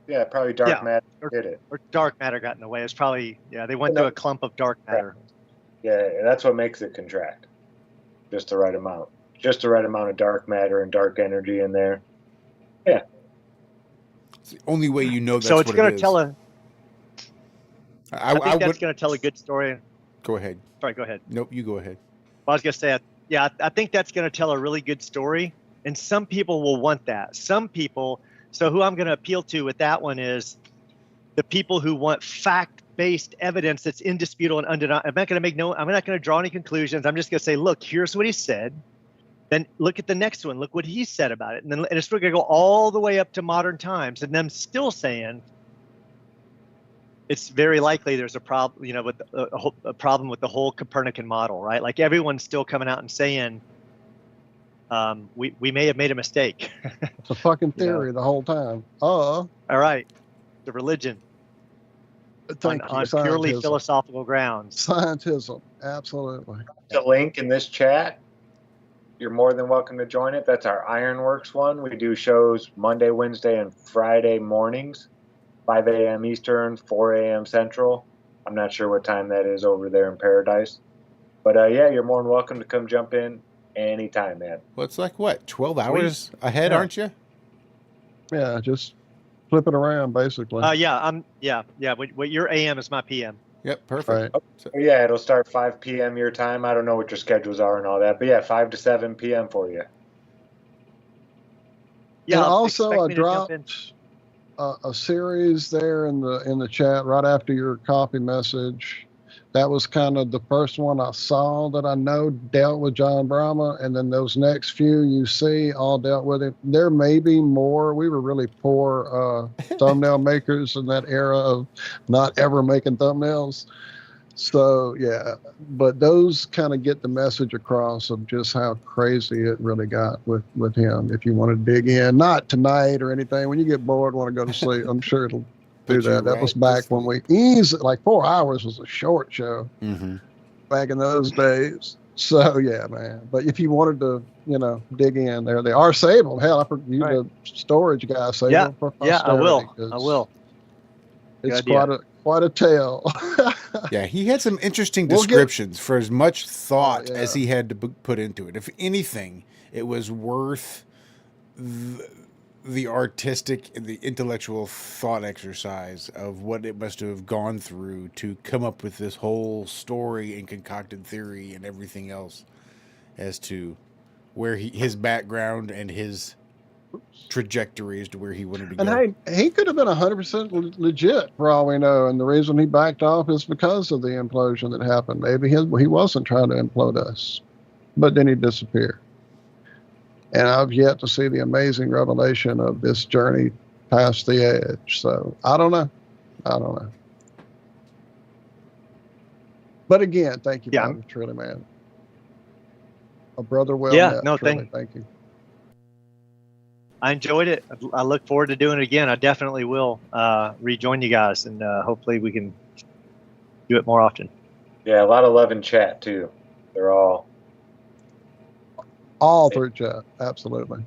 Speaker 12: Yeah, probably dark
Speaker 8: Yeah.
Speaker 12: matter did it.
Speaker 8: or dark matter got in the way. It's probably they went through a clump of dark matter.
Speaker 12: Yeah, that's what makes it contract. Just the right amount. Just the right amount of dark matter and dark energy in there. Yeah.
Speaker 5: It's the only way you know that's
Speaker 8: So it's
Speaker 5: what
Speaker 8: going
Speaker 5: it
Speaker 8: to
Speaker 5: is.
Speaker 8: tell a.
Speaker 5: I
Speaker 8: I think that's
Speaker 5: would
Speaker 8: going to tell a good story.
Speaker 5: go ahead.
Speaker 8: Sorry, go ahead.
Speaker 5: Nope, you go ahead.
Speaker 8: Well, I was going to say, I think that's going to tell a really good story, and some people will want that. Some people. So who I'm going to appeal to with that one is the people who want fact-based evidence that's indisputable and undeniable. I'm not going to draw any conclusions. I'm just going to say, look, here's what he said. Then look at the next one. Look what he said about it. And then it's going to go all the way up to modern times, and them still saying it's very likely there's a problem, with a problem with the whole Copernican model, right? Like everyone's still coming out and saying we may have made a mistake.
Speaker 7: It's a fucking theory the whole time.
Speaker 8: All right, the religion
Speaker 7: Thank
Speaker 8: on
Speaker 7: you.
Speaker 8: purely
Speaker 7: Scientism.
Speaker 8: philosophical grounds.
Speaker 7: Scientism, absolutely.
Speaker 12: The link in this chat, you're more than welcome to join it. That's our Ironworks one. We do shows Monday, Wednesday, and Friday mornings, 5 a.m. Eastern, 4 a.m. Central. I'm not sure what time that is over there in Paradise. But yeah, you're more than welcome to come jump in anytime, man.
Speaker 5: Well, it's like what, 12 hours ahead,
Speaker 8: Yeah.
Speaker 5: aren't you?
Speaker 7: Yeah, just flip it around, basically.
Speaker 8: What your AM is my PM.
Speaker 5: Yep, perfect.
Speaker 7: Right.
Speaker 5: So-
Speaker 12: Yeah, it'll start 5 p.m. your time. I don't know what your schedules are and all that. But yeah, 5 to 7 p.m. for you.
Speaker 8: Yeah.
Speaker 7: And
Speaker 8: I'll
Speaker 7: also,
Speaker 8: expect
Speaker 7: I
Speaker 8: me to jump in.
Speaker 7: dropped a series there in the chat right after your copy message. That was kind of the first one I saw that I know dealt with John Brahma, and then those next few you see all dealt with it. There may be more. We were really poor thumbnail makers in that era of not ever making thumbnails. So yeah, but those kind of get the message across of just how crazy it really got with him. If you want to dig in, not tonight or anything. When you get bored, want to go to sleep, I'm sure it'll do
Speaker 5: Put you
Speaker 7: that. That
Speaker 5: right
Speaker 7: was
Speaker 5: to
Speaker 7: back when we like 4 hours was a short show
Speaker 5: Mm-hmm.
Speaker 7: back in those days. So yeah, man. But if you wanted to, dig in there, they are savable. Hell, I put you
Speaker 8: Right.
Speaker 7: the storage guy save
Speaker 8: Yeah,
Speaker 7: them for
Speaker 8: yeah, I
Speaker 7: posterity,
Speaker 8: will.
Speaker 7: 'cause
Speaker 8: I will.
Speaker 7: It's
Speaker 8: Good idea.
Speaker 7: quite a tale.
Speaker 5: Yeah, he had some interesting
Speaker 7: We'll get-
Speaker 5: descriptions for as much thought
Speaker 7: Oh, yeah.
Speaker 5: as he had to put into it. If anything, it was worth the artistic and the intellectual thought exercise of what it must have gone through to come up with this whole story and concocted theory and everything else as to where his background and his trajectory as to where he wanted to go.
Speaker 7: And hey, he could have been 100% legit for all we know. And the reason he backed off is because of the implosion that happened. Maybe he wasn't trying to implode us, but then he disappeared. And I've yet to see the amazing revelation of this journey past the edge. So I don't know. But again, thank you,
Speaker 8: Yeah.
Speaker 7: brother, truly, man. A brother well
Speaker 8: Yeah,
Speaker 7: met,
Speaker 8: no,
Speaker 7: truly, thank you.
Speaker 8: I enjoyed it. I look forward to doing it again. I definitely will rejoin you guys, and hopefully we can do it more often.
Speaker 12: Yeah, a lot of love in chat, too. They're all...
Speaker 7: All through chat, absolutely.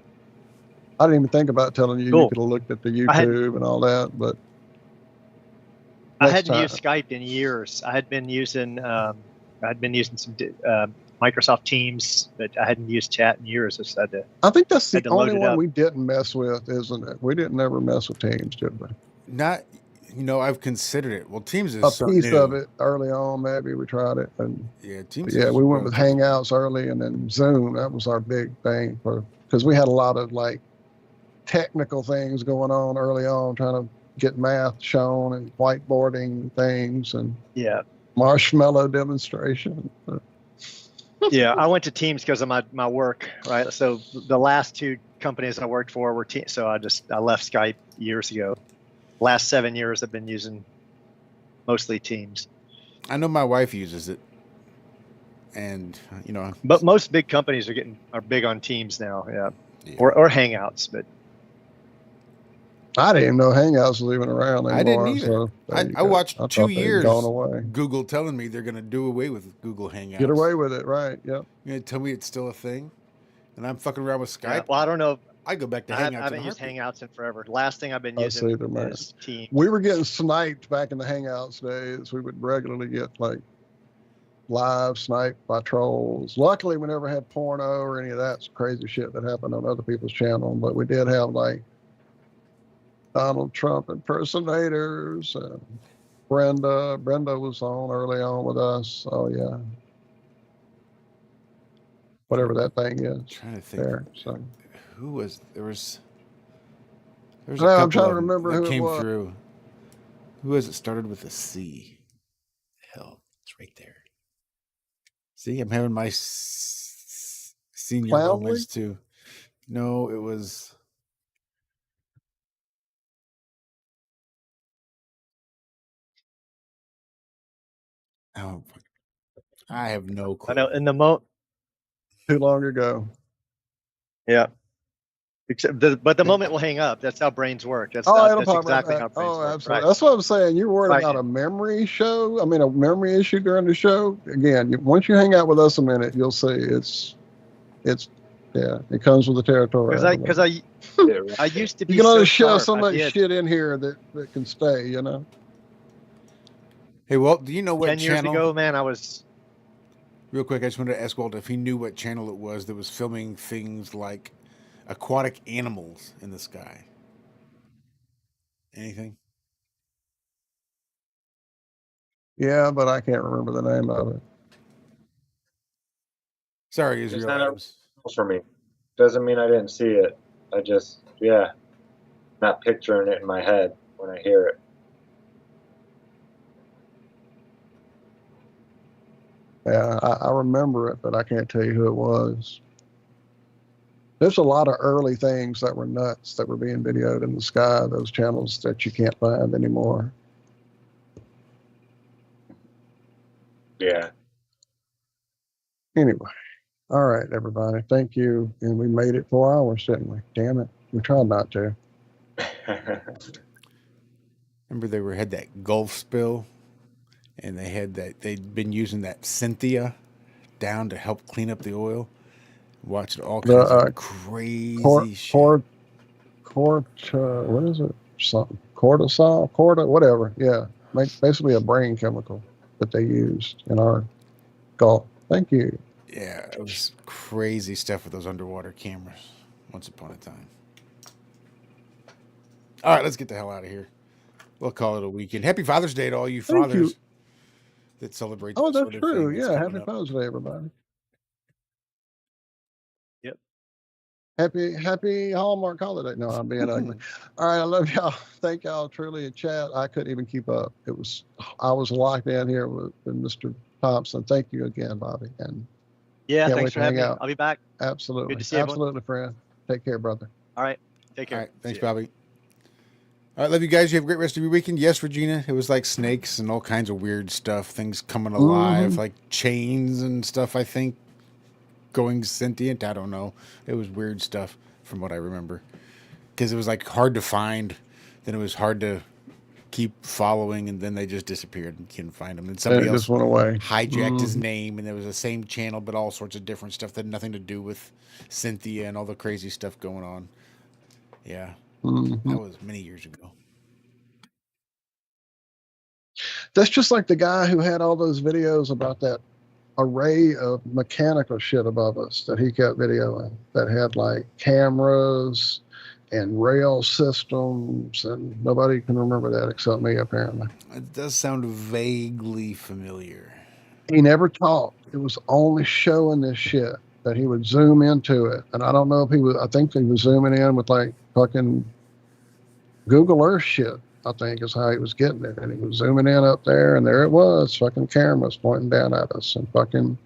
Speaker 7: I didn't even think about telling you
Speaker 8: Cool.
Speaker 7: you could have looked at the
Speaker 8: I had-
Speaker 7: YouTube and all that, but
Speaker 8: I
Speaker 7: next
Speaker 8: hadn't
Speaker 7: time.
Speaker 8: used Skype in years. I had been using some Microsoft Teams, but I hadn't used chat in years. I just had to.
Speaker 7: I think that's the
Speaker 8: had to load
Speaker 7: only
Speaker 8: it
Speaker 7: one
Speaker 8: up.
Speaker 7: we didn't mess with, isn't it? We didn't ever mess with Teams, did we?
Speaker 5: Not, I've considered it. Well, Teams is
Speaker 7: A
Speaker 5: so
Speaker 7: piece
Speaker 5: new.
Speaker 7: of it early on, maybe we tried it, and
Speaker 5: Yeah, Teams.
Speaker 7: yeah,
Speaker 5: is
Speaker 7: we went with
Speaker 5: relatively-
Speaker 7: Hangouts early, and then Zoom. That was our big thing because we had a lot of like technical things going on early on, trying to get math shown and whiteboarding things and
Speaker 8: Yeah,
Speaker 7: marshmallow demonstration.
Speaker 8: yeah. I went to Teams because of my work, right? So the last two companies I worked for were Teams. So I left Skype years ago. Last 7 years I've been using mostly Teams.
Speaker 5: I know my wife uses it, and
Speaker 8: But most big companies are big on Teams now, yeah.
Speaker 5: Yeah.
Speaker 8: Or Hangouts, but
Speaker 7: I didn't even know Hangouts was even around anymore.
Speaker 5: I didn't either.
Speaker 7: So there
Speaker 5: I
Speaker 7: you go.
Speaker 5: watched
Speaker 7: thought
Speaker 5: 2
Speaker 7: they'd
Speaker 5: years
Speaker 7: gone away.
Speaker 5: Google telling me they're going to do away with Google Hangouts.
Speaker 7: Get away with it, right? Yep.
Speaker 5: You're going to tell me it's still a thing? and I'm fucking around with Skype.
Speaker 8: Yeah, well, I don't know.
Speaker 5: I go back to
Speaker 8: I
Speaker 5: Hangouts.
Speaker 8: haven't used Hangouts in forever. Last thing I've been
Speaker 7: I see
Speaker 8: using
Speaker 7: the man.
Speaker 8: is Teams.
Speaker 7: We were getting sniped back in the Hangouts days. We would regularly get like live sniped by trolls. Luckily, we never had porno or any of that crazy shit that happened on other people's channel, but we did have like Donald Trump impersonators. And Brenda was on early on with us. Oh yeah, whatever that thing is.
Speaker 5: I'm trying to think.
Speaker 7: There. So
Speaker 5: Who was there was a
Speaker 7: no,
Speaker 5: couple
Speaker 7: I'm trying to
Speaker 5: of them
Speaker 7: remember
Speaker 5: that
Speaker 7: who it
Speaker 5: came
Speaker 7: was.
Speaker 5: through. Who was it started with a C? Hell, it's right there. See, I'm having my senior
Speaker 7: Clownly?
Speaker 5: moments too. No, it was. Oh, I have no clue.
Speaker 8: I know in the
Speaker 7: Too long ago.
Speaker 8: Yeah. But the moment will hang up. That's how brains work. That's
Speaker 7: Oh, it'll
Speaker 8: that's
Speaker 7: pop
Speaker 8: exactly
Speaker 7: right
Speaker 8: how
Speaker 7: back.
Speaker 8: brains
Speaker 7: Oh,
Speaker 8: work.
Speaker 7: absolutely.
Speaker 8: Right.
Speaker 7: That's what I'm saying. You're worried
Speaker 8: Right.
Speaker 7: about a memory show. I mean, a memory issue during the show. Again, once you hang out with us a minute, you'll see it's yeah, it comes with the territory.
Speaker 8: Because I used to be
Speaker 7: you can only
Speaker 8: so
Speaker 7: shove
Speaker 8: sharp.
Speaker 7: so
Speaker 8: I
Speaker 7: much
Speaker 8: did.
Speaker 7: shit in here that can stay. You know.
Speaker 5: Hey, Walt, do you know what
Speaker 8: 10 years
Speaker 5: channel?
Speaker 8: ago, man, I was.
Speaker 5: Real quick, I just wanted to ask Walt if he knew what channel it was that was filming things like aquatic animals in the sky. Anything?
Speaker 7: Yeah, but I can't remember the name of it.
Speaker 5: Sorry,
Speaker 12: It's
Speaker 5: Israel
Speaker 12: not
Speaker 5: Adams.
Speaker 12: for me. Doesn't mean I didn't see it. I just, not picturing it in my head when I hear it.
Speaker 7: Yeah, I remember it, but I can't tell you who it was. There's a lot of early things that were nuts that were being videoed in the sky, those channels that you can't find anymore.
Speaker 12: Yeah.
Speaker 7: Anyway, all right, everybody. Thank you. And we made it 4 hours, didn't we? Damn it. We tried not to.
Speaker 5: Remember they had that Gulf spill, and they'd been using that Cynthia down to help clean up the oil. Watching all kinds of crazy shit.
Speaker 7: What is it? Something. Cortisol, whatever. Yeah. Basically a brain chemical that they used in our Gulf. Thank you.
Speaker 5: Yeah, it was crazy stuff with those underwater cameras once upon a time. All right, let's get the hell out of here. We'll call it a weekend. Happy Father's Day to all you
Speaker 7: Thank
Speaker 5: fathers
Speaker 7: you.
Speaker 5: that celebrate
Speaker 7: Oh,
Speaker 5: that
Speaker 7: that's
Speaker 5: sort of
Speaker 7: true.
Speaker 5: thing. It's
Speaker 7: Yeah.
Speaker 5: coming
Speaker 7: Happy
Speaker 5: up.
Speaker 7: Father's Day, everybody.
Speaker 8: Yep.
Speaker 7: Happy Hallmark holiday. No, I'm being ugly. All right, I love y'all. Thank y'all truly in chat. I couldn't even keep up. I was locked in here with Mr. Thompson. Thank you again, Bobby. And
Speaker 8: Yeah,
Speaker 7: can't
Speaker 8: thanks
Speaker 7: wait
Speaker 8: for
Speaker 7: to
Speaker 8: having
Speaker 7: hang
Speaker 8: me.
Speaker 7: out.
Speaker 8: I'll be back.
Speaker 7: Absolutely.
Speaker 8: Good to see everyone.
Speaker 7: Absolutely, friend. Take care, brother.
Speaker 8: All right. Take care.
Speaker 5: All right, thanks,
Speaker 8: See ya.
Speaker 5: Bobby. All right, love you guys. You have a great rest of your weekend. Yes, Regina, it was like snakes and all kinds of weird stuff, things coming alive, like chains and stuff, I think, going sentient. I don't know. It was weird stuff from what I remember. Because it was like hard to find. Then it was hard to keep following, and then they just disappeared and couldn't find them. And somebody
Speaker 7: It
Speaker 5: else
Speaker 7: just went away.
Speaker 5: hijacked his name, and there was the same channel, but all sorts of different stuff that had nothing to do with Cynthia and all the crazy stuff going on. Yeah. That was many years ago.
Speaker 7: That's just like the guy who had all those videos about that array of mechanical shit above us that he kept videoing that had like cameras and rail systems, and nobody can remember that except me, apparently.
Speaker 5: It does sound vaguely familiar.
Speaker 7: He never talked. It was only showing this shit that he would zoom into it. And I don't know if I think he was zooming in with like fucking Google Earth shit, I think is how he was getting it. And he was zooming in up there, and there it was, fucking cameras pointing down at us, and fucking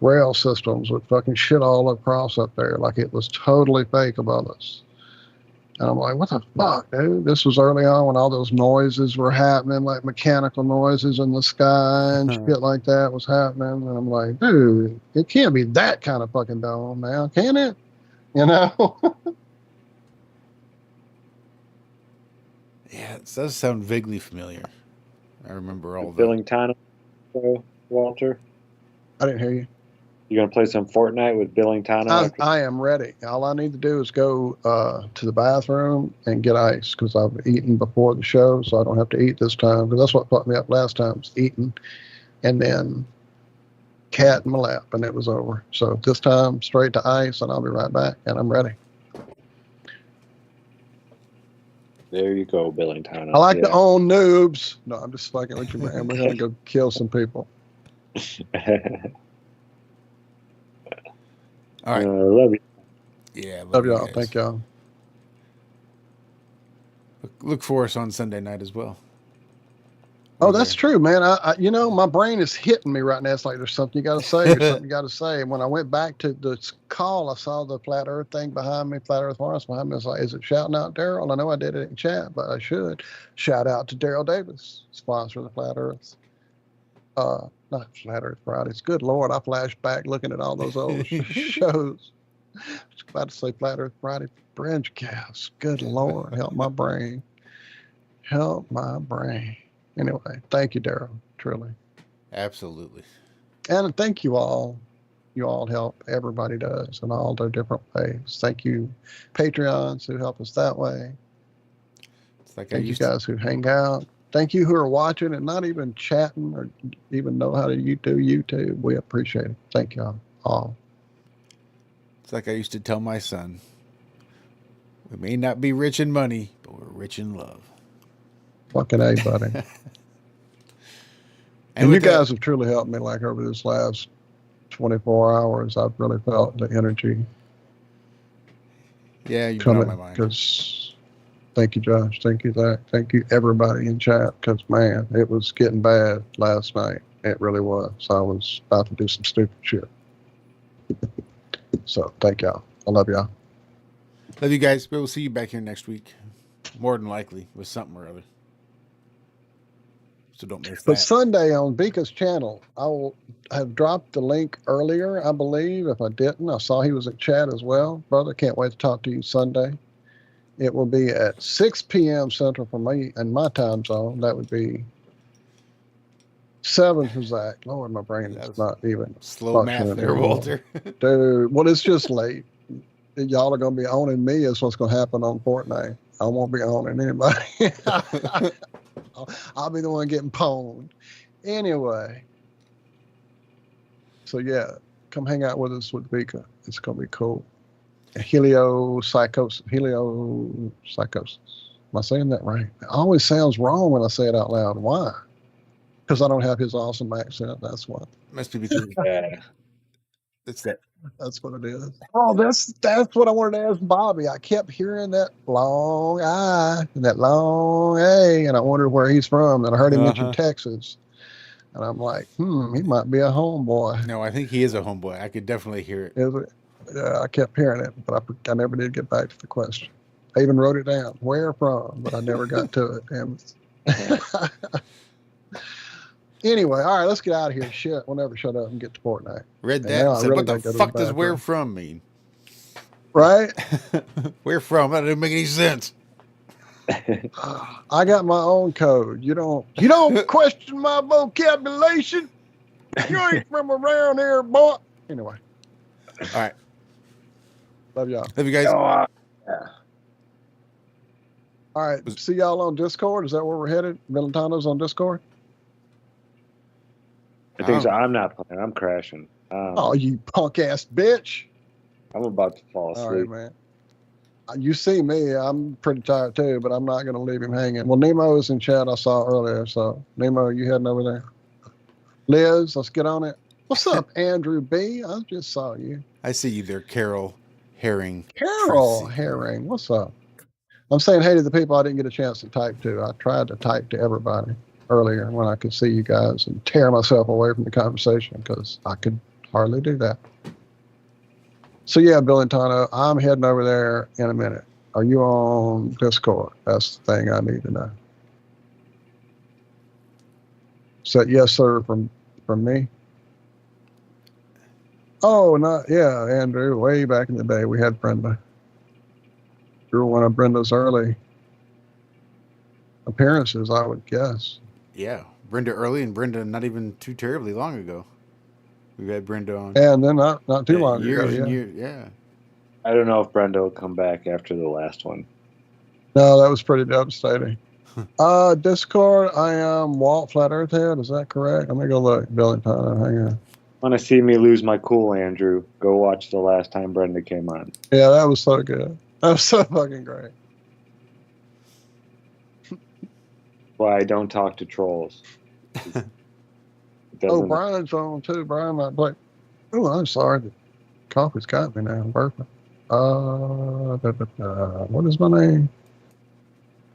Speaker 7: rail systems with fucking shit all across up there, like it was totally fake above us. And I'm like, what the fuck, dude? This was early on when all those noises were happening, like mechanical noises in the sky and shit like that was happening. And I'm like, dude, it can't be that kind of fucking dome now, can it? You know?
Speaker 5: Yeah, it does sound vaguely familiar. I remember all the
Speaker 10: Filling tunnel, Walter.
Speaker 7: I didn't hear you.
Speaker 10: You gonna play some Fortnite with Bill and Tana?
Speaker 7: I am ready. All I need to do is go to the bathroom and get ice because I've eaten before the show, so I don't have to eat this time. Because that's what fucked me up last time, was eating and then cat in my lap, and it was over. So this time, straight to ice, and I'll be right back, and I'm ready.
Speaker 10: There you go, Bill and Tana.
Speaker 7: I like to own noobs. No, I'm just fucking with you, man. We're gonna go kill some people.
Speaker 5: All right.
Speaker 10: Love you.
Speaker 5: Yeah.
Speaker 7: Love
Speaker 5: you
Speaker 7: y'all.
Speaker 5: guys.
Speaker 7: Thank y'all.
Speaker 5: Look for us on Sunday night as well.
Speaker 7: Oh, that's true, man. I you know, my brain is hitting me right now. It's like there's something you got to say. There's something you got to say. And when I went back to the call, I saw the Flat Earth thing behind me, Flat Earth Forest behind me. I was like, is it shouting out Daryl? I know I did it in chat, but I should shout out to Daryl Davis, sponsor of the Flat Earth. Not Flat Earth Fridays. Good Lord, I flashed back looking at all those old shows. I was about to say Flat Earth Friday Bridge Cast. Good Lord, help my brain. Help my brain. Anyway, thank you, Daryl, truly.
Speaker 5: Absolutely.
Speaker 7: And thank you all. You all help. Everybody does in all their different ways. Thank you, Patreons who help us that way.
Speaker 5: It's like
Speaker 7: thank you guys who hang out. Thank you who are watching and not even chatting or even know how to do YouTube. We appreciate it. Thank y'all all.
Speaker 5: It's like I used to tell my son, we may not be rich in money, but we're rich in love.
Speaker 7: Fucking A, buddy. and you guys have truly helped me, like, over this last 24 hours. I've really felt the energy.
Speaker 5: Yeah, you've been on my mind.
Speaker 7: Because thank you, Josh. Thank you, Zack. Thank you, everybody in chat. Because, man, it was getting bad last night. It really was. I was about to do some stupid shit. So, thank y'all. I love y'all.
Speaker 5: Love you guys. We'll see you back here next week. More than likely with something or other. So don't miss that.
Speaker 7: But Sunday on Vika's channel, I will have dropped the link earlier, I believe. If I didn't, I saw he was in chat as well. Brother, can't wait to talk to you Sunday. It will be at 6 p.m. Central for me and my time zone. That would be 7 for Zack. Lord, my brain is not even
Speaker 5: slow math there,
Speaker 7: anymore.
Speaker 5: Walter.
Speaker 7: Dude, well, it's just late. Y'all are going to be owning me is what's going to happen on Fortnite. I won't be owning anybody. I'll be the one getting pwned. Anyway. So, yeah, come hang out with us with Vika. It's going to be cool. Heliopsychosis. Am I saying that right? It always sounds wrong when I say it out loud. Why? Because I don't have his awesome accent. That's why.
Speaker 5: Must be because it's that.
Speaker 7: That's what it is. Oh, that's what I wanted to ask Bobby. I kept hearing that long I and that long A, and I wondered where he's from. And I heard him mention Texas, and I'm like, he might be a homeboy.
Speaker 5: No, I think he is a homeboy. I could definitely hear it.
Speaker 7: Yeah, I kept hearing it, but I never did get back to the question. I even wrote it down, where from, but I never got to it. Damn it. Anyway, all right, let's get out of here. Shit, we'll never shut up and get to Fortnite.
Speaker 5: Read that and said, what the fuck does where from mean?
Speaker 7: Right?
Speaker 5: Where from? That didn't make any sense.
Speaker 7: I got my own code. You don't question my vocabulation. You ain't from around here, boy. Anyway.
Speaker 5: All right.
Speaker 7: Love y'all.
Speaker 5: Love you guys.
Speaker 7: Yeah. All right. See y'all on Discord. Is that where we're headed? Militano's on Discord?
Speaker 10: I think so. I'm not playing. I'm crashing.
Speaker 7: Oh, you punk ass bitch.
Speaker 10: I'm about to fall asleep.
Speaker 7: All right, man. You see me. I'm pretty tired too, but I'm not going to leave him hanging. Well, Nemo is in chat. I saw earlier. So, Nemo, you heading over there? Liz, let's get on it. What's up, Andrew B? I just saw you.
Speaker 5: I see you there, Carol Herring.
Speaker 7: Carol Herring, what's up? I'm saying hey to the people I didn't get a chance to type to. I tried to type to everybody earlier when I could see you guys and tear myself away from the conversation because I could hardly do that. So yeah, Bill and Tano, I'm heading over there in a minute. Are you on Discord? That's the thing I need to know. So yes, sir, from me. Oh, Andrew. Way back in the day, we had Brenda. You were one of Brenda's early appearances, I would guess.
Speaker 5: Yeah, Brenda early and Brenda not even too terribly long ago. We've had Brenda on.
Speaker 7: And then not too long ago,
Speaker 5: years and
Speaker 7: yeah.
Speaker 5: years. Yeah.
Speaker 10: I don't know if Brenda will come back after the last one.
Speaker 7: No, that was pretty devastating. Discord, I am Walt Flat Earth Head. Is that correct? Let me go look. Billy Tyler, hang on.
Speaker 10: Want to see me lose my cool, Andrew? Go watch the last time Brenda came on.
Speaker 7: Yeah, that was so good. That was so fucking great.
Speaker 10: Why I don't talk to trolls. It
Speaker 7: Oh,
Speaker 10: doesn't-
Speaker 7: Brian's on too. Brian might play. Oh, I'm sorry. The coffee's got me now. I'm burping. What is my name?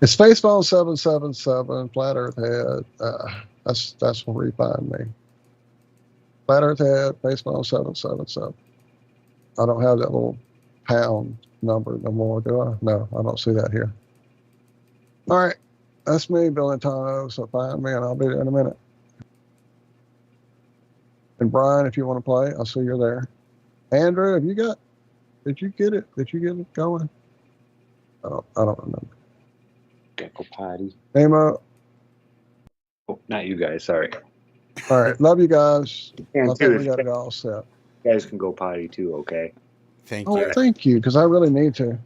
Speaker 7: It's Spaceball 777, Flat Earth Head. That's where you find me. Flat Earth Head, Spaceball 777. I don't have that little pound number no more, do I? No, I don't see that here. All right. That's me, Bill Antano. So find me and I'll be there in a minute. And Brian, if you want to play, I see you're there. Andrew, did you get it? Did you get it going? Oh, I don't remember.
Speaker 10: Go potty.
Speaker 7: Amo.
Speaker 10: Oh, not you guys. Sorry.
Speaker 7: All right. Love you guys.
Speaker 10: And
Speaker 7: I think we got it all set.
Speaker 10: You guys can go potty too, okay?
Speaker 5: Thank
Speaker 7: Oh,
Speaker 5: you.
Speaker 7: thank you, because I really need to.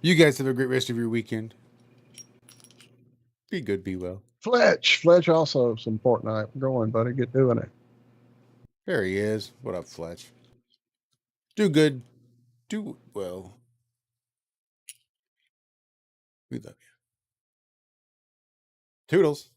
Speaker 5: You guys have a great rest of your weekend. Be good, be well.
Speaker 7: Fletch also some Fortnite. We're going, buddy. Get doing it.
Speaker 5: There he is. What up, Fletch? Do good. Do well. We love you. Toodles.